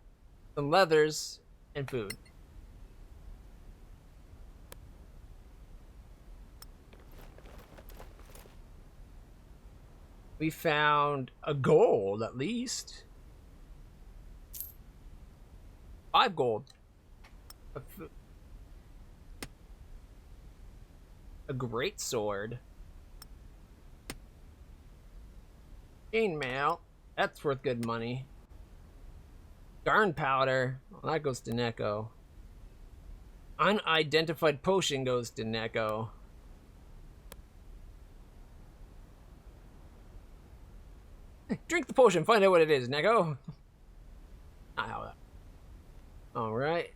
some leathers, and food. We found a gold, at least. 5 gold. A great sword. Chainmail. That's worth good money. Garn powder. Well, that goes to Neko. Unidentified potion goes to Neko. Drink the potion. Find out what it is, Neko. Not how that. Alright.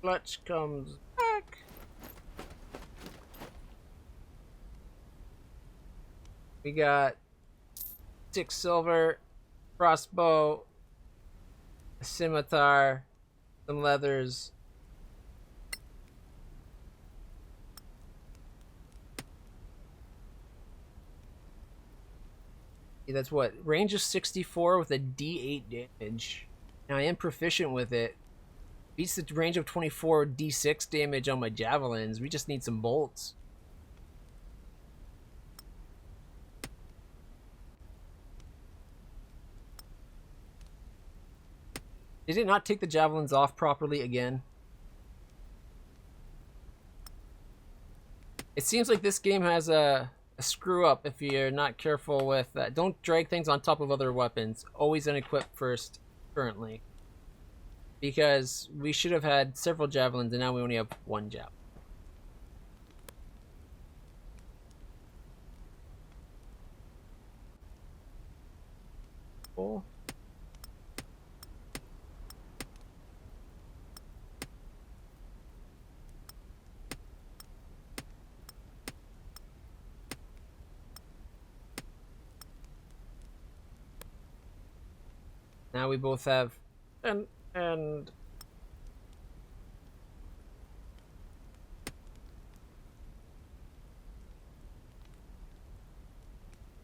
Clutch comes back. We got 6 silver, crossbow, a scimitar, some leathers. That's what? Range of 64 with a D8 damage. Now I am proficient with it. Beats the range of 24 D6 damage on my javelins. We just need some bolts. Did it not take the javelins off properly again? It seems like this game has a screw up if you're not careful with that. Don't drag things on top of other weapons. Always unequip first, currently. Because we should have had several javelins and now we only have 1 javelin. Cool. Now we both have and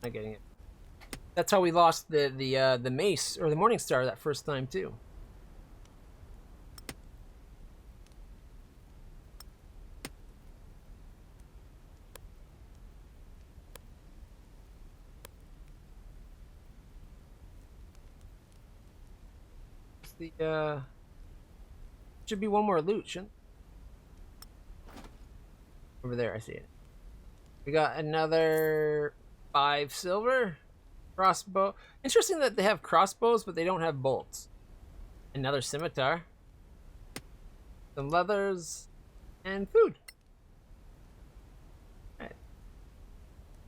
not getting it. That's how we lost the mace or the Morning Star that first time too. The should be one more loot, shouldn't? Over there, I see it. We got another 5 silver crossbow. Interesting that they have crossbows, but they don't have bolts. Another scimitar, some leathers, and food. Right.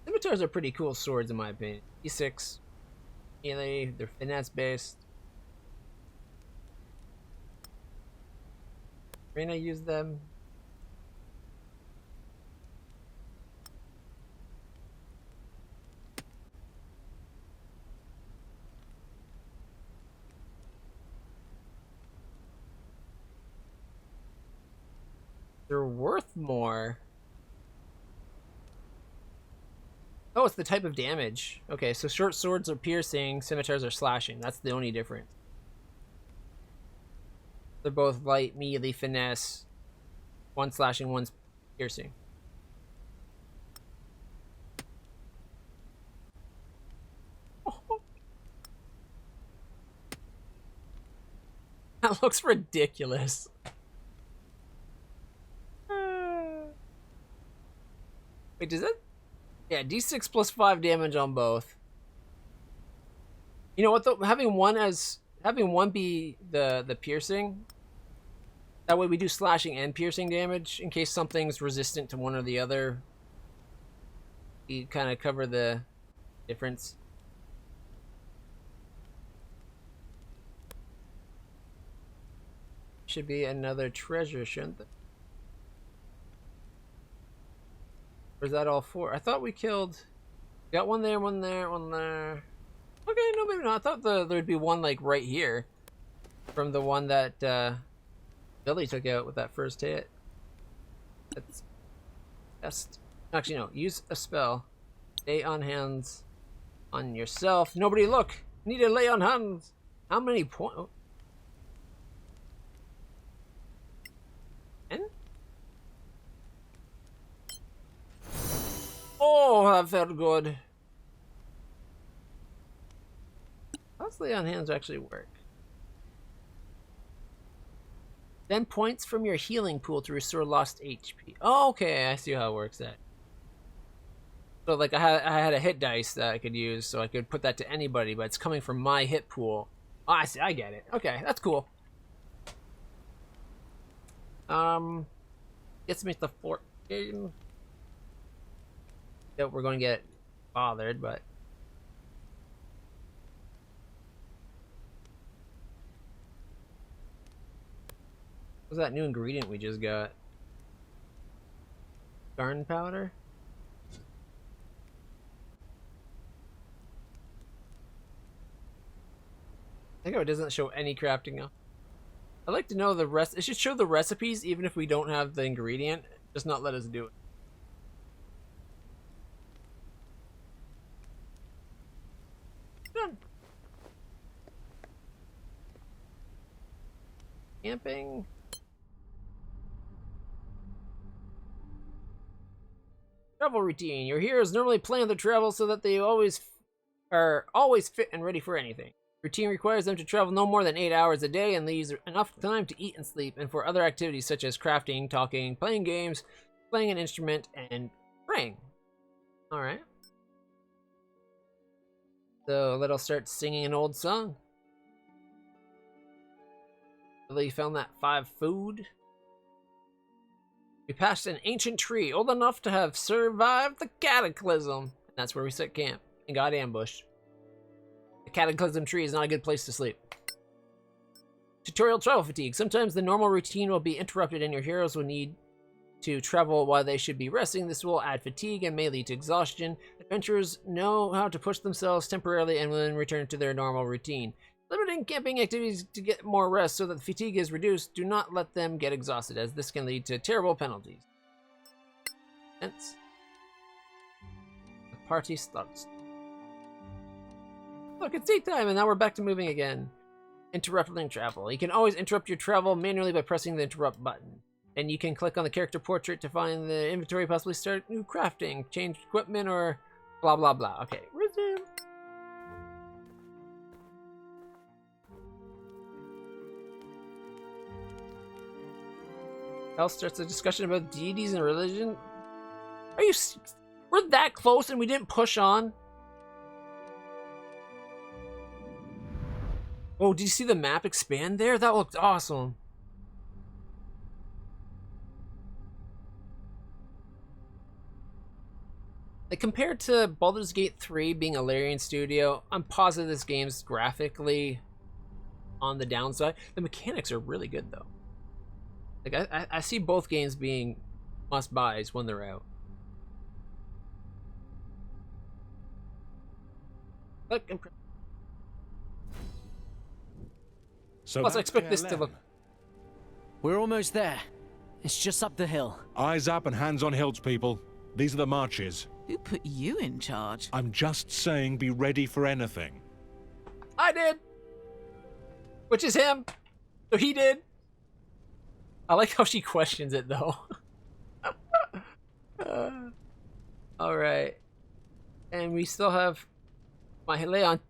Scimitars are pretty cool swords in my opinion. E6, melee, they're finesse based. Reyna used them. They're worth more. Oh, it's the type of damage. Okay, so short swords are piercing, scimitars are slashing. That's the only difference. They're both light, melee, finesse. One slashing, one's piercing. That looks ridiculous. Wait, does it? Yeah, d6 plus 5 damage on both. You know what though? Having one be the piercing. That way we do slashing and piercing damage in case something's resistant to one or the other. You kind of cover the difference. Should be another treasure, shouldn't there? Or is that all 4? I thought we killed... Got one there, one there, one there. Okay, no, maybe not. I thought there'd be one, like, right here. From the one that Billy took out with that first hit. That's best. Actually, no. Use a spell. Lay on hands on yourself. Nobody look! Need to lay on hands! How many points? 10? Oh, that felt good. How does lay on hands actually work? 10 points from your healing pool to restore lost HP. Oh, okay, I see how it works that. So like I had a hit dice that I could use, so I could put that to anybody, but it's coming from my hit pool. Oh, I see, I get it. Okay, that's cool. Gets me to 14. Yeah, we're going to get bothered, but what's that new ingredient we just got? Garden powder? I think it doesn't show any crafting. I'd like to know the rest. It should show the recipes even if we don't have the ingredient. Just not let us do it. Done. Camping. Travel routine. Your heroes normally plan their travel so that they are always fit and ready for anything. Routine requires them to travel no more than 8 hours a day and leaves enough time to eat and sleep and for other activities such as crafting, talking, playing games, playing an instrument, and praying. Alright. So Litt'll start singing an old song. Lily found that 5 food. We passed an ancient tree old enough to have survived the cataclysm. And that's where we set camp and got ambushed. The cataclysm tree is not a good place to sleep. Tutorial travel fatigue. Sometimes the normal routine will be interrupted and your heroes will need to travel while they should be resting. This will add fatigue and may lead to exhaustion. Adventurers know how to push themselves temporarily and will then return to their normal routine. Limiting camping activities to get more rest so that the fatigue is reduced. Do not let them get exhausted, as this can lead to terrible penalties. Hence, the party starts. Look, it's tea time, and now we're back to moving again. Interrupting travel. You can always interrupt your travel manually by pressing the interrupt button. And you can click on the character portrait to find the inventory, possibly start new crafting, change equipment, or blah blah blah. Okay, resume. Else starts a discussion about deities and religion. Are you? We're that close and we didn't push on. Oh, did you see the map expand there? That looked awesome. Like, compared to Baldur's Gate 3 being a Larian studio, I'm positive this game's graphically on the downside. The mechanics are really good, though. Like, I see both games being must-buys when they're out. Look, so plus, I expect this to look... We're almost there. It's just up the hill. Eyes up and hands on hilts, people. These are the marches. Who put you in charge? I'm just saying be ready for anything. I did! Which is him. So he did. I like how she questions it, though. Alright. And we still have my lay on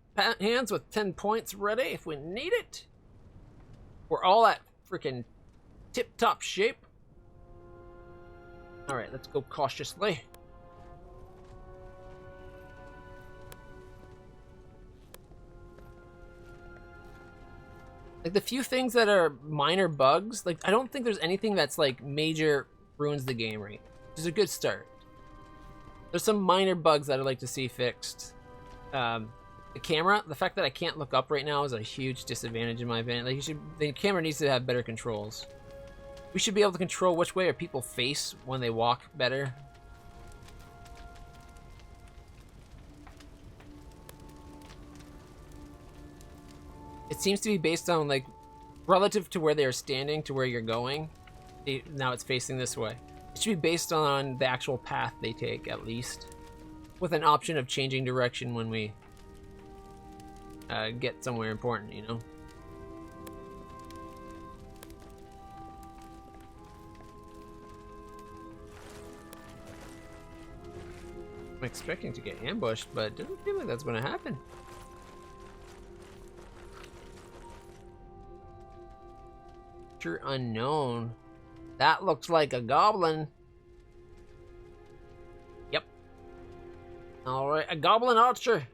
hands with 10 points ready if we need it. We're all at freaking tip-top shape. All right, let's go cautiously. Like, the few things that are minor bugs, like, I don't think there's anything that's, like, major ruins the game right, which is a good start. There's some minor bugs that I'd like to see fixed. The camera, the fact that I can't look up right now is a huge disadvantage in my opinion. Like, the camera needs to have better controls. We should be able to control which way our people face when they walk better. It seems to be based on, like, relative to where they are standing to where you're going. Now it's facing this way. It should be based on the actual path they take, at least. With an option of changing direction when we get somewhere important, you know? I'm expecting to get ambushed, but it doesn't seem like that's going to happen. Unknown. That looks like a goblin. Yep. Alright, a goblin archer.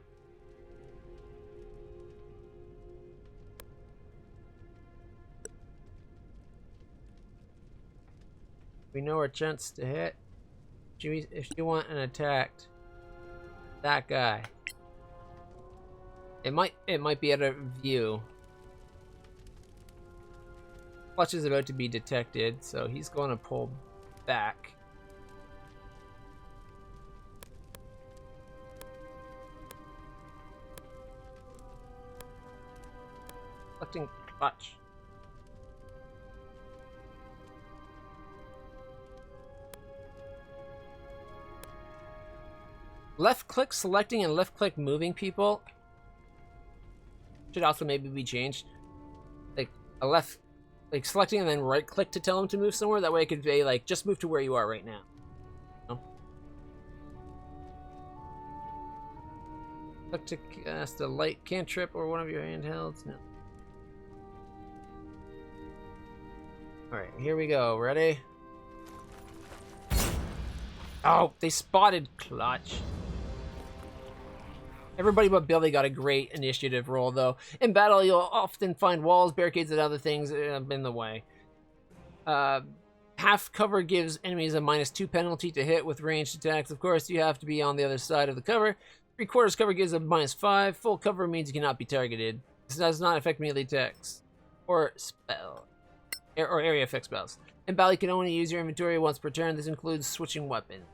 We know our chance to hit. If you want an attack, that guy. It might be out of view. Clutch is about to be detected, so he's going to pull back. Selecting Clutch. Left click selecting and left click moving people should also maybe be changed. Like a left, like selecting and then right click to tell them to move somewhere. That way it could be like, just move to where you are right now. No? Click to cast a light cantrip or one of your handhelds. No. Alright, here we go. Ready? Oh, they spotted Clutch. Everybody but Billy got a great initiative roll, though. In battle, you'll often find walls, barricades, and other things in the way. Half cover gives enemies a -2 penalty to hit with ranged attacks. Of course, you have to be on the other side of the cover. 3/4 cover gives a -5. Full cover means you cannot be targeted. This does not affect melee attacks or or area effect spells. In battle, you can only use your inventory once per turn. This includes switching weapon.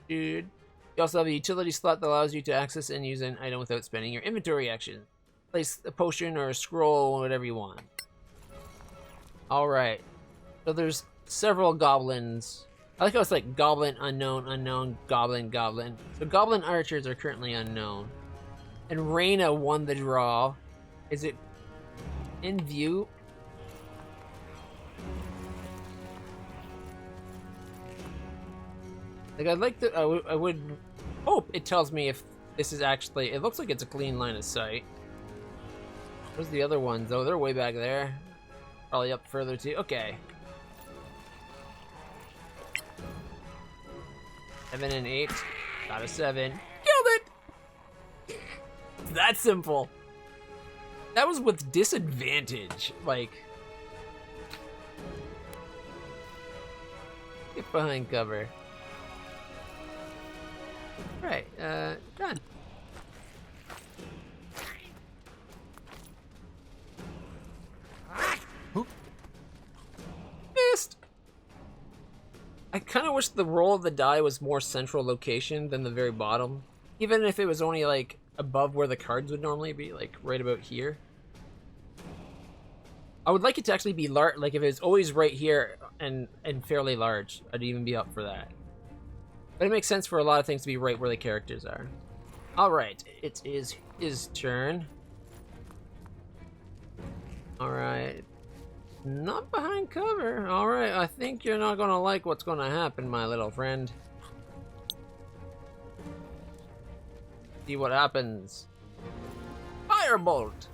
Dude. You also have a utility slot that allows you to access and use an item without spending your inventory action. Place a potion or a scroll, whatever you want. Alright. So there's several goblins. I like how it's like goblin, unknown, unknown, goblin, goblin. So goblin archers are currently unknown. And Reyna won the draw. Is it in view? Like, I'd like to, I would hope it tells me if this is actually, it looks like it's a clean line of sight. Where's the other ones? Oh, they're way back there. Probably up further too. Okay. 7 and 8. Got a 7. Killed it! It's that simple. That was with disadvantage. Like, get behind cover. Right, done. Missed! I kind of wish the roll of the die was more central location than the very bottom. Even if it was only, like, above where the cards would normally be, like, right about here. I would like it to actually be large, like, if it was always right here and fairly large, I'd even be up for that. But it makes sense for a lot of things to be right where the characters are. Alright, it is his turn. Alright. Not behind cover. Alright, I think you're not gonna like what's gonna happen, my little friend. See what happens. Firebolt!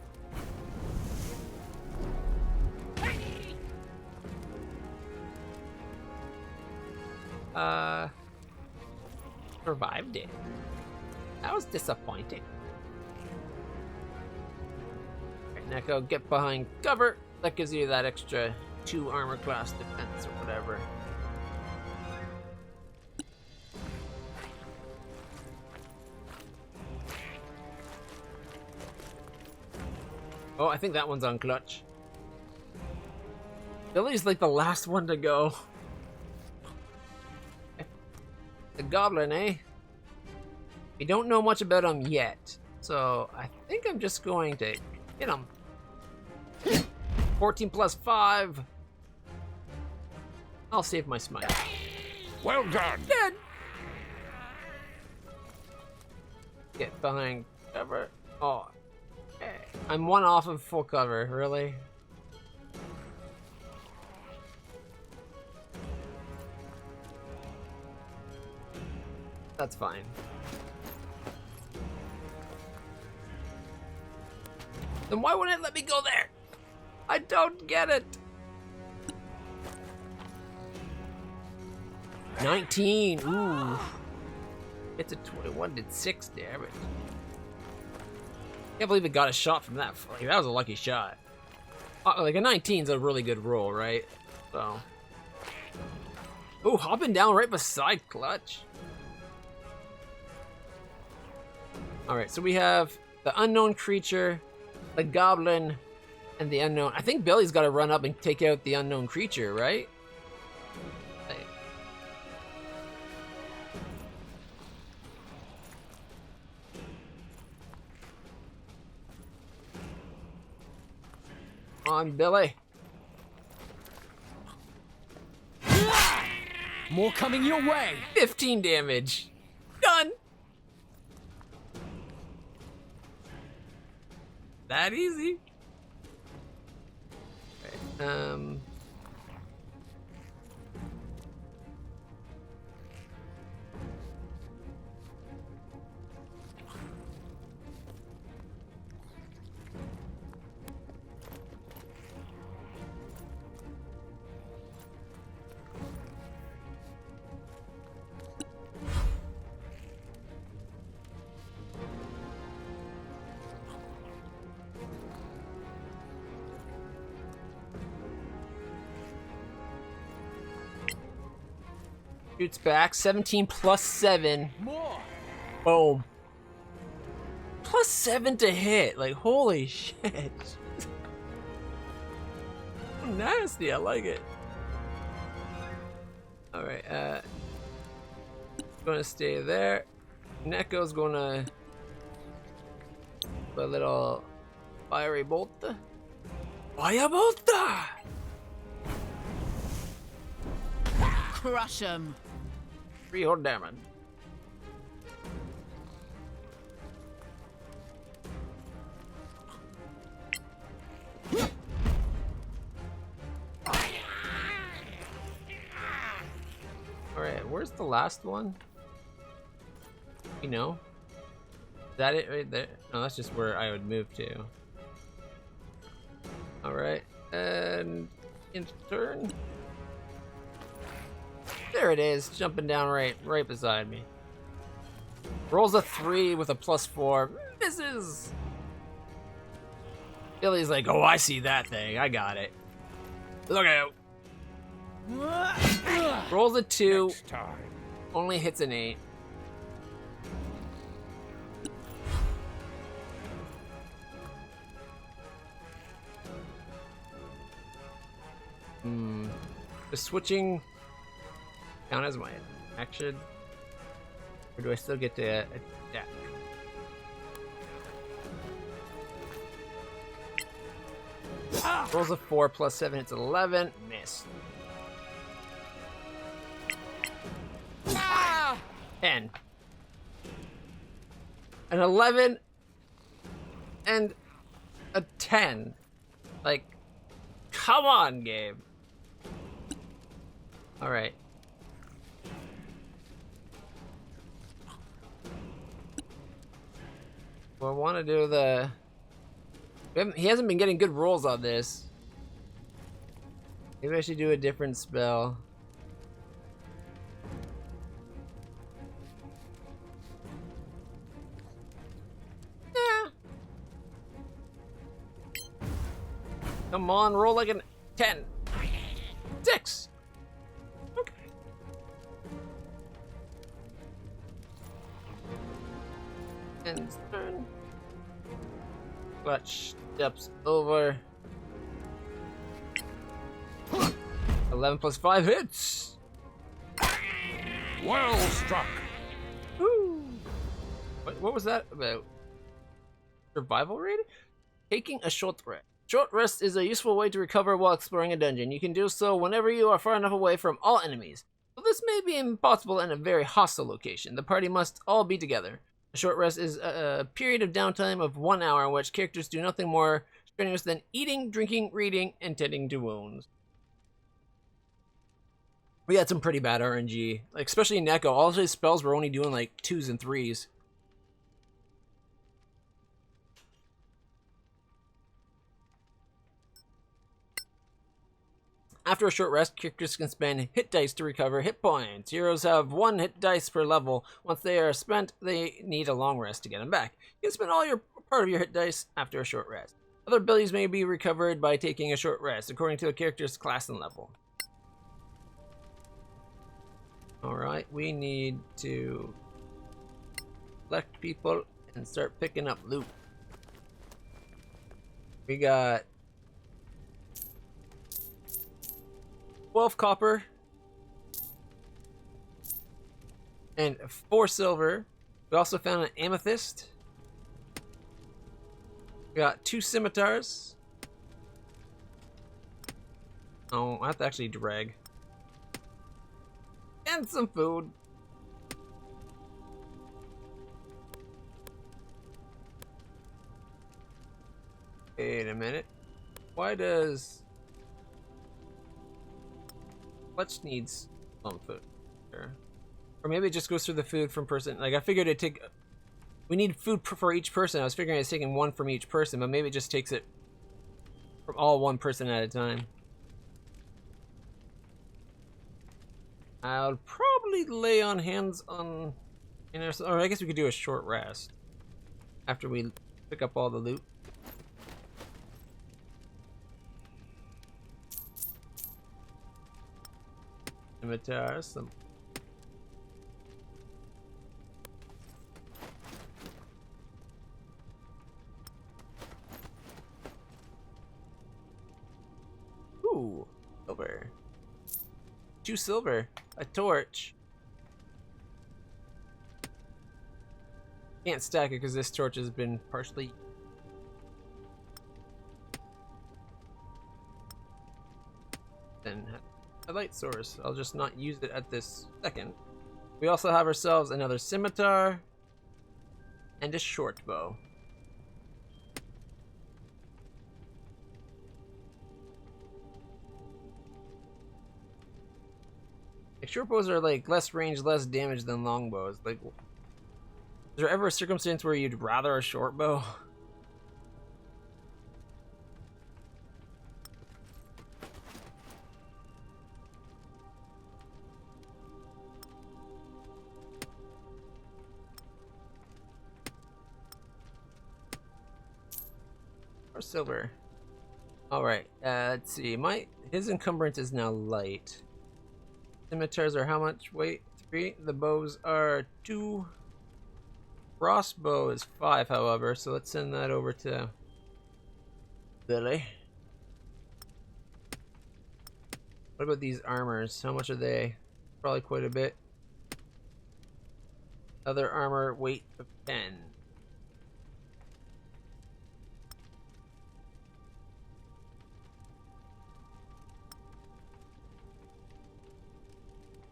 Survived it. That was disappointing. Alright, Neko, get behind cover. That gives you that extra 2 armor class defense or whatever. Oh, I think that one's on clutch. Billy's like the last one to go. The goblin, eh? We don't know much about him yet, so I think I'm just going to hit him. 14 plus 5. I'll save my smite. Well done. Dead. Get behind cover. Oh, okay. I'm 1 off of full cover. Really? That's fine. Then why wouldn't it let me go there? I don't get it. 19. Ooh. It's a 21. Did 6 damage. Can't believe it got a shot from that. Like, that was a lucky shot. Like a 19's a really good roll, right? So. Ooh, hopping down right beside Clutch. Alright, so we have the unknown creature, the goblin, and the unknown. I think Billy's got to run up and take out the unknown creature, right? Like, on, Billy. More coming your way. 15 damage. Done. That easy. Right, shoots back. 17 plus 7. More. Boom. Plus 7 to hit. Like, holy shit. Nasty. I like it. Alright, gonna stay there. Neko's gonna put a little fiery bolt. Fire bolt! Crush him. 3 whole damage. Alright, where's the last one? You know? Is that it right there? No, that's just where I would move to. Alright, and in turn. There it is, jumping down right beside me. Rolls a 3 with a +4. Misses! Billy's like, oh, I see that thing. I got it. Look out. Rolls a 2. Only hits an 8. Does switching count as my action? Or do I still get to attack? Rolls a 4 plus 7, it's 11. Miss. 10. An 11 and a 10. Like, come on, Gabe. Alright. Well, I want to do the... He hasn't been getting good rolls on this. Maybe I should do a different spell. Come on, roll like a 10. 6. Okay. And turn. Clutch steps over. 11 plus 5 hits. Well struck. Woo. What was that about? Survival rating? Taking a short rest. Short rest is a useful way to recover while exploring a dungeon. You can do so whenever you are far enough away from all enemies. Though this may be impossible in a very hostile location. The party must all be together. A short rest is a period of downtime of 1 hour in which characters do nothing more strenuous than eating, drinking, reading, and tending to wounds. We had some pretty bad RNG, like especially in Neko. All of his spells were only doing like 2s and 3s. After a short rest, characters can spend hit dice to recover hit points. Heroes have 1 hit dice per level. Once they are spent, they need a long rest to get them back. You can spend part of your hit dice after a short rest. Other abilities may be recovered by taking a short rest, according to the character's class and level. Alright, we need to select people and start picking up loot. We got 12 copper and 4 silver. We also found an amethyst. We got 2 scimitars. Oh, I have to actually drag. And some food. Wait a minute. Why does Clutch needs some food? Or maybe it just goes through the food from person. Like I figured it'd take. We need food for each person. I was figuring it's taking 1 from each person, but maybe it just takes it from all 1 person at a time. I'll probably lay on hands on, or I guess we could do a short rest after we pick up all the loot. Scimitar, some. Ooh, silver. 2 silver, a torch. Can't stack it because this torch has been partially. Then a light source. I'll just not use it at this second. We also have ourselves another scimitar and a short bow. Like, short bows are like less range, less damage than longbows. Like, is there ever a circumstance where you'd rather a short bow? Or silver? All right. Let's see. His encumbrance is now light. Scimitars are how much? Wait, 3. The bows are 2. Crossbow is 5, however, so let's send that over to Billy. What about these armors? How much are they? Probably quite a bit. Other armor, weight of 10.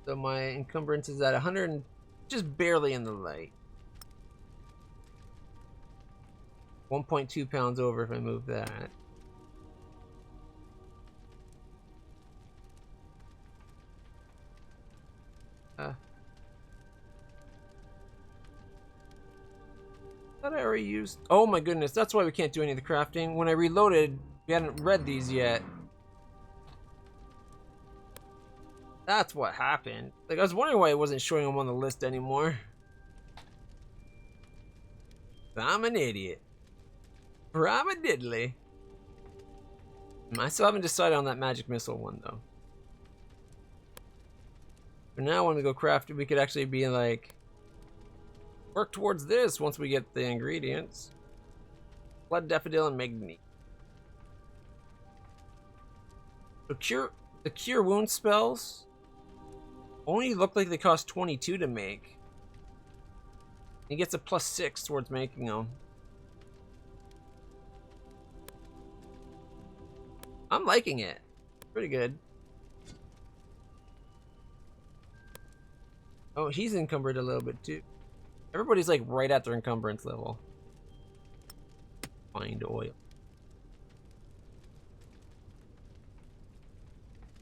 So my encumbrance is at 100 and just barely in the light. 1.2 pounds over if I move that. Thought I already used. Oh my goodness, that's why we can't do any of the crafting. When I reloaded, we hadn't read these yet. That's what happened. Like, I was wondering why it wasn't showing them on the list anymore. I'm an idiot. Or I'm a diddly. I still haven't decided on that magic missile one though. For now, when we go craft it, we could actually be like, work towards this once we get the ingredients. Blood, daffodil, and magni. So the cure wound spells only look like they cost 22 to make. He gets a +6 towards making them. I'm liking it. Pretty good. Oh, he's encumbered a little bit too. Everybody's like right at their encumbrance level. Find oil.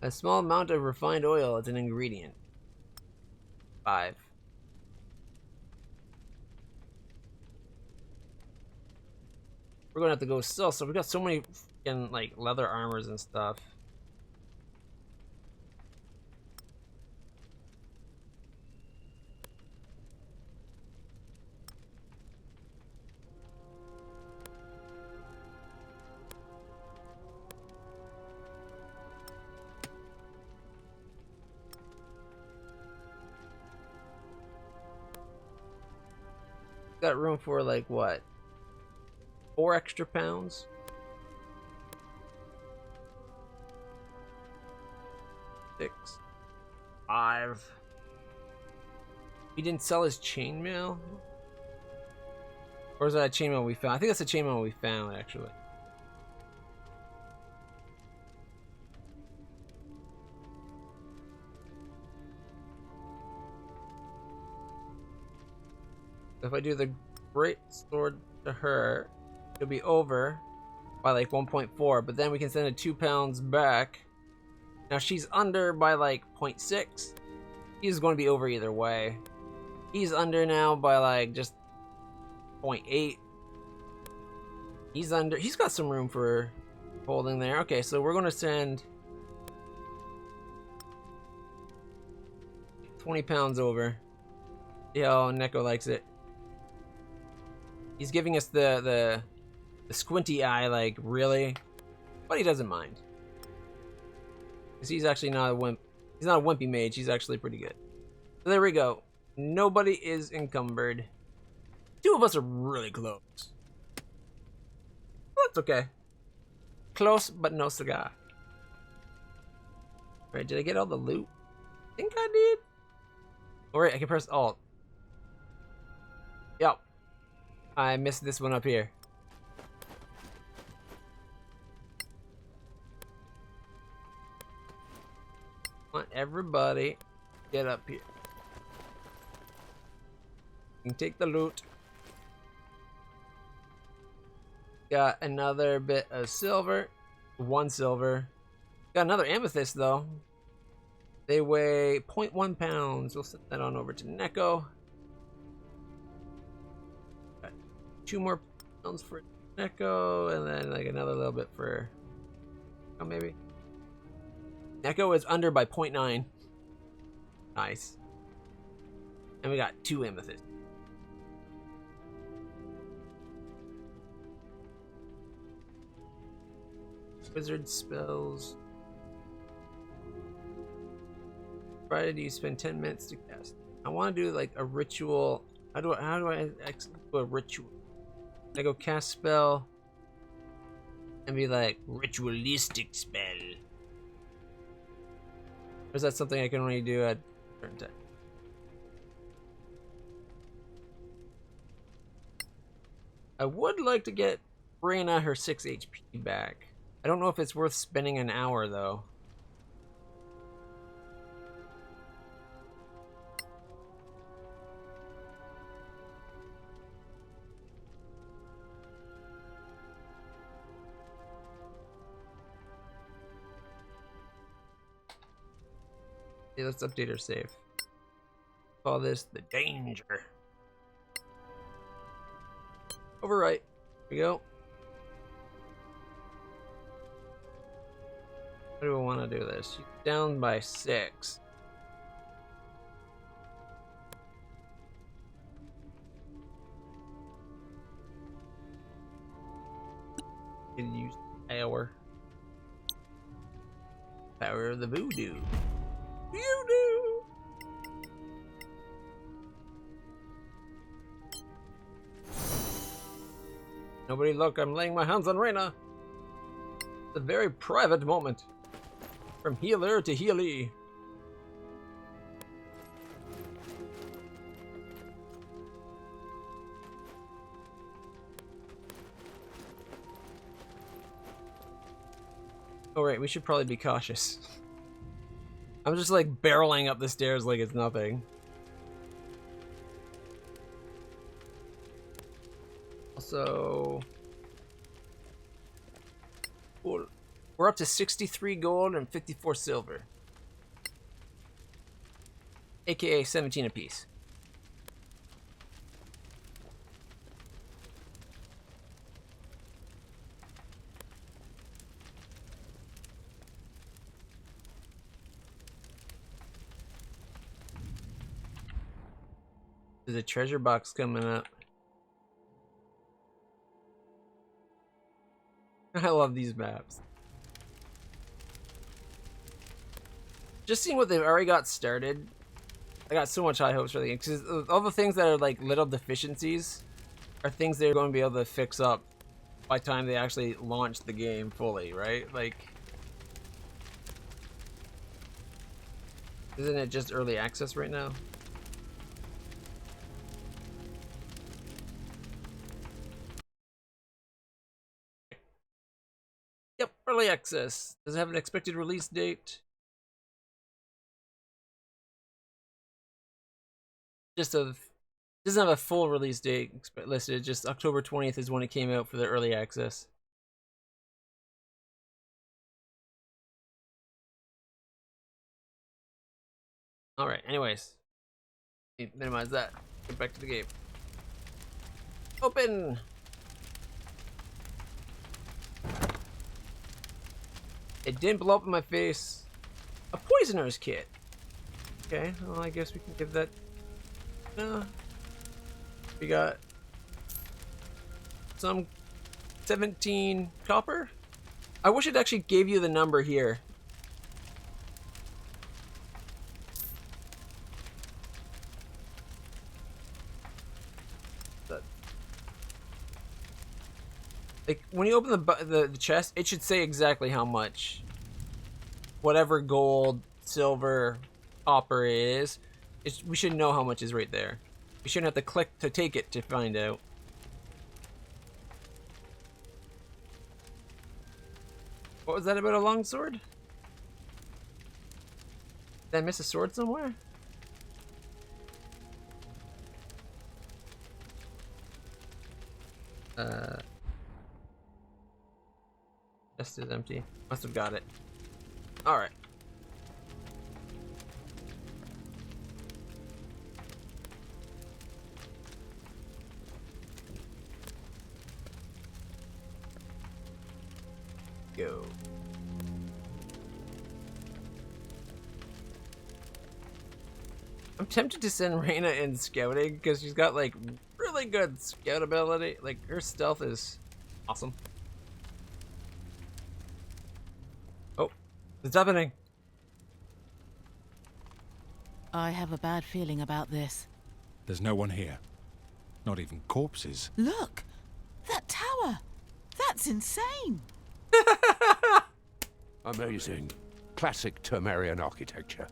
A small amount of refined oil is an ingredient. 5. We're gonna have to go sell. So we got so many fucking like leather armors and stuff. Got room for like what? 4 extra pounds? 6. 5. He didn't sell his chainmail? Or is that a chainmail we found? I think that's a chainmail we found actually. If I do the great sword to her, it'll be over by like 1.4, but then we can send it 2 pounds back. Now she's under by like 0.6. He's going to be over either way. He's under now by like just 0.8. He's under. He's got some room for holding there. Okay, so we're going to send 20 pounds over. See how Neko likes it. He's giving us the squinty eye, like, really? But he doesn't mind. Because he's actually not a wimp. He's not a wimpy mage, he's actually pretty good. So there we go. Nobody is encumbered. 2 of us are really close. Well, that's okay. Close, but no cigar. Alright, did I get all the loot? I think I did. Alright, I can press Alt. Yep. I missed this one up here. Come on, everybody, get up here. You can take the loot. Got another bit of silver. 1 silver. Got another amethyst though. They weigh 0.1 pounds. We'll set that on over to Neko. 2 more pounds for Neko, and then like another little bit for, oh, maybe. Neko is under by 0.9. Nice. And we got 2 amethysts. Wizard spells. Friday, do you spend 10 minutes to cast? I want to do like a ritual. How do I do a ritual? I go cast spell and be like ritualistic spell. Or is that something I can only do at certain time? I would like to get Brianna her 6 HP back. I don't know if it's worth spending an hour though. Okay, let's update our save. Call this the danger. Overwrite. Here we go. How do I want to do this? Down by 6. Can use hour. Power of the voodoo. Voodoo! Nobody look, I'm laying my hands on Reyna. It's a very private moment. From healer to healee. Oh right, we should probably be cautious. I'm just like barreling up the stairs like it's nothing. Also, we're up to 63 gold and 54 silver. AKA 17 apiece. There's a treasure box coming up. I love these maps. Just seeing what they've already got started, I got so much high hopes for the game. Because all the things that are like little deficiencies are things they're going to be able to fix up by the time they actually launch the game fully, right? Like, isn't it just early access right now? Yep, early access. Does it have an expected release date? Doesn't have a full release date listed. Just October 20th is when it came out for the early access. All right. Anyways, minimize that. Get back to the game. Open. It didn't blow up in my face. A poisoner's kit. Okay. Well, I guess we can give that. We got some 17 copper. I wish it actually gave you the number here. Like when you open the chest, it should say exactly how much. Whatever gold, silver, copper is. We should know how much is right there. We shouldn't have to click to take it to find out. What was that about a longsword? Did I miss a sword somewhere? Chest is empty. Must have got it. Alright. Go. I'm tempted to send Reyna in scouting because she's got like really good scout ability. Like her stealth is awesome. Oh, it's happening. I have a bad feeling about this. There's no one here. Not even corpses. Look! That tower! That's insane! Amazing. Classic Termarian architecture.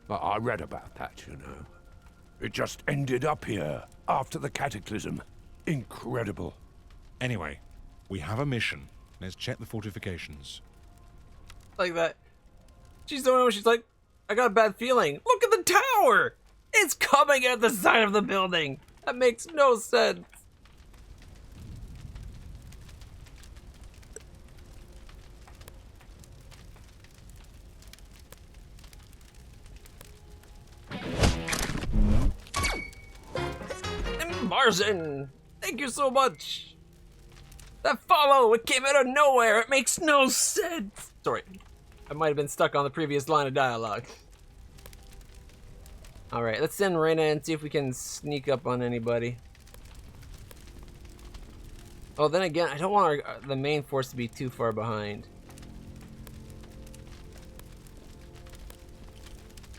I read about that, you know. It just ended up here after the cataclysm. Incredible. Anyway, we have a mission. Let's check the fortifications. Like that. She's the one. She's like, I got a bad feeling. Look at the tower! It's coming at the side of the building. That makes no sense. Marzen, thank you so much. That follow, it came out of nowhere. It makes no sense. Sorry, I might have been stuck on the previous line of dialogue. All right, let's send Reyna and see if we can sneak up on anybody. Oh, then again, I don't want the main force to be too far behind.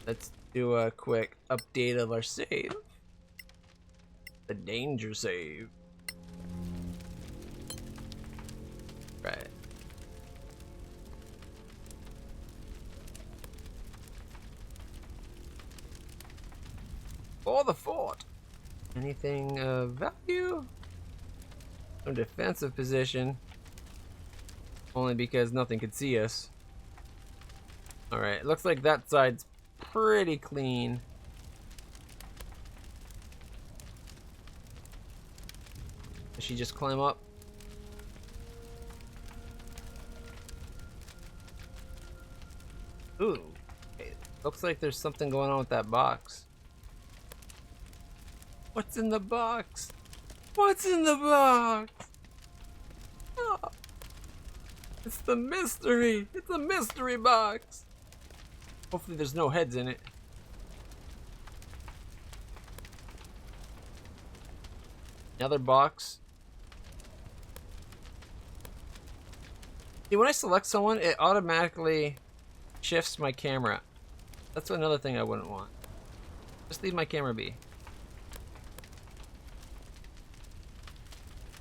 Let's do a quick update of our save. The danger save. Right. For the fort. Anything of value? No defensive position. Only because nothing could see us. Alright, looks like that side's pretty clean. Does she just climb up? Ooh. Okay. Looks like there's something going on with that box. What's in the box? What's in the box? Oh. It's the mystery. It's a mystery box. Hopefully there's no heads in it. Another box. See, when I select someone, it automatically shifts my camera. That's another thing I wouldn't want. Just leave my camera be.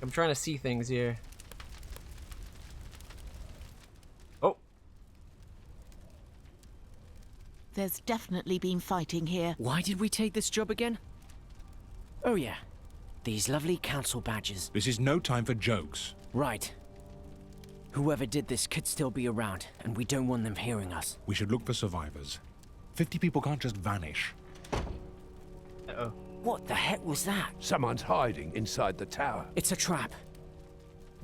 I'm trying to see things here. Oh. There's definitely been fighting here. Why did we take this job again? Oh yeah, these lovely council badges. This is no time for jokes. Right. Whoever did this could still be around, and we don't want them hearing us. We should look for survivors. 50 people can't just vanish. Uh-oh. What the heck was that? Someone's hiding inside the tower. It's a trap.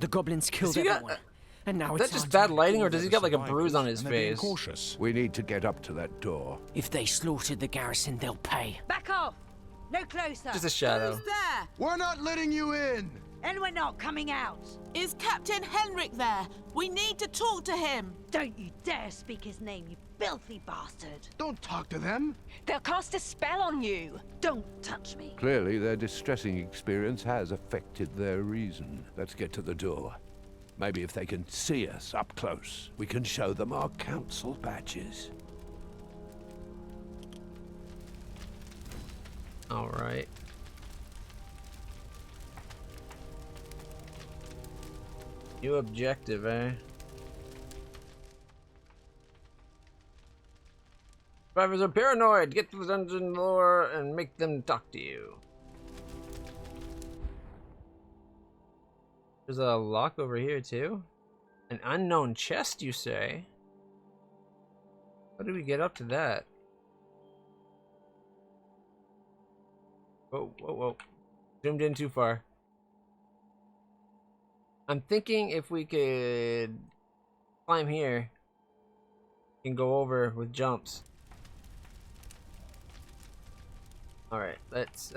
The goblins killed everyone. And now Is it's that just bad lighting, or does he got like a bruise on his face? Cautious. We need to get up to that door. If they slaughtered the garrison, they'll pay. Back off! No closer! Just a shadow. Who's there? We're not letting you in! And we're not coming out! Is Captain Henrik there? We need to talk to him. Don't you dare speak his name, you filthy bastard! Don't talk to them. They'll cast a spell on you. Don't touch me. Clearly, their distressing experience has affected their reason. Let's get to the door. Maybe if they can see us up close, we can show them our council badges. All right. New objective, eh? Survivors are paranoid. Get to the dungeon lore and make them talk to you. There's a lock over here too. An unknown chest, you say? How do we get up to that? Whoa, whoa, whoa. Zoomed in too far. I'm thinking if we could climb here and go over with jumps. Alright, let's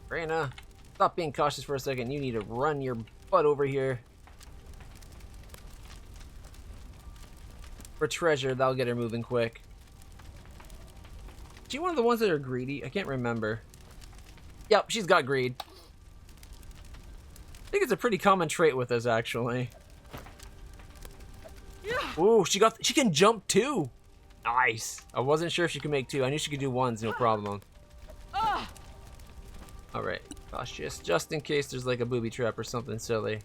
Raina, stop being cautious for a second. You need to run your butt over here. For treasure, that'll get her moving quick. Is she one of the ones that are greedy? I can't remember. Yep, she's got greed. I think it's a pretty common trait with us, actually. Ooh, she can jump too. Nice. I wasn't sure if she could make two. I knew she could do ones, no problem. All right, cautious, just in case there's like a booby trap or something silly.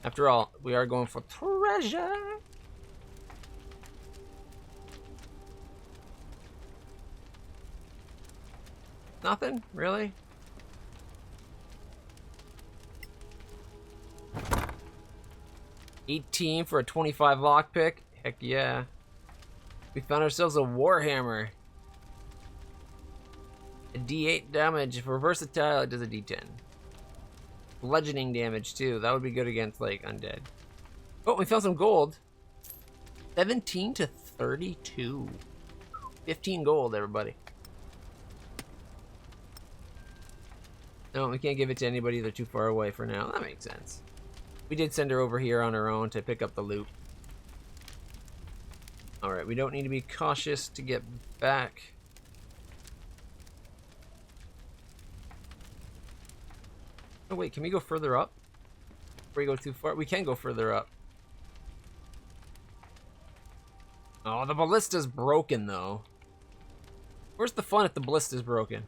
After all, we are going for treasure. Nothing? Really? $18 for a 25 lockpick? Heck yeah. We found ourselves a Warhammer. A D8 damage. For versatile, it does a D10. Bludgeoning damage too. That would be good against like undead. Oh, we found some gold. 17 to 32. 15 gold, everybody. No, we can't give it to anybody. They're too far away for now. That makes sense. We did send her over here on her own to pick up the loot. Alright, we don't need to be cautious to get back. Oh wait, can we go further up? Before we go too far? We can go further up. Oh, the ballista's broken, though. Where's the fun if the ballista's broken?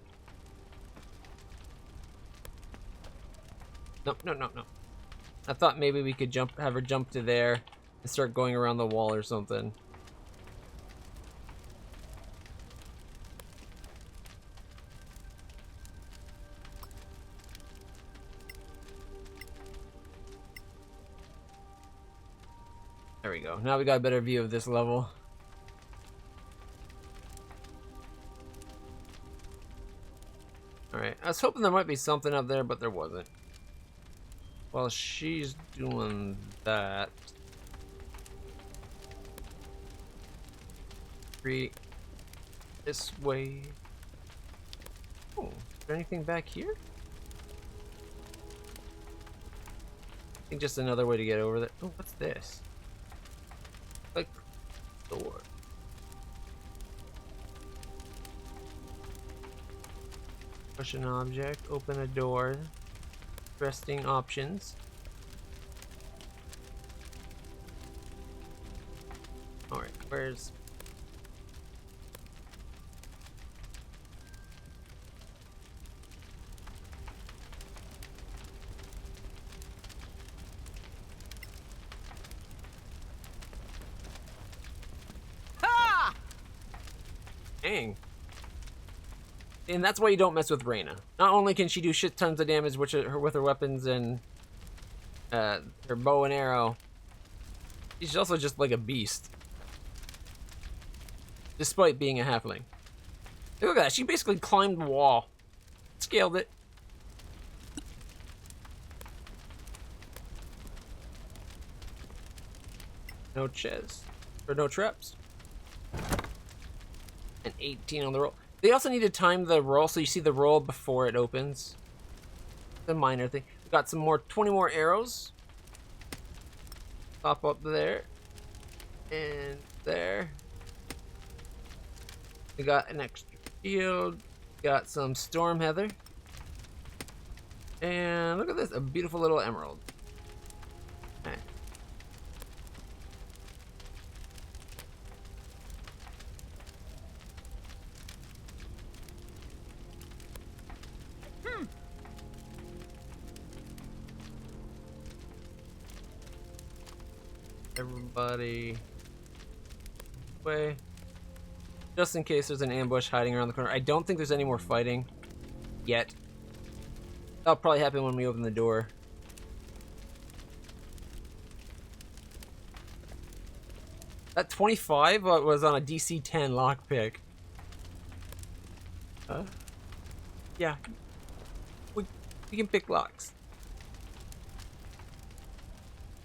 No, no, no, no. I thought maybe we could have her jump to there and start going around the wall or something. There we go. Now we got a better view of this level. Alright, I was hoping there might be something up there, but there wasn't. While she's doing that... this way... Oh, is there anything back here? I think just another way to get over there. Oh, what's this? Like, door. Push an object, open a door. Resting options. Alright, where's... Ha! Dang. And that's why you don't mess with Reyna. Not only can she do shit tons of damage with her weapons and her bow and arrow, she's also just like a beast. Despite being a halfling. Look at that, she basically climbed the wall. Scaled it. No chest. Or no traps. And 18 on the roll. They also need to time the roll so you see the roll before it opens. The minor thing. We got some more 20 more arrows. Pop up there. And there. We got an extra shield. Got some storm heather. And look at this, a beautiful little emerald. Okay. Everybody way. Just in case there's an ambush hiding around the corner. I don't think there's any more fighting yet. That'll probably happen when we open the door. That 25 was on a DC 10 lockpick. Yeah. We can pick locks.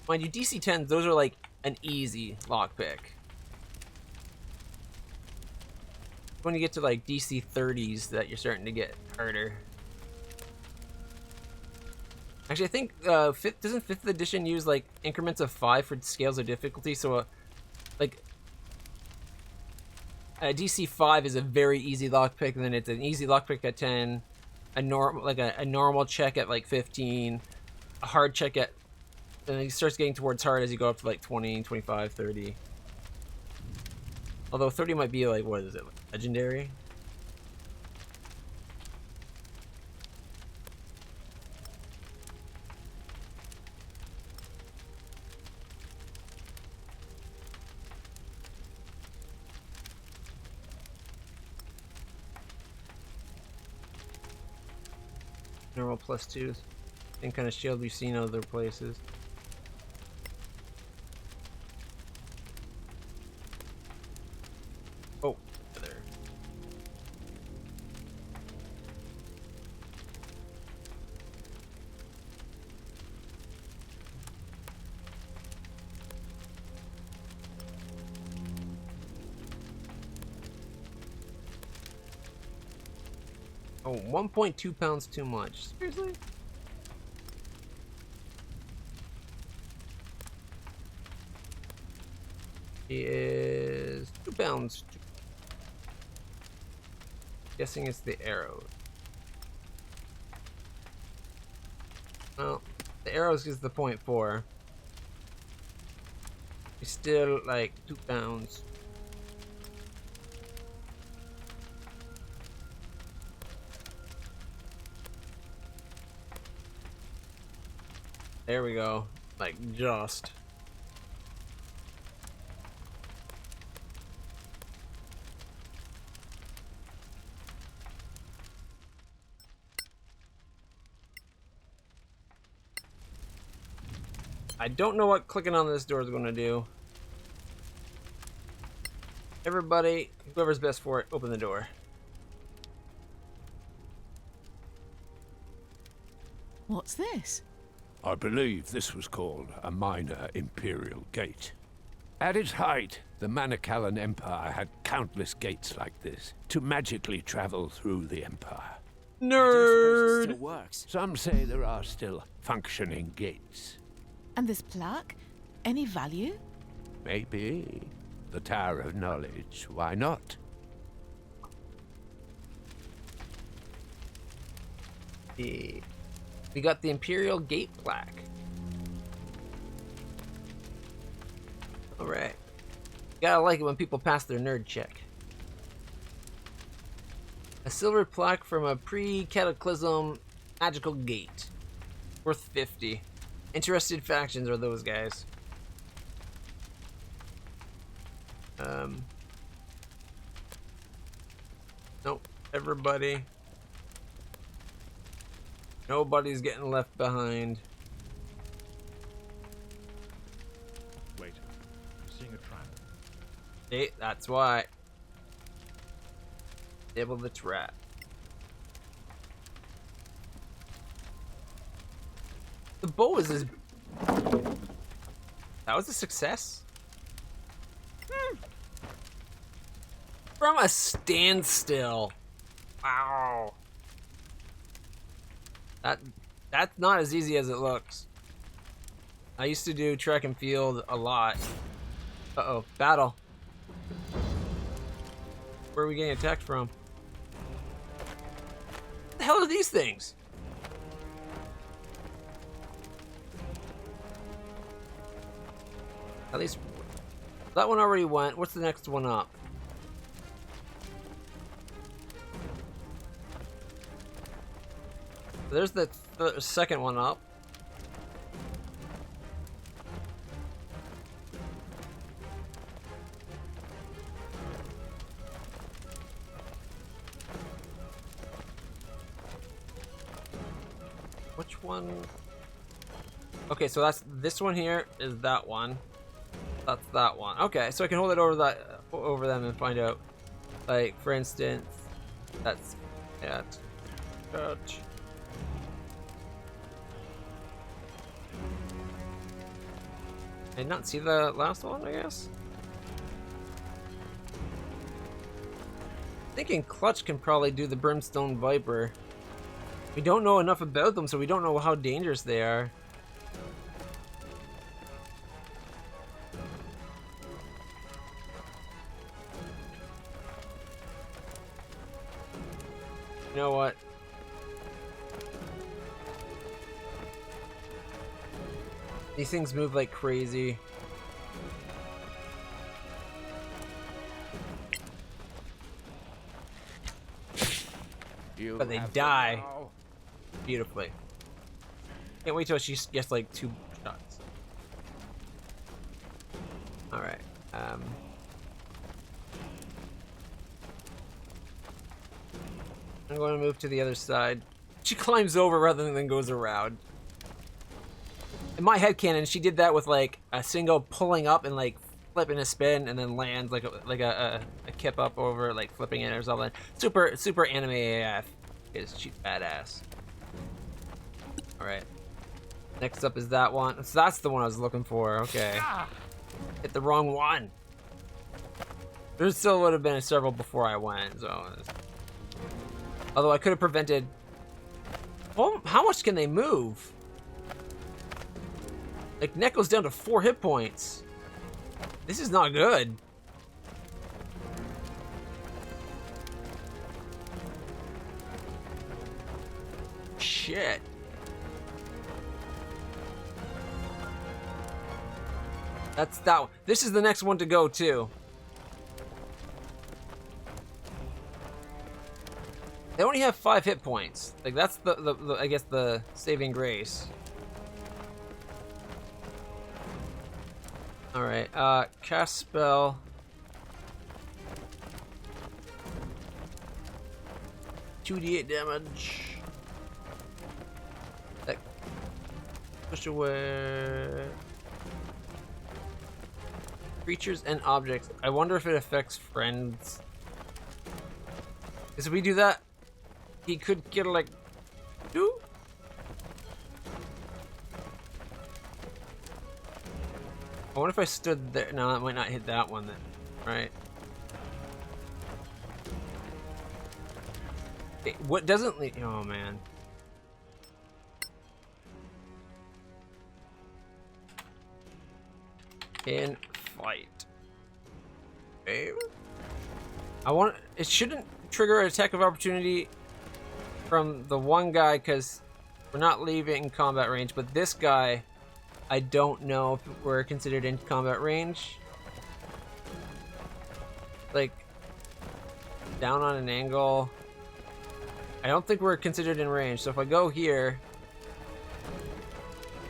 Mind you, DC 10s, those are like an easy lockpick. When you get to like DC 30s that you're starting to get harder. Actually, I think doesn't 5th edition use like increments of 5 for scales of difficulty? So like a DC 5 is a very easy lockpick, and then it's an easy lockpick at 10, a normal check at like 15, a hard check at, and it starts getting towards hard as you go up to like 20, 25, 30. Although 30 might be like, what is it, legendary? Normal +2. Same kind of shield we've seen other places. Oh, there. Oh, 1.2 pounds too much. Seriously? He is 2 pounds. Guessing it's the arrow. Well, the arrows is the 0.4. He's still like 2 pounds. There we go. Like, just. I don't know what clicking on this door is going to do. Everybody, whoever's best for it, open the door. What's this? I believe this was called a minor imperial gate. At its height, the Manicalan Empire had countless gates like this to magically travel through the empire. Nerd! Still works. Some say there are still functioning gates. And this plaque? Any value? Maybe. The Tower of Knowledge. Why not? We got the Imperial Gate plaque. Alright. Gotta like it when people pass their nerd check. A silver plaque from a pre-cataclysm magical gate. Worth 50. Interested factions are those guys. Nope. Everybody. Nobody's getting left behind. Wait, I'm seeing a trap. Hey, that's why. Disable the trap. The bow is that was a success? From a standstill. Wow. That's not as easy as it looks. I used to do track and field a lot. Uh-oh, battle. Where are we getting attacked from? What the hell are these things? At least that one already went. What's the next one up? There's the second one up. Which one? Okay, so that's this one here is that one. That's that one. Okay, so I can hold it over them and find out. Like, for instance, that's at church. Did I not see the last one, I guess? Thinking Clutch can probably do the Brimstone Viper. We don't know enough about them, so we don't know how dangerous they are. You know what? These things move like crazy. But they die beautifully. Can't wait till she gets like 2 shots. Alright. I'm going to move to the other side. She climbs over rather than goes around. In my headcanon, she did that with like a single pulling up and like flipping a spin and then lands like a kip up over, like flipping it or something. Super anime AF. She's badass. Alright. Next up is that one. So that's the one I was looking for. Okay. Hit the wrong one. There still would have been several before I went, so. Although I could have prevented. Well, how much can they move? Like, neck goes down to 4 hit points. This is not good. Shit. That's that one. This is the next one to go, too. They only have 5 hit points. Like, that's the I guess, the saving grace. Alright, cast spell. $2d8 damage. That push away creatures and objects. I wonder if it affects friends. Because if we do that, he could get like 2. I wonder if I stood there. No, that might not hit that one then, right? Okay, what doesn't leave? Oh man. In fight. Okay. It shouldn't trigger an attack of opportunity from the one guy because we're not leaving combat range, but this guy, I don't know if we're considered in combat range. Like, down on an angle. I don't think we're considered in range, so if I go here,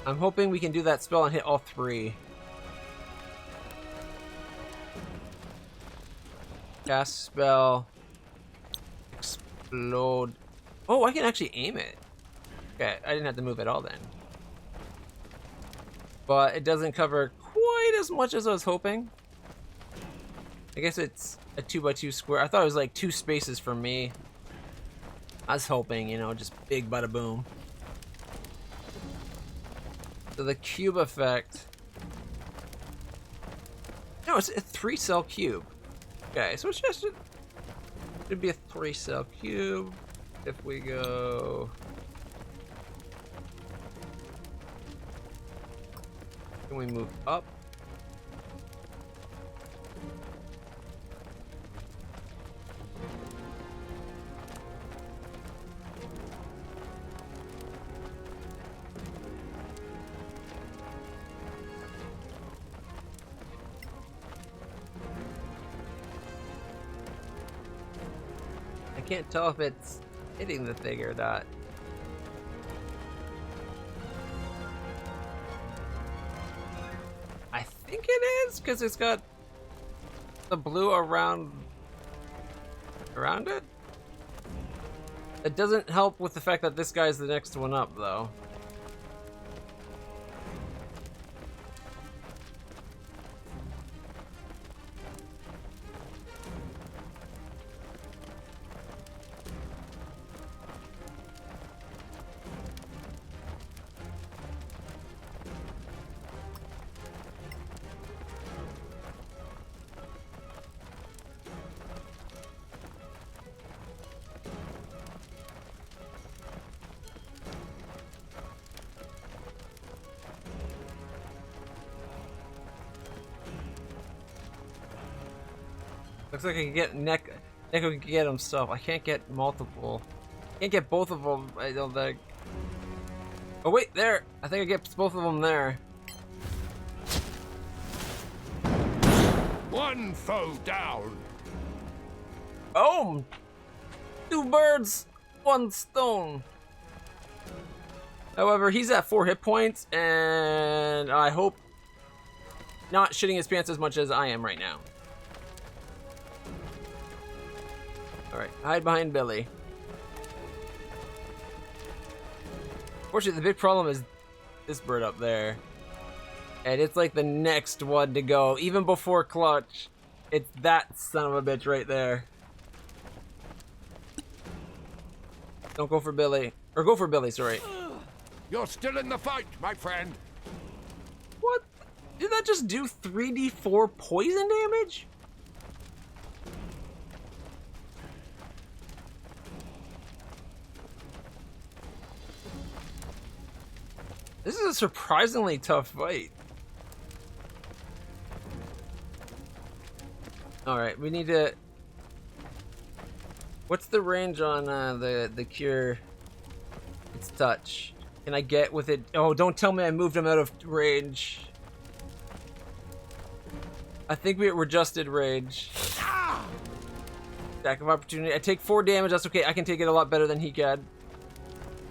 I'm hoping we can do that spell and hit all 3. Cast spell. Explode. Oh, I can actually aim it. Okay, I didn't have to move at all then. But it doesn't cover quite as much as I was hoping. I guess it's a 2x2 square. I thought it was like 2 spaces for me. I was hoping, you know, just big bada boom. So the cube effect. No, it's a 3-cell cube. Okay, so it's just it'd be a 3-cell cube. If we go. Can we move up? I can't tell if it's hitting the thing or not. I think it is because it's got the blue around it. It doesn't help with the fact that this guy's the next one up, though. Looks like I can get Neko can get himself. I can't get multiple. Can't get both of them. I don't think. Oh wait, there. I think I get both of them there. One foe down. Oh, 2 birds, 1 stone. However, he's at 4 hit points, and I hope not shitting his pants as much as I am right now. Alright, hide behind Billy. Unfortunately, the big problem is this bird up there. And it's like the next one to go. Even before Clutch, it's that son of a bitch right there. Don't go for Billy. Or go for Billy, sorry. You're still in the fight, my friend. What? Did that just do 3d4 poison damage? This is a surprisingly tough fight. Alright, we need to... What's the range on the cure? It's touch. Can I get with it? Oh, don't tell me I moved him out of range. I think we're just in range. Attack of opportunity. I take 4 damage, that's okay. I can take it a lot better than he can.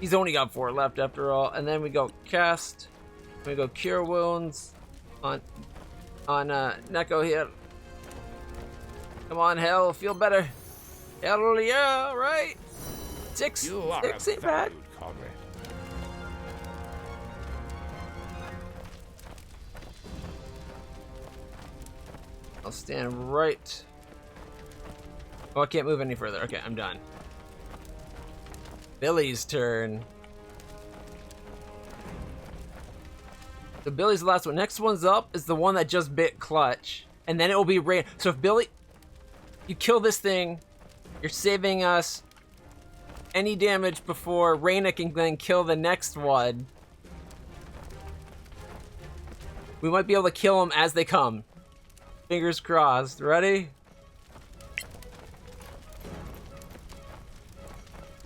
He's only got 4 left after all. And then we go cast. We go cure wounds on on Neko here. Come on, Hell, feel better. Hell yeah, right? Six ain't bad. Comrade. I'll stand right. Oh, I can't move any further. Okay, I'm done. Billy's turn. So Billy's the last one. Next one's up is the one that just bit Clutch. And then it will be Rain. So if Billy, you kill this thing, you're saving us any damage before Raina can then kill the next one. We might be able to kill them as they come. Fingers crossed. Ready?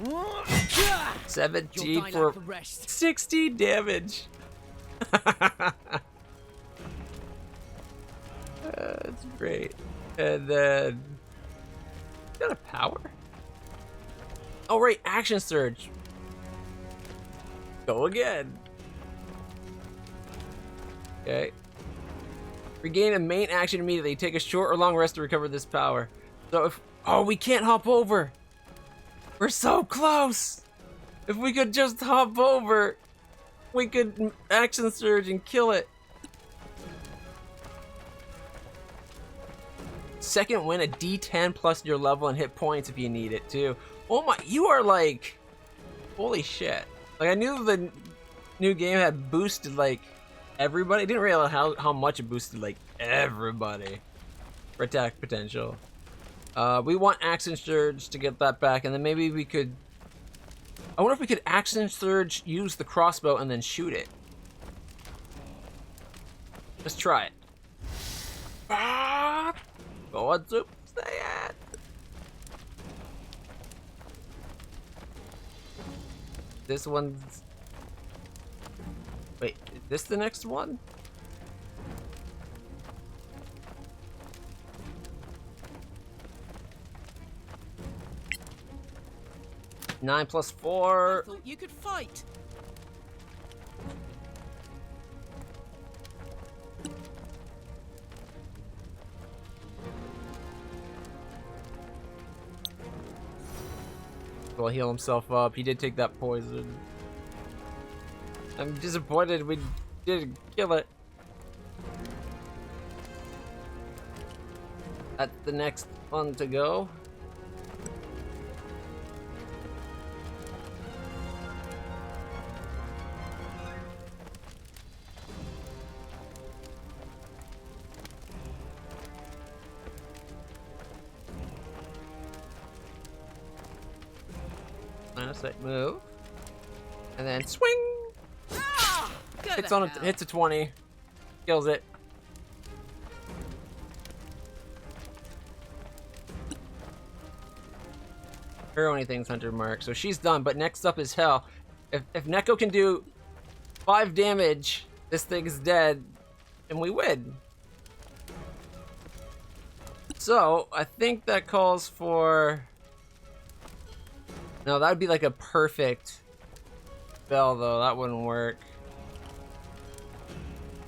You'll 17 die for like the rest. 60 damage. That's great. And then got a power? Oh right, action surge. Go again. Okay. Regain a main action immediately. Take a short or long rest to recover this power. So if we can't hop over. We're so close. If we could just hop over, we could action surge and kill it. Second win, a D10 plus your level and hit points if you need it too. Oh my, you are like, holy shit. Like I knew the new game had boosted like everybody. I didn't realize how much it boosted like everybody for attack potential. We want action surge to get that back, and then maybe we could. I wonder if we could action surge, use the crossbow, and then shoot it. Let's try it. Go on, Super Saiyan. This one's. Wait, is this the next one? Nine plus 4. I thought you could fight. Will heal himself up. He did take that poison. I'm disappointed we didn't kill it. That's the next one to go. Set move, and then swing. Hits a 20, kills it. Her only thing's Hunter Mark, so she's done. But next up is Hell. If Neko can do 5 damage, this thing is dead, and we win. So I think that calls for. No, that would be like a perfect spell, though. That wouldn't work.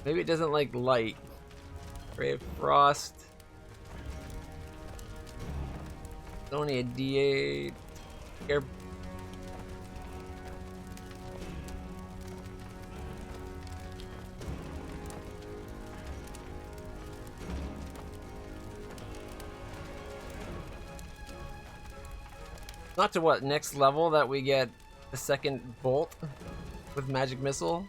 Maybe it doesn't like light. Ray of Frost. It's only a D8. Air. Not to what, next level that we get the second bolt with magic missile.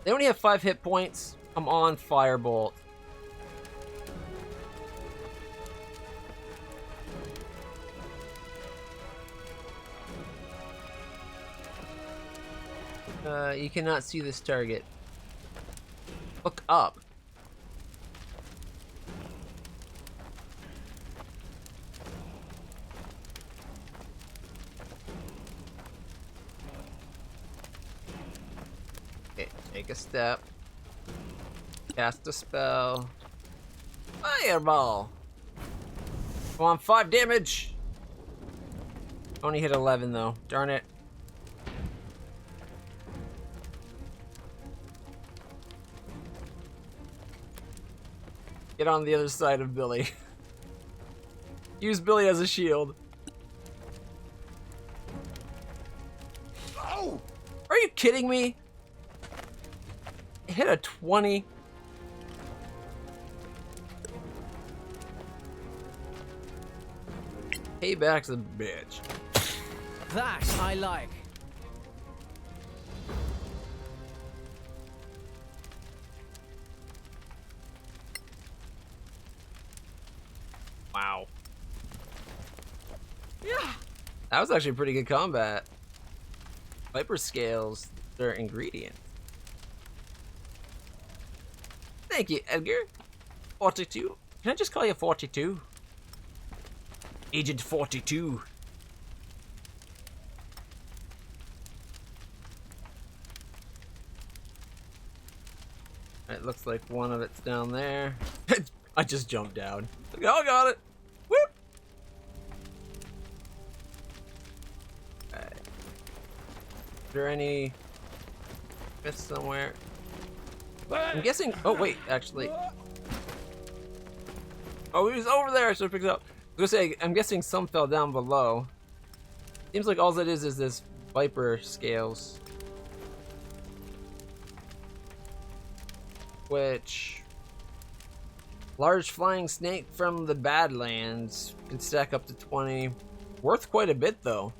They only have 5 hit points. I'm on Firebolt. You cannot see this target. Look up. Take a step. Cast a spell. Fireball. Come on, 5 damage. Only hit 11 though. Darn it. Get on the other side of Billy. Use Billy as a shield. Oh! Are you kidding me? Hit a 20. Payback's a bitch. That I like. Wow. Yeah. That was actually pretty good combat. Viper scales their ingredients. Thank you, Edgar. 42. Can I just call you 42? Agent 42. It looks like one of it's down there. I just jumped down. Oh, got it. Whoop. Alright. Is there any fists somewhere? I'm guessing. Oh wait, actually. Oh, he was over there. I should have picked it up. I was gonna say, I'm guessing some fell down below. Seems like all it is this Viper scales. Which... Large flying snake from the Badlands can stack up to 20. Worth quite a bit, though.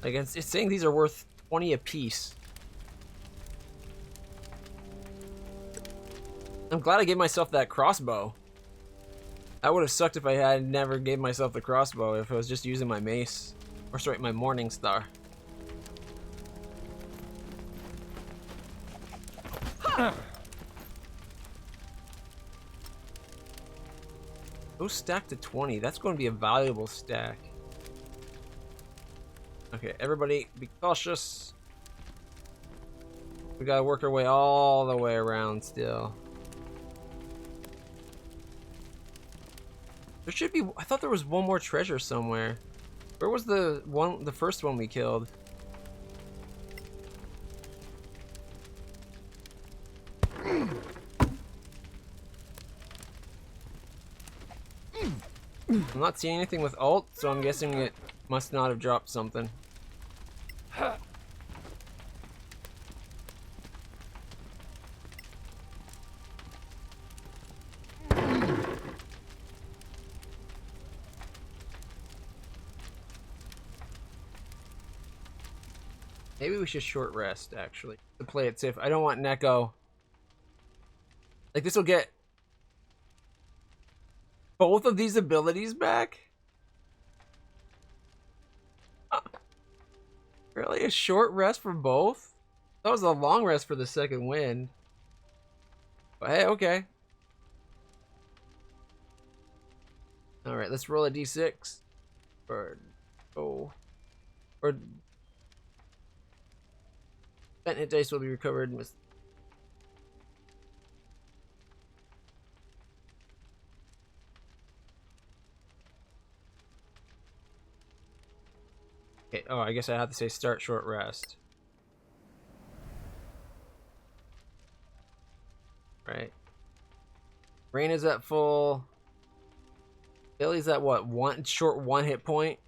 Like, it's saying these are worth 20 apiece. I'm glad I gave myself that crossbow. That would have sucked if I had never gave myself the crossbow, if I was just using my mace. Or sorry, my Morning Star. Those stack to 20. That's going to be a valuable stack. Okay, everybody be cautious. We gotta work our way all the way around still. There should be. I thought there was one more treasure somewhere. Where was the first one we killed? I'm not seeing anything with alt, so I'm guessing it must not have dropped something. Maybe we should short rest, actually, to play it safe. I don't want Neko. Like, this will get both of these abilities back? Really? A short rest for both? That was a long rest for the second wind. But hey, okay. Alright, let's roll a d6. Or spent hit dice will be recovered with. Okay, oh, I guess I have to say start short rest. Right. Rain is at full. Billy's at what? Short one hit point?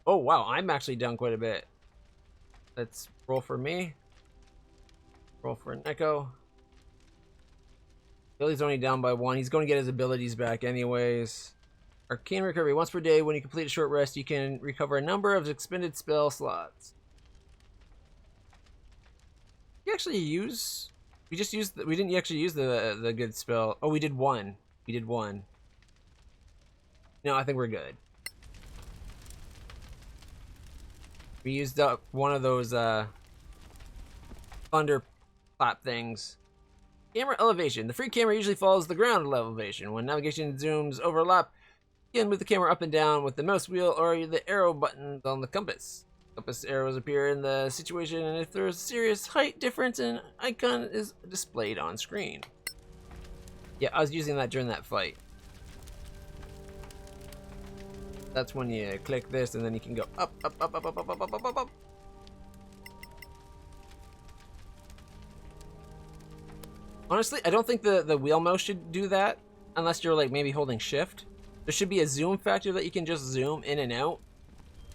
Oh wow, I'm actually down quite a bit. Let's roll for me. Roll for Neko. Billy's only down by 1. He's going to get his abilities back anyways. Arcane recovery. Once per day, when you complete a short rest, you can recover a number of expended spell slots. We actually use... We just used... We didn't actually use the good spell. Oh, we did one. We did one. No, I think we're good. We used up one of those thunder clap things. Camera elevation. The free camera usually follows the ground elevation. When navigation zooms overlap, you can move the camera up and down with the mouse wheel or the arrow buttons on the compass. Compass arrows appear in the situation, and if there's a serious height difference, an icon is displayed on screen. Yeah, I was using that during that fight. That's when you click this, and then you can go up, up, up, up, up, up, up, up, up, up, up. Honestly, I don't think the wheel mouse should do that unless you're like maybe holding shift. There should be a zoom factor that you can just zoom in and out.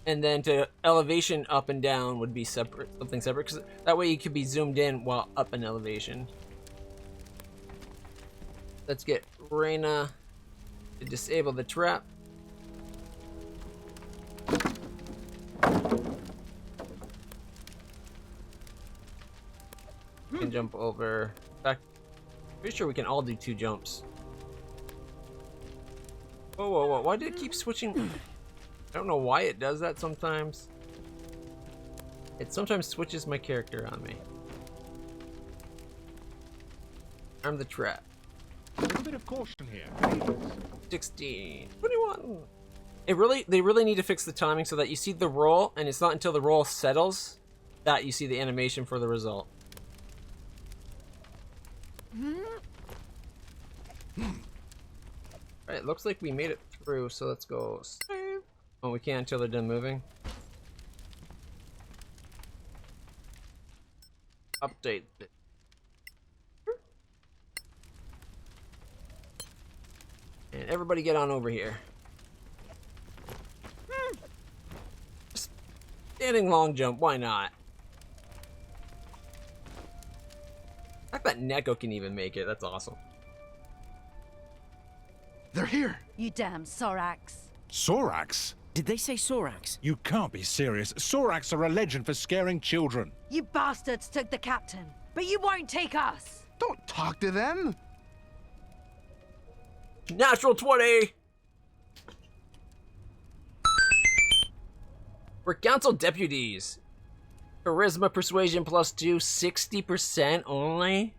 And then to elevation up and down would be separate, something separate, because that way you could be zoomed in while up in elevation. Let's get Reyna to disable the trap. We can jump over. In fact, pretty sure we can all do 2 jumps. Whoa, whoa, whoa! Why did it keep switching? I don't know why it does that sometimes. It sometimes switches my character on me. Arm the trap. A little bit of caution here. 16, 21. They really need to fix the timing so that you see the roll, and it's not until the roll settles that you see the animation for the result. Alright, looks like we made it through, so let's go save. Oh, we can't until they're done moving. Update. And everybody get on over here. Just standing long jump, why not? I bet Neko can even make it, that's awesome. They're here! You damn Sorax. Sorax? Did they say Sorax? You can't be serious. Sorax are a legend for scaring children. You bastards took the captain, but you won't take us. Don't talk to them! Natural 20! We're council deputies. Charisma persuasion +2, 60% only.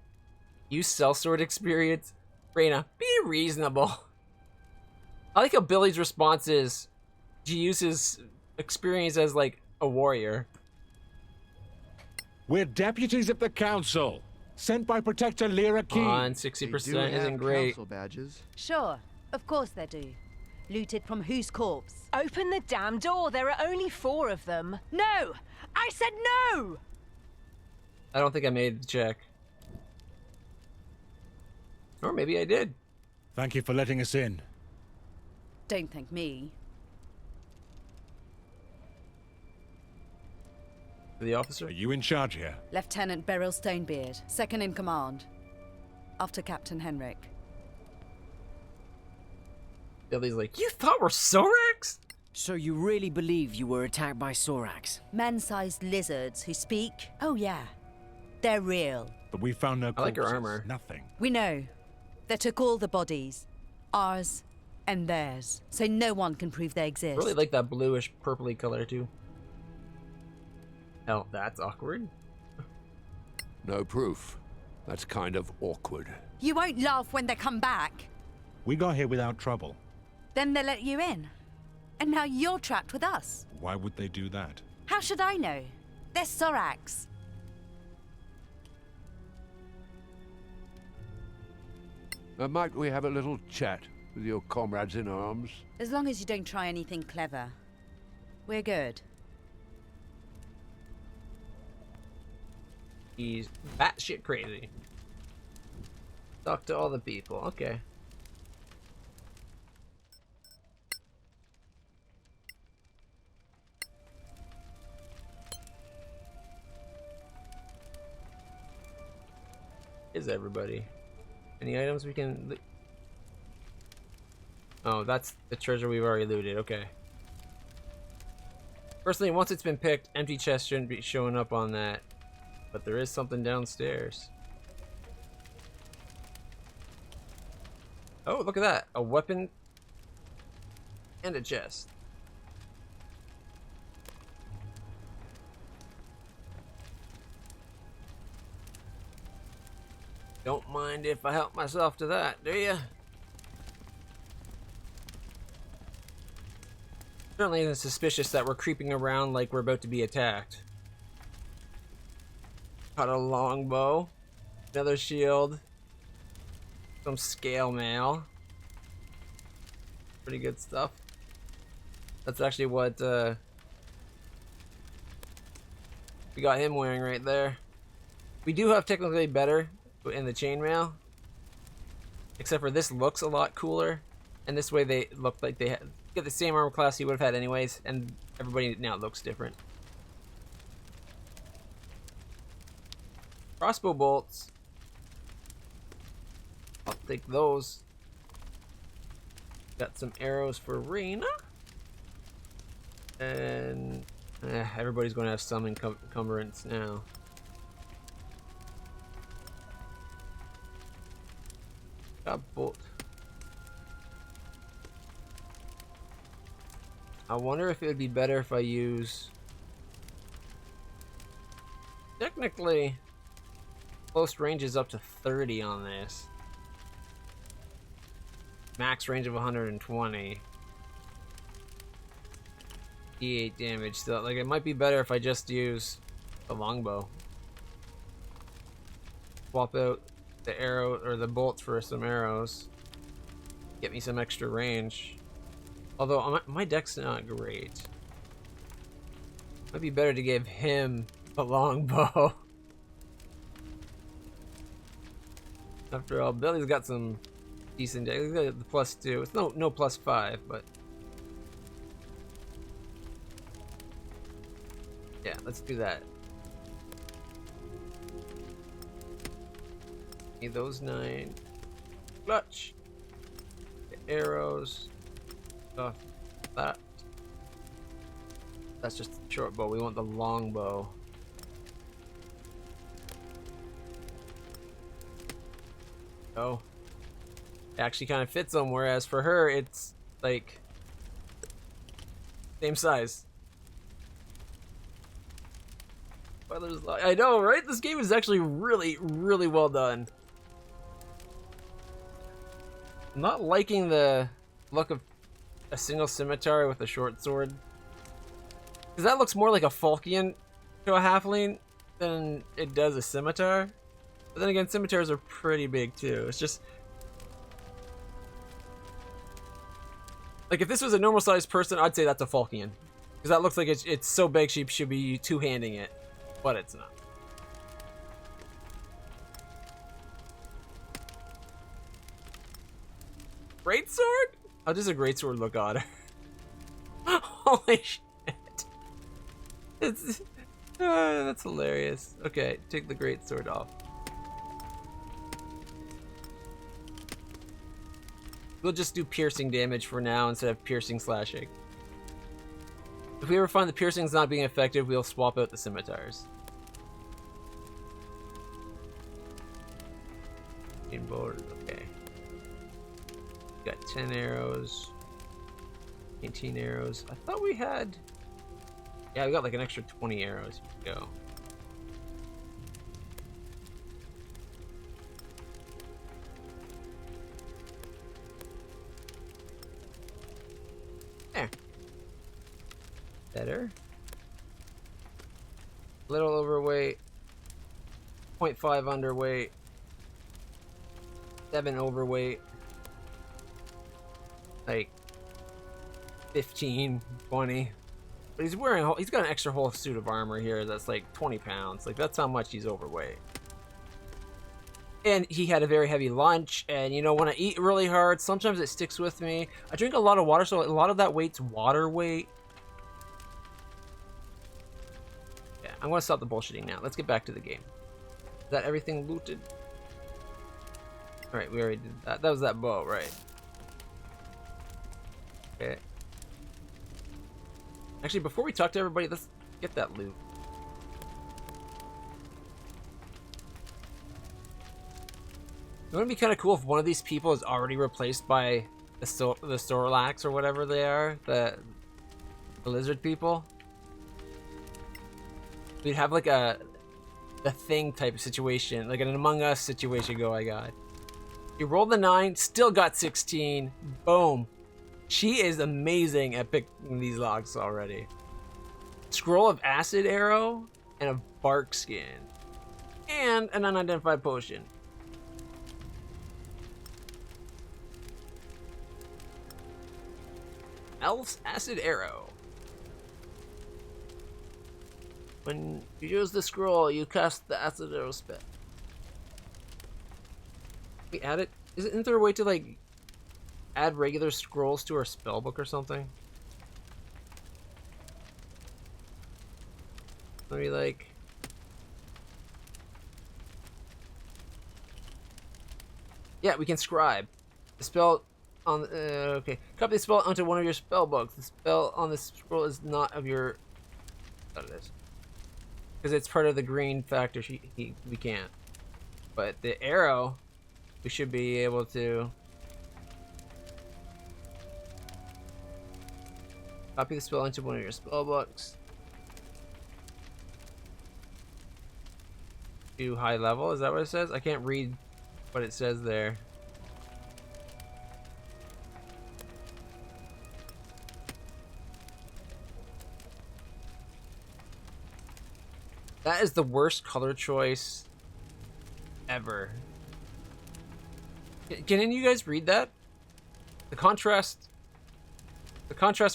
Use sellsword experience. Reyna, be reasonable. I like how Billy's response is to use his experience as like a warrior. We're deputies of the council, sent by Protector Lyra Keen. On 60% isn't great. Council badges. Sure, of course they do. Looted from whose corpse? Open the damn door. There are only 4 of them. No! I said no! I don't think I made the check. Or maybe I did. Thank you for letting us in. Don't thank me. The officer? Are you in charge here? Lieutenant Beryl Stonebeard, second in command. After Captain Henrik. Billy's like, you thought we're Sorax? So you really believe you were attacked by Sorax? Man-sized lizards who speak? Oh yeah, They're real. But we found no I like her corpses. armor. Nothing. we know. They took all the bodies. Ours and theirs. So no one can prove they exist. Really like that bluish purpley color too. Oh, that's awkward. No proof. That's kind of awkward. You won't laugh when they come back. We got here without trouble. Then they let you in. And now you're trapped with us. Why would they do that? How should I know? They're Sorax. Might we have a little chat with your comrades in arms? As long as you don't try anything clever. We're good. He's batshit crazy. Talk to all the people. Okay. Is everybody? Any items we can... Oh, that's the treasure we've already looted. Okay. Personally, once it's been picked, empty chest shouldn't be showing up on that. But there is something downstairs. Oh, look at that. A weapon and a chest. Don't mind if I help myself to that, do you? Certainly isn't suspicious that we're creeping around like we're about to be attacked. Got a longbow, another shield, some scale mail. Pretty good stuff. That's actually what we got him wearing right there. We do have technically better in the chainmail. Except for this looks a lot cooler, and this way they look like they get the same armor class he would have had anyways, and everybody now looks different. Crossbow bolts. I'll take those. Got some arrows for Reyna. And everybody's going to have some encumbrance now. Got bolt. I wonder if it would be better if I use... Technically, close range is up to 30 on this. Max range of 120. E8 damage. So, like, it might be better if I just use the longbow. Swap out the arrow or the bolts for some arrows. Get me some extra range. Although my deck's not great. Might be better to give him a longbow. After all, Billy's got some decent deck. He's got the +2. It's no +5, but yeah, let's do that. Need those 9. Clutch. The arrows. Stuff. That. That's just a short bow. We want the long bow. Oh. It actually kind of fits them, whereas for her, it's like same size. I know, right? This game is actually really, really well done. I'm not liking the look of a single scimitar with a short sword. Because that looks more like a falchion to a halfling than it does a scimitar. But then again, scimitars are pretty big too. It's just... like, if this was a normal sized person, I'd say that's a falchion. Because that looks like it's so big she should be two-handing it. But it's not. Greatsword? How does a greatsword look on her? Holy shit. It's... that's hilarious. Okay, take the greatsword off. We'll just do piercing damage for now instead of piercing slashing. If we ever find the piercing's not being effective, we'll swap out the scimitars. Okay. Got 10 arrows. 18 arrows. I thought we had... yeah, we got like an extra 20 arrows. Here we go. There. Better. Little overweight. 0.5 underweight. 7 overweight. Like 15, 20. But he's wearing, he's got an extra whole suit of armor here that's like 20 pounds. Like, that's how much he's overweight. And he had a very heavy lunch, and you know, when I eat really hard, sometimes it sticks with me. I drink a lot of water, so a lot of that weight's water weight. Yeah, I'm gonna stop the bullshitting now. Let's get back to the game. Is that everything looted? Alright, we already did that. That was that bow, right? Okay. Actually, before we talk to everybody, let's get that loot. It would be kind of cool if one of these people is already replaced by the Sorlax or whatever they are, the lizard people. We'd have like the thing type of situation, like an Among Us situation going on. You rolled the 9, still got 16. Boom. She is amazing at picking these logs already. Scroll of acid arrow and a bark skin. And an unidentified potion. Elf's acid arrow. When you use the scroll, you cast the acid arrow spell. We add it. Isn't there a way to like add regular scrolls to our spellbook or something? Maybe like. Yeah, we can scribe. The spell on okay. Copy the spell onto one of your spell books. The spell on this scroll is not of your. What it is. Because it's part of the green factor. We can't. But the arrow, we should be able to. Copy the spell into one of your spell books. To high level. Is that what it says? I can't read what it says there. That is the worst color choice ever. Can any of you guys read that? The contrast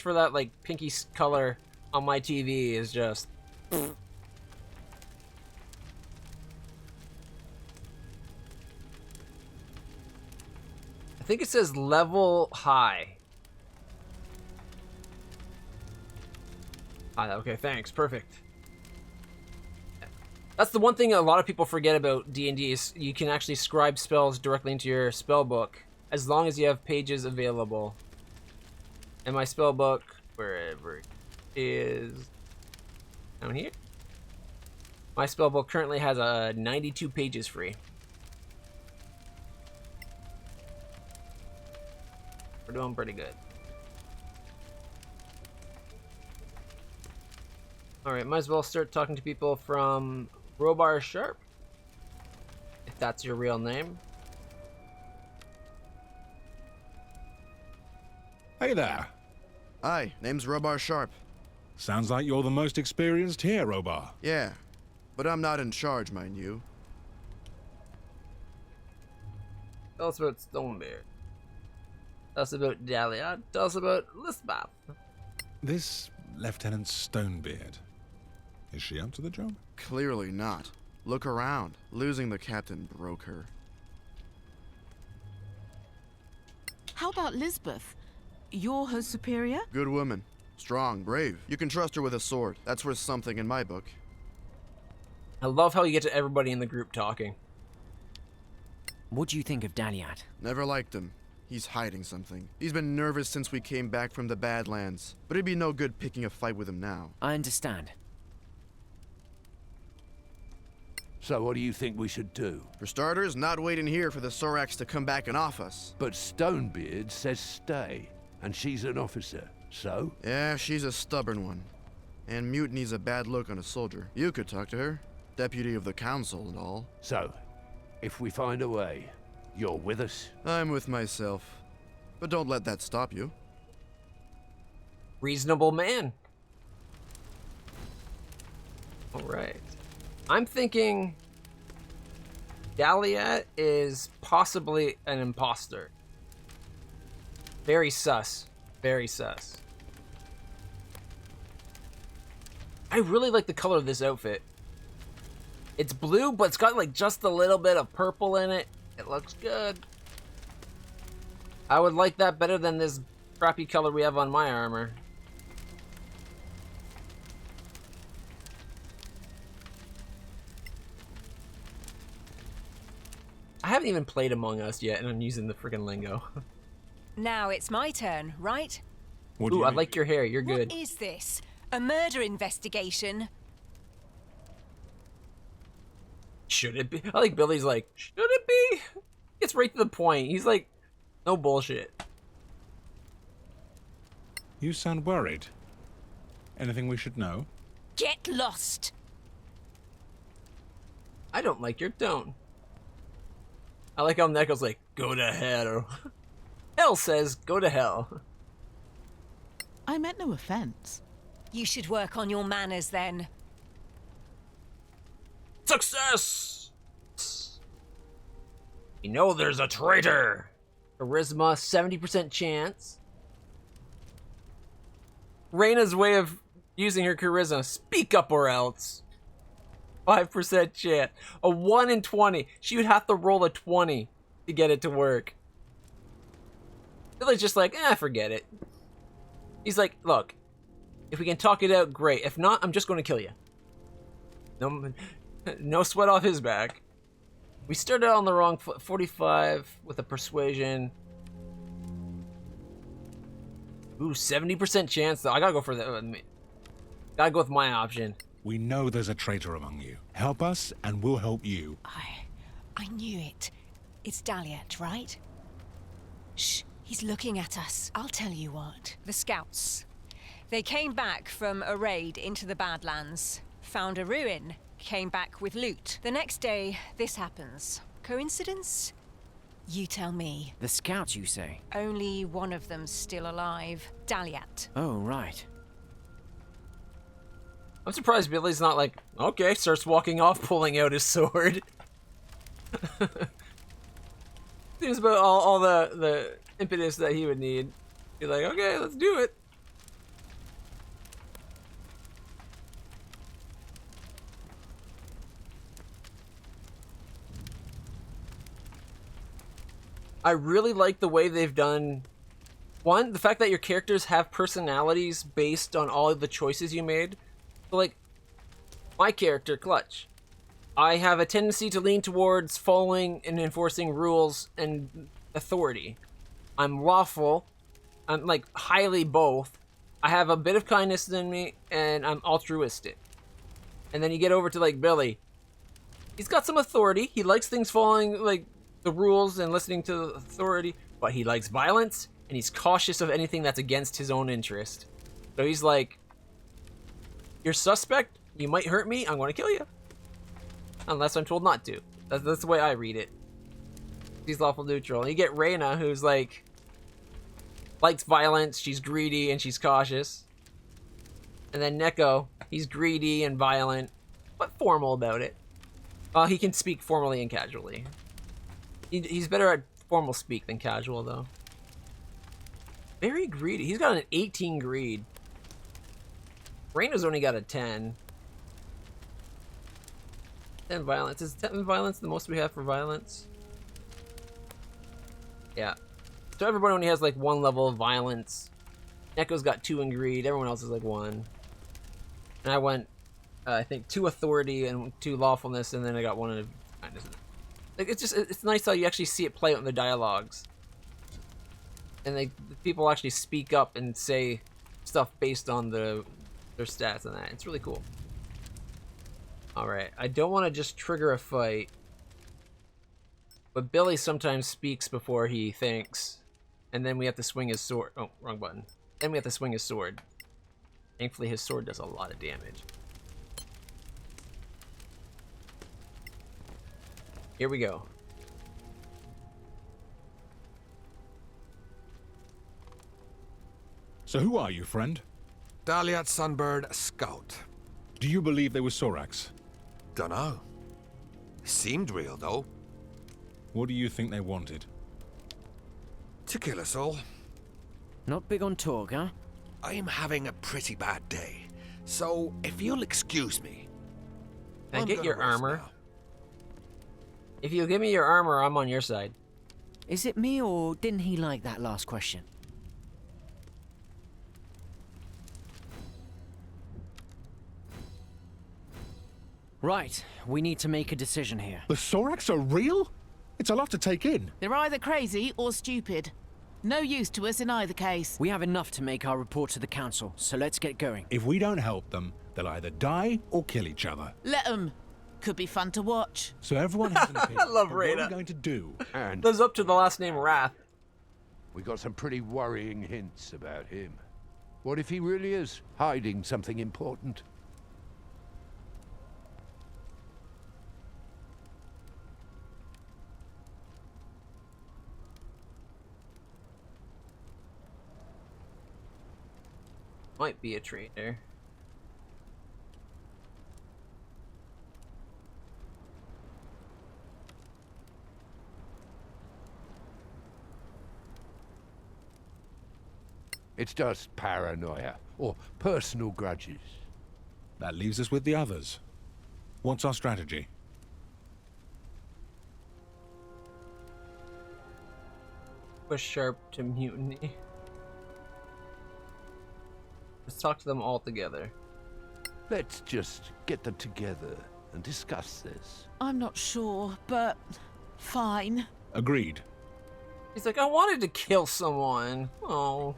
for that like pinky color on my TV is just. I think it says level high. Okay, thanks. Perfect. That's the one thing a lot of people forget about D&D is you can actually scribe spells directly into your spell book as long as you have pages available. And my spell book, wherever it is, down here. My spell book currently has 92 pages free. We're doing pretty good. Alright, might as well start talking to people from Robar Sharp, if that's your real name. Hey there. Hi, name's Robar Sharp. Sounds like you're the most experienced here, Robar. Yeah, but I'm not in charge, mind you. Tell us about Stonebeard. Tell us about Dahlia. Tell us about Lisbeth. This Lieutenant Stonebeard. Is she up to the job? Clearly not. Look around. Losing the captain broke her. How about Lisbeth? You're her superior? Good woman. Strong, brave. You can trust her with a sword. That's worth something in my book. I love how you get to everybody in the group talking. What do you think of Daliat? Never liked him. He's hiding something. He's been nervous since we came back from the Badlands. But it'd be no good picking a fight with him now. I understand. So what do you think we should do? For starters, not wait in here for the Sorax to come back and off us. But Stonebeard says stay, and she's an officer, so? Yeah, she's a stubborn one. And mutiny's a bad look on a soldier. You could talk to her. Deputy of the council and all. So, if we find a way, you're with us? I'm with myself. But don't let that stop you. Reasonable man. Alright. I'm thinking Dahlia is possibly an imposter. Very sus. Very sus. I really like the color of this outfit. It's blue, but it's got like just a little bit of purple in it. It looks good. I would like that better than this crappy color we have on my armor. I haven't even played Among Us yet, and I'm using the freaking lingo. Now it's my turn, right? Ooh, I like your hair. You're good. What is this? A murder investigation? Should it be? I like Billy's like, should it be? It's right to the point. He's like, no bullshit. You sound worried. Anything we should know? Get lost! I don't like your tone. I like how Neko's like, go to hell. Hell says, go to hell. I meant no offense. You should work on your manners then. Success! You know there's a traitor. Charisma, 70% chance. Reyna's way of using her charisma. Speak up or else. 5% chance. A 1 in 20. She would have to roll a 20. to get it to work. Billy's just like, forget it. He's like, look, if we can talk it out, great. If not, I'm just going to kill you. No sweat off his back. We started on the wrong foot. 45 with a persuasion. Ooh, 70% chance though. I gotta go for the. Gotta go with my option. We know there's a traitor among you. Help us, and we'll help you. I knew it. It's Daliat, right? Shh, he's looking at us. I'll tell you what. The scouts. They came back from a raid into the Badlands, found a ruin, came back with loot. The next day, this happens. Coincidence? You tell me. The scouts, you say? Only one of them's still alive. Daliat. Oh, right. I'm surprised Billy's not like, okay, starts walking off, pulling out his sword. Seems about all the impetus that he would need. Be like, okay, let's do it. I really like the way they've done, one, the fact that your characters have personalities based on all of the choices you made. So, like, my character, Clutch, I have a tendency to lean towards following and enforcing rules and authority. I'm lawful. I'm, like, highly both. I have a bit of kindness in me, and I'm altruistic. And then you get over to, like, Billy. He's got some authority. He likes things following, like, the rules and listening to the authority, but he likes violence, and he's cautious of anything that's against his own interest. So he's like, you're suspect, you might hurt me, I'm going to kill you. Unless I'm told not to. That's the way I read it. He's lawful neutral. And you get Reyna, who's like, likes violence, she's greedy, and she's cautious. And then Neko, he's greedy and violent, but formal about it. He can speak formally and casually. He's better at formal speak than casual, though. Very greedy. He's got an 18 greed. Reyna's only got a 10. 10 violence. Is 10 violence the most we have for violence? Yeah. So everybody only has like 1 level of violence. Neko's got 2 in greed. Everyone else is like 1. And I went, I think, 2 authority and 2 lawfulness, and then I got 1 in kindness. Like, it's nice how you actually see it play out in the dialogues. And the people actually speak up and say stuff based on their stats and that. It's really cool. Alright, I don't want to just trigger a fight. But Billy sometimes speaks before he thinks. And then we have to swing his sword. Oh, wrong button. Then we have to swing his sword. Thankfully his sword does a lot of damage. Here we go. So who are you, friend? Daliat Sunbird Scout. Do you believe they were Sorax? Dunno. Seemed real, though. What do you think they wanted? To kill us all. Not big on talk, huh? I'm having a pretty bad day, so if you'll excuse me... Can I get your armor? Now. If you give me your armor, I'm on your side. Is it me, or didn't he like that last question? Right, we need to make a decision here. The Sorax are real? It's a lot to take in. They're either crazy or stupid. No use to us in either case. We have enough to make our report to the council, so let's get going. If we don't help them, they'll either die or kill each other. Let them. Could be fun to watch. So everyone has an opinion. I love What Reyna. are we going to do? And lives up to the last name Wrath. We got some pretty worrying hints about him. What if he really is hiding something important? Might be a traitor. It's just paranoia or personal grudges. That leaves us with the others. What's our strategy? Push Sharp to mutiny. Let's talk to them all together. Let's just get them together and discuss this. I'm not sure, but fine. Agreed. He's like, I wanted to kill someone. Oh.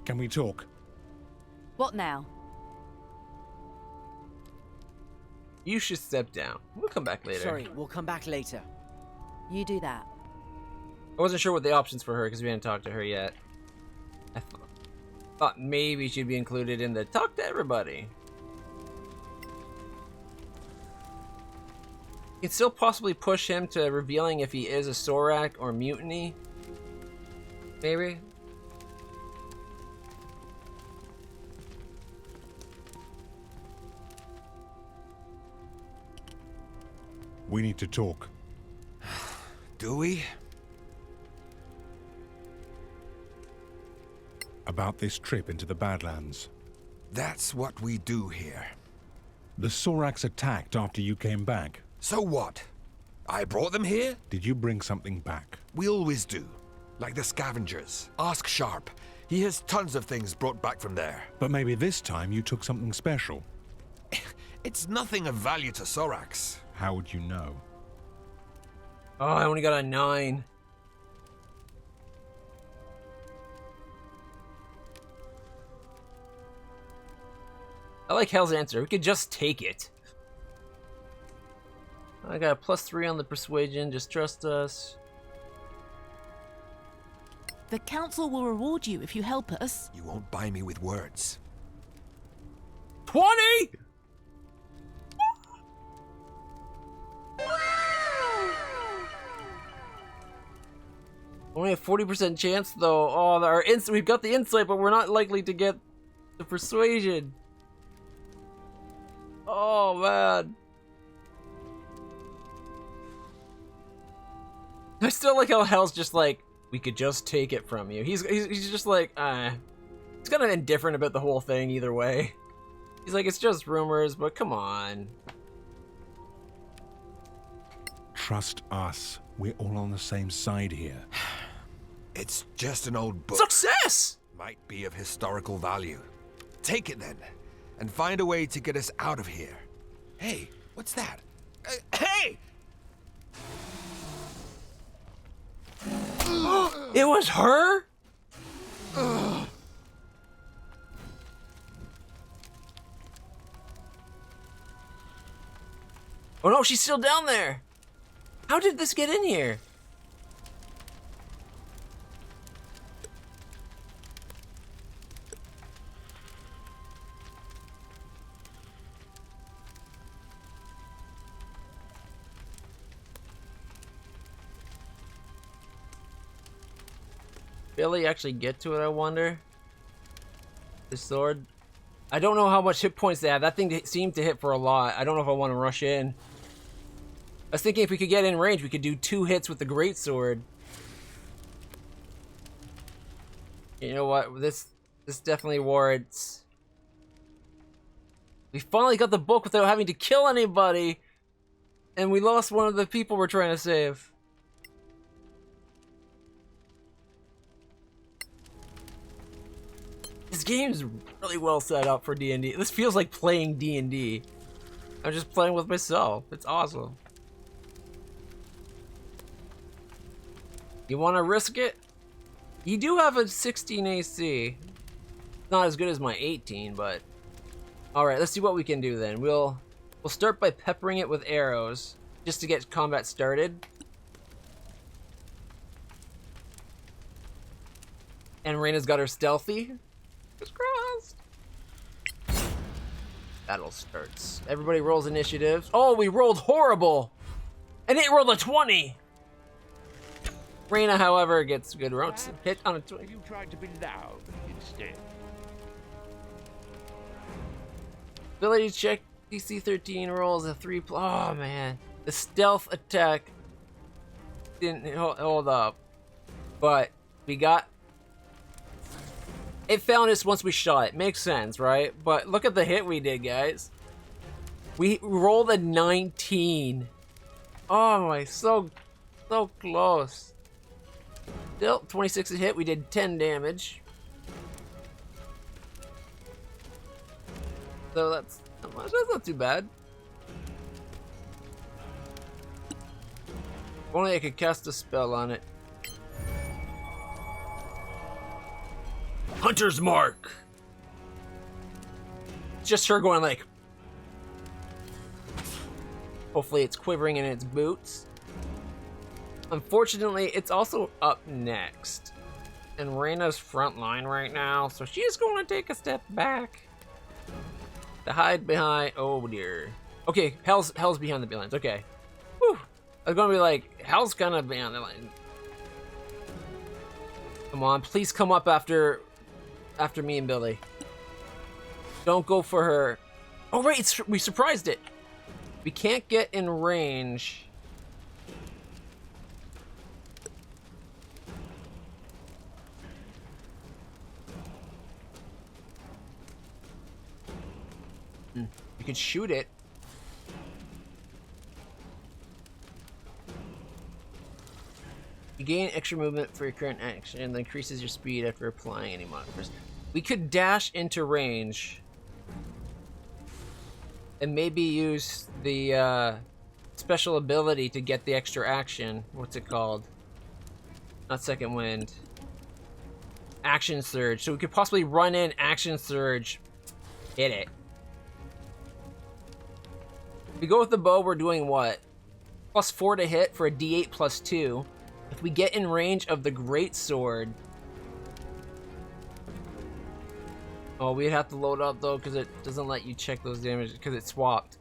Can we talk? What now? You should step down. We'll come back later. Sorry, we'll come back later. You do that. I wasn't sure what the options for her because we hadn't talked to her yet. I thought maybe she'd be included in the talk to everybody. You can still possibly push him to revealing if he is a Sorak or mutiny. Maybe. We need to talk. Do we? About this trip into the Badlands. That's what we do here. The Soraks attacked after you came back. So what? I brought them here? Did you bring something back? We always do. Like the scavengers. Ask Sharp. He has tons of things brought back from there. But maybe this time you took something special. It's nothing of value to Soraks. How would you know? Oh, I only got a 9. I like Hal's answer. We could just take it. I got a +3 on the persuasion. Just trust us. The council will reward you if you help us. You won't buy me with words. 20! Only a 40% chance though. Oh, we've got the insight, but we're not likely to get the persuasion. Oh man. I still like how Hal's just like, we could just take it from you. He's just like, he's kind of indifferent about the whole thing either way. He's like, it's just rumors, but come on. Trust us. We're all on the same side here. It's just an old book. Success! Might be of historical value. Take it then, and find a way to get us out of here. Hey, what's that? Hey! It was her? Oh no, she's still down there. How did this get in here? Billy actually get to it, I wonder? The sword? I don't know how much hit points they have. That thing seemed to hit for a lot. I don't know if I want to rush in. I was thinking if we could get in range, we could do 2 hits with the greatsword. You know what? This definitely warrants. We finally got the book without having to kill anybody, and we lost one of the people we're trying to save. This game's really well set up for D&D. This feels like playing D&D. I'm just playing with myself. It's awesome. You want to risk it? You do have a 16 AC. Not as good as my 18, but... Alright, let's see what we can do then. We'll start by peppering it with arrows, just to get combat started. And Reyna's got her stealthy. Crossed. Battle starts. Everybody rolls initiative. Oh, we rolled horrible! And it rolled a 20! Reyna, however, gets good rounds. Hit on a 20. You tried to be loud instead. Ability check. DC 13 rolls a 3. Oh, man. The stealth attack. didn't hold up. But we got... It found us once we shot it. Makes sense, right? But look at the hit we did, guys. We rolled a 19. Oh my, so close. Still, 26 a hit. We did 10 damage. So that's not much. That's not too bad. If only I could cast a spell on it. Hunter's Mark! Just her going like... Hopefully it's quivering in its boots. Unfortunately, it's also up next. And Reyna's front line right now, so she's going to take a step back. To hide behind... Oh dear. Okay, Hell's behind the lines. Okay. Whew. I was going to be like, Hell's kind of behind the line. Come on, please come up after me and Billy. Don't go for her. Oh right, we surprised it. We can't get in range. You can shoot it. You gain extra movement for your current action and increases your speed after applying any modifiers. We could dash into range and maybe use the special ability to get the extra action. What's it called? Not Second Wind. Action Surge. So we could possibly run in Action Surge, hit it. If we go with the bow, we're doing what? +4 to hit for a D8 +2. If we get in range of the greatsword... Oh, we'd have to load up though, because it doesn't let you check those damages, because it's swapped.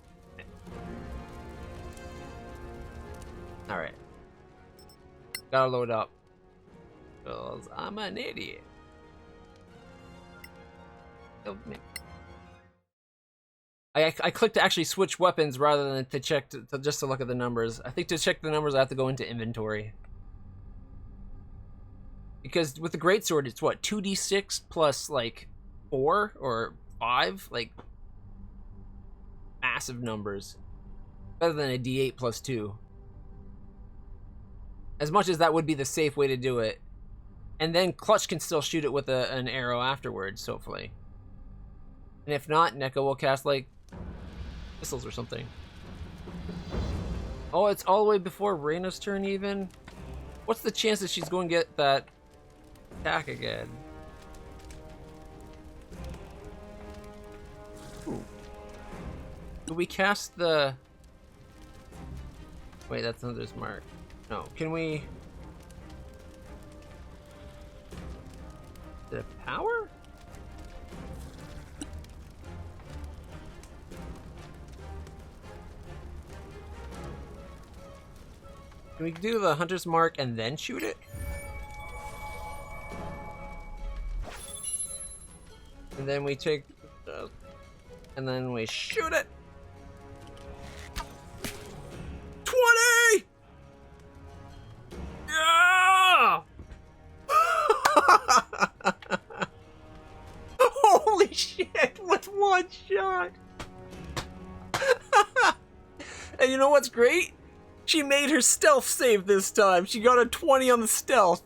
Alright. Gotta load up. Because I'm an idiot. Help me. I clicked to actually switch weapons rather than to check just to look at the numbers. I think to check the numbers I have to go into inventory. Because with the greatsword it's what, 2d6 plus like 4 or 5? Like massive numbers. Better than a d8 +2. As much as that would be the safe way to do it. And then Clutch can still shoot it with an arrow afterwards, hopefully. And if not, Neko will cast like missiles or something. Oh, it's all the way before Reyna's turn even? What's the chance that she's going to get that attack again? Ooh. Do we cast the... Wait, that's another mark. No, can we... Is it a power? Can we do the Hunter's Mark and then shoot it? And then we take... and then we shoot it! 20! Yeah! Holy shit, with one shot! And you know what's great? She made her stealth save this time. She got a 20 on the stealth.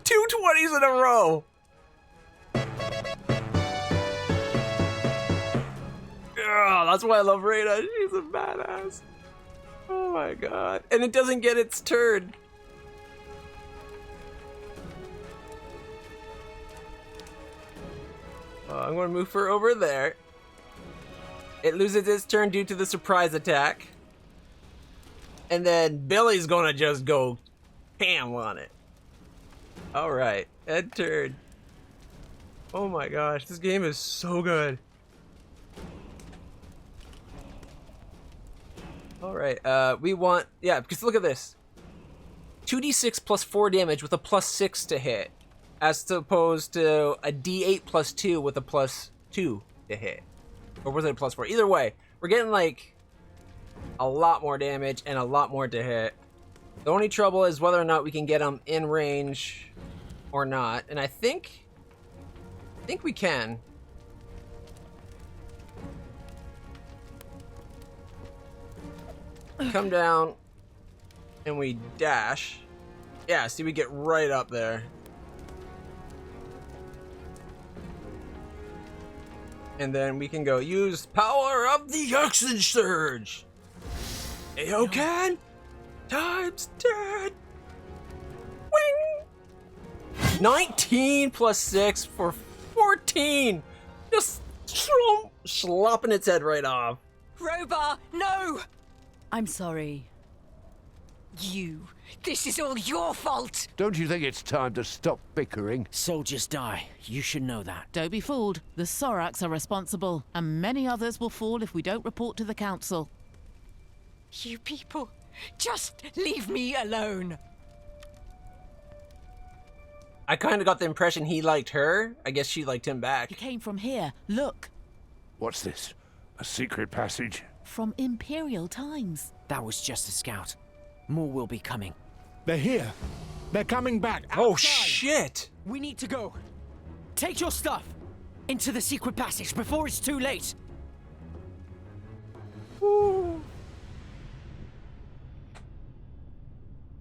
2 20s in a row. Oh, that's why I love Reyna. She's a badass. Oh my god. And it doesn't get its turn. I'm gonna move her over there. It loses its turn due to the surprise attack. And then Billy's gonna just go ham on it. Alright, end turn. Oh my gosh, this game is so good. Alright, we want... Yeah, because look at this. 2d6 plus 4 damage with a +6 to hit. As opposed to a d8 +2 with a +2 to hit. Or was it a +4? Either way, we're getting like... a lot more damage and a lot more to hit. The only trouble is whether or not we can get them in range or not. And I think we can. Come down and we dash. Yeah, see, we get right up there. And then we can go use power of the Oxygen Surge. Ayokan times 10. Wing. 19 plus 6 for 14. Just slopping its head right off. Robar, no! I'm sorry. This is all your fault! Don't you think it's time to stop bickering? Soldiers die. You should know that. Don't be fooled. The Soraks are responsible, and many others will fall if we don't report to the council. You people, just leave me alone. I kind of got the impression he liked her. I guess she liked him back. He came from here. Look. What's this? A secret passage? From Imperial times. That was just a scout. More will be coming. They're here. They're coming back. Oh, shit. We need to go. Take your stuff. Into the secret passage before it's too late. Woo.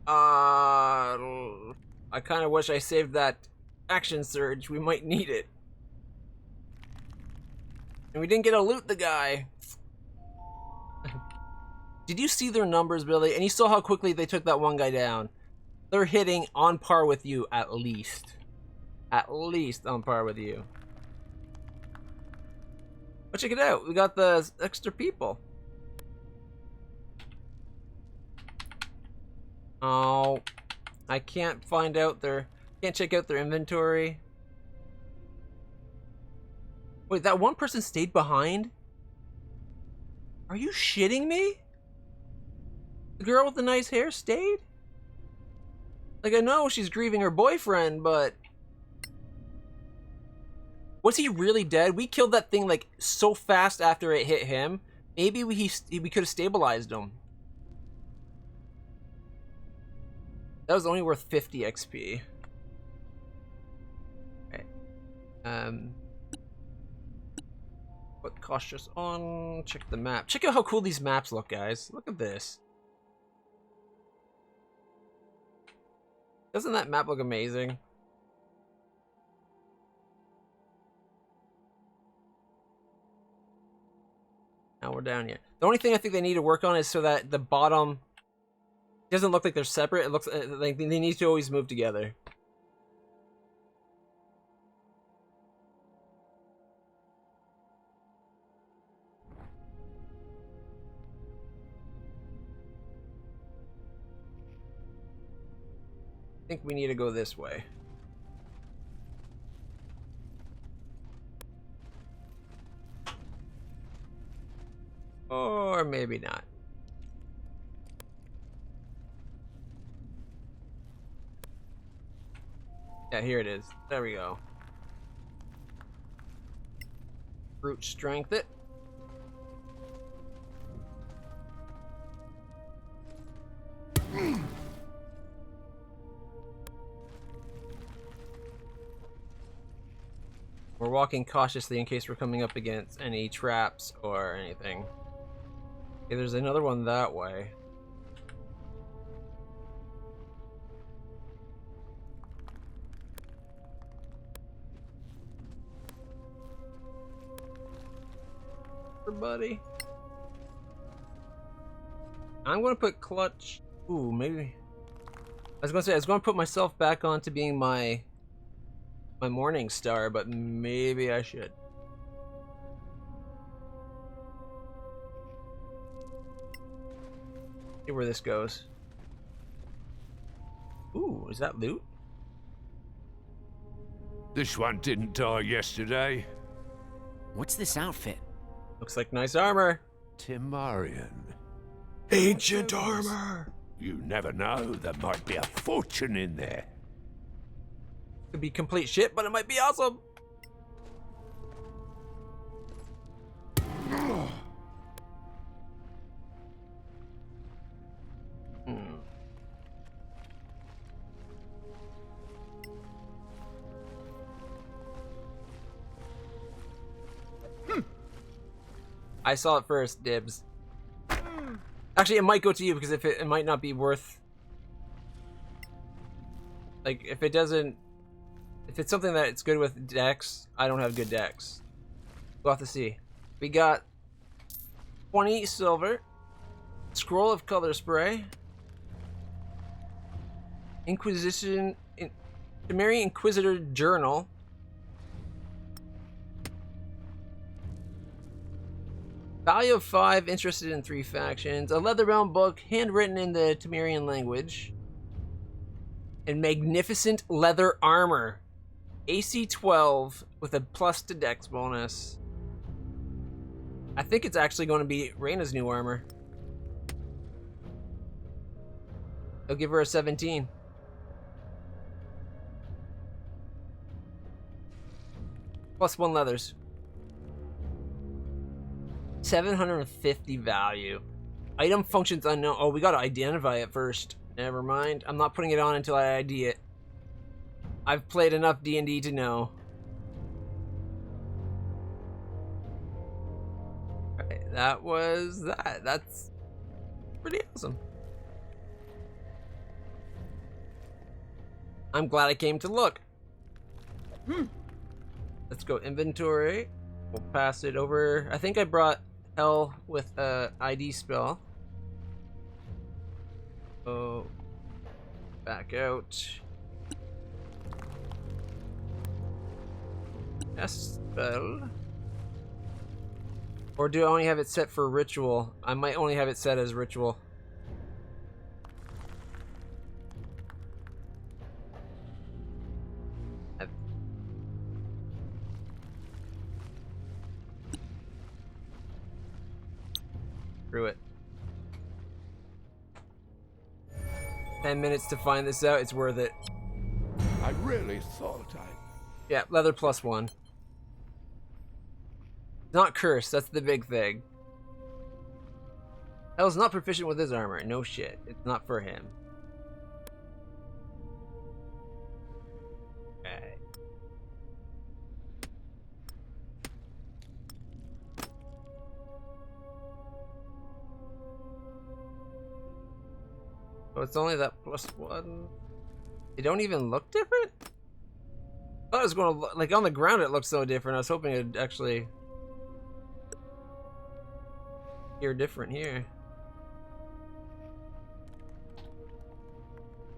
I kind of wish I saved that action surge. We might need it. And we didn't get to loot the guy. Did you see their numbers, Billy? And you saw how quickly they took that one guy down. They're hitting on par with you, at least. At least on par with you. But check it out. We got the extra people. Oh, I can't find out their... Can't check out their inventory. Wait, that one person stayed behind? Are you shitting me? The girl with the nice hair stayed? Like, I know she's grieving her boyfriend, but... Was he really dead? We killed that thing, like, so fast after it hit him. Maybe we could have stabilized him. That was only worth 50 XP. Okay. Put cautious on. Check the map. Check out how cool these maps look, guys. Look at this. Doesn't that map look amazing? Now we're down here. The only thing I think they need to work on is so that the bottom doesn't look like they're separate. It looks like they need to always move together. I think we need to go this way. Or maybe not. Yeah, here it is. There we go. Brute strength it. We're walking cautiously in case we're coming up against any traps or anything. Okay, there's another one that way. Buddy. I'm gonna put clutch. Ooh, maybe. I was gonna put myself back on to being my morning star, but maybe I should. See where this goes. Ooh, is that loot? This one didn't die yesterday. What's this outfit? Looks like nice armor. Timarian. Ancient armor. You never know, there might be a fortune in there. Could be complete shit, but it might be awesome. I saw it first, dibs. Actually, it might go to you because it might not be worth... Like, if it doesn't... If it's something that it's good with decks, I don't have good decks. We'll have to see. We got 20 silver, scroll of color spray, Temerian Inquisitor journal, value of 5, interested in 3 factions, a leather-bound book handwritten in the Temerian language, and magnificent leather armor. AC 12 with a plus to dex bonus. I think it's actually going to be Reyna's new armor. I'll give her a 17. Plus 1 leathers. 750 value. Item functions unknown. Oh, we gotta identify it first. Never mind. I'm not putting it on until I ID it. I've played enough D&D to know. Right, that was that. That's pretty awesome. I'm glad I came to look. Let's go inventory. We'll pass it over. I think I brought Hell with a ID spell. Oh, back out. Spell. Or do I only have it set for ritual? I might only have it set as ritual. Screw it. 10 minutes to find this out. It's worth it. I really thought Yeah, leather plus 1. Not cursed, that's the big thing. Hell's not proficient with his armor. No shit. It's not for him. Okay. So it's only that plus 1. They don't even look different? I thought it was going to look, like on the ground it looks so different. I was hoping it'd actually appear different here.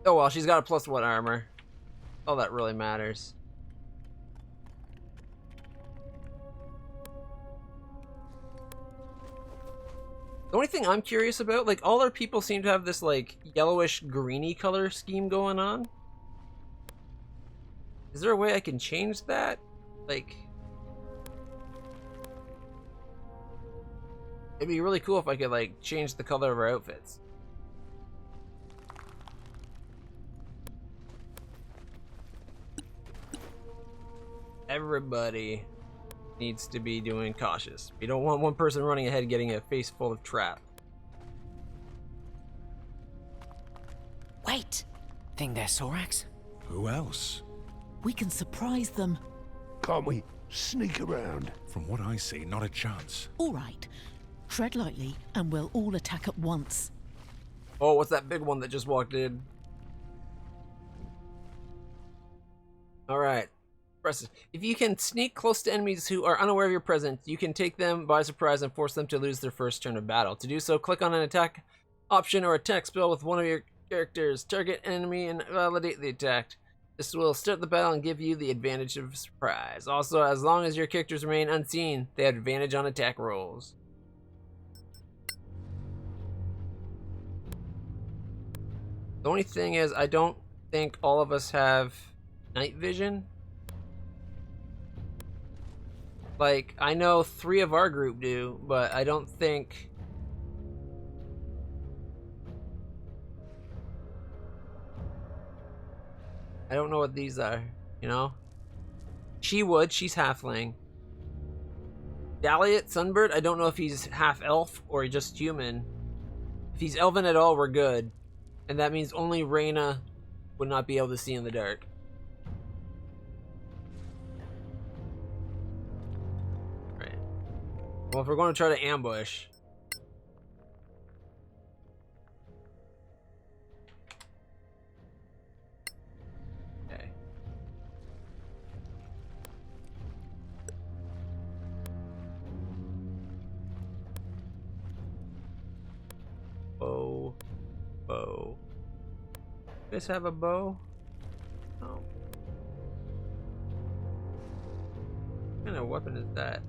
Oh well, she's got a plus 1 armor. All that really matters. The only thing I'm curious about, like all our people seem to have this like yellowish greeny color scheme going on. Is there a way I can change that? Like, it'd be really cool if I could like change the color of our outfits. Everybody needs to be doing cautious. We don't want one person running ahead getting a face full of trap. Wait! Think they're Sorax? Who else? We can surprise them. Can't we sneak around? From what I see, not a chance. All right. Tread lightly, and we'll all attack at once. Oh, what's that big one that just walked in? Alright. If you can sneak close to enemies who are unaware of your presence, you can take them by surprise and force them to lose their first turn of battle. To do so, click on an attack option or attack spell with one of your characters. Target enemy and validate the attack. This will start the battle and give you the advantage of surprise. Also, as long as your characters remain unseen, they have advantage on attack rolls. The only thing is, I don't think all of us have night vision. Like, I know 3 of our group do, but I don't think... I don't know what these are, you know? She would, she's halfling. Daliot, Sunbird, I don't know if he's half elf or just human. If he's elven at all, we're good. And that means only Reyna would not be able to see in the dark. Right. Well, if we're going to try to ambush... Okay. Bow. Bow. Does this have a bow? Oh. What kind of weapon is that?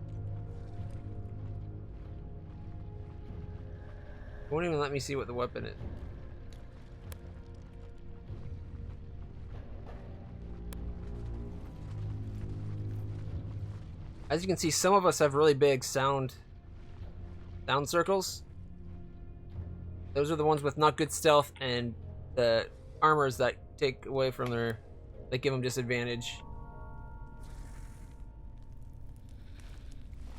Won't even let me see what the weapon is. As you can see, some of us have really big sound circles. Those are the ones with not good stealth and the armors that take away from their, that give them disadvantage.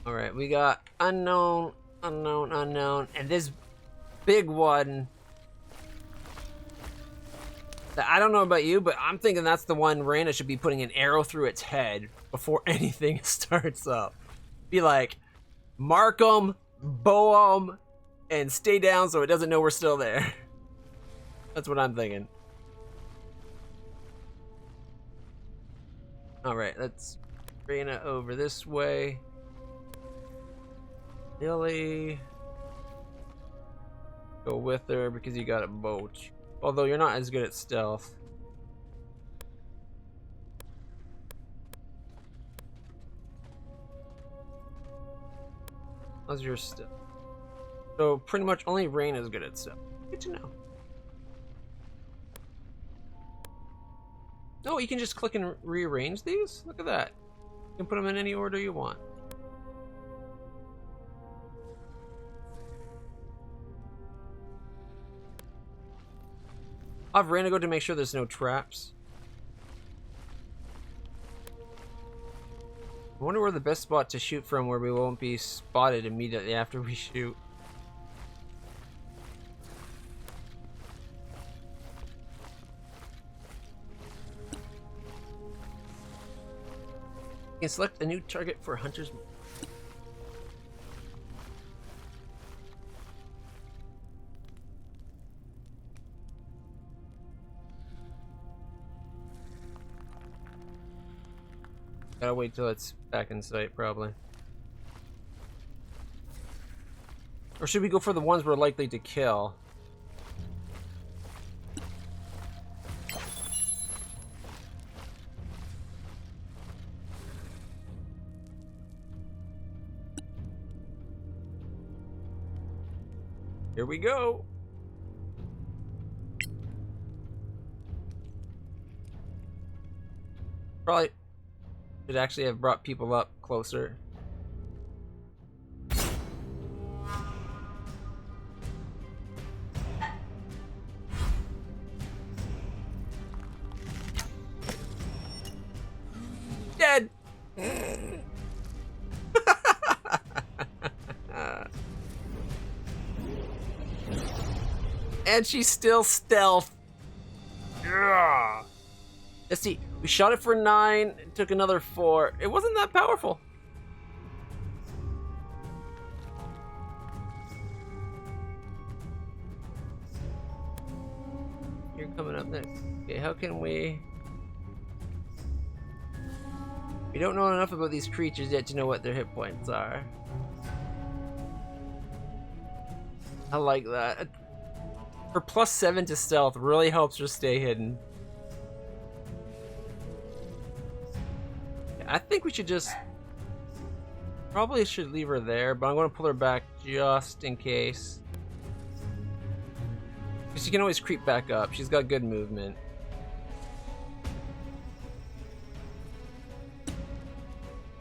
All right, we got unknown, unknown, unknown, and this big one that I don't know about you, but I'm thinking that's the one Raina should be putting an arrow through its head before anything starts up. Be like, mark them, bow them, and stay down so it doesn't know we're still there. That's what I'm thinking. All right, let's Raina over this way. Billy, go with her because you got a boat. Although you're not as good at stealth. How's your stealth? So pretty much only Rain is good at stealth. Good to know. Oh, you can just click and rearrange these? Look at that. You can put them in any order you want. I'll have Raina go to make sure there's no traps. I wonder where the best spot to shoot from where we won't be spotted immediately after we shoot. You can select a new target for Hunter's. Gotta wait till it's back in sight, probably. Or should we go for the ones we're likely to kill? Here we go. Probably should actually have brought people up closer. Dead. And she's still stealth. Yeah. Let's see. We shot it for 9. It took another 4. It wasn't that powerful. You're coming up next. Okay, how can we... We don't know enough about these creatures yet to know what their hit points are. I like that. Her +7 to stealth really helps her stay hidden. I think we should just... Probably should leave her there, but I'm going to pull her back just in case. Because she can always creep back up. She's got good movement.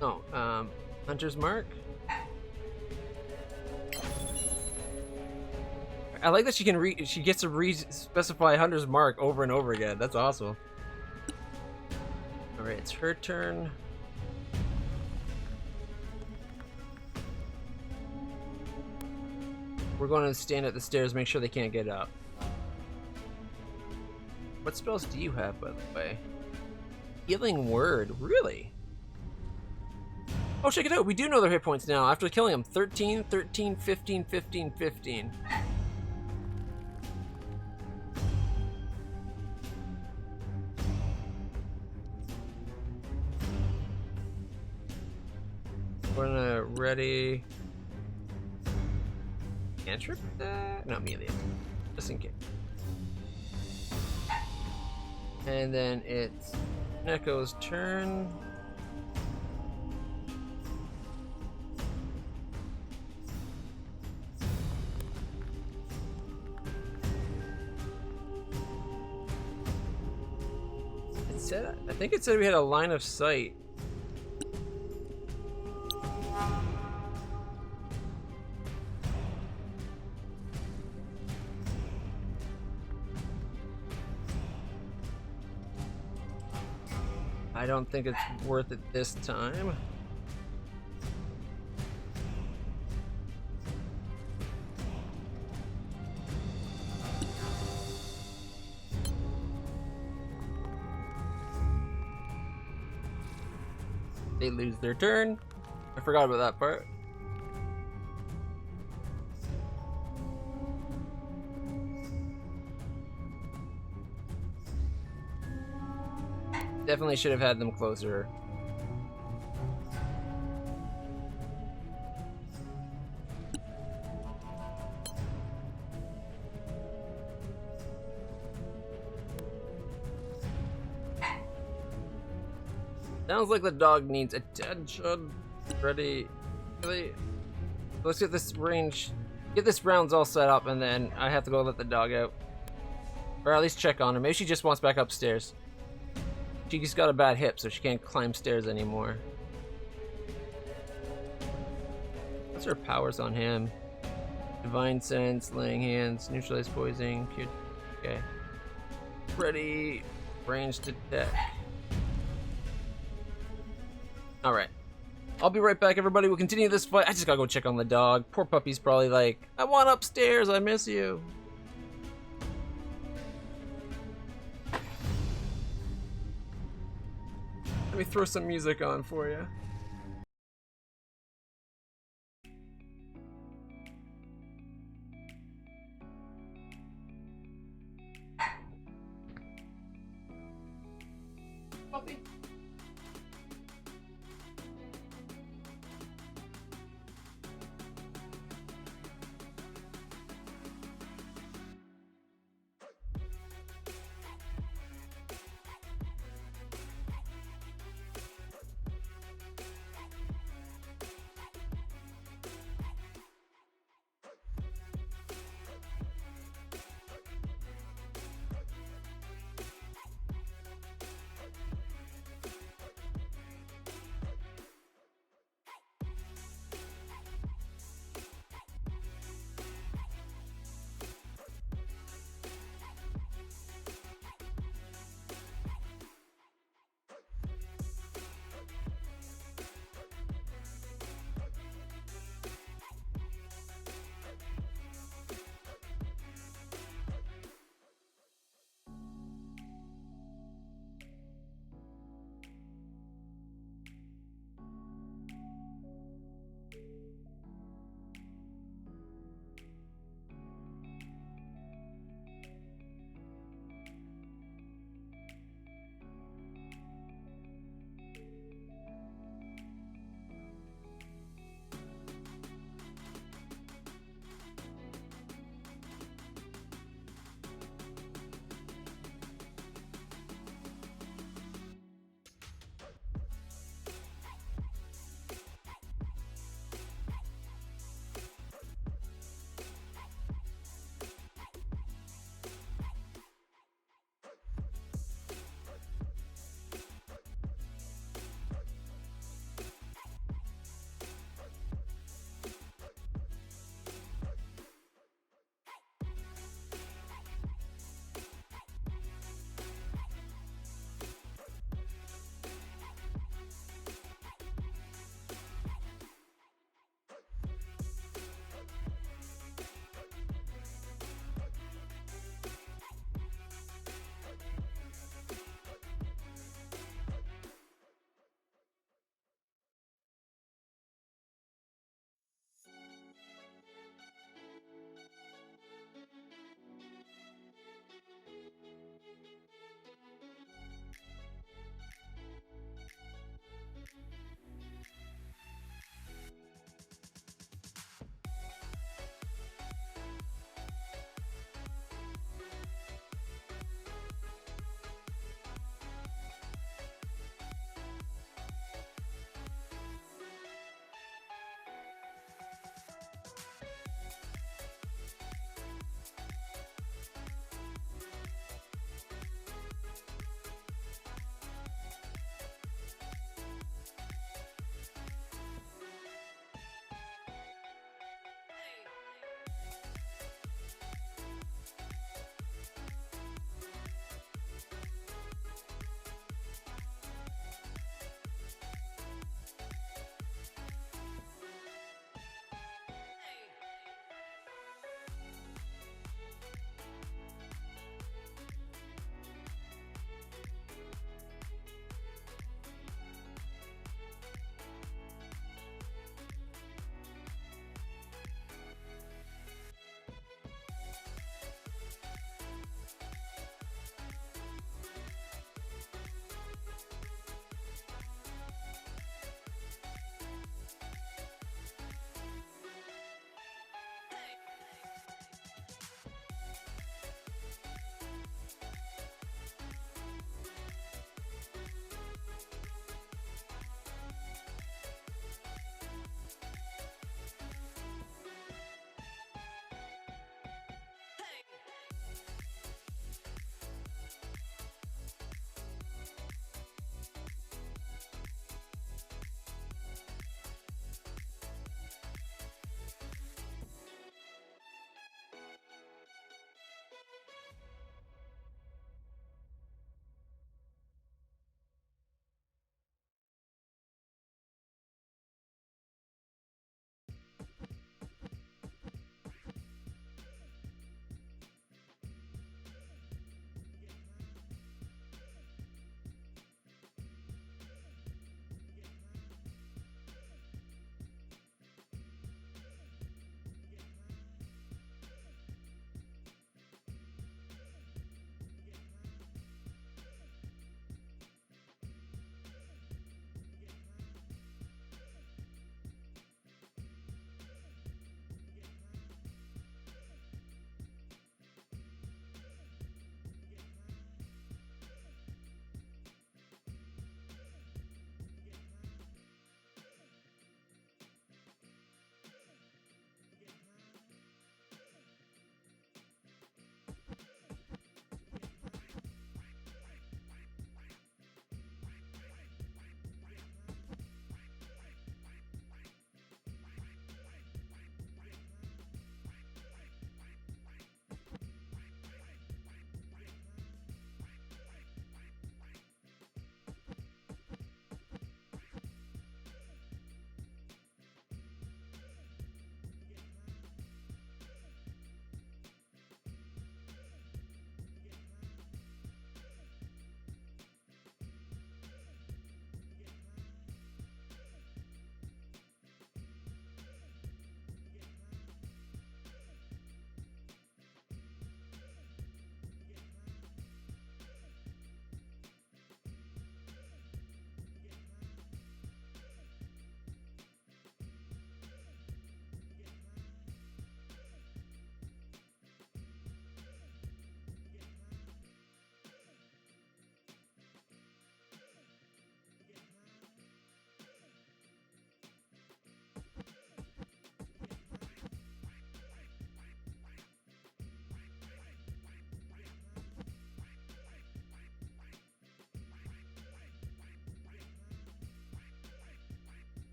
Oh, Hunter's Mark? I like that she can she gets to re-specify Hunter's Mark over and over again. That's awesome. Alright, it's her turn. We're going to stand at the stairs, make sure they can't get up. What spells do you have, by the way? Healing Word, really? Oh, check it out. We do know their hit points now. After killing them, 13, 13, 15, 15, 15. We're gonna ready. Cantrip? No, immediately. Just in case. And then it's Neko's turn. I think it said we had a line of sight. I don't think it's worth it this time. They lose their turn. I forgot about that part. Definitely should have had them closer. Sounds like the dog needs attention. Ready? Really? Let's get this range. Get this rounds all set up, and then I have to go let the dog out. Or at least check on her. Maybe she just wants back upstairs. She's got a bad hip, so she can't climb stairs anymore. What's her powers on him? Divine Sense, Laying Hands, Neutralize Poison, Cute. Okay. Ready. Ranged attack. Alright. I'll be right back, everybody. We'll continue this fight. I just gotta go check on the dog. Poor puppy's probably like, I want upstairs, I miss you. Let me throw some music on for you. Puppy.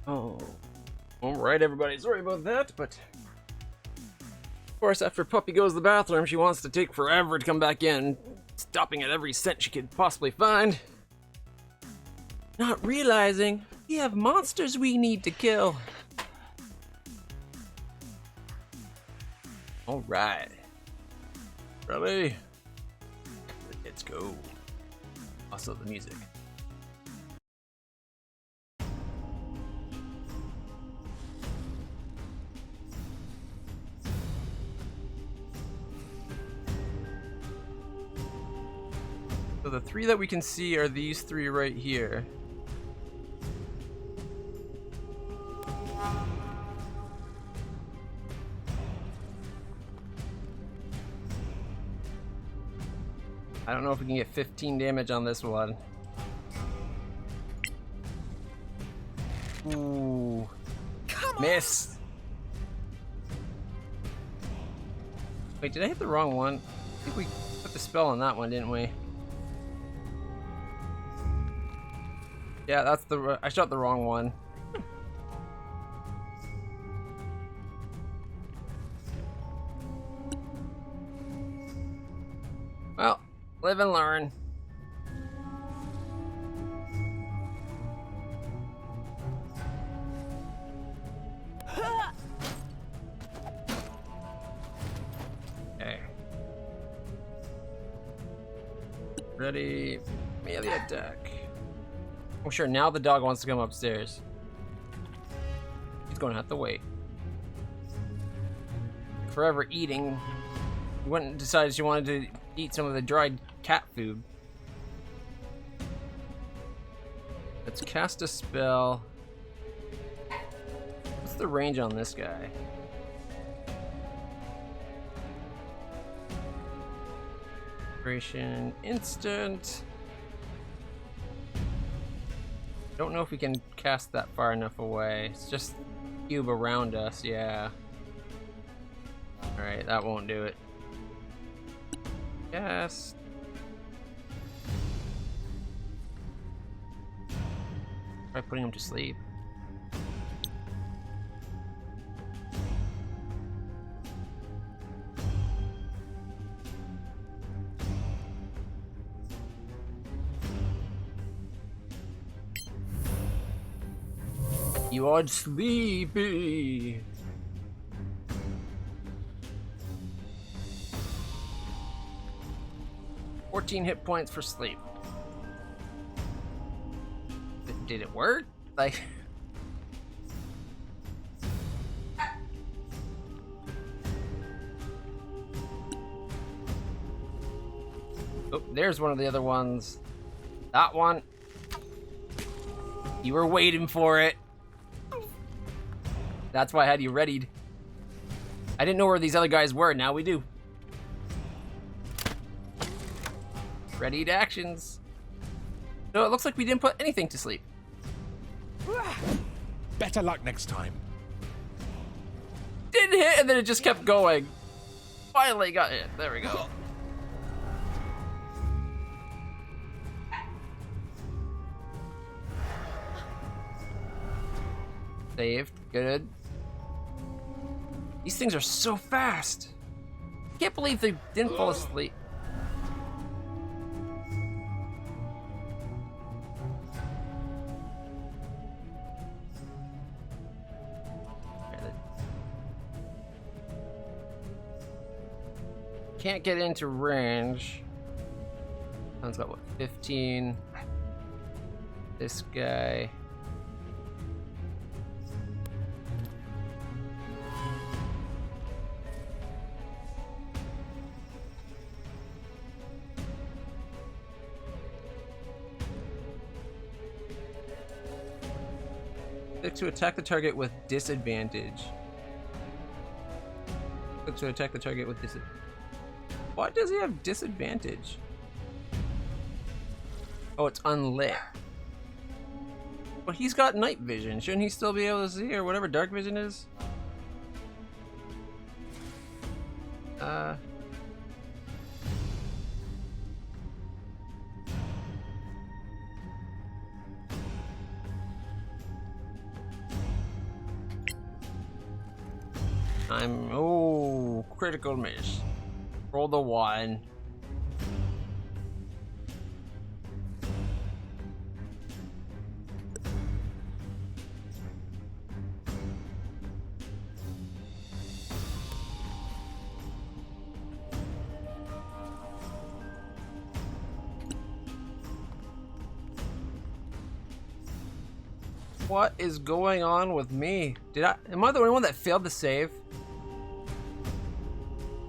Oh. Alright, everybody. Sorry about that, but... Of course, after Puppy goes to the bathroom, she wants to take forever to come back in, stopping at every cent she could possibly find. Not realizing we have monsters we need to kill. Alright. Ready? Let's go. Also, the music. So the three that we can see are these three right here. I don't know if we can get 15 damage on this one. Ooh. Miss. Wait, did I hit the wrong one? I think we put the spell on that one, didn't we? Yeah, that's the... I shot the wrong one. Well, live and learn. Okay. Ready? Melee attack. Oh sure, now the dog wants to come upstairs. He's gonna have to wait. Forever eating. She went and decided she wanted to eat some of the dried cat food. Let's cast a spell. What's the range on this guy? Operation instant. Don't know if we can cast that far enough away. It's just cube around us, yeah. Alright, that won't do it. Cast. Try putting him to sleep. You are sleepy. $14 hit points for sleep. Did it work? Like... Oh, there's one of the other ones. That one. You were waiting for it. That's why I had you readied. I didn't know where these other guys were, now we do. Readied actions. So it looks like we didn't put anything to sleep. Better luck next time. Didn't hit and then it just kept going. Finally got hit, there we go. Saved, good. These things are so fast. I can't believe they didn't fall asleep. Can't get into range. Sounds got what, 15? This guy. Click to attack the target with disadvantage. Click to attack the target with disadvantage. Why does he have disadvantage? Oh, it's unlit. Well, he's got night vision. Shouldn't he still be able to see, or whatever dark vision is? Oh, critical miss. Roll the 1. What is going on with me? Am I the only one that failed to save?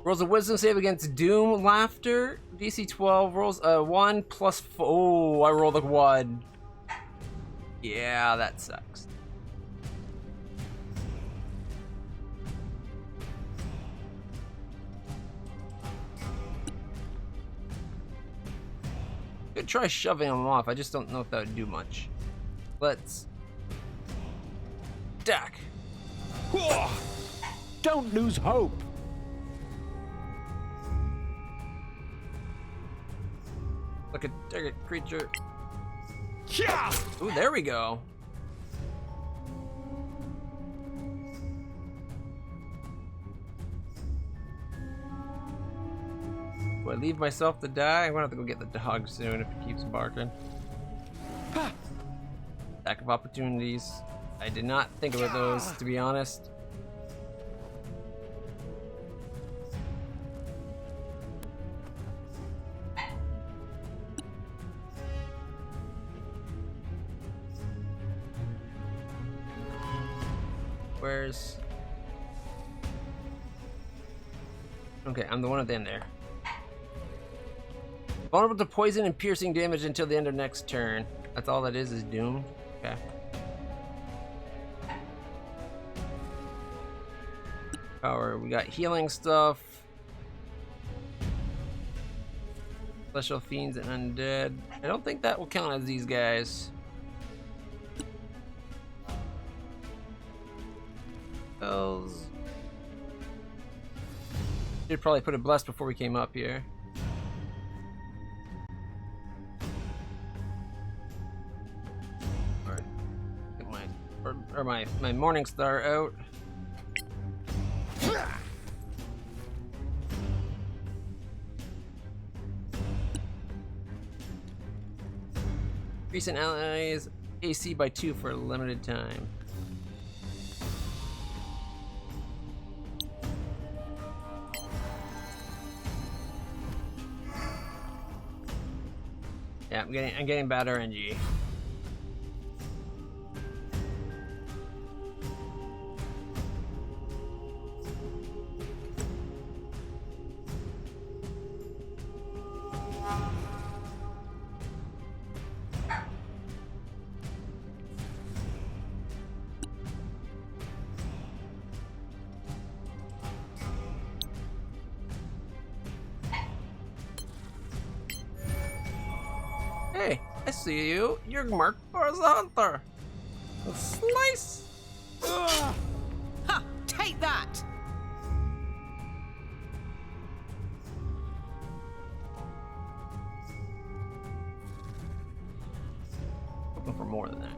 Rolls a wisdom save against Doom Laughter. DC 12 rolls a 1 plus 4. Oh, I rolled a 1. Yeah, that sucks. Could try shoving him off. I just don't know if that would do much. Let's attack. Don't lose hope. Look at target creature. Ooh, there we go. Do I leave myself to die? I'm gonna have to go get the dog soon if it keeps barking. Lack of opportunities. I did not think about those, to be honest. Where's... Okay, I'm the one at the end there. Vulnerable to poison and piercing damage until the end of next turn. That's all that is Doom. Okay. Power, we got healing stuff. Special fiends and undead. I don't think that will count as these guys. Spells. Should probably put a bless before we came up here. Alright. Get my Morning Star out. Recent allies AC by 2 for a limited time. Yeah, I'm getting bad RNG. Hey, I see you. You're marked as a hunter. Slice! Ugh. Ha! Take that! Looking for more than that.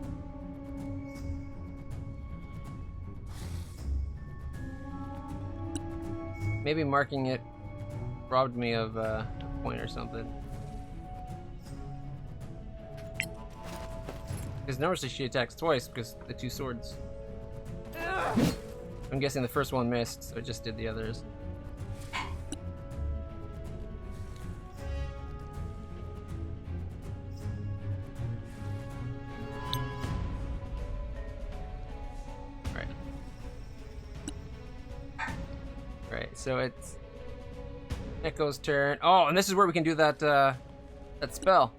Maybe marking it robbed me of a point or something. Because notice that she attacks twice because the 2 swords. I'm guessing the first one missed, so it just did the others. Right. Right, so it's Echo's turn. Oh, and this is where we can do that that spell.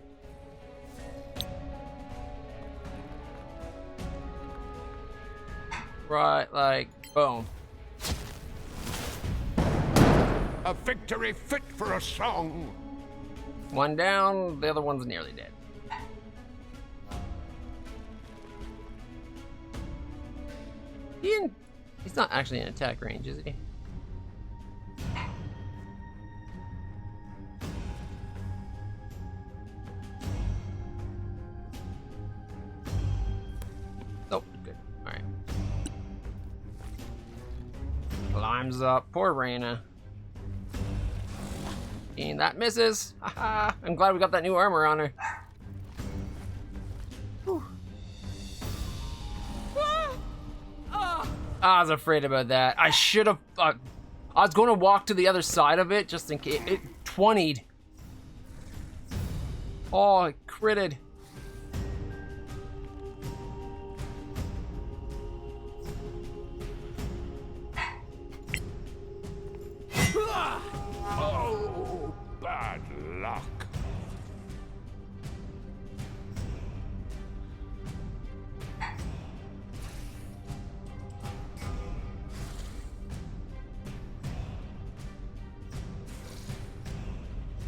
Right, like, boom. A victory fit for a song. One down, the other one's nearly dead. He's not actually in attack range, is he? Time's up. Poor Reyna. And that misses. Haha. I'm glad we got that new armor on her. Whew. I was afraid about that. I should have. I was going to walk to the other side of it just in case. It 20'd. Oh, it critted. Oh, bad luck.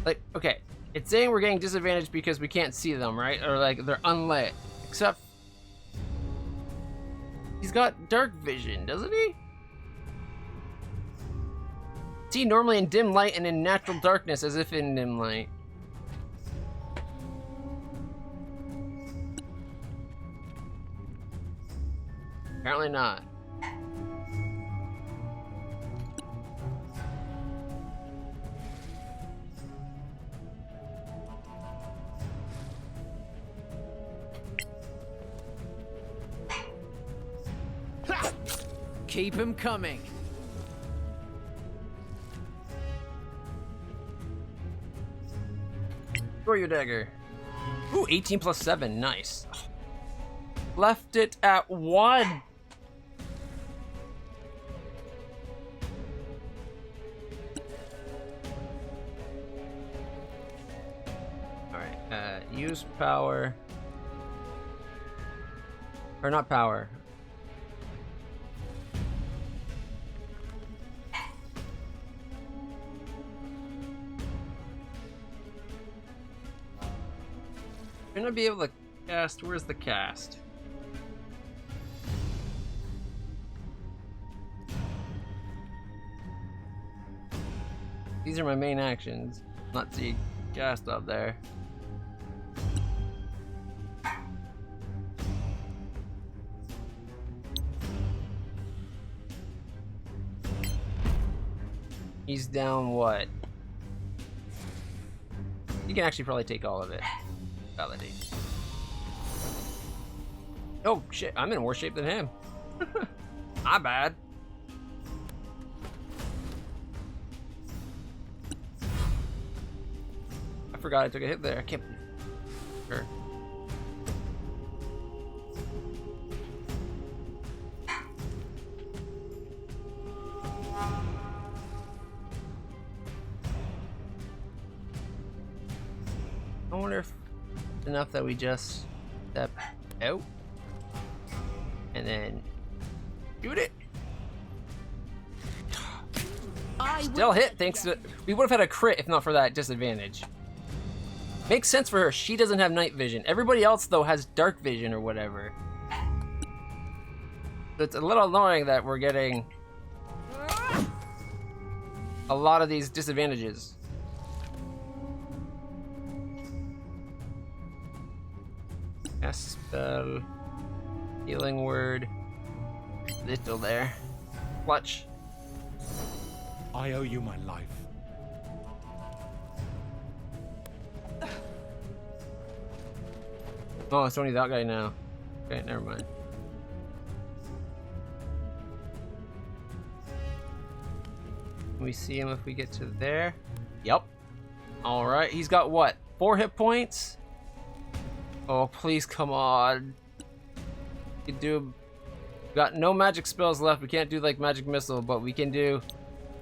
Like, okay, it's saying we're getting disadvantaged because we can't see them, right? Or like they're unlit. Except he's got dark vision, doesn't he? See normally in dim light and in natural darkness as if in dim light. Apparently not. Keep him coming. Throw your dagger. Ooh, 18 plus 7, nice. Left it at 1. Alright, use power. Or not power. I'm gonna be able to cast. Where's the cast? These are my main actions. Not see cast up there. He's down what? You can actually probably take all of it. Validate. Oh shit, I'm in worse shape than him. Not bad. I forgot I took a hit there. I can't. Sure. I wonder if it's enough that we just step out and then shoot it. Still hit thanks to. We would have had a crit if not for that disadvantage. Makes sense for her. She doesn't have night vision. Everybody else though has dark vision or whatever. So it's a little annoying that we're getting a lot of these disadvantages. Cast spell, healing word, little there. Clutch. I owe you my life. Oh, it's only that guy now. Okay, never mind. Can we see him if we get to there? Yep. All right, he's got what? 4 hit points? Oh, please come on. We can do. Got no magic spells left. We can't do like magic missile, but we can do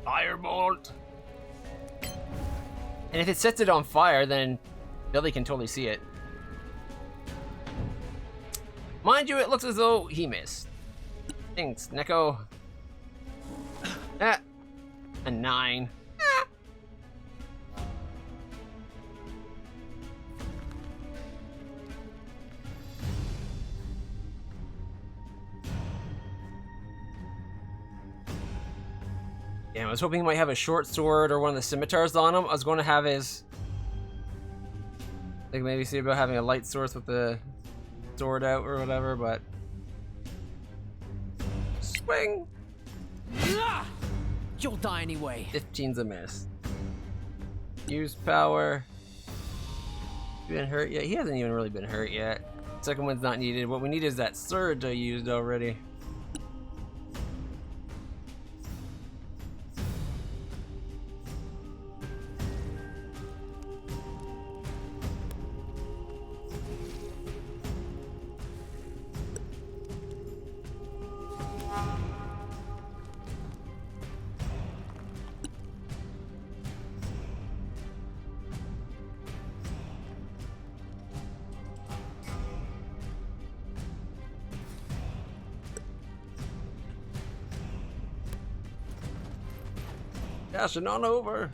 firebolt. And if it sets it on fire, then Billy can totally see it. Mind you, it looks as though he missed. Thanks, Neko. Ah, a 9. Ah. Yeah, I was hoping he might have a short sword or one of the scimitars on him. I was going to have his... like maybe see about having a light sword with the sword out or whatever, but... Swing! You'll die anyway. 15's a miss. Use power. Been hurt yet? He hasn't even really been hurt yet. Second one's not needed. What we need is that surge I used already. Dashing on over.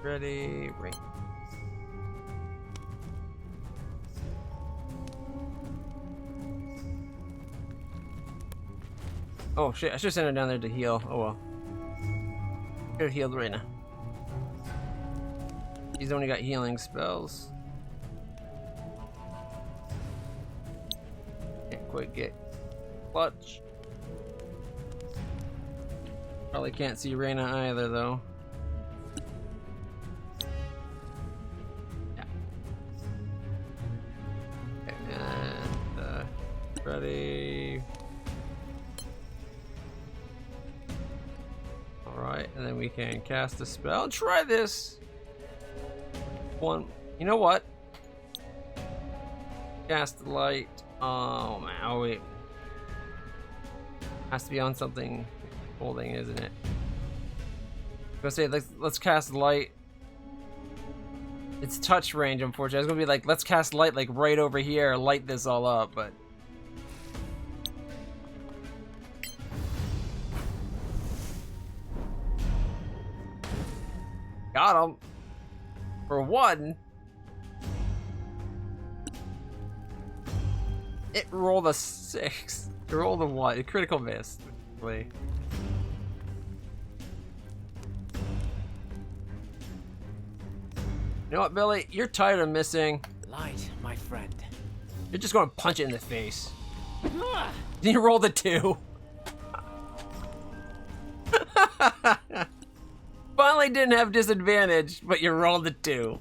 Ready, ring. Oh shit, I should send her down there to heal. Oh well. Could have healed right now. He's only got healing spells. Can't quite get clutch. Probably can't see Reyna either though. Yeah. Okay, and ready. Alright, and then we can cast a spell. Try this! One. You know what? Cast light. Oh man, oh wait. Has to be on something holding, isn't it? I'm gonna say let's cast light. It's touch range, unfortunately. I was gonna be like, let's cast light like right over here, light this all up, but got him. For one. It rolled a 6. It rolled a 1. A critical miss. Wait. You know what, Billy? You're tired of missing. Light, my friend. You're just gonna punch it in the face. You rolled a 2. Finally didn't have disadvantage, but you rolled a 2.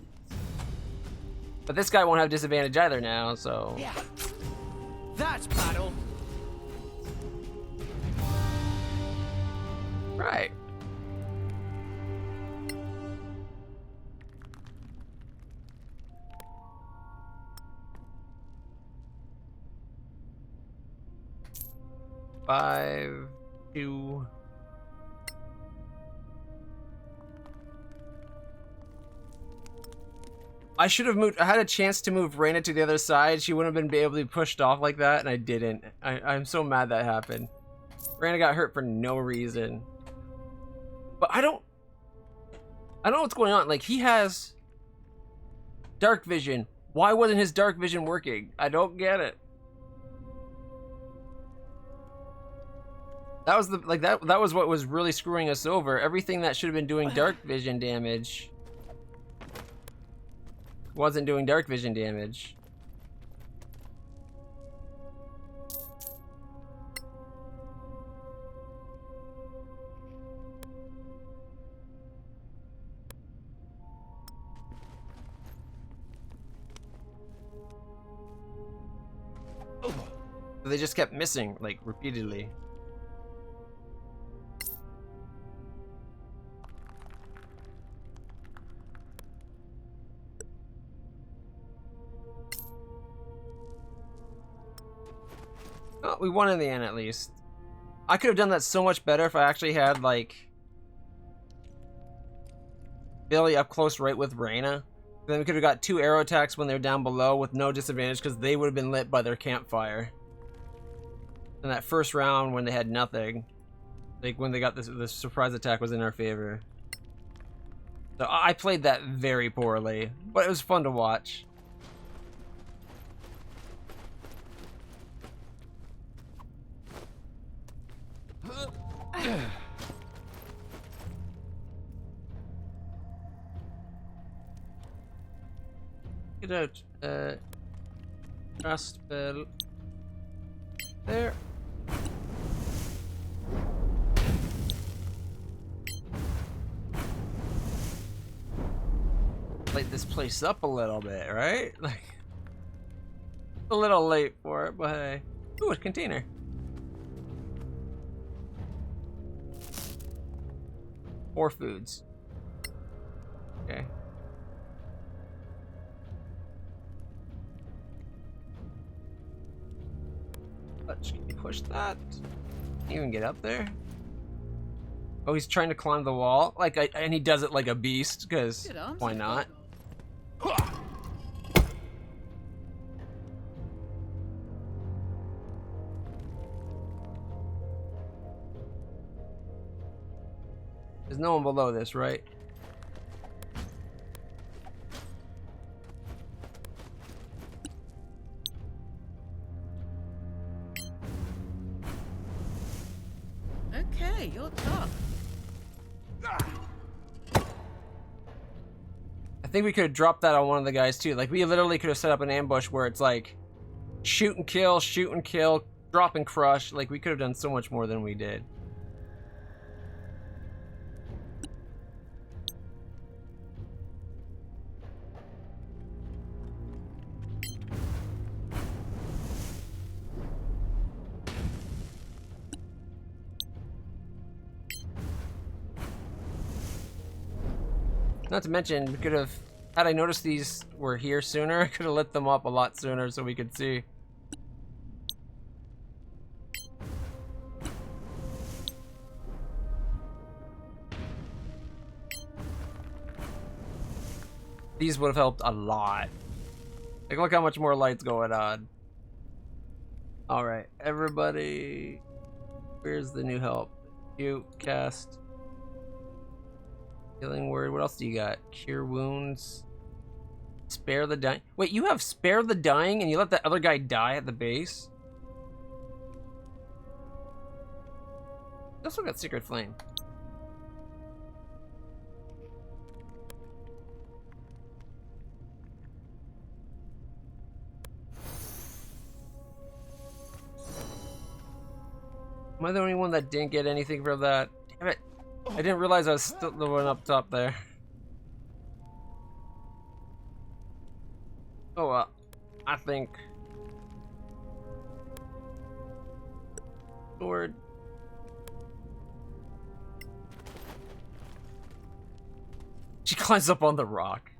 But this guy won't have disadvantage either now, so... Yeah. That's battle. Right. Five, 2. I should have moved. I had a chance to move Reyna to the other side. She wouldn't have been able to be pushed off like that, and I didn't. I'm so mad that happened. Reyna got hurt for no reason. But I don't know what's going on. Like, he has dark vision. Why wasn't his dark vision working? I don't get it. That was that was what was really screwing us over. Everything that should have been doing dark vision damage wasn't doing dark vision damage. They just kept missing, like, repeatedly. Oh, we won in the end, at least. I could have done that so much better if I actually had, like, Billy up close right with Reyna. Then we could have got 2 arrow attacks when they're down below with no disadvantage because they would have been lit by their campfire. And that first round when they had nothing, like when they got this surprise attack was in our favor. So I played that very poorly, but it was fun to watch. Get out. Trust bell. There. Light this place up a little bit, right? Like, a little late for it, but hey. Ooh, a container. Four foods. Okay. Can you push that? Can you even get up there? Oh, he's trying to climb the wall. Like, and he does it like a beast, because why not? There's no one below this, right? Okay, you're tough. I think we could have dropped that on one of the guys too. Like, we literally could have set up an ambush where it's like shoot and kill, drop and crush. Like, we could have done so much more than we did. Not to mention, we could have, had I noticed these were here sooner, I could have lit them up a lot sooner so we could see. These would have helped a lot. Like, look how much more light's going on. Alright, everybody. Where's the new help? You, cast. Healing word. What else do you got? Cure wounds. Spare the dying. Wait, you have spare the dying and you let that other guy die at the base? You also got secret flame. Am I the only one that didn't get anything from that? Damn it. I didn't realize I was still the one up top there. Oh well, I think sword. She climbs up on the rock.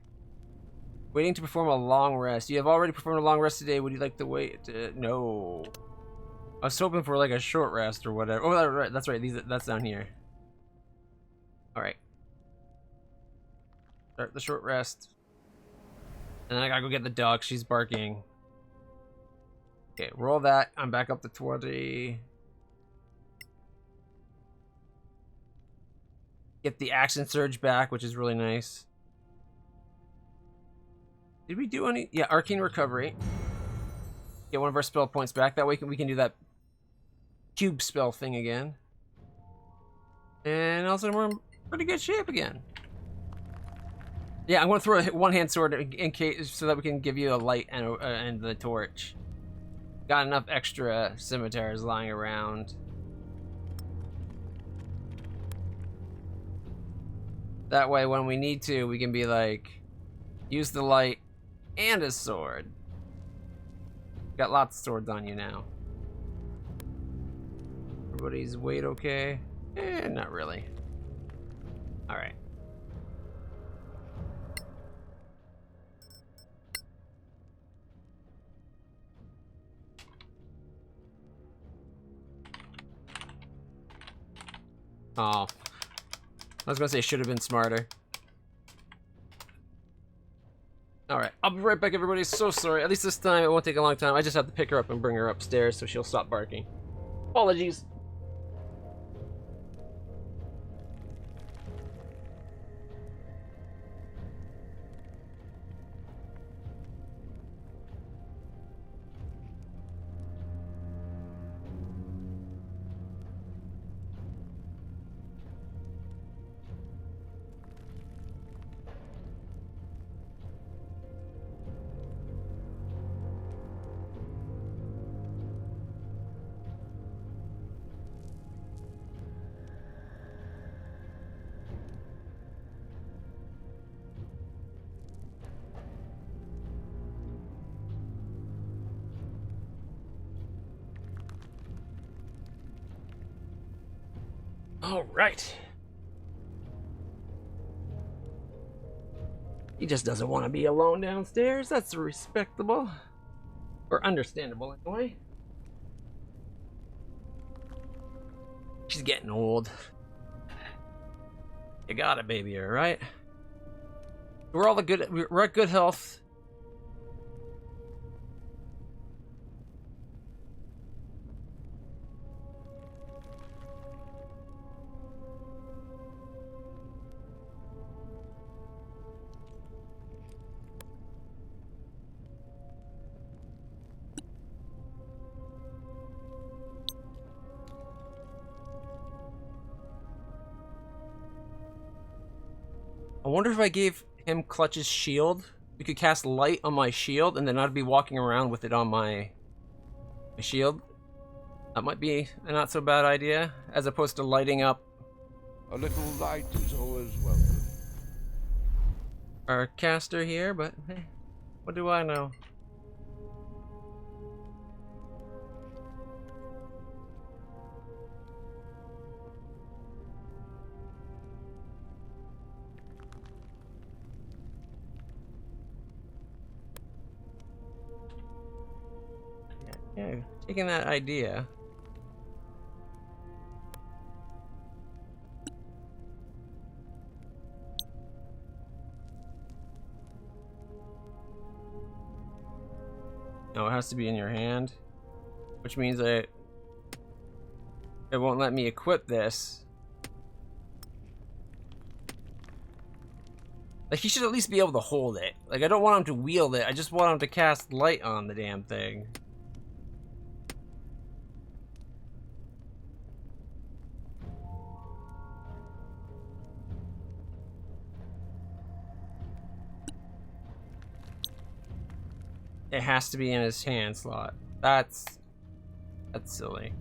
Waiting to perform a long rest. You have already performed a long rest today. Would you like to wait? No. I was hoping for like a short rest or whatever. Oh, that's right. That's down here. Alright. Start the short rest. And then I gotta go get the dog. She's barking. Okay, roll that. I'm back up to 20. Get the action surge back, which is really nice. Did we do any? Yeah, arcane recovery. Get one of our spell points back. That way we can do that cube spell thing again. And also we're in pretty good shape again. Yeah, I'm going to throw a one-hand sword in case so that we can give you a light and the torch. Got enough extra scimitars lying around. That way, when we need to, we can be like, use the light and a sword. Got lots of swords on you now. Everybody's weight okay? Not really. All right. Oh. I was gonna say should have been smarter. Alright, I'll be right back, everybody. So sorry. At least this time it won't take a long time. I just have to pick her up and bring her upstairs so she'll stop barking. Apologies. All right. He just doesn't want to be alone downstairs. That's respectable. Or understandable, anyway. She's getting old. You got it, baby, all right? We're at good health. I wonder if I gave him Clutch's shield, we could cast light on my shield, and then I'd be walking around with it on my shield. That might be a not so bad idea, as opposed to lighting up. A little light is always welcome. Our caster here, but hey, what do I know? Yeah, taking that idea. No, it has to be in your hand, which means it won't let me equip this. Like, he should at least be able to hold it. Like, I don't want him to wield it, I just want him to cast light on the damn thing. It has to be in his hand slot. That's silly.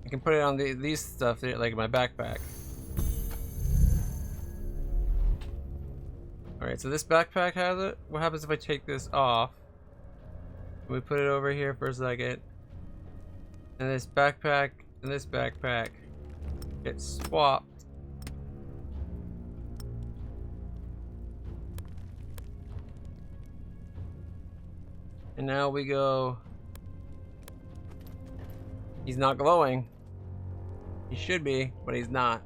I can put it on these stuff there, like my backpack. Alright, so this backpack has it. What happens if I take this off? We put it over here for a second. And this backpack and this backpack get swapped. And now we go. He's not glowing. He should be, but he's not.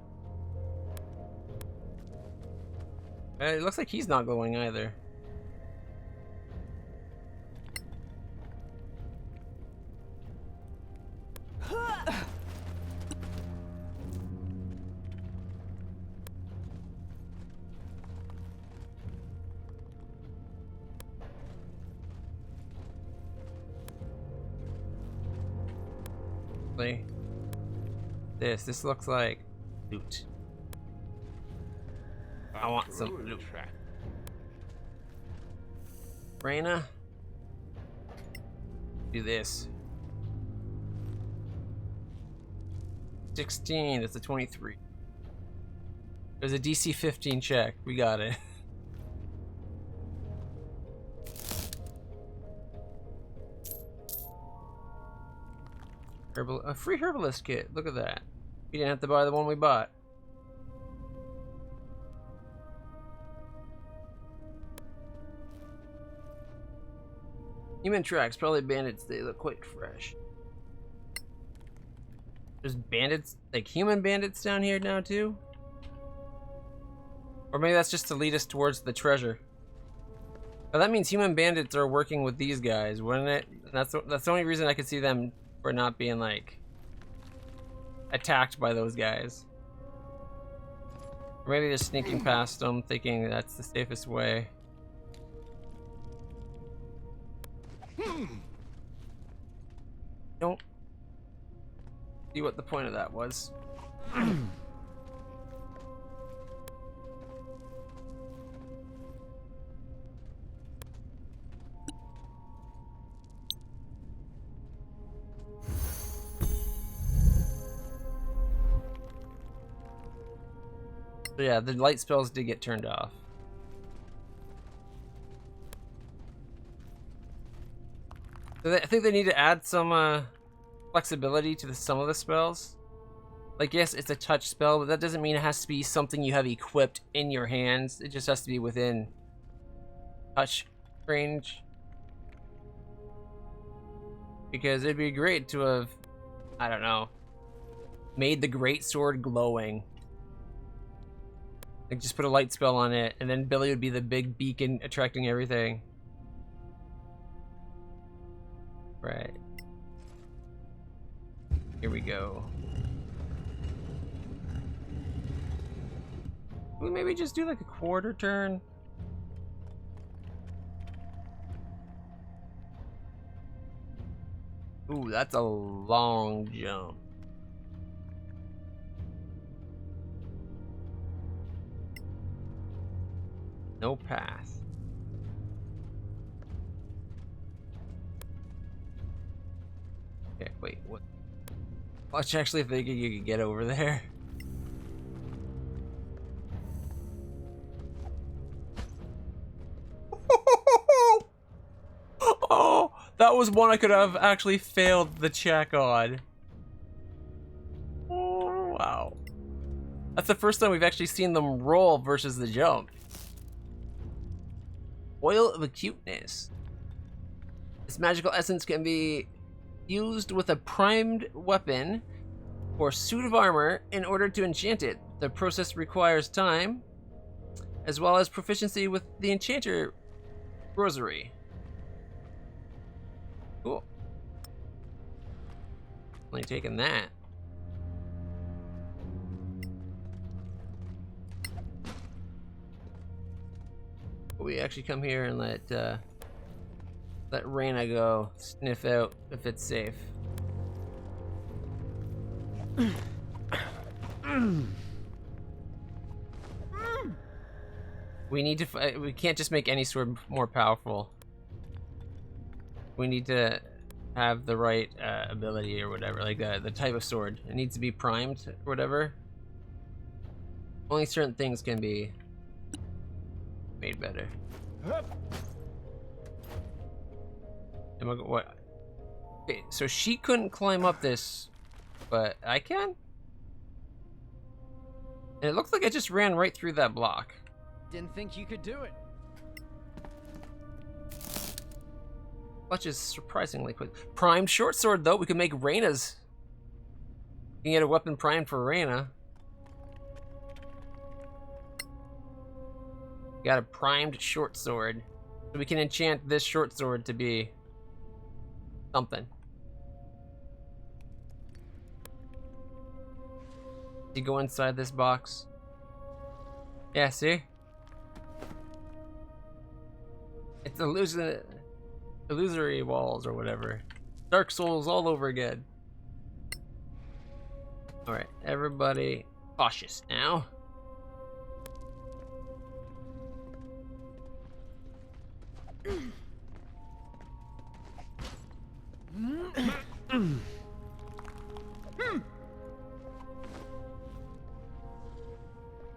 It looks like he's not glowing either. This looks like loot. I want some loot. Raina, do this. 16, that's a 23. There's a DC 15 check, we got it. A free herbalist kit, look at that. We didn't have to buy the one we bought. Human tracks, probably bandits, they look quite fresh. There's bandits, like human bandits down here now too? Or maybe that's just to lead us towards the treasure. But that means human bandits are working with these guys, wouldn't it? That's the only reason I could see them for not being like attacked by those guys. Or maybe they're sneaking past them thinking that's the safest way. Don't see what the point of that was. So yeah, the light spells did get turned off. I think they need to add some flexibility to some of the spells. Like, yes, it's a touch spell, but that doesn't mean it has to be something you have equipped in your hands. It just has to be within touch range. Because it'd be great to have, I don't know, made the great sword glowing. Like, just put a light spell on it, and then Billy would be the big beacon attracting everything. Right. Here we go. We maybe just do like a quarter turn. Ooh, that's a long jump. No path. Okay, wait, what? Watch, actually thinking you could get over there. Oh, that was one I could have actually failed the check on. Oh, wow. That's the first time we've actually seen them roll versus the jump. Oil of Acuteness. This magical essence can be used with a primed weapon or suit of armor in order to enchant it. The process requires time, as well as proficiency with the enchanter rosary. Cool. Only taking that. We actually come here and let Raina go sniff out if it's safe. We need to. We can't just make any sword more powerful. We need to have the right ability or whatever, like the type of sword. It needs to be primed or whatever. Only certain things can be made better. What? Okay, so she couldn't climb up this, but I can? And it looks like I just ran right through that block. Didn't think you could do it. Clutch is surprisingly quick. Primed short sword, though. We could make Raina's. You can get a weapon primed for Raina. Got a primed short sword. So we can enchant this short sword to be something. You go inside this box. Yeah, see? It's illusory walls or whatever. Dark Souls all over again. Alright, everybody cautious now.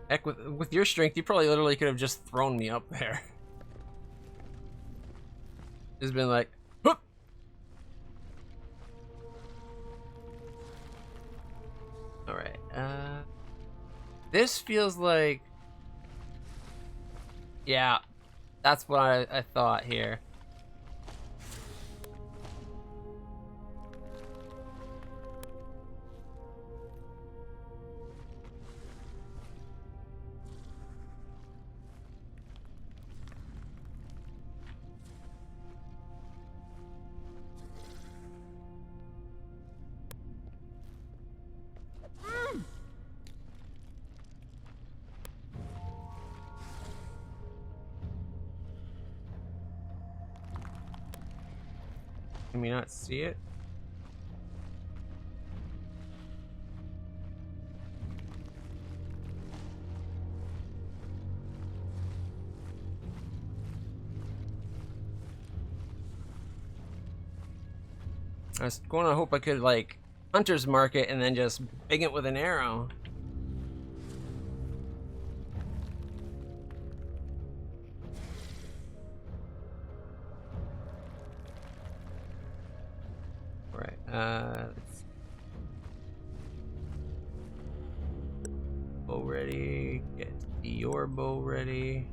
Heck, with your strength, you probably literally could have just thrown me up there. Just been like, whoop! Alright, this feels like, yeah, that's what I thought here. Can we not see it? I was going to hope I could, like, hunter's mark it and then just bang it with an arrow. Bow ready. Get your bow ready.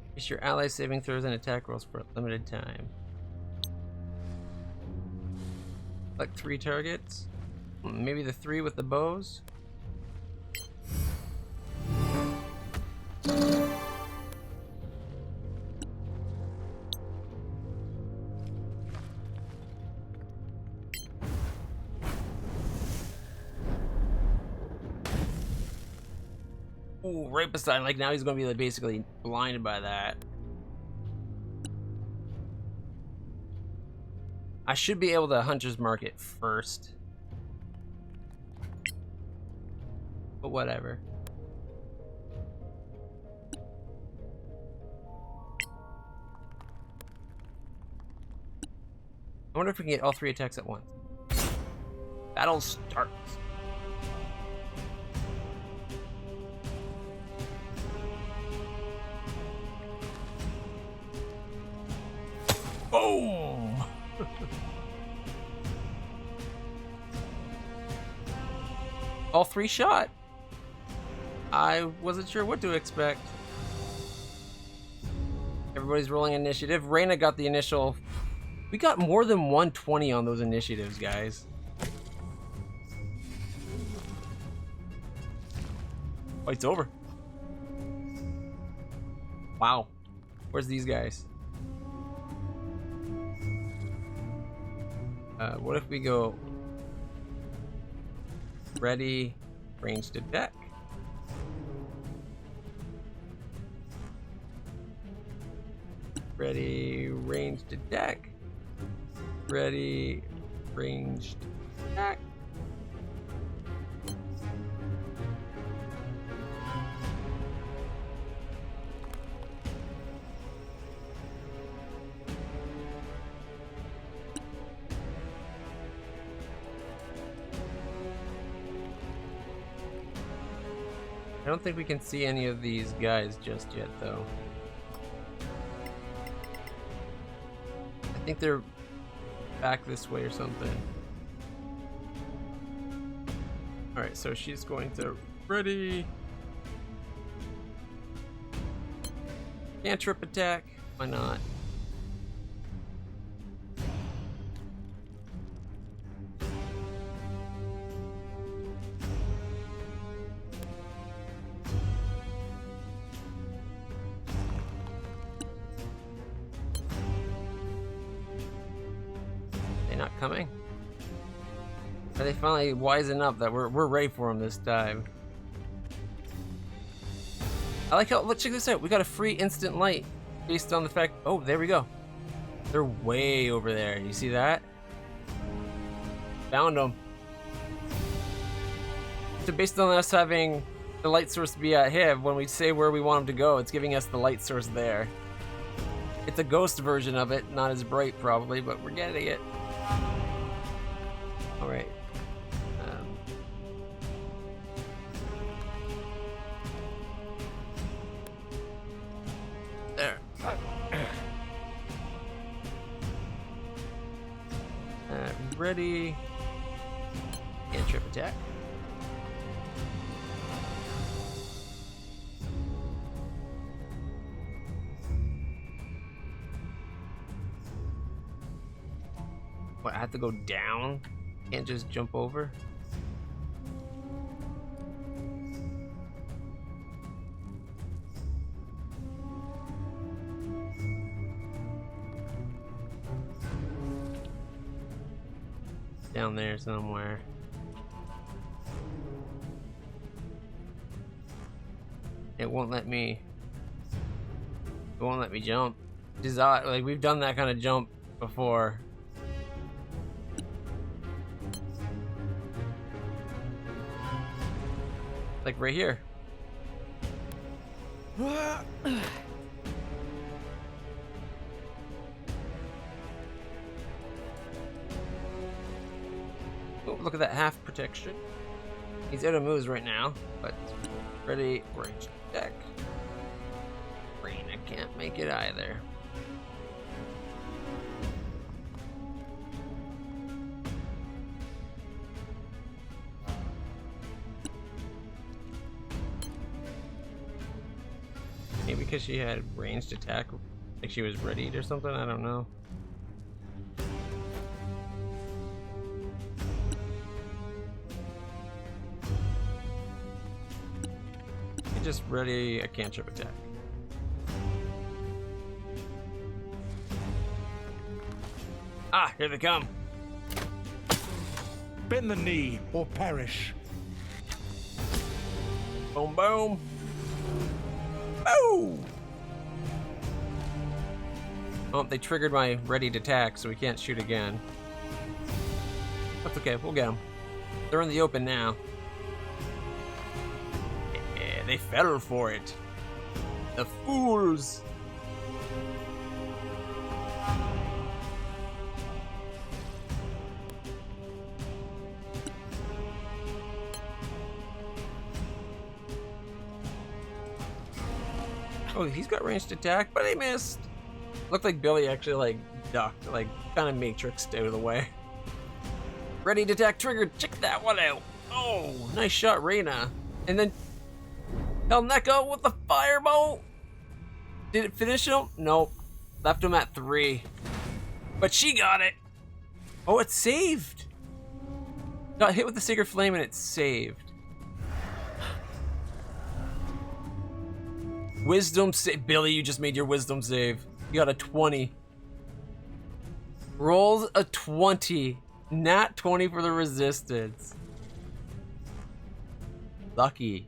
Increase your ally saving throws and attack rolls for a limited time. Like 3 targets. Maybe the 3 with the bows. Ooh, right beside, like now he's gonna be like basically blinded by that. I should be able to Hunter's Mark it first. But whatever. I wonder if we can get all 3 attacks at once. Battle starts. Boom! All 3 shot. I wasn't sure what to expect. Everybody's rolling initiative. Reyna got the initial. We got more than 120 on those initiatives, guys. Fight's over. Wow. Where's these guys? What if we go ready, ranged attack? Ready, ranged attack. Ready, ranged attack. I don't think we can see any of these guys just yet, though. I think they're back this way or something. Alright, so she's going to ready. Cantrip attack. Why not? Coming? Are they finally wise enough that we're ready for them this time? I like how, look, check this out. We got a free instant light based on the fact, oh, there we go. They're way over there. You see that? Found them. So based on us having the light source be at him, when we say where we want them to go, it's giving us the light source there. It's a ghost version of it, not as bright probably, but we're getting it. All right. There. Ready. Cantrip attack. What, I have to go down? Can't just jump over? Down there somewhere. It won't let me. It won't let me jump. Which is odd. Like, we've done that kind of jump before. Like right here. look at that half protection. He's out of moves right now, but ready, range deck. Raina can't make it either. Maybe because she had ranged attack, like she was readied or something, I don't know. Just ready a cantrip attack. Ah, here they come. Bend the knee or perish. Boom, boom. Boom! Oh, they triggered my ready to attack, so we can't shoot again. That's okay, we'll get them. They're in the open now. Yeah, they fell for it. The fools! Oh, he's got ranged attack, but he missed. Looked like Billy actually like ducked, like kind of matrixed out of the way. Ready to attack triggered. Check that one out. Oh, nice shot, Raina. And then El Neko with the fireball. Did it finish him? Nope. Left him at 3. But she got it. Oh, it saved. Got hit with the Sacred Flame and it saved. Wisdom save. Billy, you just made your wisdom save. You got a 20. Rolls a 20. Nat 20 for the resistance. Lucky.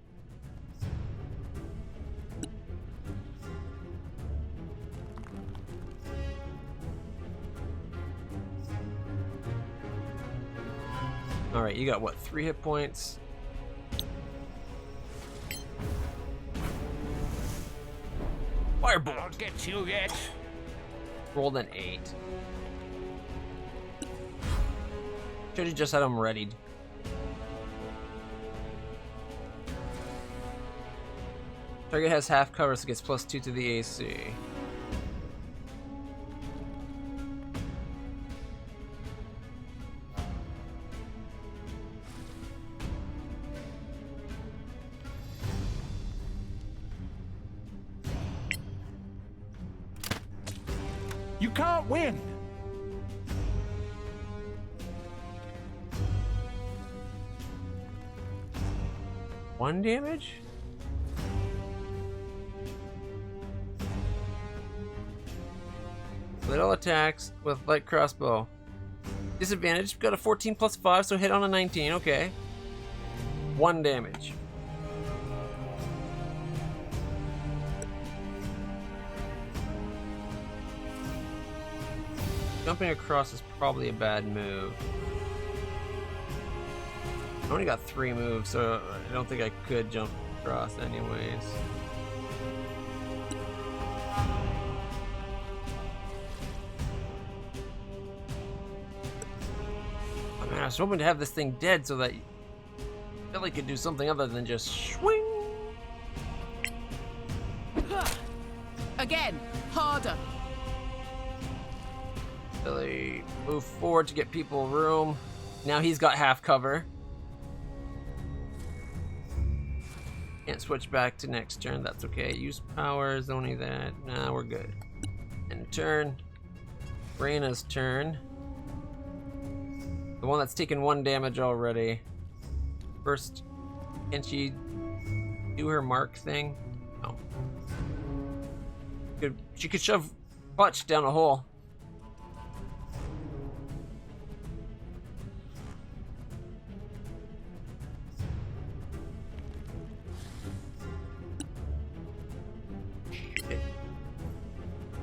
Alright, you got what, 3 hit points? Firebolt! I'll get you yet. Rolled an 8. Should've just had him readied. Target has half cover, so gets +2 to the AC. You can't win! One damage? Little attacks with light crossbow. Disadvantage, got a 14 plus 5, so hit on a 19, okay. 1 damage. Jumping across is probably a bad move. I only got 3 moves, so I don't think I could jump across anyways. I mean, I was hoping to have this thing dead so that Billy could do something other than just swing. Again, harder. Billy move forward to get people room. Now he's got half cover. Can't switch back to next turn, that's okay. Use powers, only that. Nah, we're good. End turn. Raina's turn. The one that's taken 1 damage already. First, can she do her mark thing? No. She could shove Clutch down a hole.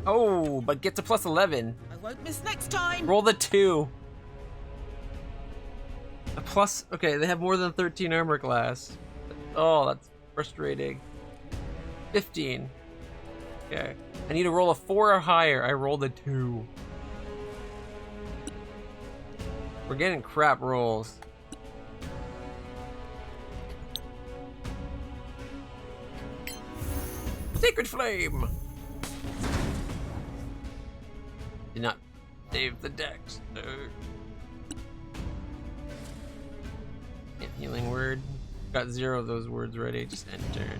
Oh, but gets a +11. I won't miss next time. Roll the 2. A plus. Okay, they have more than 13 armor class. Oh, that's frustrating. 15. Okay. I need to roll a 4 or higher. I rolled a 2. We're getting crap rolls. Sacred flame! Did not save the dex. No. Healing word. Got 0 of those words ready. Just end turn.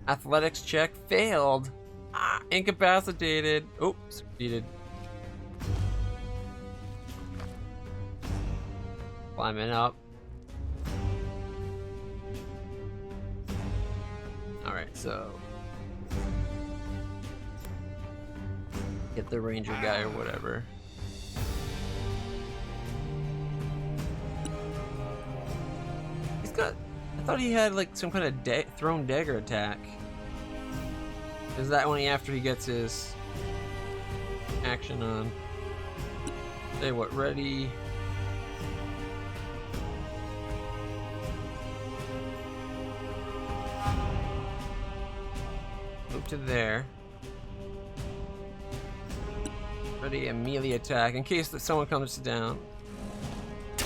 Athletics check failed. Ah, incapacitated. Oh, succeeded. Climbing up. Alright, so get the ranger guy or whatever. He's got... I thought he had like some kind of thrown dagger attack. Is that only after he gets his action on? Say what, ready? Move to there. Ready, melee attack in case that someone comes down.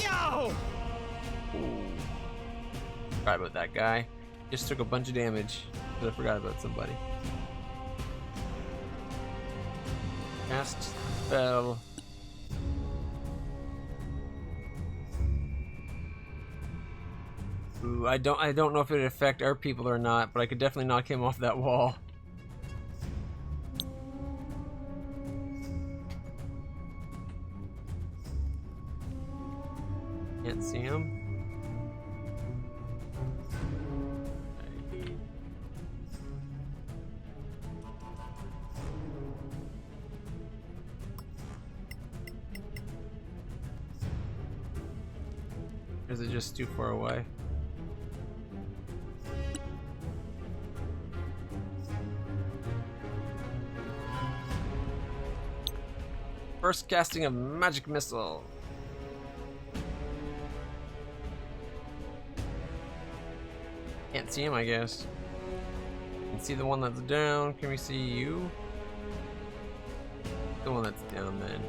Yo! Forgot about that guy. Just took a bunch of damage because I forgot about somebody. Cast spell. Ooh, I don't know if it'd affect our people or not, but I could definitely knock him off that wall. Can't see him. Or is it just too far away? First casting of magic missile. Can't see him, I guess. Can see the one that's down. Can we see you? The one that's down then.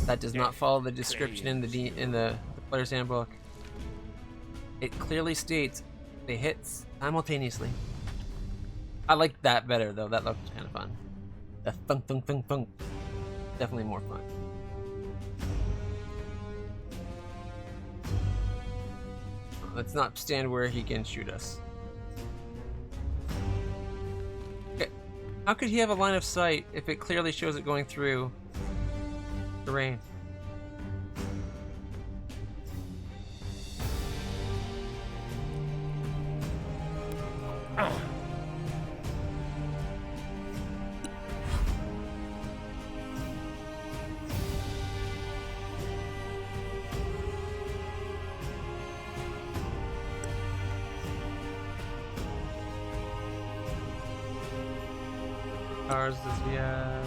That does not follow the description in the player's handbook. It clearly states they hit simultaneously. I like that better though. That looked kind of fun. The thunk thunk thunk thunk. Definitely more fun. Let's not stand where he can shoot us. Okay. How could he have a line of sight if it clearly shows it going through terrain? Cars does he have?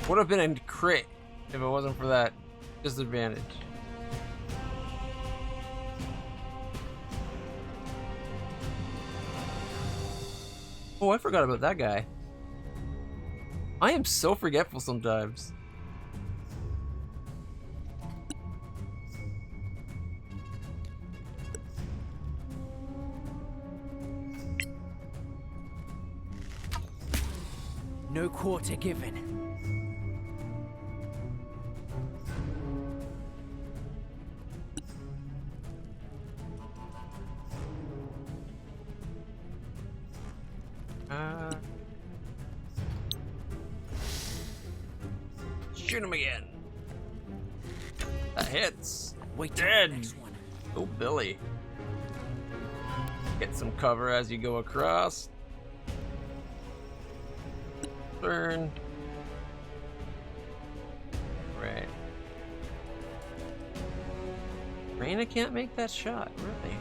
Would have been a crit if it wasn't for that disadvantage. Oh, I forgot about that guy. I am so forgetful sometimes. No quarter given. Shoot him again. That hits. Wait, dead. Oh, Billy. Get some cover as you go across. Turn. Right. Raina can't make that shot, really.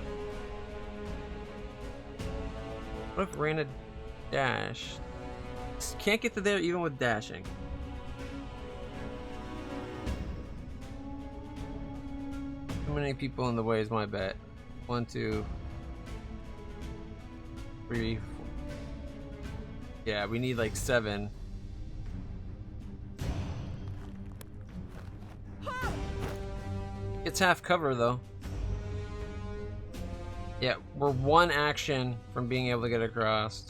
What if Raina dashed? Can't get to there even with dashing. Too many people in the way is my bet. 1, 2, 3, 4. Yeah, we need like 7. It's half cover though. Yeah, we're 1 action from being able to get across.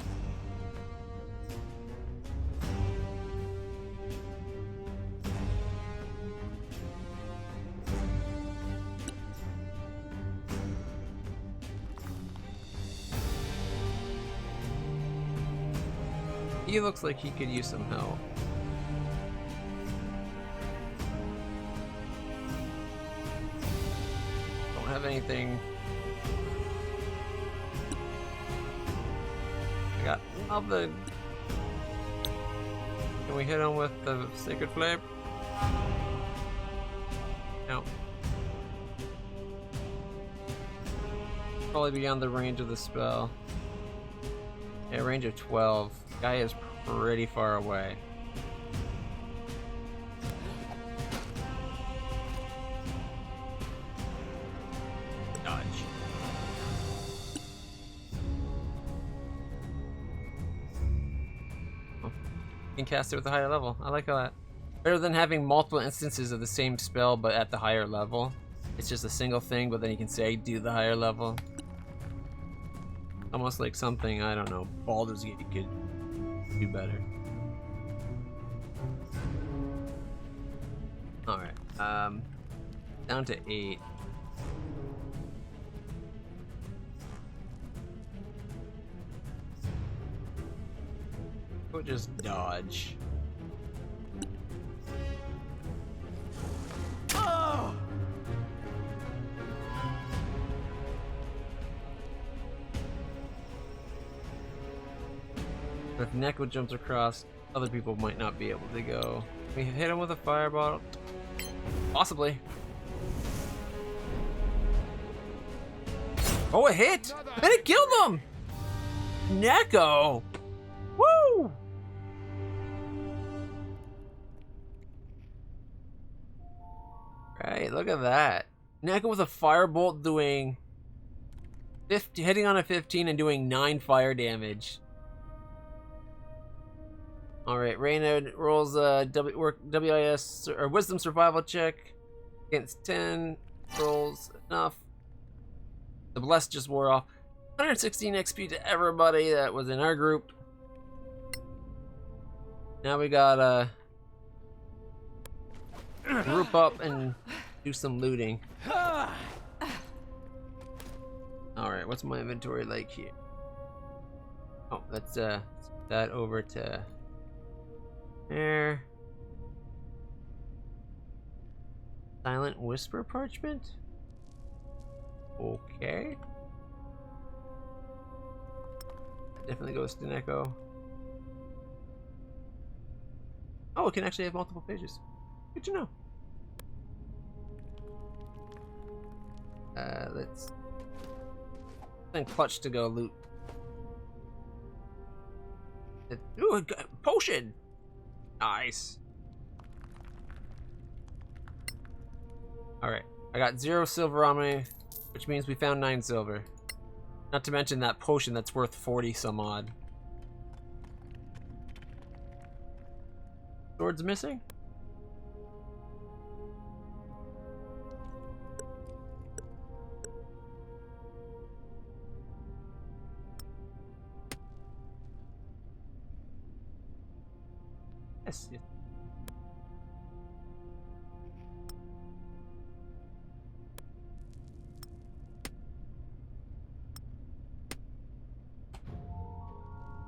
He looks like he could use some help. Don't have anything. I got nothing. Can we hit him with the Sacred Flame? No. Probably beyond the range of the spell. Yeah, range of 12. Guy is pretty far away. Dodge. Oh. You can cast it with a higher level. I like that. Better than having multiple instances of the same spell but at the higher level. It's just a single thing, but then you can say do the higher level. Almost like something, I don't know, Baldur's Gate could do better. Alright, down to 8. We'll just dodge. Oh! If Neko jumps across, other people might not be able to go. We hit him with a fireball. Possibly. Oh, it hit! And it killed him! Neko! Woo! Right, look at that. Neko with a firebolt doing 50, hitting on a 15 and doing 9 fire damage. Alright, Reyna rolls a WIS or Wisdom Survival check against 10. Rolls enough. The Bless just wore off. 116 XP to everybody that was in our group. Now we gotta group up and do some looting. Alright, what's my inventory like here? Oh, let's that over to there. Silent Whisper parchment? Okay. That definitely goes to Neko. Oh, it can actually have multiple pages. Good to know. Let's send Clutch to go loot. Ooh, a potion! Nice. Alright, I got 0 silver on me, which means we found 9 silver. Not to mention that potion that's worth 40 some odd. Sword's missing? Yes.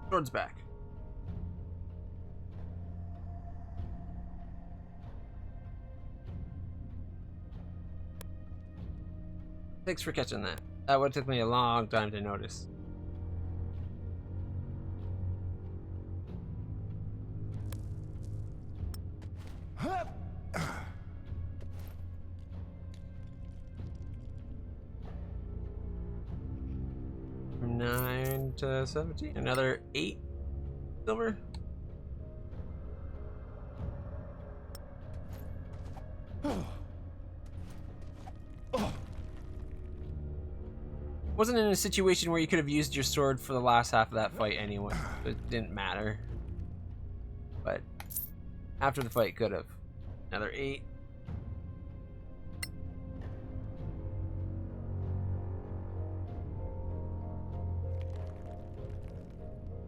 Sword's back. Thanks for catching that. That would have took me a long time to notice. From 9 to 17, another 8 silver. Wasn't in a situation where you could have used your sword for the last half of that fight anyway. It didn't matter. But after the fight, could have. Another 8.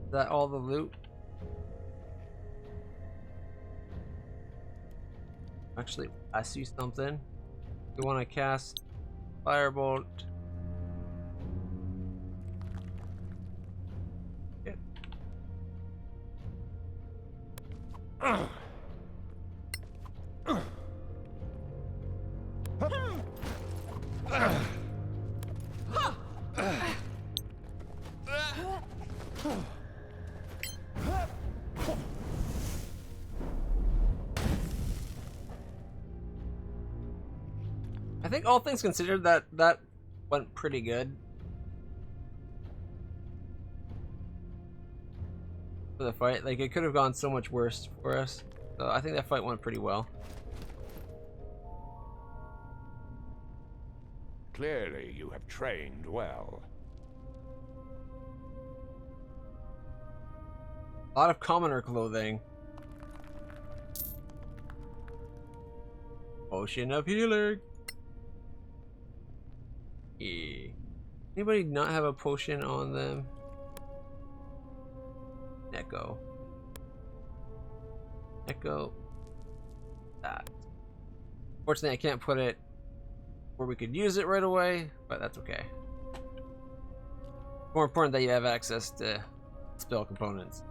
Is that all the loot? Actually, I see something. We want to cast Firebolt. Yep. I think all things considered, that went pretty good for the fight. Like, it could have gone so much worse for us. So I think that fight went pretty well. Clearly, you have trained well. A lot of commoner clothing. Potion of healing. Yeah. Anybody not have a potion on them? Echo. Echo. That. Fortunately, I can't put it where we could use it right away, but that's okay. More important that you have access to spell components.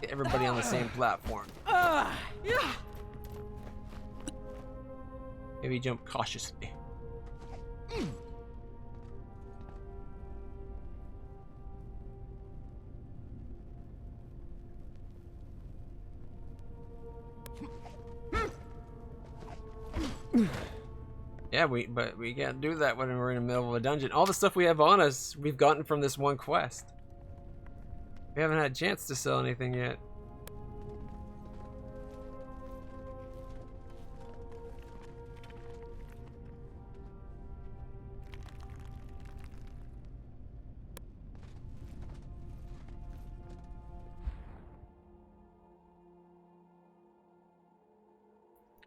Get everybody on the same platform. Maybe jump cautiously. Yeah, but we can't do that when we're in the middle of a dungeon. All the stuff we have on us, we've gotten from this one quest. We haven't had a chance to sell anything yet.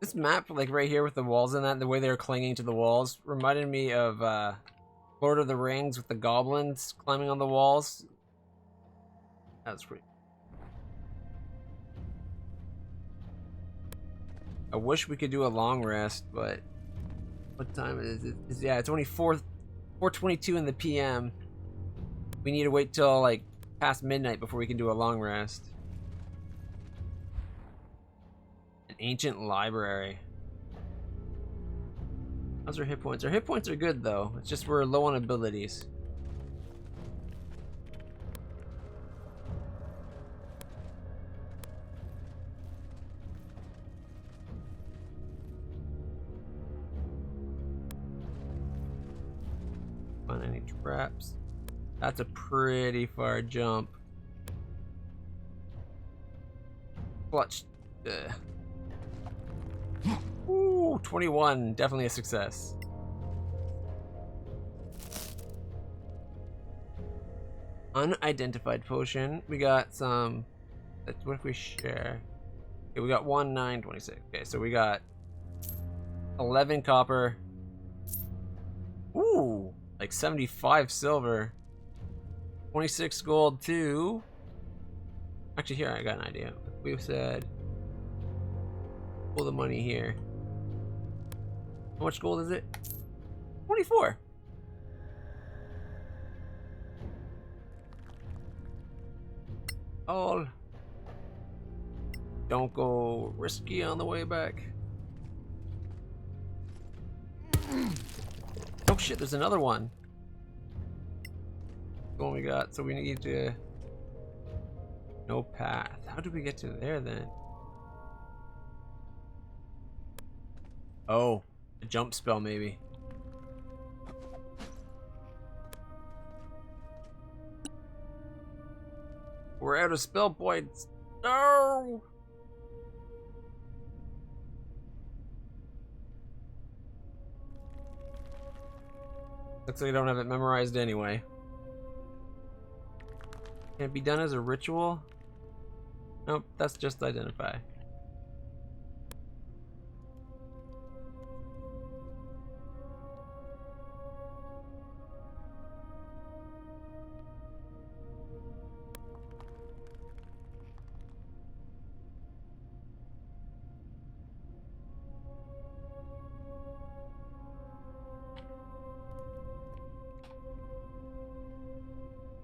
This map, like right here with the walls in that, the way they're clinging to the walls, reminded me of Lord of the Rings with the goblins climbing on the walls. That's pretty. I wish we could do a long rest, but what time is it? Yeah, it's only 4:22 in the PM. We need to wait till like past midnight before we can do a long rest. An ancient library. How's our hit points? Our hit points are good though. It's just we're low on abilities. Find any traps? That's a pretty far jump. Clutch. Ooh, 21. Definitely a success. Unidentified potion. We got some. What if we share? Okay, we got 1, 9, 26. Okay, so we got 11 copper. Ooh, like 75 silver. 26 gold too. Actually, here I got an idea. We've said pull the money here. How much gold is it? 24. All. Don't go risky on the way back. Oh shit, there's another one. What we got? So we need to. No path. How do we get to there then? Oh, A jump spell, maybe. We're out of spell points. No! Looks like I don't have it memorized anyway. Can it be done as a ritual? Nope, that's just identify.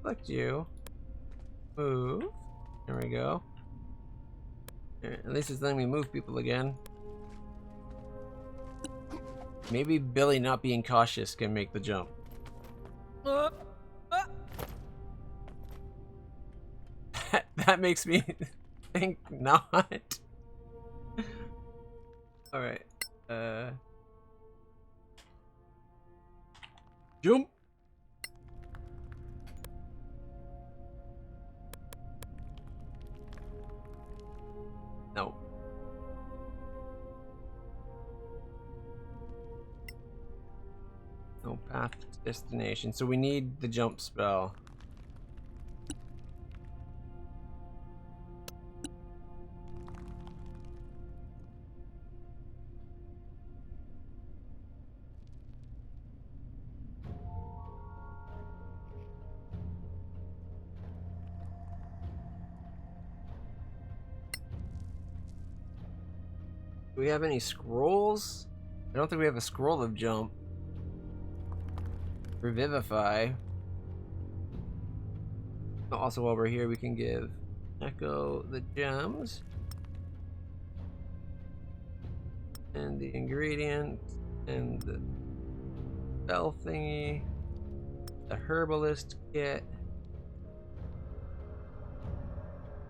Select you. Move. There we go. At least it's letting me move people again. Maybe Billy not being cautious can make the jump. That makes me think not. Alright. Jump! No. No path to destination. So we need the jump spell. Do we have any scrolls? I don't think we have a scroll of jump. Revivify. Also, while we're here, we can give Echo the gems. And the ingredient. And the spell thingy. The herbalist kit.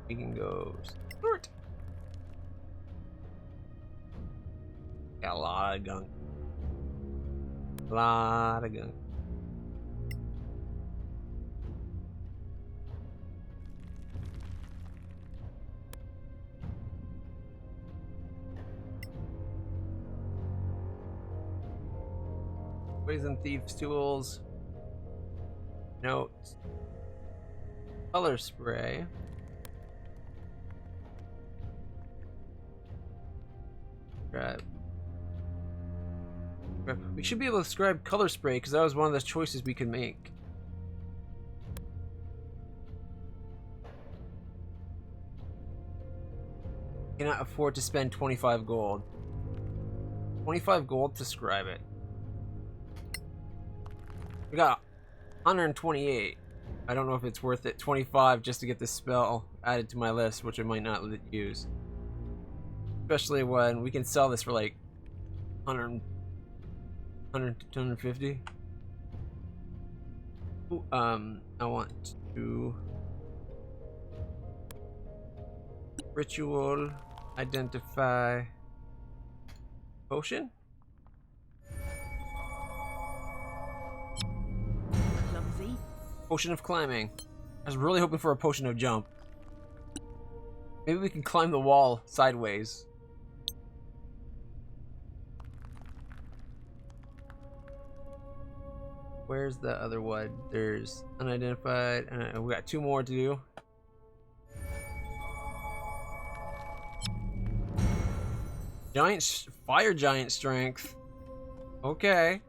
We can go snort. Got a lot of gunk. A lot of gunk. Poison Thief's tools. Notes. Color spray. Grab. We should be able to describe color spray because that was one of the choices we could make. Cannot afford to spend 25 gold. 25 gold to scribe it. We got 128. I don't know if it's worth it. 25 just to get this spell added to my list, which I might not use. Especially when we can sell this for like 100 to 250. Ooh, I want to ritual identify potion. Clumsy. Potion of climbing. I was really hoping for a potion of jump. Maybe we can climb the wall sideways. Where's the other one? There's unidentified, and we got 2 more to do. Fire giant strength. Okay.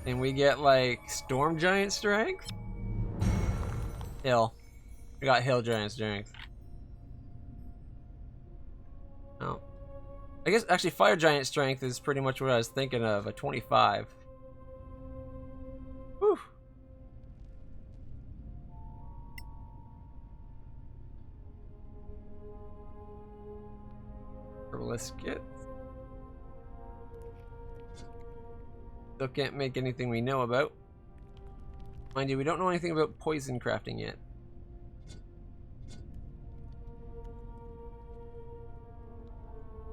And we get like storm giant strength? Hill. We got hill giant strength. Oh. I guess actually fire giant strength is pretty much what I was thinking of, a 25. Whew. Herbalist kit. Still can't make anything we know about. Mind you, we don't know anything about poison crafting yet.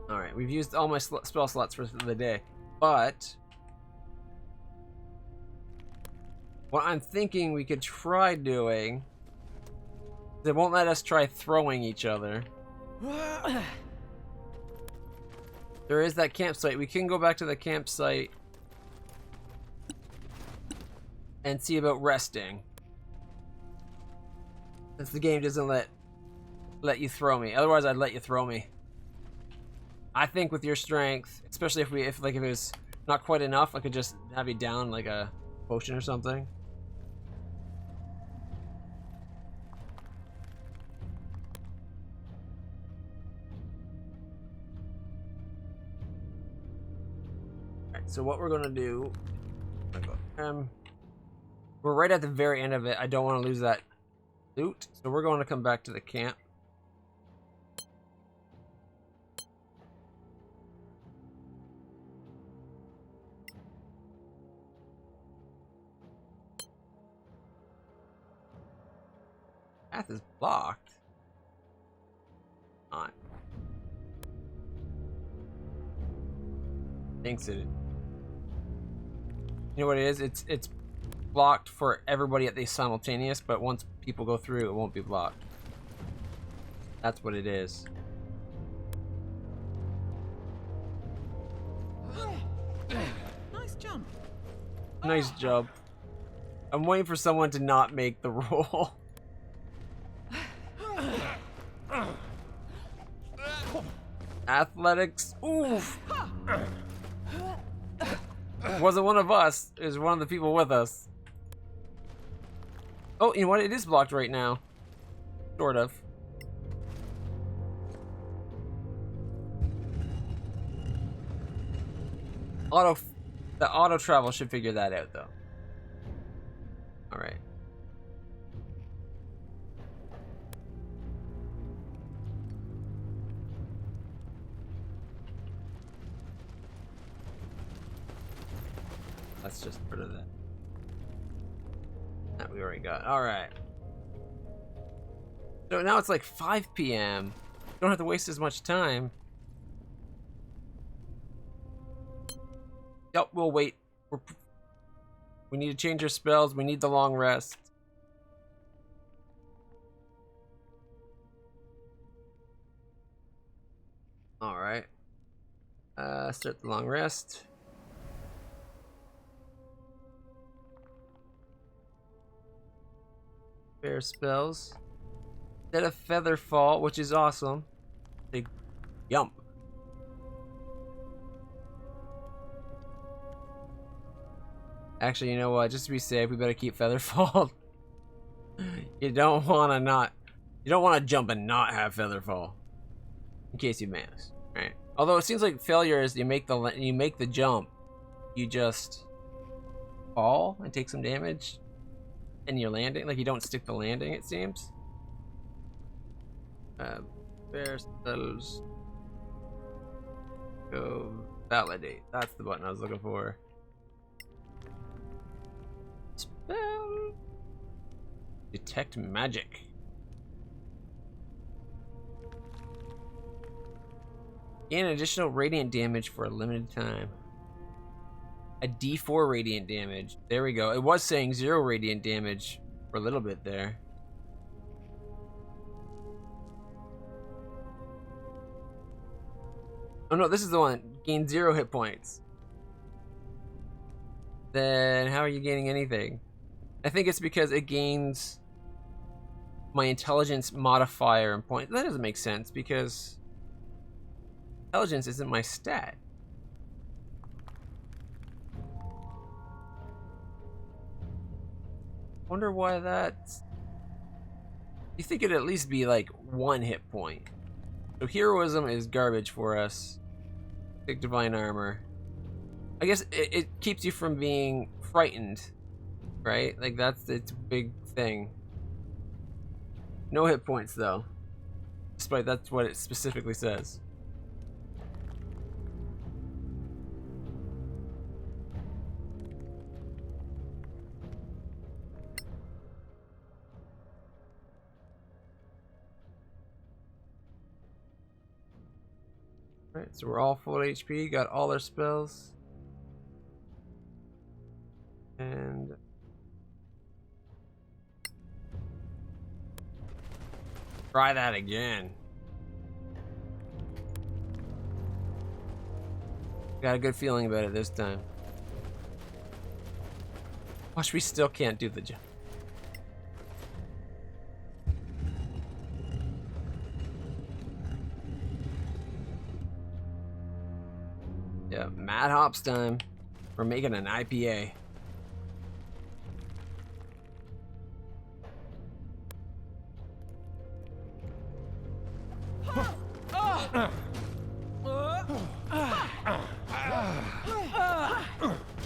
Alright, we've used all my spell slots for the day. But what I'm thinking we could try doing, they won't let us try throwing each other. There is that campsite. We can go back to the campsite and see about resting. Since the game doesn't let you throw me. Otherwise, I'd let you throw me. I think with your strength, especially if it was not quite enough, I could just have you down like a potion or something. Alright, so what we're gonna do, we're right at the very end of it. I don't want to lose that loot, so we're going to come back to the camp. Path is blocked. On. Thinks it. You know what it is? It's blocked for everybody at the simultaneous, but once people go through, it won't be blocked. That's what it is. Nice jump. Nice jump. I'm waiting for someone to not make the roll. Athletics. Oof. It wasn't one of us. It was one of the people with us. Oh, you know what? It is blocked right now. Sort of. The auto travel should figure that out, though. All right. Let's just put it in. That we already got. All right. So now it's like 5 p.m. Don't have to waste as much time. Yep, we'll wait. We need to change our spells. We need the long rest. All right. Start the long rest. Fair spells. Instead of feather fall, which is awesome. Big yump. Actually, you know what? Just to be safe, we better keep Featherfall. You don't want to jump and not have Featherfall. In case you miss, right? Although it seems like failure is you make the jump, you just fall and take some damage, and you're landing. Like you don't stick the landing. It seems. Fair spells. Go validate. That's the button I was looking for. Spell. Detect magic. Gain additional radiant damage for a limited time. A D4 radiant damage. There we go. It was saying 0 radiant damage for a little bit there. Oh no, this is the one. Gain 0 hit points. Then how are you gaining anything? I think it's because it gains my intelligence modifier and point. That doesn't make sense because intelligence isn't my stat. Wonder why that's... You think it'd at least be like 1 hit point. So heroism is garbage for us. Take divine armor. I guess it keeps you from being frightened, right? Like that's its big thing. No hit points though. Despite that's what it specifically says. Right, so we're all full HP, got all our spells. And try that again. Got a good feeling about it this time. Watch, we still can't do the jump. Yeah, Mad Hops time. We're making an IPA.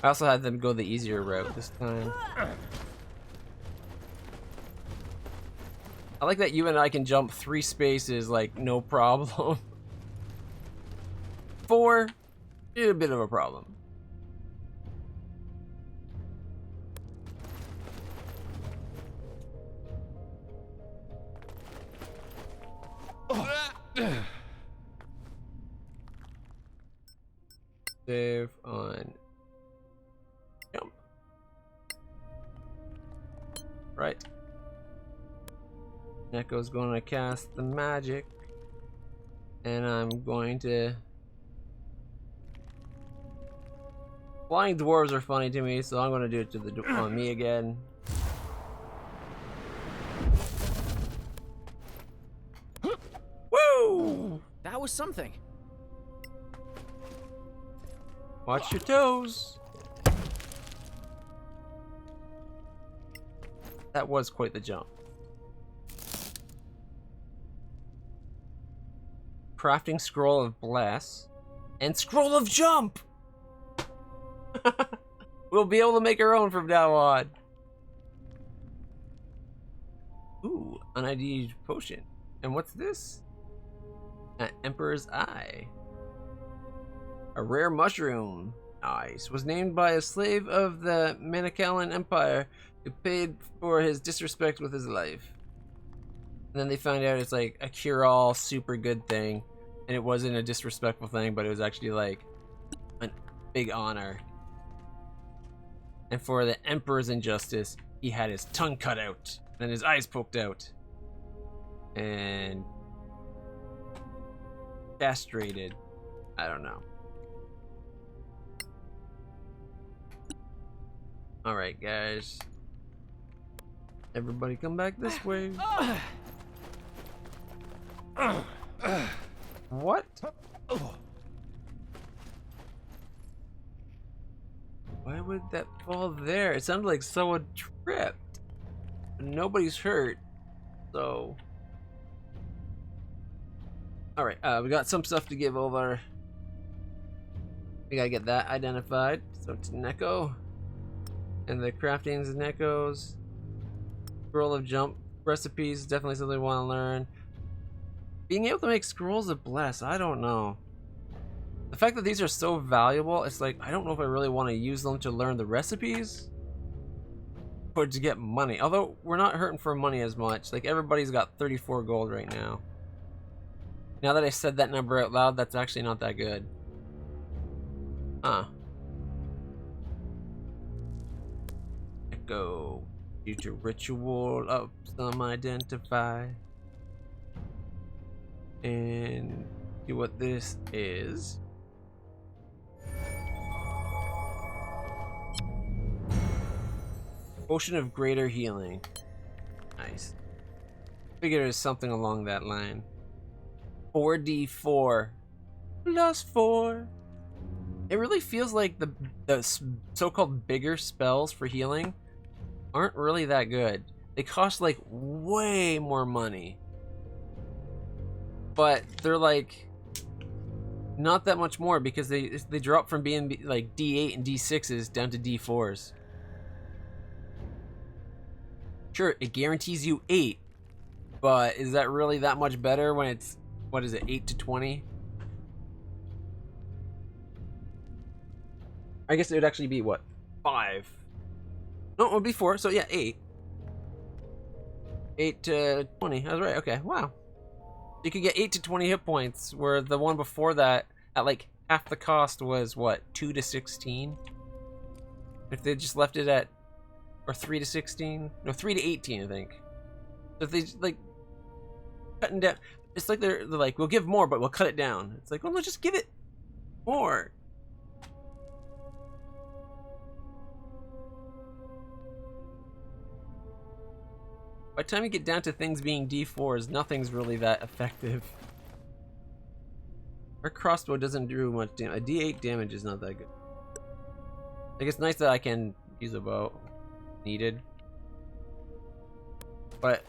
I also had them go the easier route this time. I like that you and I can jump 3 spaces like no problem. 4, a bit of a problem. Save on jump. Right. Neko's going to cast the magic, and I'm going to. Flying dwarves are funny to me, so I'm going to do it to the on me again. Woo! That was something. Watch your toes. That was quite the jump. Crafting scroll of bless and scroll of jump. We'll be able to make our own from now on. Ooh, an ID potion. And what's this? An Emperor's Eye. A rare mushroom. Nice. Was named by a slave of the Manichaean Empire who paid for his disrespect with his life. And then they find out it's like a cure-all super good thing. And it wasn't a disrespectful thing, but it was actually like a big honor. And for the Emperor's injustice, he had his tongue cut out. And his eyes poked out. And castrated. I don't know. Alright, guys. Everybody come back this way. What? Why would that fall there? It sounded like someone tripped. Nobody's hurt. So. Alright, we got some stuff to give over. We gotta get that identified. So it's Neko. And the craftings of Neko's. Scroll of jump recipes, definitely something we want to learn. Being able to make scrolls of bless, I don't know. The fact that these are so valuable, it's like, I don't know if I really want to use them to learn the recipes. Or to get money. Although, we're not hurting for money as much. Like, everybody's got 34 gold right now. Now that I said that number out loud, that's actually not that good. Huh. Echo. Future ritual of some identify. And see what this is. Potion of greater healing. Nice. Figured it was something along that line. 4d4 plus 4. It really feels like the so-called bigger spells for healing aren't really that good. They cost like way more money. But they're like not that much more because they drop from being like D8 and D6s down to D4s. Sure, it guarantees you 8, but is that really that much better when it's, what is it, 8 to 20? I guess it would actually be what, 5? No, it would be 4, so yeah, 8. 8 to 20, I was right, okay, wow. You could get 8 to 20 hit points, where the one before that at like half the cost was what, 2 to 16? If they just left it at, or 3 to 16? No, 3 to 18, I think. So if they like cutting down, it's like they're like, we'll give more, but we'll cut it down. It's like, well, let's just give it more. By the time you get down to things being D4s, nothing's really that effective. Our crossbow doesn't do much damage. A D8 damage is not that good. Like, it's nice that I can use a bow needed, but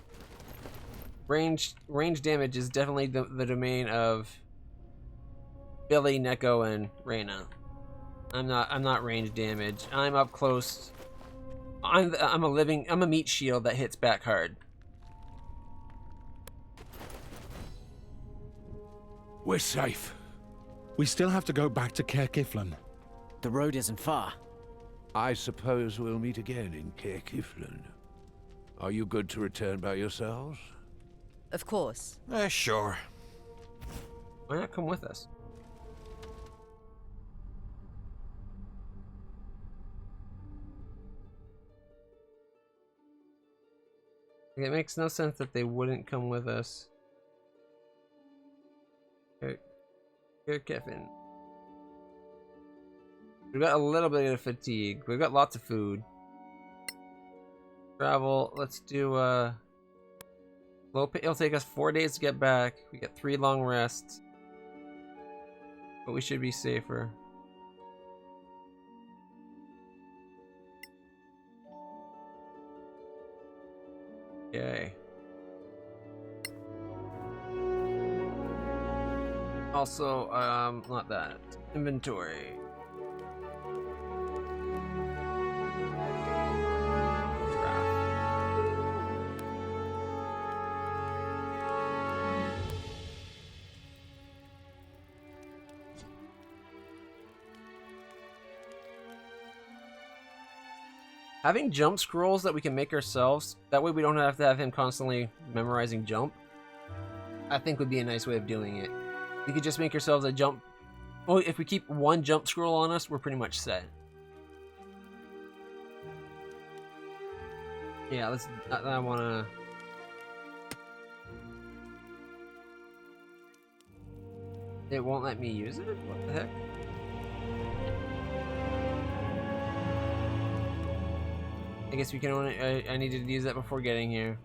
range damage is definitely the domain of Billy, Neko, and Reyna. I'm not range damage. I'm up close. I'm a meat shield that hits back hard. We're safe. We still have to go back to Caer Kiflin. The road isn't far. I suppose we'll meet again in Caer Kiflin. Are you good to return by yourselves? Of course. Sure. Why not come with us? It makes no sense that they wouldn't come with us. Caer Kiflin. We've got a little bit of fatigue. We've got lots of food. Travel. Let's do low pay. It'll take us 4 days to get back. We get 3 long rests, but we should be safer. Okay. Also, not that. Inventory. Having jump scrolls that we can make ourselves, that way we don't have to have him constantly memorizing jump, I think would be a nice way of doing it. We could just make ourselves a jump. Well, if we keep 1 jump scroll on us, we're pretty much set. Yeah, let's. I wanna. It won't let me use it? What the heck? I guess we can only. I needed to use that before getting here.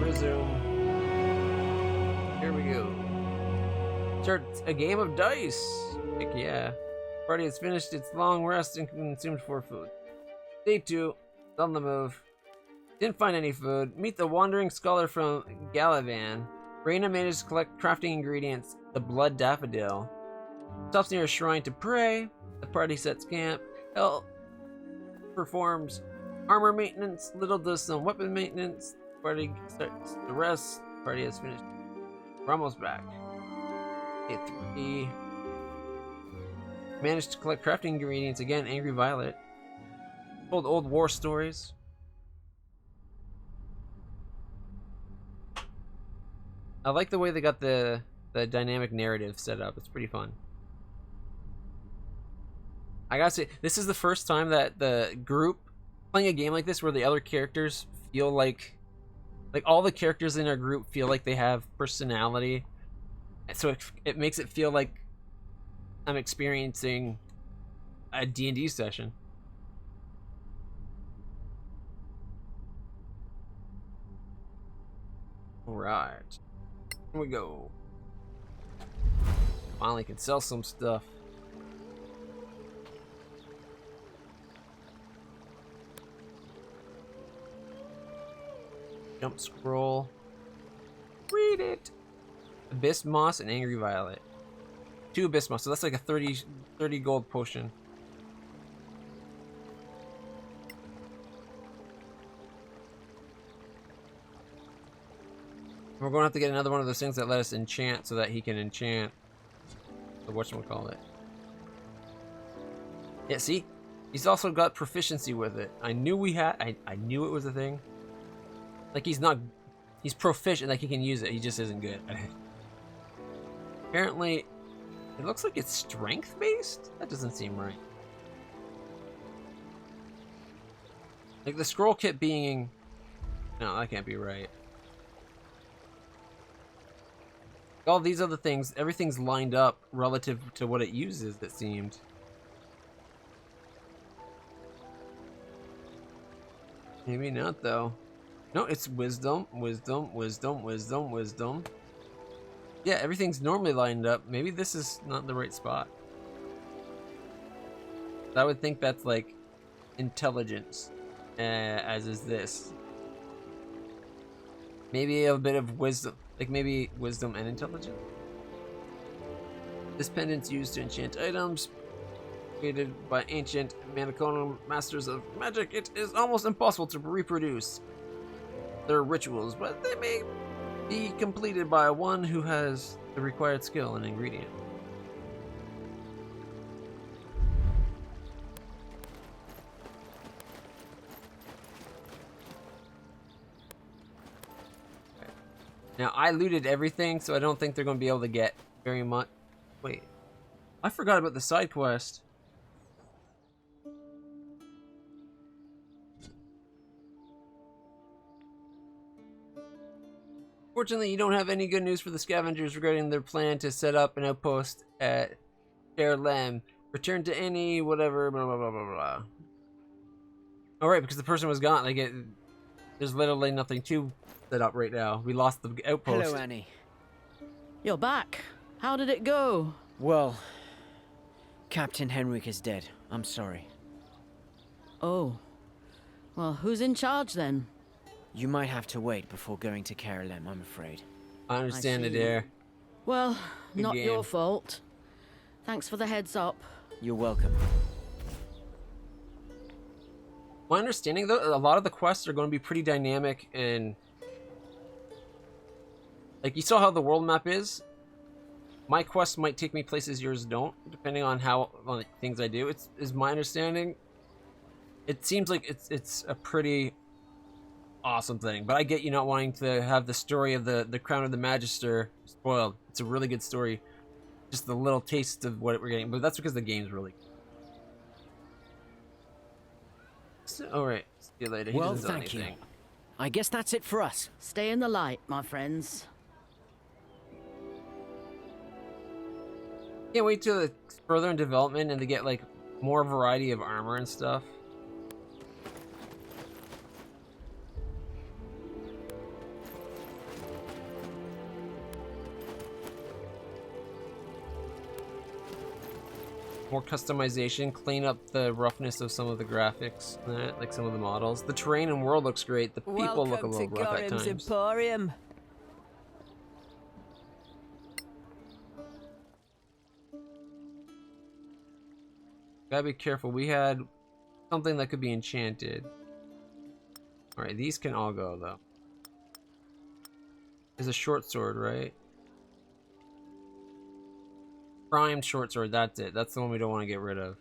Resume. Here we go. Start a game of dice. Heck yeah. Party has finished its long rest and consumed 4 food. Day 2. On the move. Didn't find any food. Meet the wandering scholar from Galavan. Reyna managed to collect crafting ingredients. The blood daffodil. Stops near a shrine to pray. The party sets camp. Hell performs armor maintenance. Little does some weapon maintenance. Party starts the rest. Party has finished. We're almost back. Day 3. Managed to collect crafting ingredients again. Angry Violet. Told old war stories. I like the way they got the dynamic narrative set up. It's pretty fun. I gotta say, this is the first time that the group playing a game like this where the other characters feel like all the characters in our group feel like they have personality. So it makes it feel like I'm experiencing a D&D session. Alright. Here we go. Finally can sell some stuff. Jump scroll. Read it. Abyss Moss and Angry Violet. 2 Abyss Moss, so that's like a 30 gold potion. We're going to have to get another one of those things that let us enchant so that he can enchant the whatchamacallit. Yeah, see? He's also got proficiency with it. I knew we had... I knew it was a thing. Like, he's not He's proficient, like he can use it. He just isn't good at it. Apparently, it looks like it's strength-based? That doesn't seem right. Like the scroll kit being... No, that can't be right. All these other things, everything's lined up relative to what it uses, it seemed. Maybe not, though. No, it's wisdom, wisdom, wisdom, wisdom, wisdom. Yeah, everything's normally lined up. Maybe this is not the right spot. I would think that's like intelligence, as is this. Maybe a bit of wisdom, like maybe wisdom and intelligence. This pendant's used to enchant items created by ancient Maniconum masters of magic. It is almost impossible to reproduce their rituals, but they may be completed by one who has the required skill and ingredient. Okay. Now, I looted everything, so I don't think they're going to be able to get very much. Wait, I forgot about the side quest. Fortunately, you don't have any good news for the scavengers regarding their plan to set up an outpost at Fairlem. Return to any whatever, blah, blah, blah, blah, blah. Oh, right, because the person was gone. Like, there's literally nothing to set up right now. We lost the outpost. Hello, Annie. You're back. How did it go? Well, Captain Henrik is dead. I'm sorry. Oh. Well, who's in charge then? You might have to wait before going to Carolem, I'm afraid. I understand I it, see. Air. Well, Good not game. your fault. Thanks for the heads up. You're welcome. My understanding, though, a lot of the quests are going to be pretty dynamic and... Like, you saw how the world map is? My quests might take me places yours don't, depending on how on things I do. Is my understanding. It seems like it's a pretty awesome thing, but I get you not wanting to have the story of the Crown of the Magister spoiled. It's a really good story. Just a little taste of what we're getting, but that's because the game's really good. So, alright, see you later. He Well, doesn't know thank you. anything. I guess that's it for us. Stay in the light, my friends. Can't wait till it's further in development and to get like more variety of armor and stuff. More customization, clean up the roughness of some of the graphics, like some of the models. The terrain and world looks great. The people look a little rough at times. Emporium. Gotta be careful. We had something that could be enchanted. Alright, these can all go, though. There's a short sword, right? Primed short sword, that's it. That's the one we don't want to get rid of.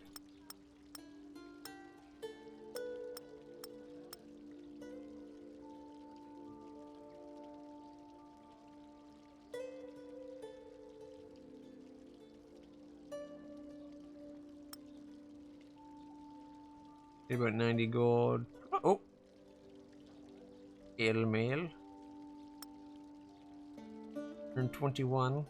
Get about 90 gold. Oh! Ale mail. Turn 21.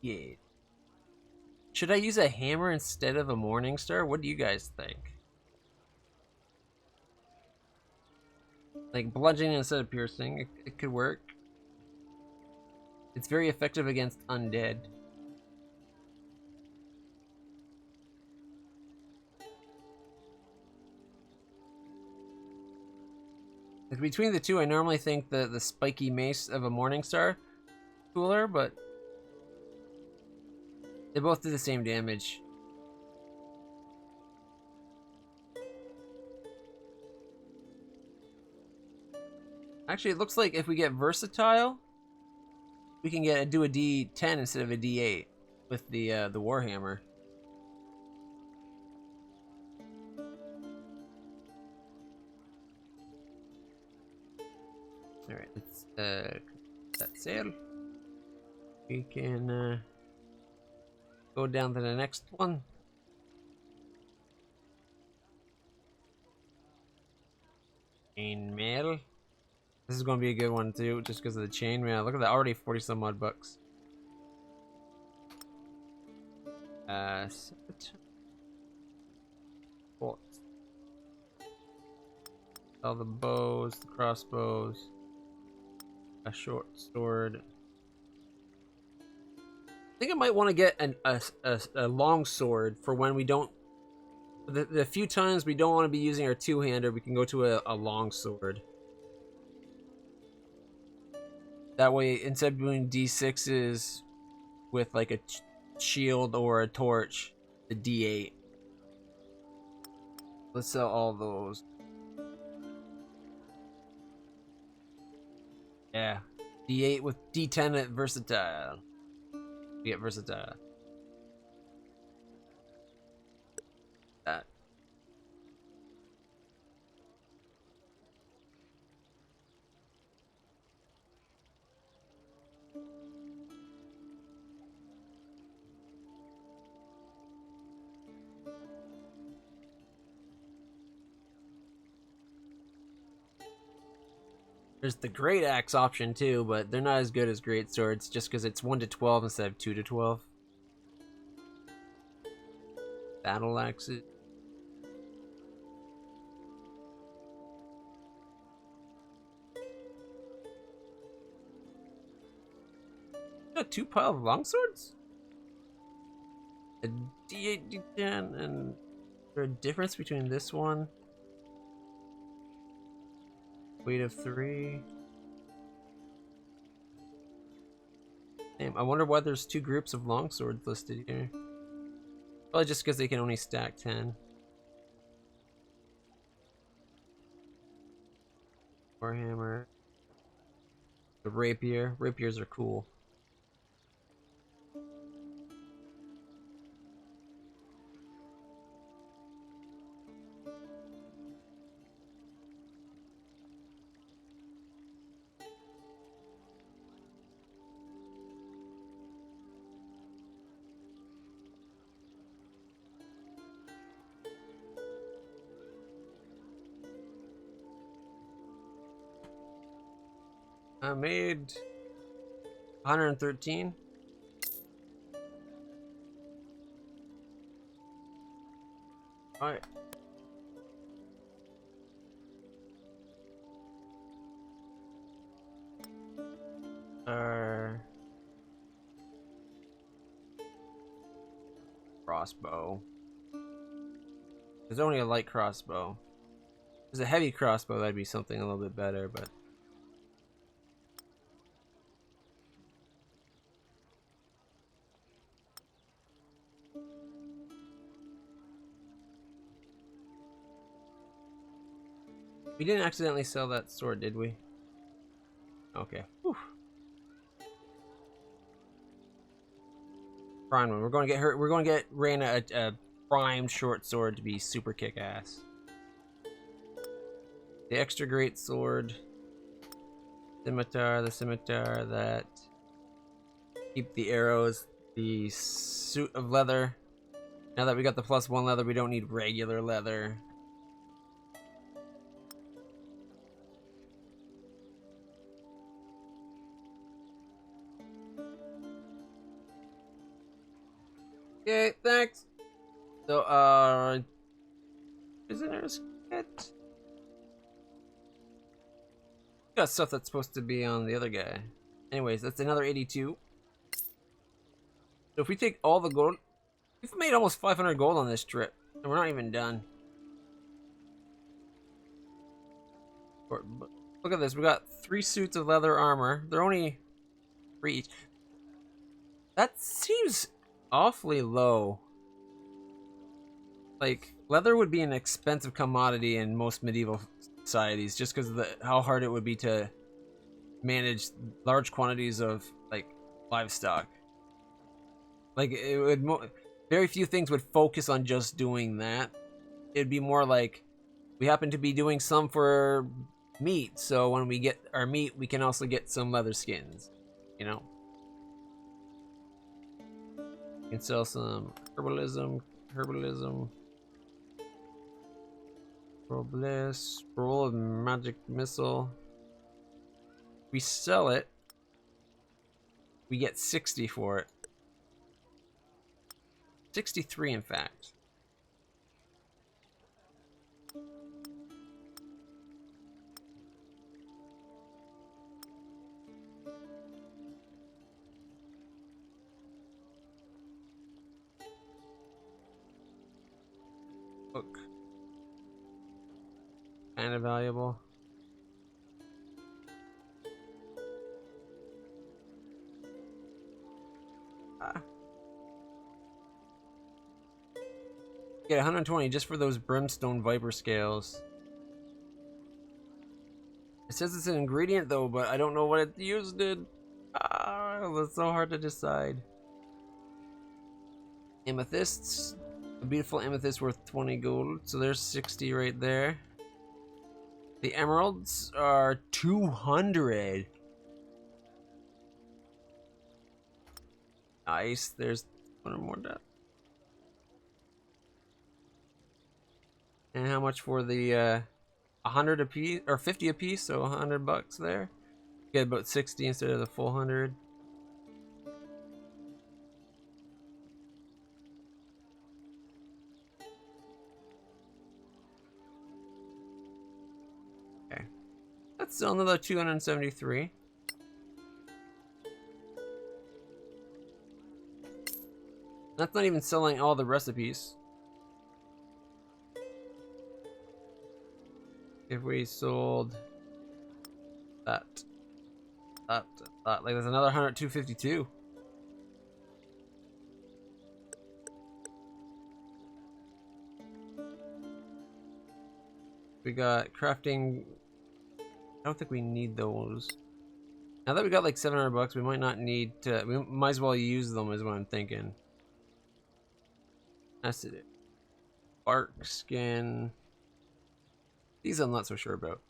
Yeah. Should I use a hammer instead of a morning star? What do you guys think? Like bludgeoning instead of piercing, it could work. It's very effective against undead. Like between the two, I normally think the spiky mace of a morning star cooler, but they both do the same damage. Actually, it looks like if we get versatile, we can do a D10 instead of a D8. with the warhammer. All right, let's that sail. We can go down to the next one. Chainmail. This is going to be a good one too, just because of the chainmail. Look at that, already 40 some odd bucks. What? All the bows, the crossbows, a short sword. I think I might want to get a long sword for when we don't. The few times we don't want to be using our two-hander, we can go to a long sword. That way, instead of doing D6s with like a shield or a torch, the D8. Let's sell all those. Yeah, D8 with D10 at versatile. We get versatile. That. There's the great axe option too, but they're not as good as great swords just because it's 1 to 12 instead of 2 to 12. Battle axes. Got 2 pile of longswords? A D8, D10, and is there a difference between this one? Weight of 3. Damn, I wonder why there's 2 groups of longswords listed here. Probably just because they can only stack 10. Warhammer. The rapier. Rapiers are cool. I made 113. Alright. Crossbow. There's only a light crossbow. If there's a heavy crossbow, that'd be something a little bit better, but we didn't accidentally sell that sword, did we? Okay. Whew. Prime one. We're going to get her. We're going to get Reyna a primed short sword to be super kick-ass. The extra great sword. Scimitar. The scimitar that. Keep the arrows. The suit of leather. Now that we got the +1 leather, we don't need regular leather. Okay, thanks. So, prisoners kit. Got stuff that's supposed to be on the other guy. Anyways, that's another 82. So if we take all the gold, we've made almost 500 gold on this trip, and we're not even done. Look at this. We got 3 suits of leather armor. They're only 3 each. That seems awfully low. Like, leather would be an expensive commodity in most medieval societies just because of how hard it would be to manage large quantities of, like, livestock. Like, it would very few things would focus on just doing that. It'd be more like, we happen to be doing some for meat, so when we get our meat, we can also get some leather skins, you know? You can sell some herbalism, Roll Bliss, Roll of Magic Missile. We sell it, we get 60 for it. 63, in fact. Book. Kind of valuable. Get 120 just for those brimstone viper scales. It says it's an ingredient though, but I don't know what it used in. That's so hard to decide. Amethysts. A beautiful amethyst worth 20 gold, so there's 60 right there. The emeralds are 200. Nice, there's one more death. And how much for the 100 a piece, or 50 a piece, so $100 there. Get about 60 instead of the full 100. Okay, that's still another 273. That's not even selling all the recipes. If we sold that, like there's another 252. We got crafting. I don't think we need those. Now that we got like $700, we might not need to. We might as well use them, is what I'm thinking. That's it. Bark skin. These I'm not so sure about.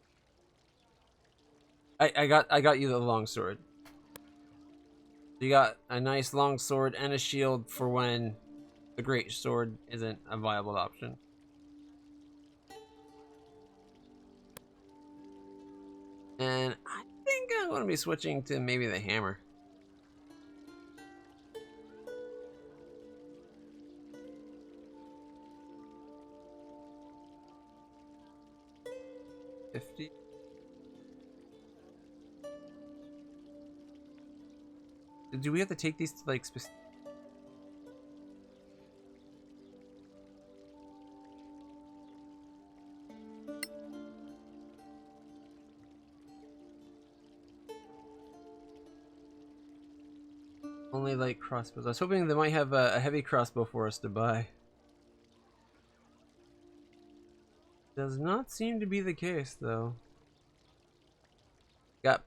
I got you the long sword. You got a nice long sword and a shield for when the great sword isn't a viable option. And I think I'm going to be switching to maybe the hammer. $50. Do we have to take these to like specific? Only like crossbows. I was hoping they might have a heavy crossbow for us to buy. Does not seem to be the case though. Got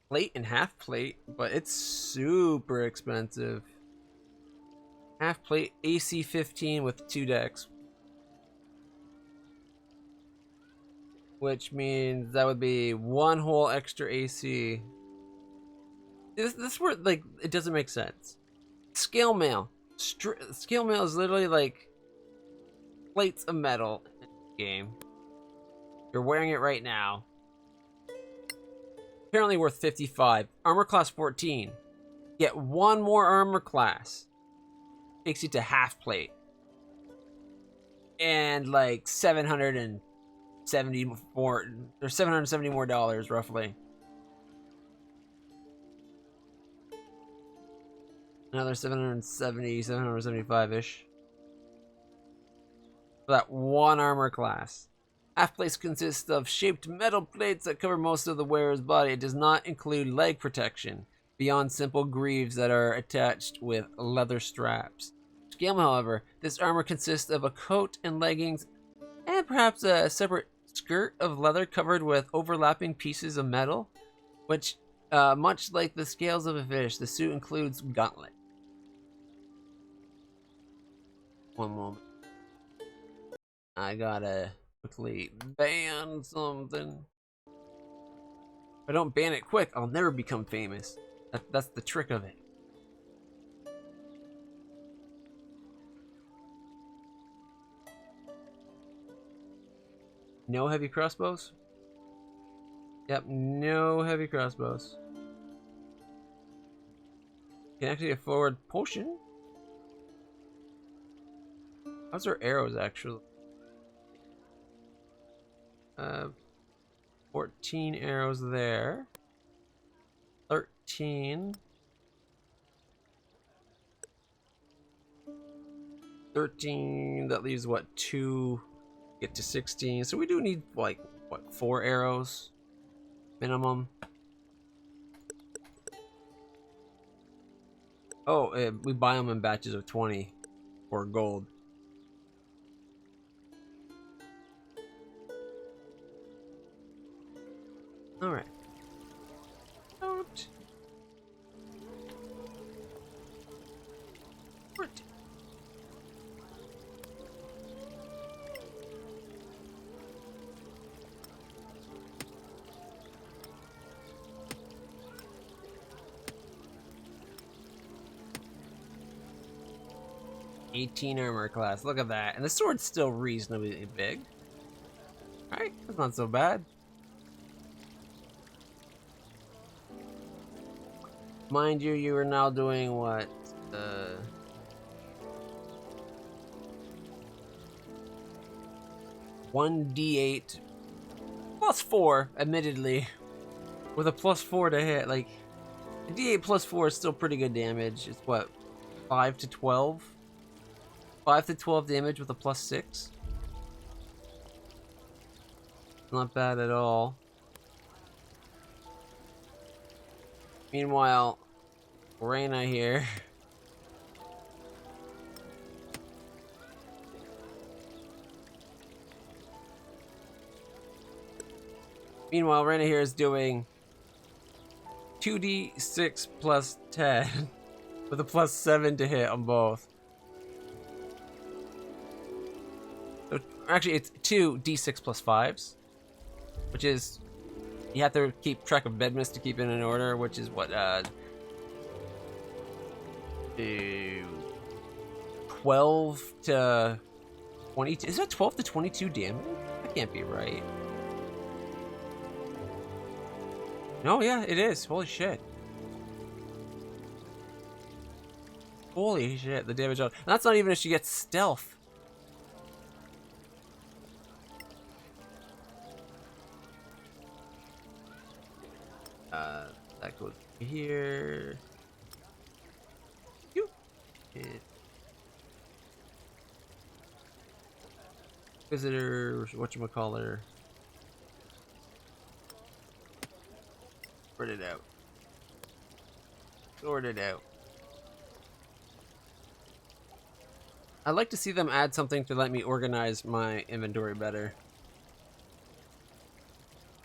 plate and half plate, but it's super expensive. Half plate AC 15 with 2 decks. Which means that would be 1 whole extra AC. This where like it doesn't make sense. Scale mail. Scale mail is literally like plates of metal in the game. You're wearing it right now. Apparently worth 55. Armor class 14. Get 1 more armor class. Takes you to half plate. And like 770 more, or $770 more dollars roughly. Another 770, 775-ish. For that 1 armor class. Half plates consist of shaped metal plates that cover most of the wearer's body. It does not include leg protection, beyond simple greaves that are attached with leather straps. Scale, however, this armor consists of a coat and leggings, and perhaps a separate skirt of leather covered with overlapping pieces of metal, which, much like the scales of a fish, the suit includes gauntlet. One moment. I gotta quickly ban something. If I don't ban it quick, I'll never become famous. That's the trick of it. No heavy crossbows? Yep, no heavy crossbows. Can actually afford potion? How's our arrows actually? 14 arrows there. 13. 13, that leaves what, 2, get to 16. So we do need like, what, 4 arrows minimum. Oh, we buy them in batches of 20 for gold. Alright. Don't. What? $18 armor class. Look at that. And the sword's still reasonably big. Right? That's not so bad. Mind you, you are now doing what? 1d8 plus 4, admittedly, with a plus 4 to hit. Like, a d8 plus 4 is still pretty good damage. It's what, 5 to 12? 5 to 12 damage with a plus 6. Not bad at all. Meanwhile, Reyna here. Meanwhile, Reyna here is doing 2d6 plus 10 with a plus 7 to hit on both. So, actually, it's 2d6 plus 5s, which is, you have to keep track of bedmiss to keep it in order, which is what, 12 to 22. Is that 12 to 22 damage? That can't be right. No, yeah, it is. Holy shit. Holy shit, the damage on. And that's not even if she gets stealth. That goes here. Visitor, whatchamacallit. Sort it out. Sort it out. I'd like to see them add something to let me organize my inventory better.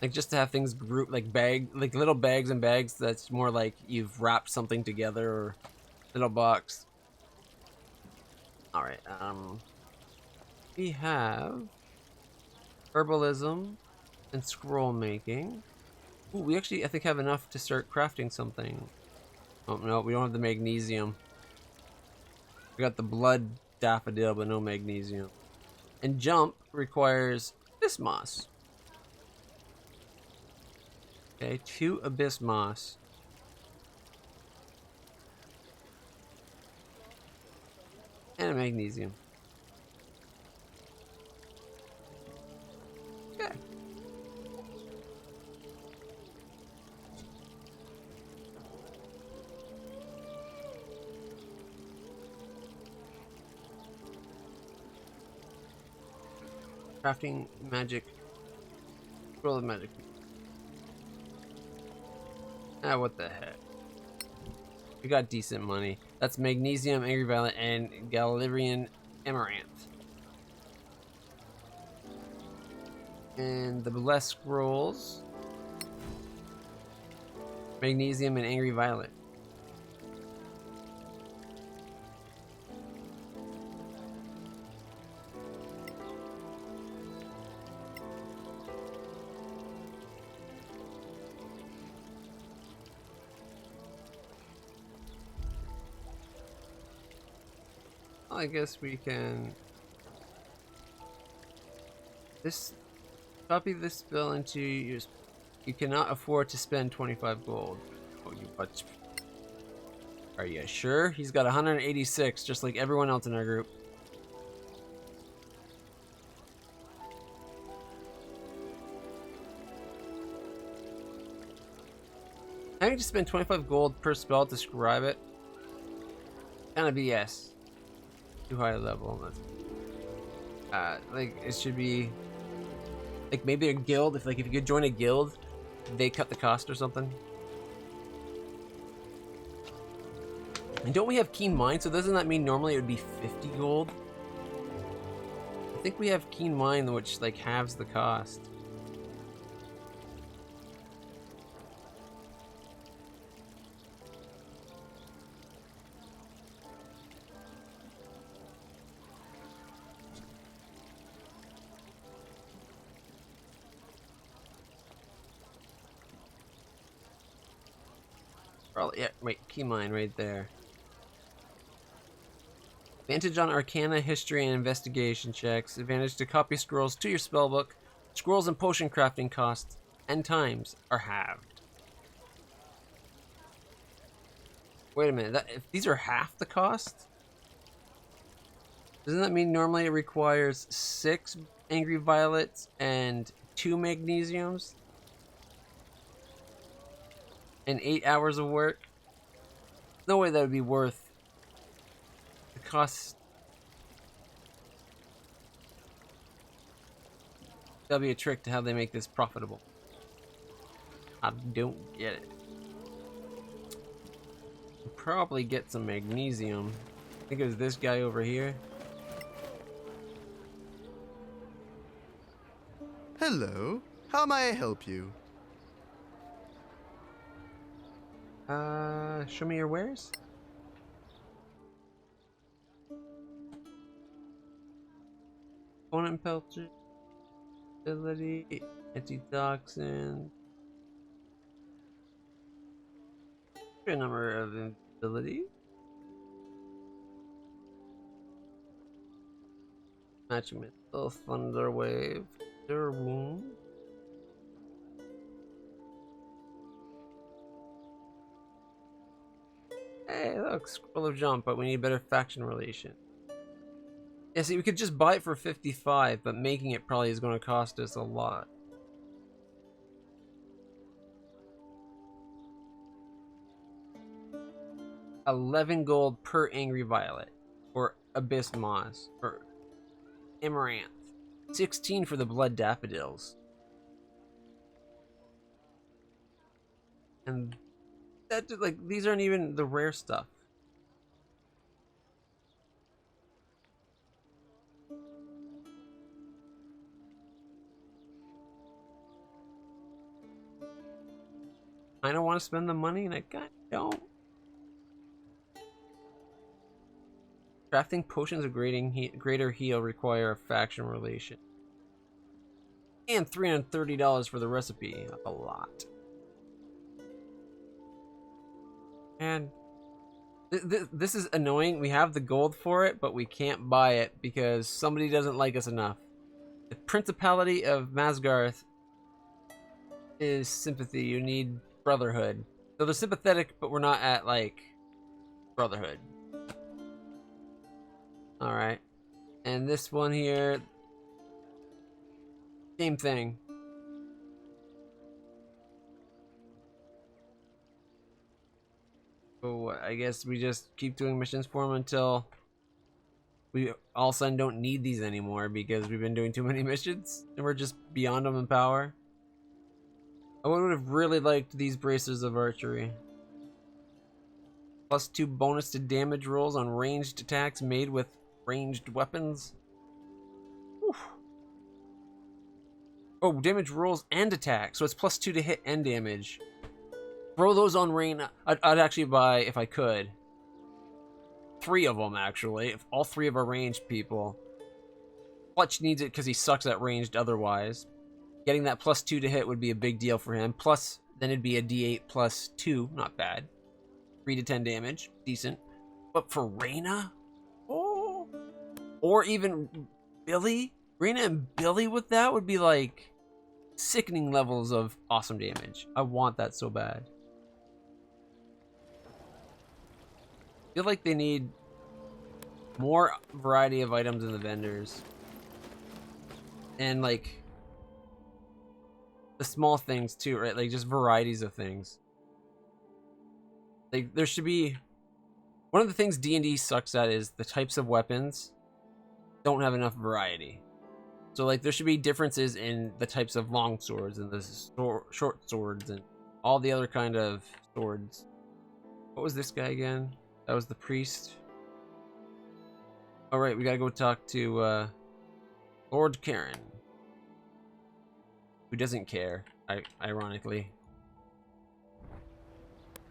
Like, just to have things grouped, like like little bags and bags that's more like you've wrapped something together, or little box. Alright, we have herbalism and scroll making. Ooh, we actually, I think, have enough to start crafting something. Oh, no, we don't have the magnesium. We got the blood daffodil, but no magnesium. And jump requires abyss moss. Okay, 2 abyss moss. And a magnesium. Okay. Crafting magic. Roll of magic. Ah, what the heck. We got decent money. That's magnesium, angry violet, and Galivrian amaranth. And the blessed scrolls. Magnesium and angry violet. I guess we can... Copy this spell into your... You cannot afford to spend 25 gold. Oh, you but... Are you sure? He's got 186, just like everyone else in our group. Having to spend 25 gold per spell to scribe it? Kinda BS. Too high a level. Like, it should be... Like, maybe a guild, if you could join a guild, they cut the cost or something. And don't we have Keen Mind? So doesn't that mean normally it would be 50 gold? I think we have Keen Mind, which, like, halves the cost. Probably, yeah, wait, key mine right there. Advantage on Arcana, History, and Investigation checks. Advantage to copy scrolls to your spellbook. Scrolls and potion crafting costs and times are halved. Wait a minute, if these are half the cost? Doesn't that mean normally it requires 6 Angry Violets and 2 Magnesiums? And 8 hours of work? No way that would be worth the cost. That'll be a trick to how they make this profitable. I don't get it. We'll probably get some magnesium. I think it was this guy over here. Hello. How may I help you? Show me your wares. Opponent pelter, ability, antitoxin. A number of abilities. Matching with Thunder Wave, Cure Wound. Hey, look, Scroll of Jump, but we need better faction relation. Yeah, see, we could just buy it for 55, but making it probably is going to cost us a lot. $11 gold per Angry Violet, or Abyss Moss, or Amaranth. 16 for the Blood Daffodils. And that, like, these aren't even the rare stuff. I don't want to spend the money, and I kind of don't. Crafting potions of greater heal require a faction relation. And $330 for the recipe. That's a lot. And this is annoying. We have the gold for it, but we can't buy it because somebody doesn't like us enough. The Principality of Masgarth is sympathy. You need brotherhood. So they're sympathetic, but we're not at, like, brotherhood. Alright. And this one here, same thing. So I guess we just keep doing missions for them until we all of a sudden don't need these anymore because we've been doing too many missions and we're just beyond them in power. I would have really liked these bracers of archery. +2 bonus to damage rolls on ranged attacks made with ranged weapons. Whew. Oh, damage rolls and attacks, so it's +2 to hit and damage. Throw those on rain. I'd actually buy, if I could, 3 of them, actually. If all 3 of our ranged people. Clutch needs it because he sucks at ranged otherwise. Getting that +2 to hit would be a big deal for him. Plus, then it'd be a D8 +2. Not bad. 3 to 10 damage. Decent. But for Reyna? Oh! Or even Billy. Rena and Billy with that would be like sickening levels of awesome damage. I want that so bad. I feel like they need more variety of items in the vendors. And like the small things too, right? Like just varieties of things. Like there should be one of the things D&D sucks at is the types of weapons don't have enough variety. So like there should be differences in the types of long swords and the short swords and all the other kind of swords. What was this guy again? That was the priest. All right, we gotta go talk to Lord Karen, who doesn't care. Ironically,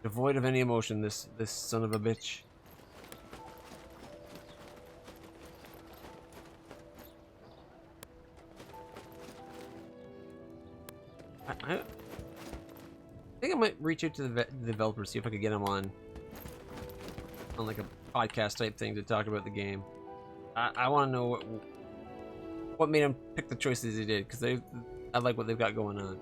devoid of any emotion. This son of a bitch. I think I might reach out to the developers, see if I could get them on like a podcast type thing to talk about the game. I want to know what made them pick the choices they did, because I like what they've got going on.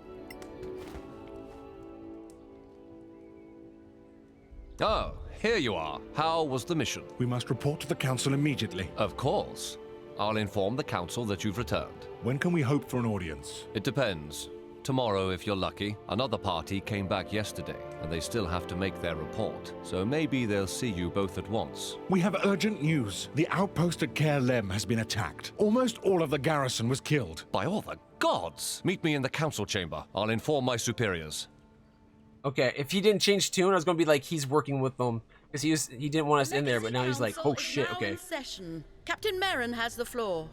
Oh, here you are. How was the mission? We must report to the council immediately. Of course. I'll inform the council that you've returned. When can we hope for an audience? It depends. Tomorrow, if you're lucky. Another party came back yesterday, and they still have to make their report. So maybe they'll see you both at once. We have urgent news. The outpost at Caer Lem has been attacked. Almost all of the garrison was killed. By all the gods! Meet me in the council chamber. I'll inform my superiors. Okay, if he didn't change tune, I was gonna be like, he's working with them because he didn't want us in there, but now he's like, oh shit, okay. In session. Captain Merrin has the floor.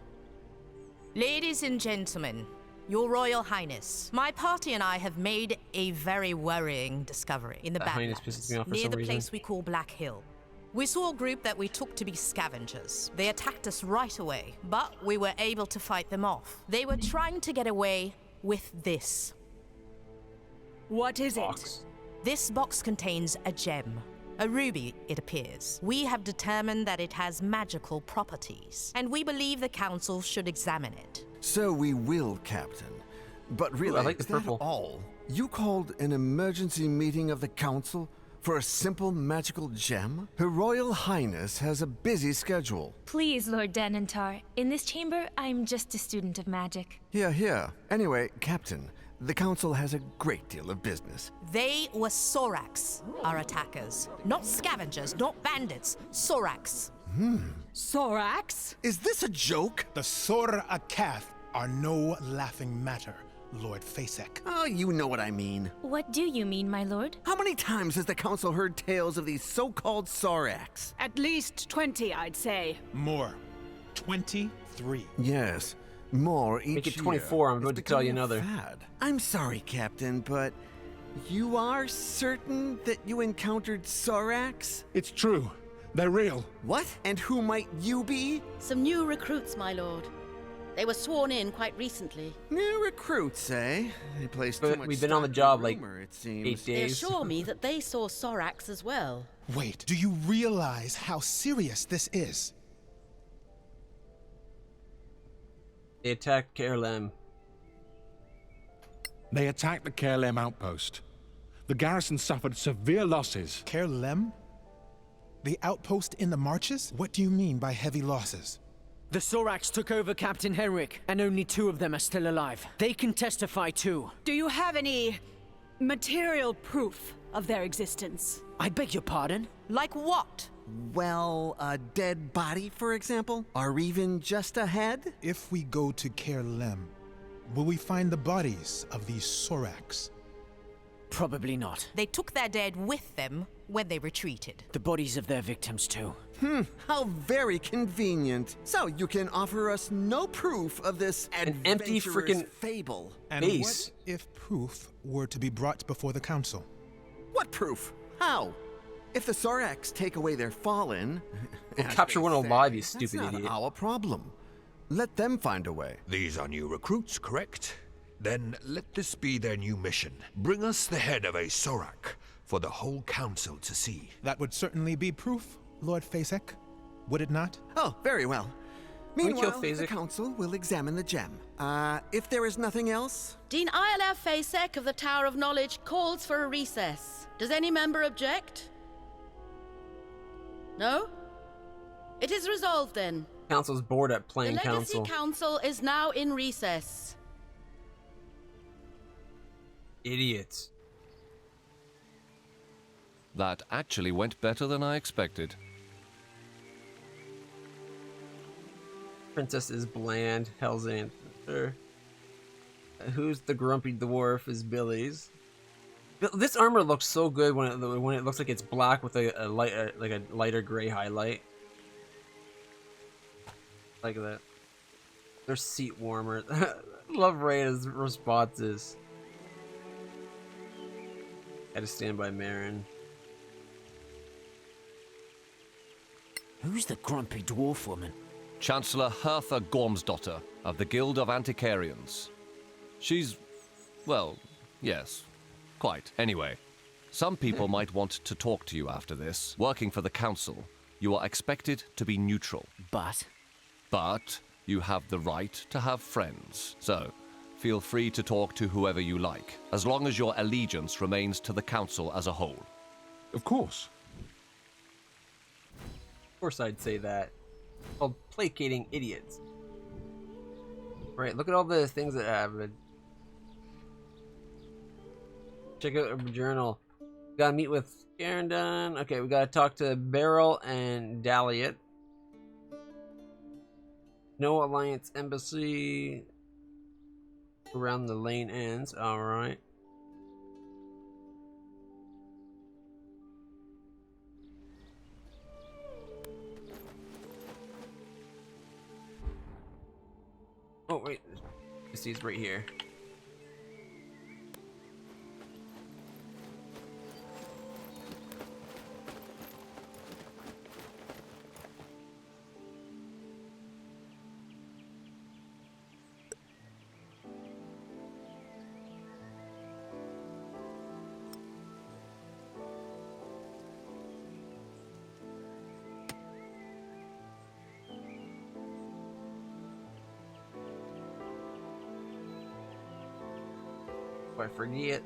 Ladies and gentlemen, Your Royal Highness, my party and I have made a very worrying discovery in the Badlands, near the place we call Black Hill. We saw a group that we took to be scavengers. They attacked us right away, but we were able to fight them off. They were trying to get away with this. What is it? This box contains a gem. A ruby, it appears. We have determined that it has magical properties, and we believe the council should examine it. So we will, Captain. But really, I like the is that purple. all? You called an emergency meeting of the council for a simple magical gem? Her Royal Highness has a busy schedule. Please, Lord Danantar. In this chamber, I'm just a student of magic. Here. Anyway, Captain, the council has a great deal of business. They were Sorax, our attackers. Not scavengers, not bandits. Sorax. Sorax? Is this a joke? The Sor-Akath are no laughing matter, Lord Fasek. Oh, you know what I mean. What do you mean, my lord? How many times has the council heard tales of these so-called Sorax? At least 20, I'd say. More. 23. Yes, more each Make it 24, year. I'm about to tell you another. Fad. I'm sorry, Captain, but you are certain that you encountered Sorax? It's true. They're real. What? And who might you be? Some new recruits, my lord. They were sworn in quite recently. New recruits, eh? They place too much We've been on the stock in job like rumor, it seems. 8 They days. assure me that they saw Sorax as well. Wait, do you realize how serious this is? They attacked Caer Lem. They attacked the Caer Lem outpost. The garrison suffered severe losses. Caer Lem? The outpost in the marches? What do you mean by heavy losses? The Sorax took over Captain Henrik, and only 2 of them are still alive. They can testify too. Do you have any material proof of their existence? I beg your pardon? Like what? Well, a dead body, for example? Or even just a head? If we go to Caer Lem, will we find the bodies of these Sorax? Probably not. They took their dead with them when they retreated. The bodies of their victims too. How very convenient. So you can offer us no proof of this An empty adventurer's freaking fable. And base. what if proof were to be brought before the council? What proof? How? If the Sorax take away their fallen, We'll as capture they one say, alive, you that's stupid not idiot. our problem. Let them find a way. These are new recruits, correct? Then let this be their new mission. Bring us the head of a Sorak for the whole council to see. That would certainly be proof, Lord Fasek, would it not? Oh, very well. Meanwhile, the council will examine the gem. If there is nothing else... Dean ILF Fasek of the Tower of Knowledge calls for a recess. Does any member object? No? It is resolved then. Council's bored at playing The Legacy council. Council is now in recess. Idiots. That actually went better than I expected. Princess is bland. Hell's answer. Who's the grumpy dwarf is Billy's. This armor looks so good when it looks like it's black with a lighter gray highlight. Like that. Their seat warmer. Love Rhea's responses. Gotta stand by Marin. Who's the grumpy dwarf woman? Chancellor Hertha Gormsdotter of the Guild of Antiquarians. She's, well, yes, quite. Anyway, some people might want to talk to you after this. Working for the council, you are expected to be neutral. But you have the right to have friends. So, feel free to talk to whoever you like, as long as your allegiance remains to the council as a whole. Of course. Of course I'd say that. Called placating idiots. Right, look at all the things that happen. Check out our journal. Gotta meet with Karen Dunn. Okay, we gotta talk to Beryl and Daliot. No Alliance Embassy. Around the lane ends. Alright. Oh wait, this is right here. I forget.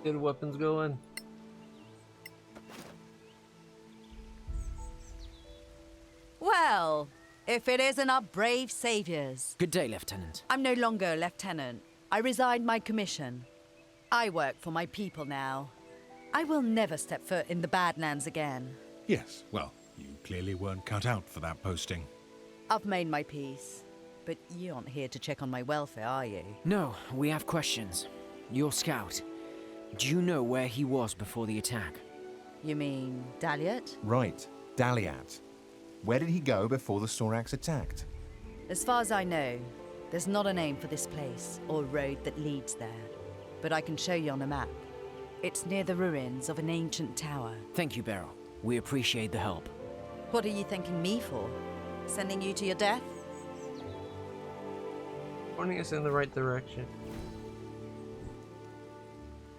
Good weapons going. Well, if it isn't our brave saviors. Good day, Lieutenant. I'm no longer a lieutenant. I resigned my commission. I work for my people now. I will never step foot in the Badlands again. Yes, well, you clearly weren't cut out for that posting. I've made my peace. But you aren't here to check on my welfare, are you? No, we have questions. Your scout. Do you know where he was before the attack? You mean Daliot? Right, Daliat. Where did he go before the Sorax attacked? As far as I know, there's not a name for this place or road that leads there. But I can show you on a map. It's near the ruins of an ancient tower. Thank you, Beryl. We appreciate the help. What are you thanking me for? Sending you to your death? Pointing us in the right direction.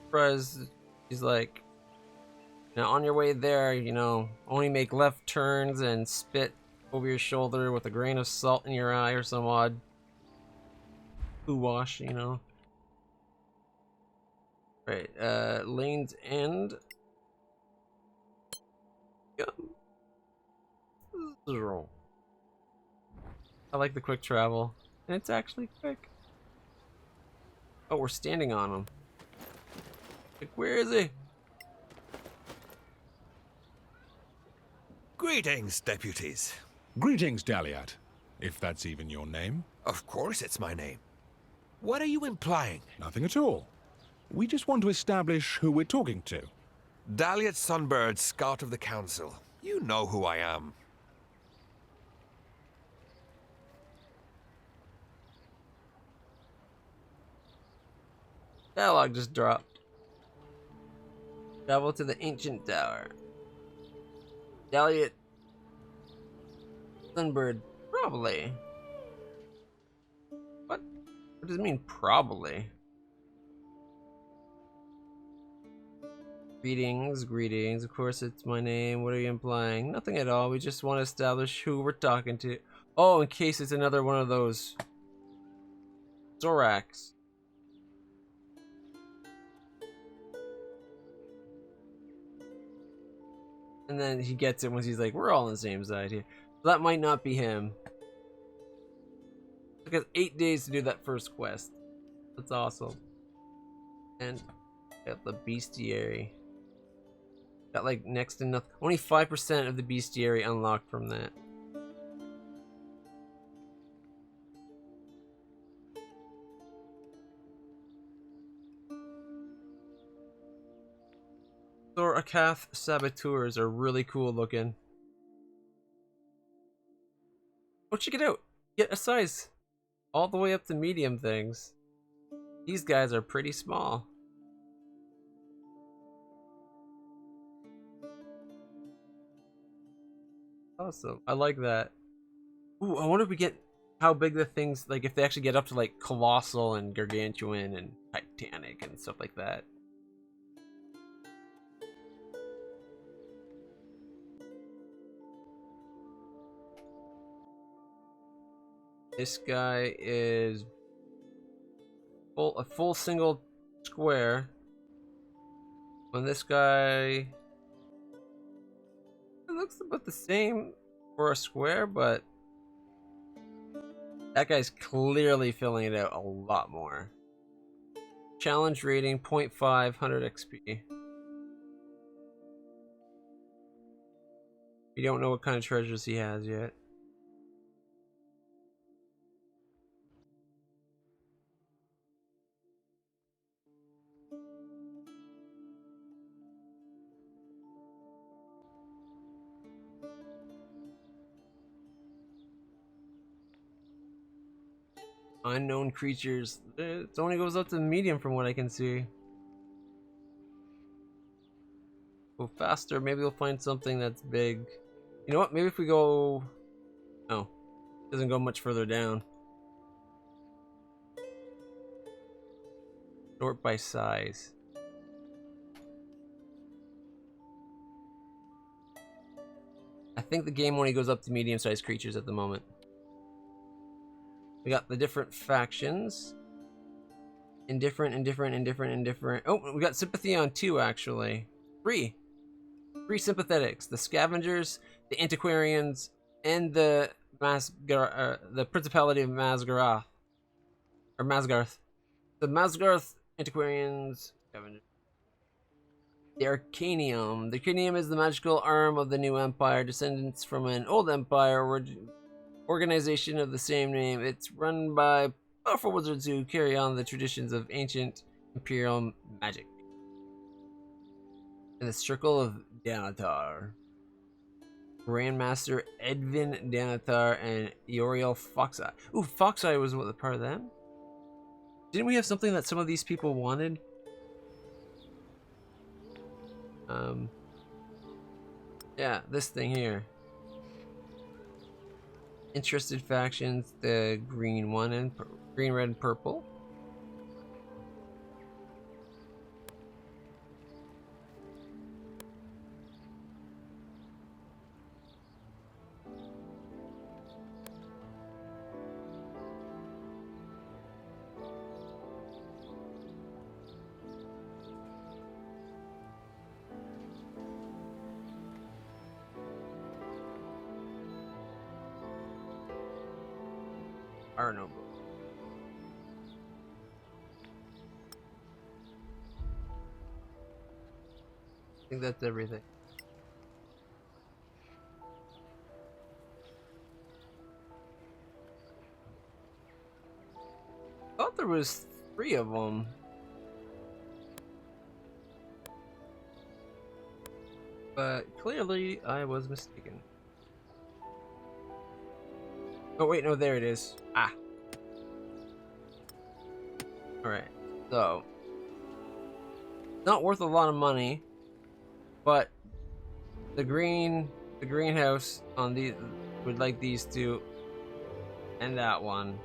Prez, he's like, now on your way there, you know, only make left turns and spit over your shoulder with a grain of salt in your eye or some odd poo wash, you know. Right, lanes end. Go. I like the quick travel. And it's actually quick. Oh, we're standing on him. Like, where is he? Greetings, deputies. Greetings, Daliat. If that's even your name. Of course it's my name. What are you implying? Nothing at all. We just want to establish who we're talking to. Daliat Sunbird, Scout of the Council. You know who I am. Dialog just dropped. Travel to the ancient tower. Daliot Sunbird, probably. What? What does it mean, probably? Greetings, greetings. Of course, it's my name. What are you implying? Nothing at all. We just want to establish who we're talking to. Oh, in case it's another one of those Zorax. And then he gets it once he's like, we're all on the same side here. That might not be him. It took us 8 days to do that first quest. That's awesome. And got the bestiary. Got like next to nothing. Only 5% of the bestiary unlocked from that. Sorakath saboteurs are really cool looking. Oh, check it out. Get a size all the way up to medium things. These guys are pretty small. Awesome. I like that. Ooh, I wonder if we get how big the things, like if they actually get up to like colossal and gargantuan and titanic and stuff like that. This guy is a full single square. When this guy, it looks about the same for a square, but that guy's clearly filling it out a lot more. Challenge rating 0.5, 100 XP. We don't know what kind of treasures he has yet. Unknown creatures. It only goes up to medium from what I can see. Go faster. Maybe we'll find something that's big. You know what? Maybe if we go... Oh. Doesn't go much further down. Sort by size. I think the game only goes up to medium-sized creatures at the moment. We got the different factions. Indifferent. Oh, we got sympathy on 2, actually. 3 sympathetics. The scavengers, the antiquarians, and the Principality of Masgarth. Or Masgarth. The Masgarth, antiquarians, scavengers. The Arcanium. The Arcanium is the magical arm of the new empire, descendants from an old empire organization of the same name. It's run by powerful wizards who carry on the traditions of ancient imperial magic. And the Circle of Danatar. Grandmaster Edvin Danatar and Eoriel Foxeye. Ooh, Foxeye was what, part of them? Didn't we have something that some of these people wanted? Yeah, this thing here. Interested factions, the green one and green, red, and purple. Arno. I think that's everything. I thought there was 3 of them. But clearly I was mistaken. Oh wait, no, there it is. Ah. Alright, so not worth a lot of money, but the greenhouse on these would like these two and that one.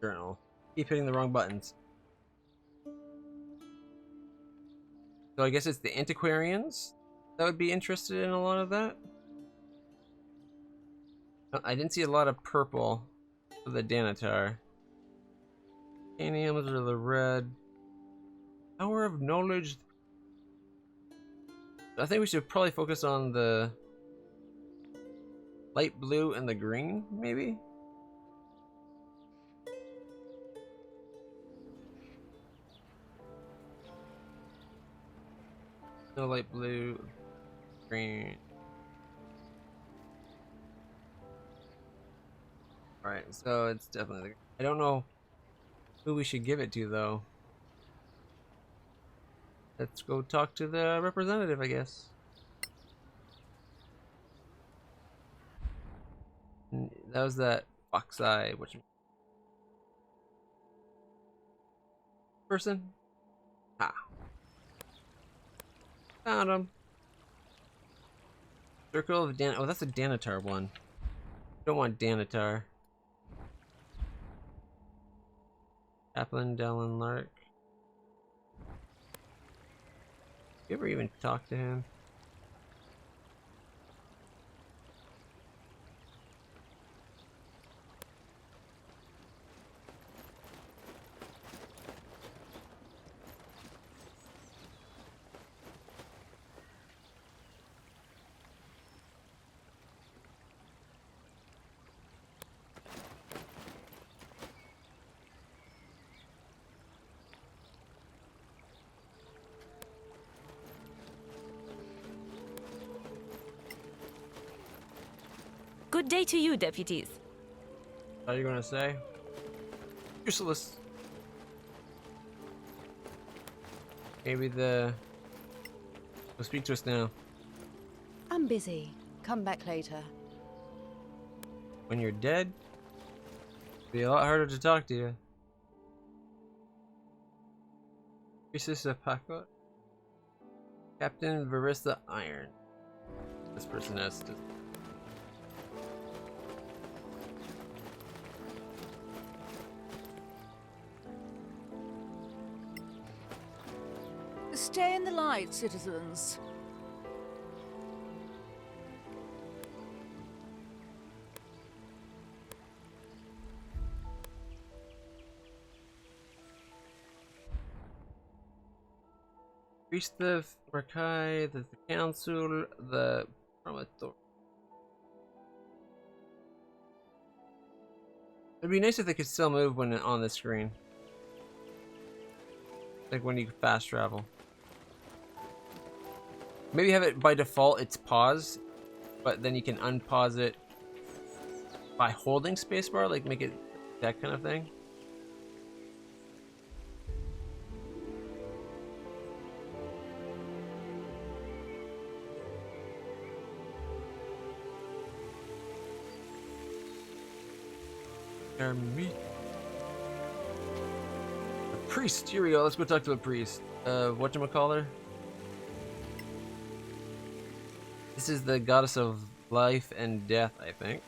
Journal. Keep hitting the wrong buttons. So I guess it's the antiquarians that would be interested in a lot of that. I didn't see a lot of purple for the Danatar. Aniums are the red. Power of knowledge. I think we should probably focus on the light blue and the green, maybe? No light blue, green. Alright, so it's definitely I don't know who we should give it to, though. Let's go talk to the representative, I guess. That was that fox eye, which person? Ah. Found him. Circle of Dan. Oh, that's a Danatar one. Don't want Danatar. Kaplan, Dallin, Lark. You ever even talk to him? Good day to you, deputies. What are you gonna say? Useless. Maybe the... Well, speak to us now. I'm busy. Come back later. When you're dead, it'll be a lot harder to talk to you. Priestess of Pakot. Captain Varista Iron. This person has to... Stay in the light, citizens. Priest the Rakai, the council, the promotor. It'd be nice if they could still move when on the screen. Like when you fast travel. Maybe have it by default, it's pause, but then you can unpause it by holding spacebar, like make it that kind of thing. Me. A priest, here we go, let's go talk to a priest. Whatchamacallit? This is the goddess of life and death, I think.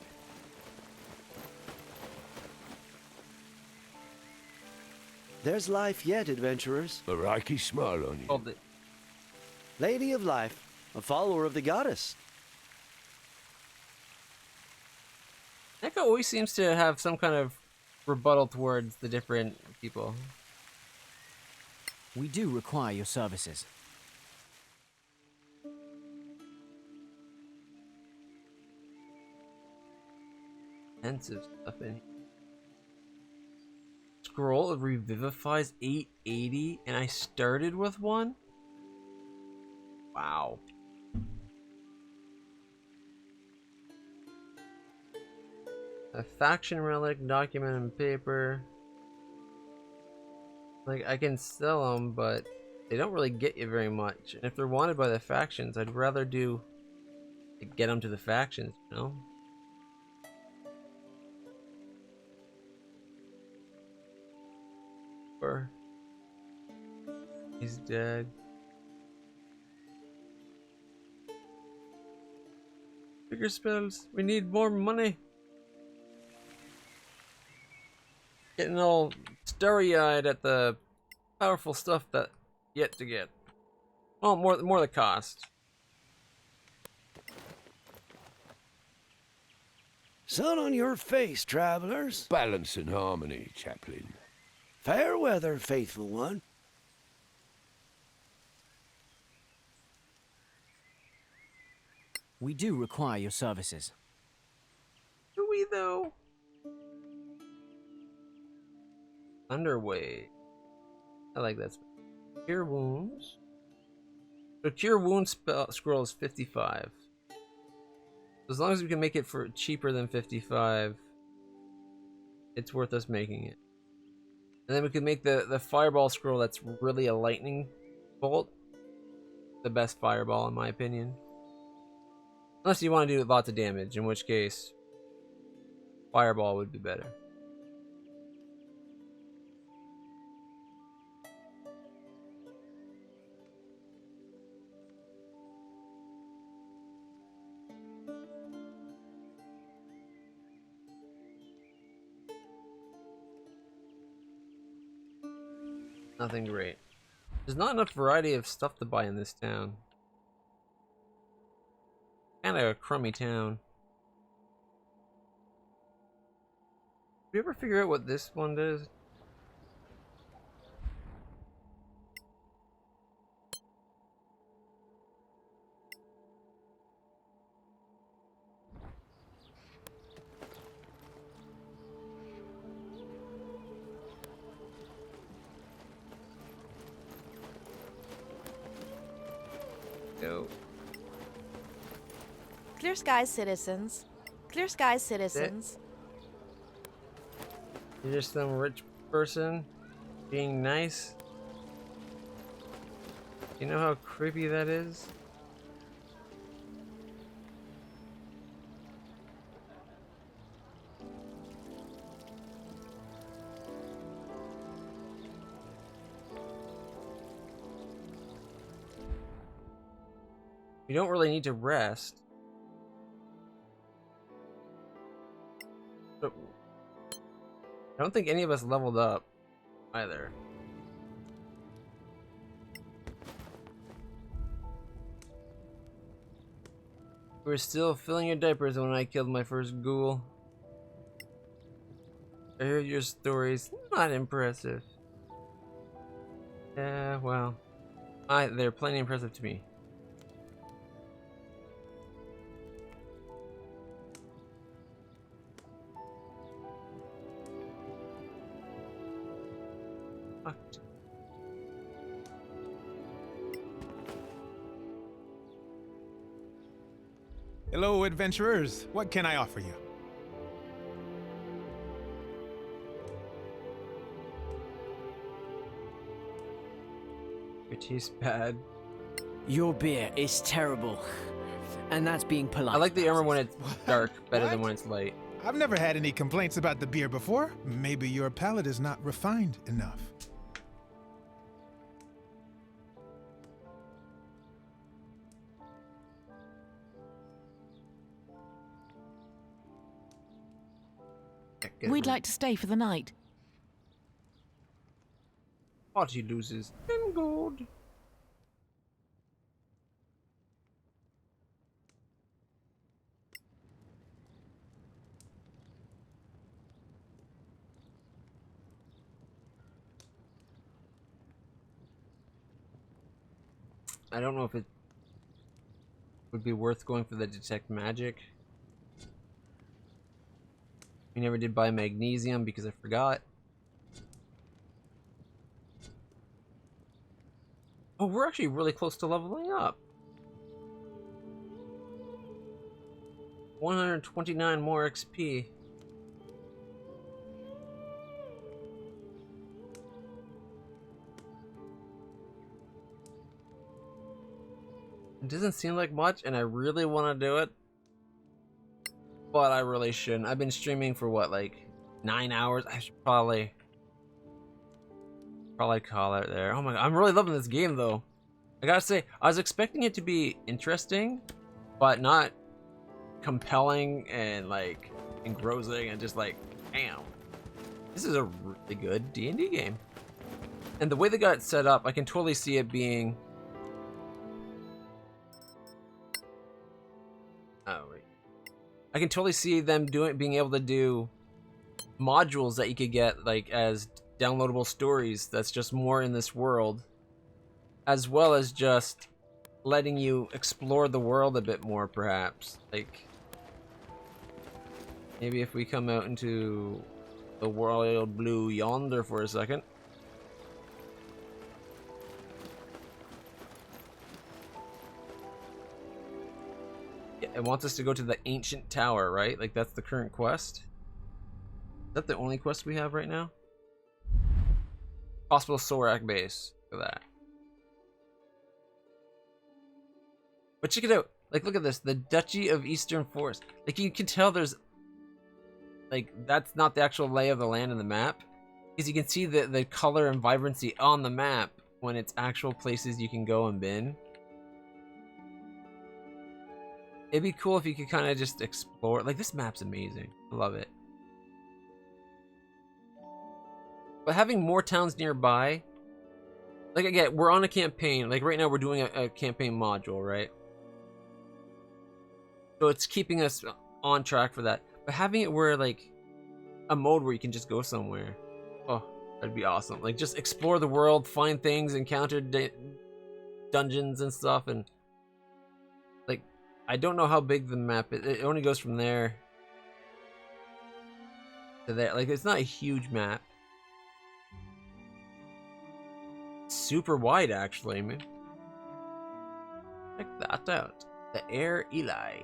There's life yet, adventurers. A Reiki smile on you. Hold it. Lady of life, a follower of the goddess. Neko always seems to have some kind of rebuttal towards the different people. We do require your services. Expensive stuff in here. Scroll of revivifies 880 and I started with one? Wow. A faction relic, document and paper. Like, I can sell them, but they don't really get you very much. And if they're wanted by the factions, I'd rather do... like, get them to the factions, you know? Or... he's dead. Bigger spells. We need more money. Getting all starry-eyed at the powerful stuff that yet to get. Well, more the cost. Sun on your face, travelers. Balance and harmony, Chaplain. Fair weather, faithful one. We do require your services. Do we, though? Underway. I like that. Cure wounds. So cure wounds scroll is 55. As long as we can make it for cheaper than 55, it's worth us making it. And then we can make the fireball scroll that's really a lightning bolt the best fireball in my opinion. Unless you want to do lots of damage, in which case fireball would be better. Nothing great. There's not enough variety of stuff to buy in this town. Kinda a crummy town. Did we ever figure out what this one does? Go. Clear skies, citizens. Clear skies, citizens. You're just some rich person being nice. You know how creepy that is? You don't really need to rest. But I don't think any of us leveled up either. We were still filling your diapers when I killed my first ghoul. I heard your stories. Not impressive. Yeah, well, they're plenty impressive to me. Hello, adventurers. What can I offer you? Your tastes bad. Your beer is terrible. And that's being polite. I like the armor when it's dark better than when it's light. I've never had any complaints about the beer before. Maybe your palate is not refined enough. We'd like to stay for the night. Party loses 10 gold. I don't know if it would be worth going for the detect magic. We never did buy magnesium because I forgot. Oh, we're actually really close to leveling up. 129 more XP. It doesn't seem like much, and I really want to do it. But I really shouldn't. I've been streaming for what, like 9 hours? I should probably call it there. Oh my god, I'm really loving this game though. I gotta say, I was expecting it to be interesting, but not compelling and like engrossing and just like, damn. This is a really good D&D game. And the way they got it set up, I can totally see it being... Oh, wait. I can totally see them being able to do modules that you could get like as downloadable stories that's just more in this world, as well as just letting you explore the world a bit more, perhaps. Like, maybe if we come out into the royal blue yonder for a second. Yeah, it wants us to go to the ancient tower, right? Like, that's the current quest. Is that the only quest we have right now? Possible Sorak base. Look at that. But check it out. Like, look at this. The Duchy of Eastern Forest. Like, you can tell there's... Like, that's not the actual lay of the land in the map. Because you can see the color and vibrancy on the map when it's actual places you can go and bin. It'd be cool if you could kind of just explore. Like, this map's amazing. I love it. But having more towns nearby, like, again, we're on a campaign. Like, right now we're doing a campaign module, right? So it's keeping us on track for that. But having it where, like, a mode where you can just go somewhere. Oh, that'd be awesome. Like, just explore the world, find things, encounter dungeons and stuff. And, like, I don't know how big the map is. It only goes from there to there. Like, it's not a huge map. Super wide, actually, man. Check that out. The Air Eli.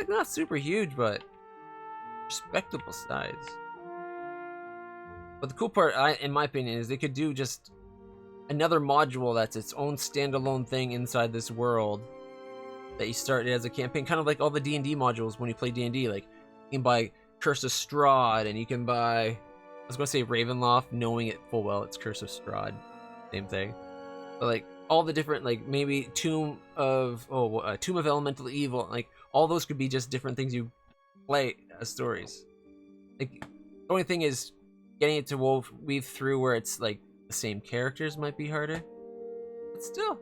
Not super huge, but respectable size. But the cool part, in my opinion, is they could do just another module that's its own standalone thing inside this world that you start as a campaign, kind of like all the D&D modules when you play D&D. Like, you can buy Curse of Strahd, and you can buy, I was going to say Ravenloft, knowing it full well it's Curse of Strahd, same thing. But like all the different, like maybe Tomb of Elemental Evil, like all those could be just different things you play as stories. Like, the only thing is getting it to weave through where it's like the same characters might be harder. But still,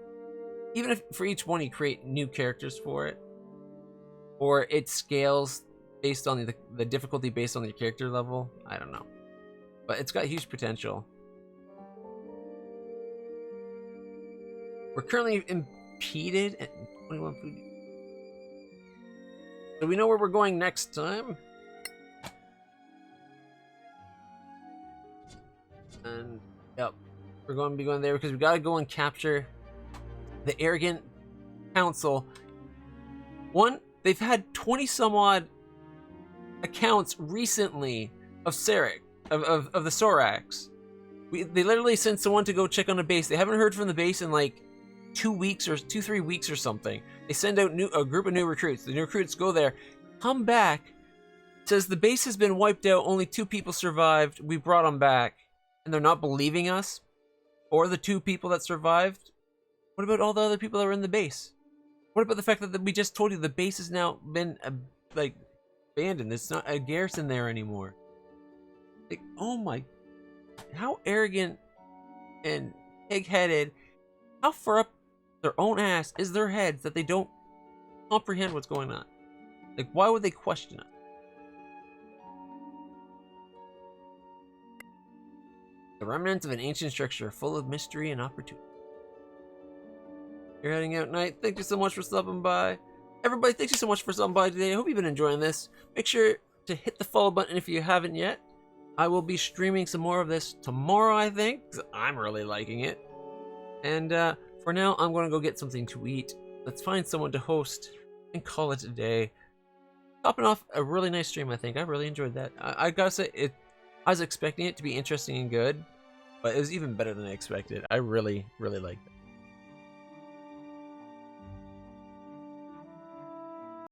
even if for each one you create new characters for it, or it scales based on the difficulty based on your character level, I don't know. But it's got huge potential. We're currently impeded at 21 food. So we know where we're going next time. And yep, we're going to be going there because we got to go and capture the arrogant council. One, they've had 20 some odd accounts recently of Sarek, of the Soraks. They literally sent someone to go check on a base. They haven't heard from the base in like 2 weeks or 2-3 weeks or something. They send out a group of new recruits. The new recruits go there, come back, says the base has been wiped out, only 2 people survived, we brought them back. And they're not believing us? Or the 2 people that survived? What about all the other people that were in the base? What about the fact that we just told you the base has now been like abandoned? There's not a garrison there anymore. Like, oh my, how arrogant and pig-headed, how far up their own ass is their heads that they don't comprehend what's going on? Like, why would they question us? The remnants of an ancient structure full of mystery and opportunity. You're heading out night. Thank you so much for stopping by. Everybody, thank you so much for stopping by today. I hope you've been enjoying this. Make sure to hit the follow button if you haven't yet. I will be streaming some more of this tomorrow, I think, because I'm really liking it. And for now, I'm going to go get something to eat. Let's find someone to host and call it a day. Topping off a really nice stream, I think. I really enjoyed that. I gotta say, I was expecting it to be interesting and good, but it was even better than I expected. I really, really liked it.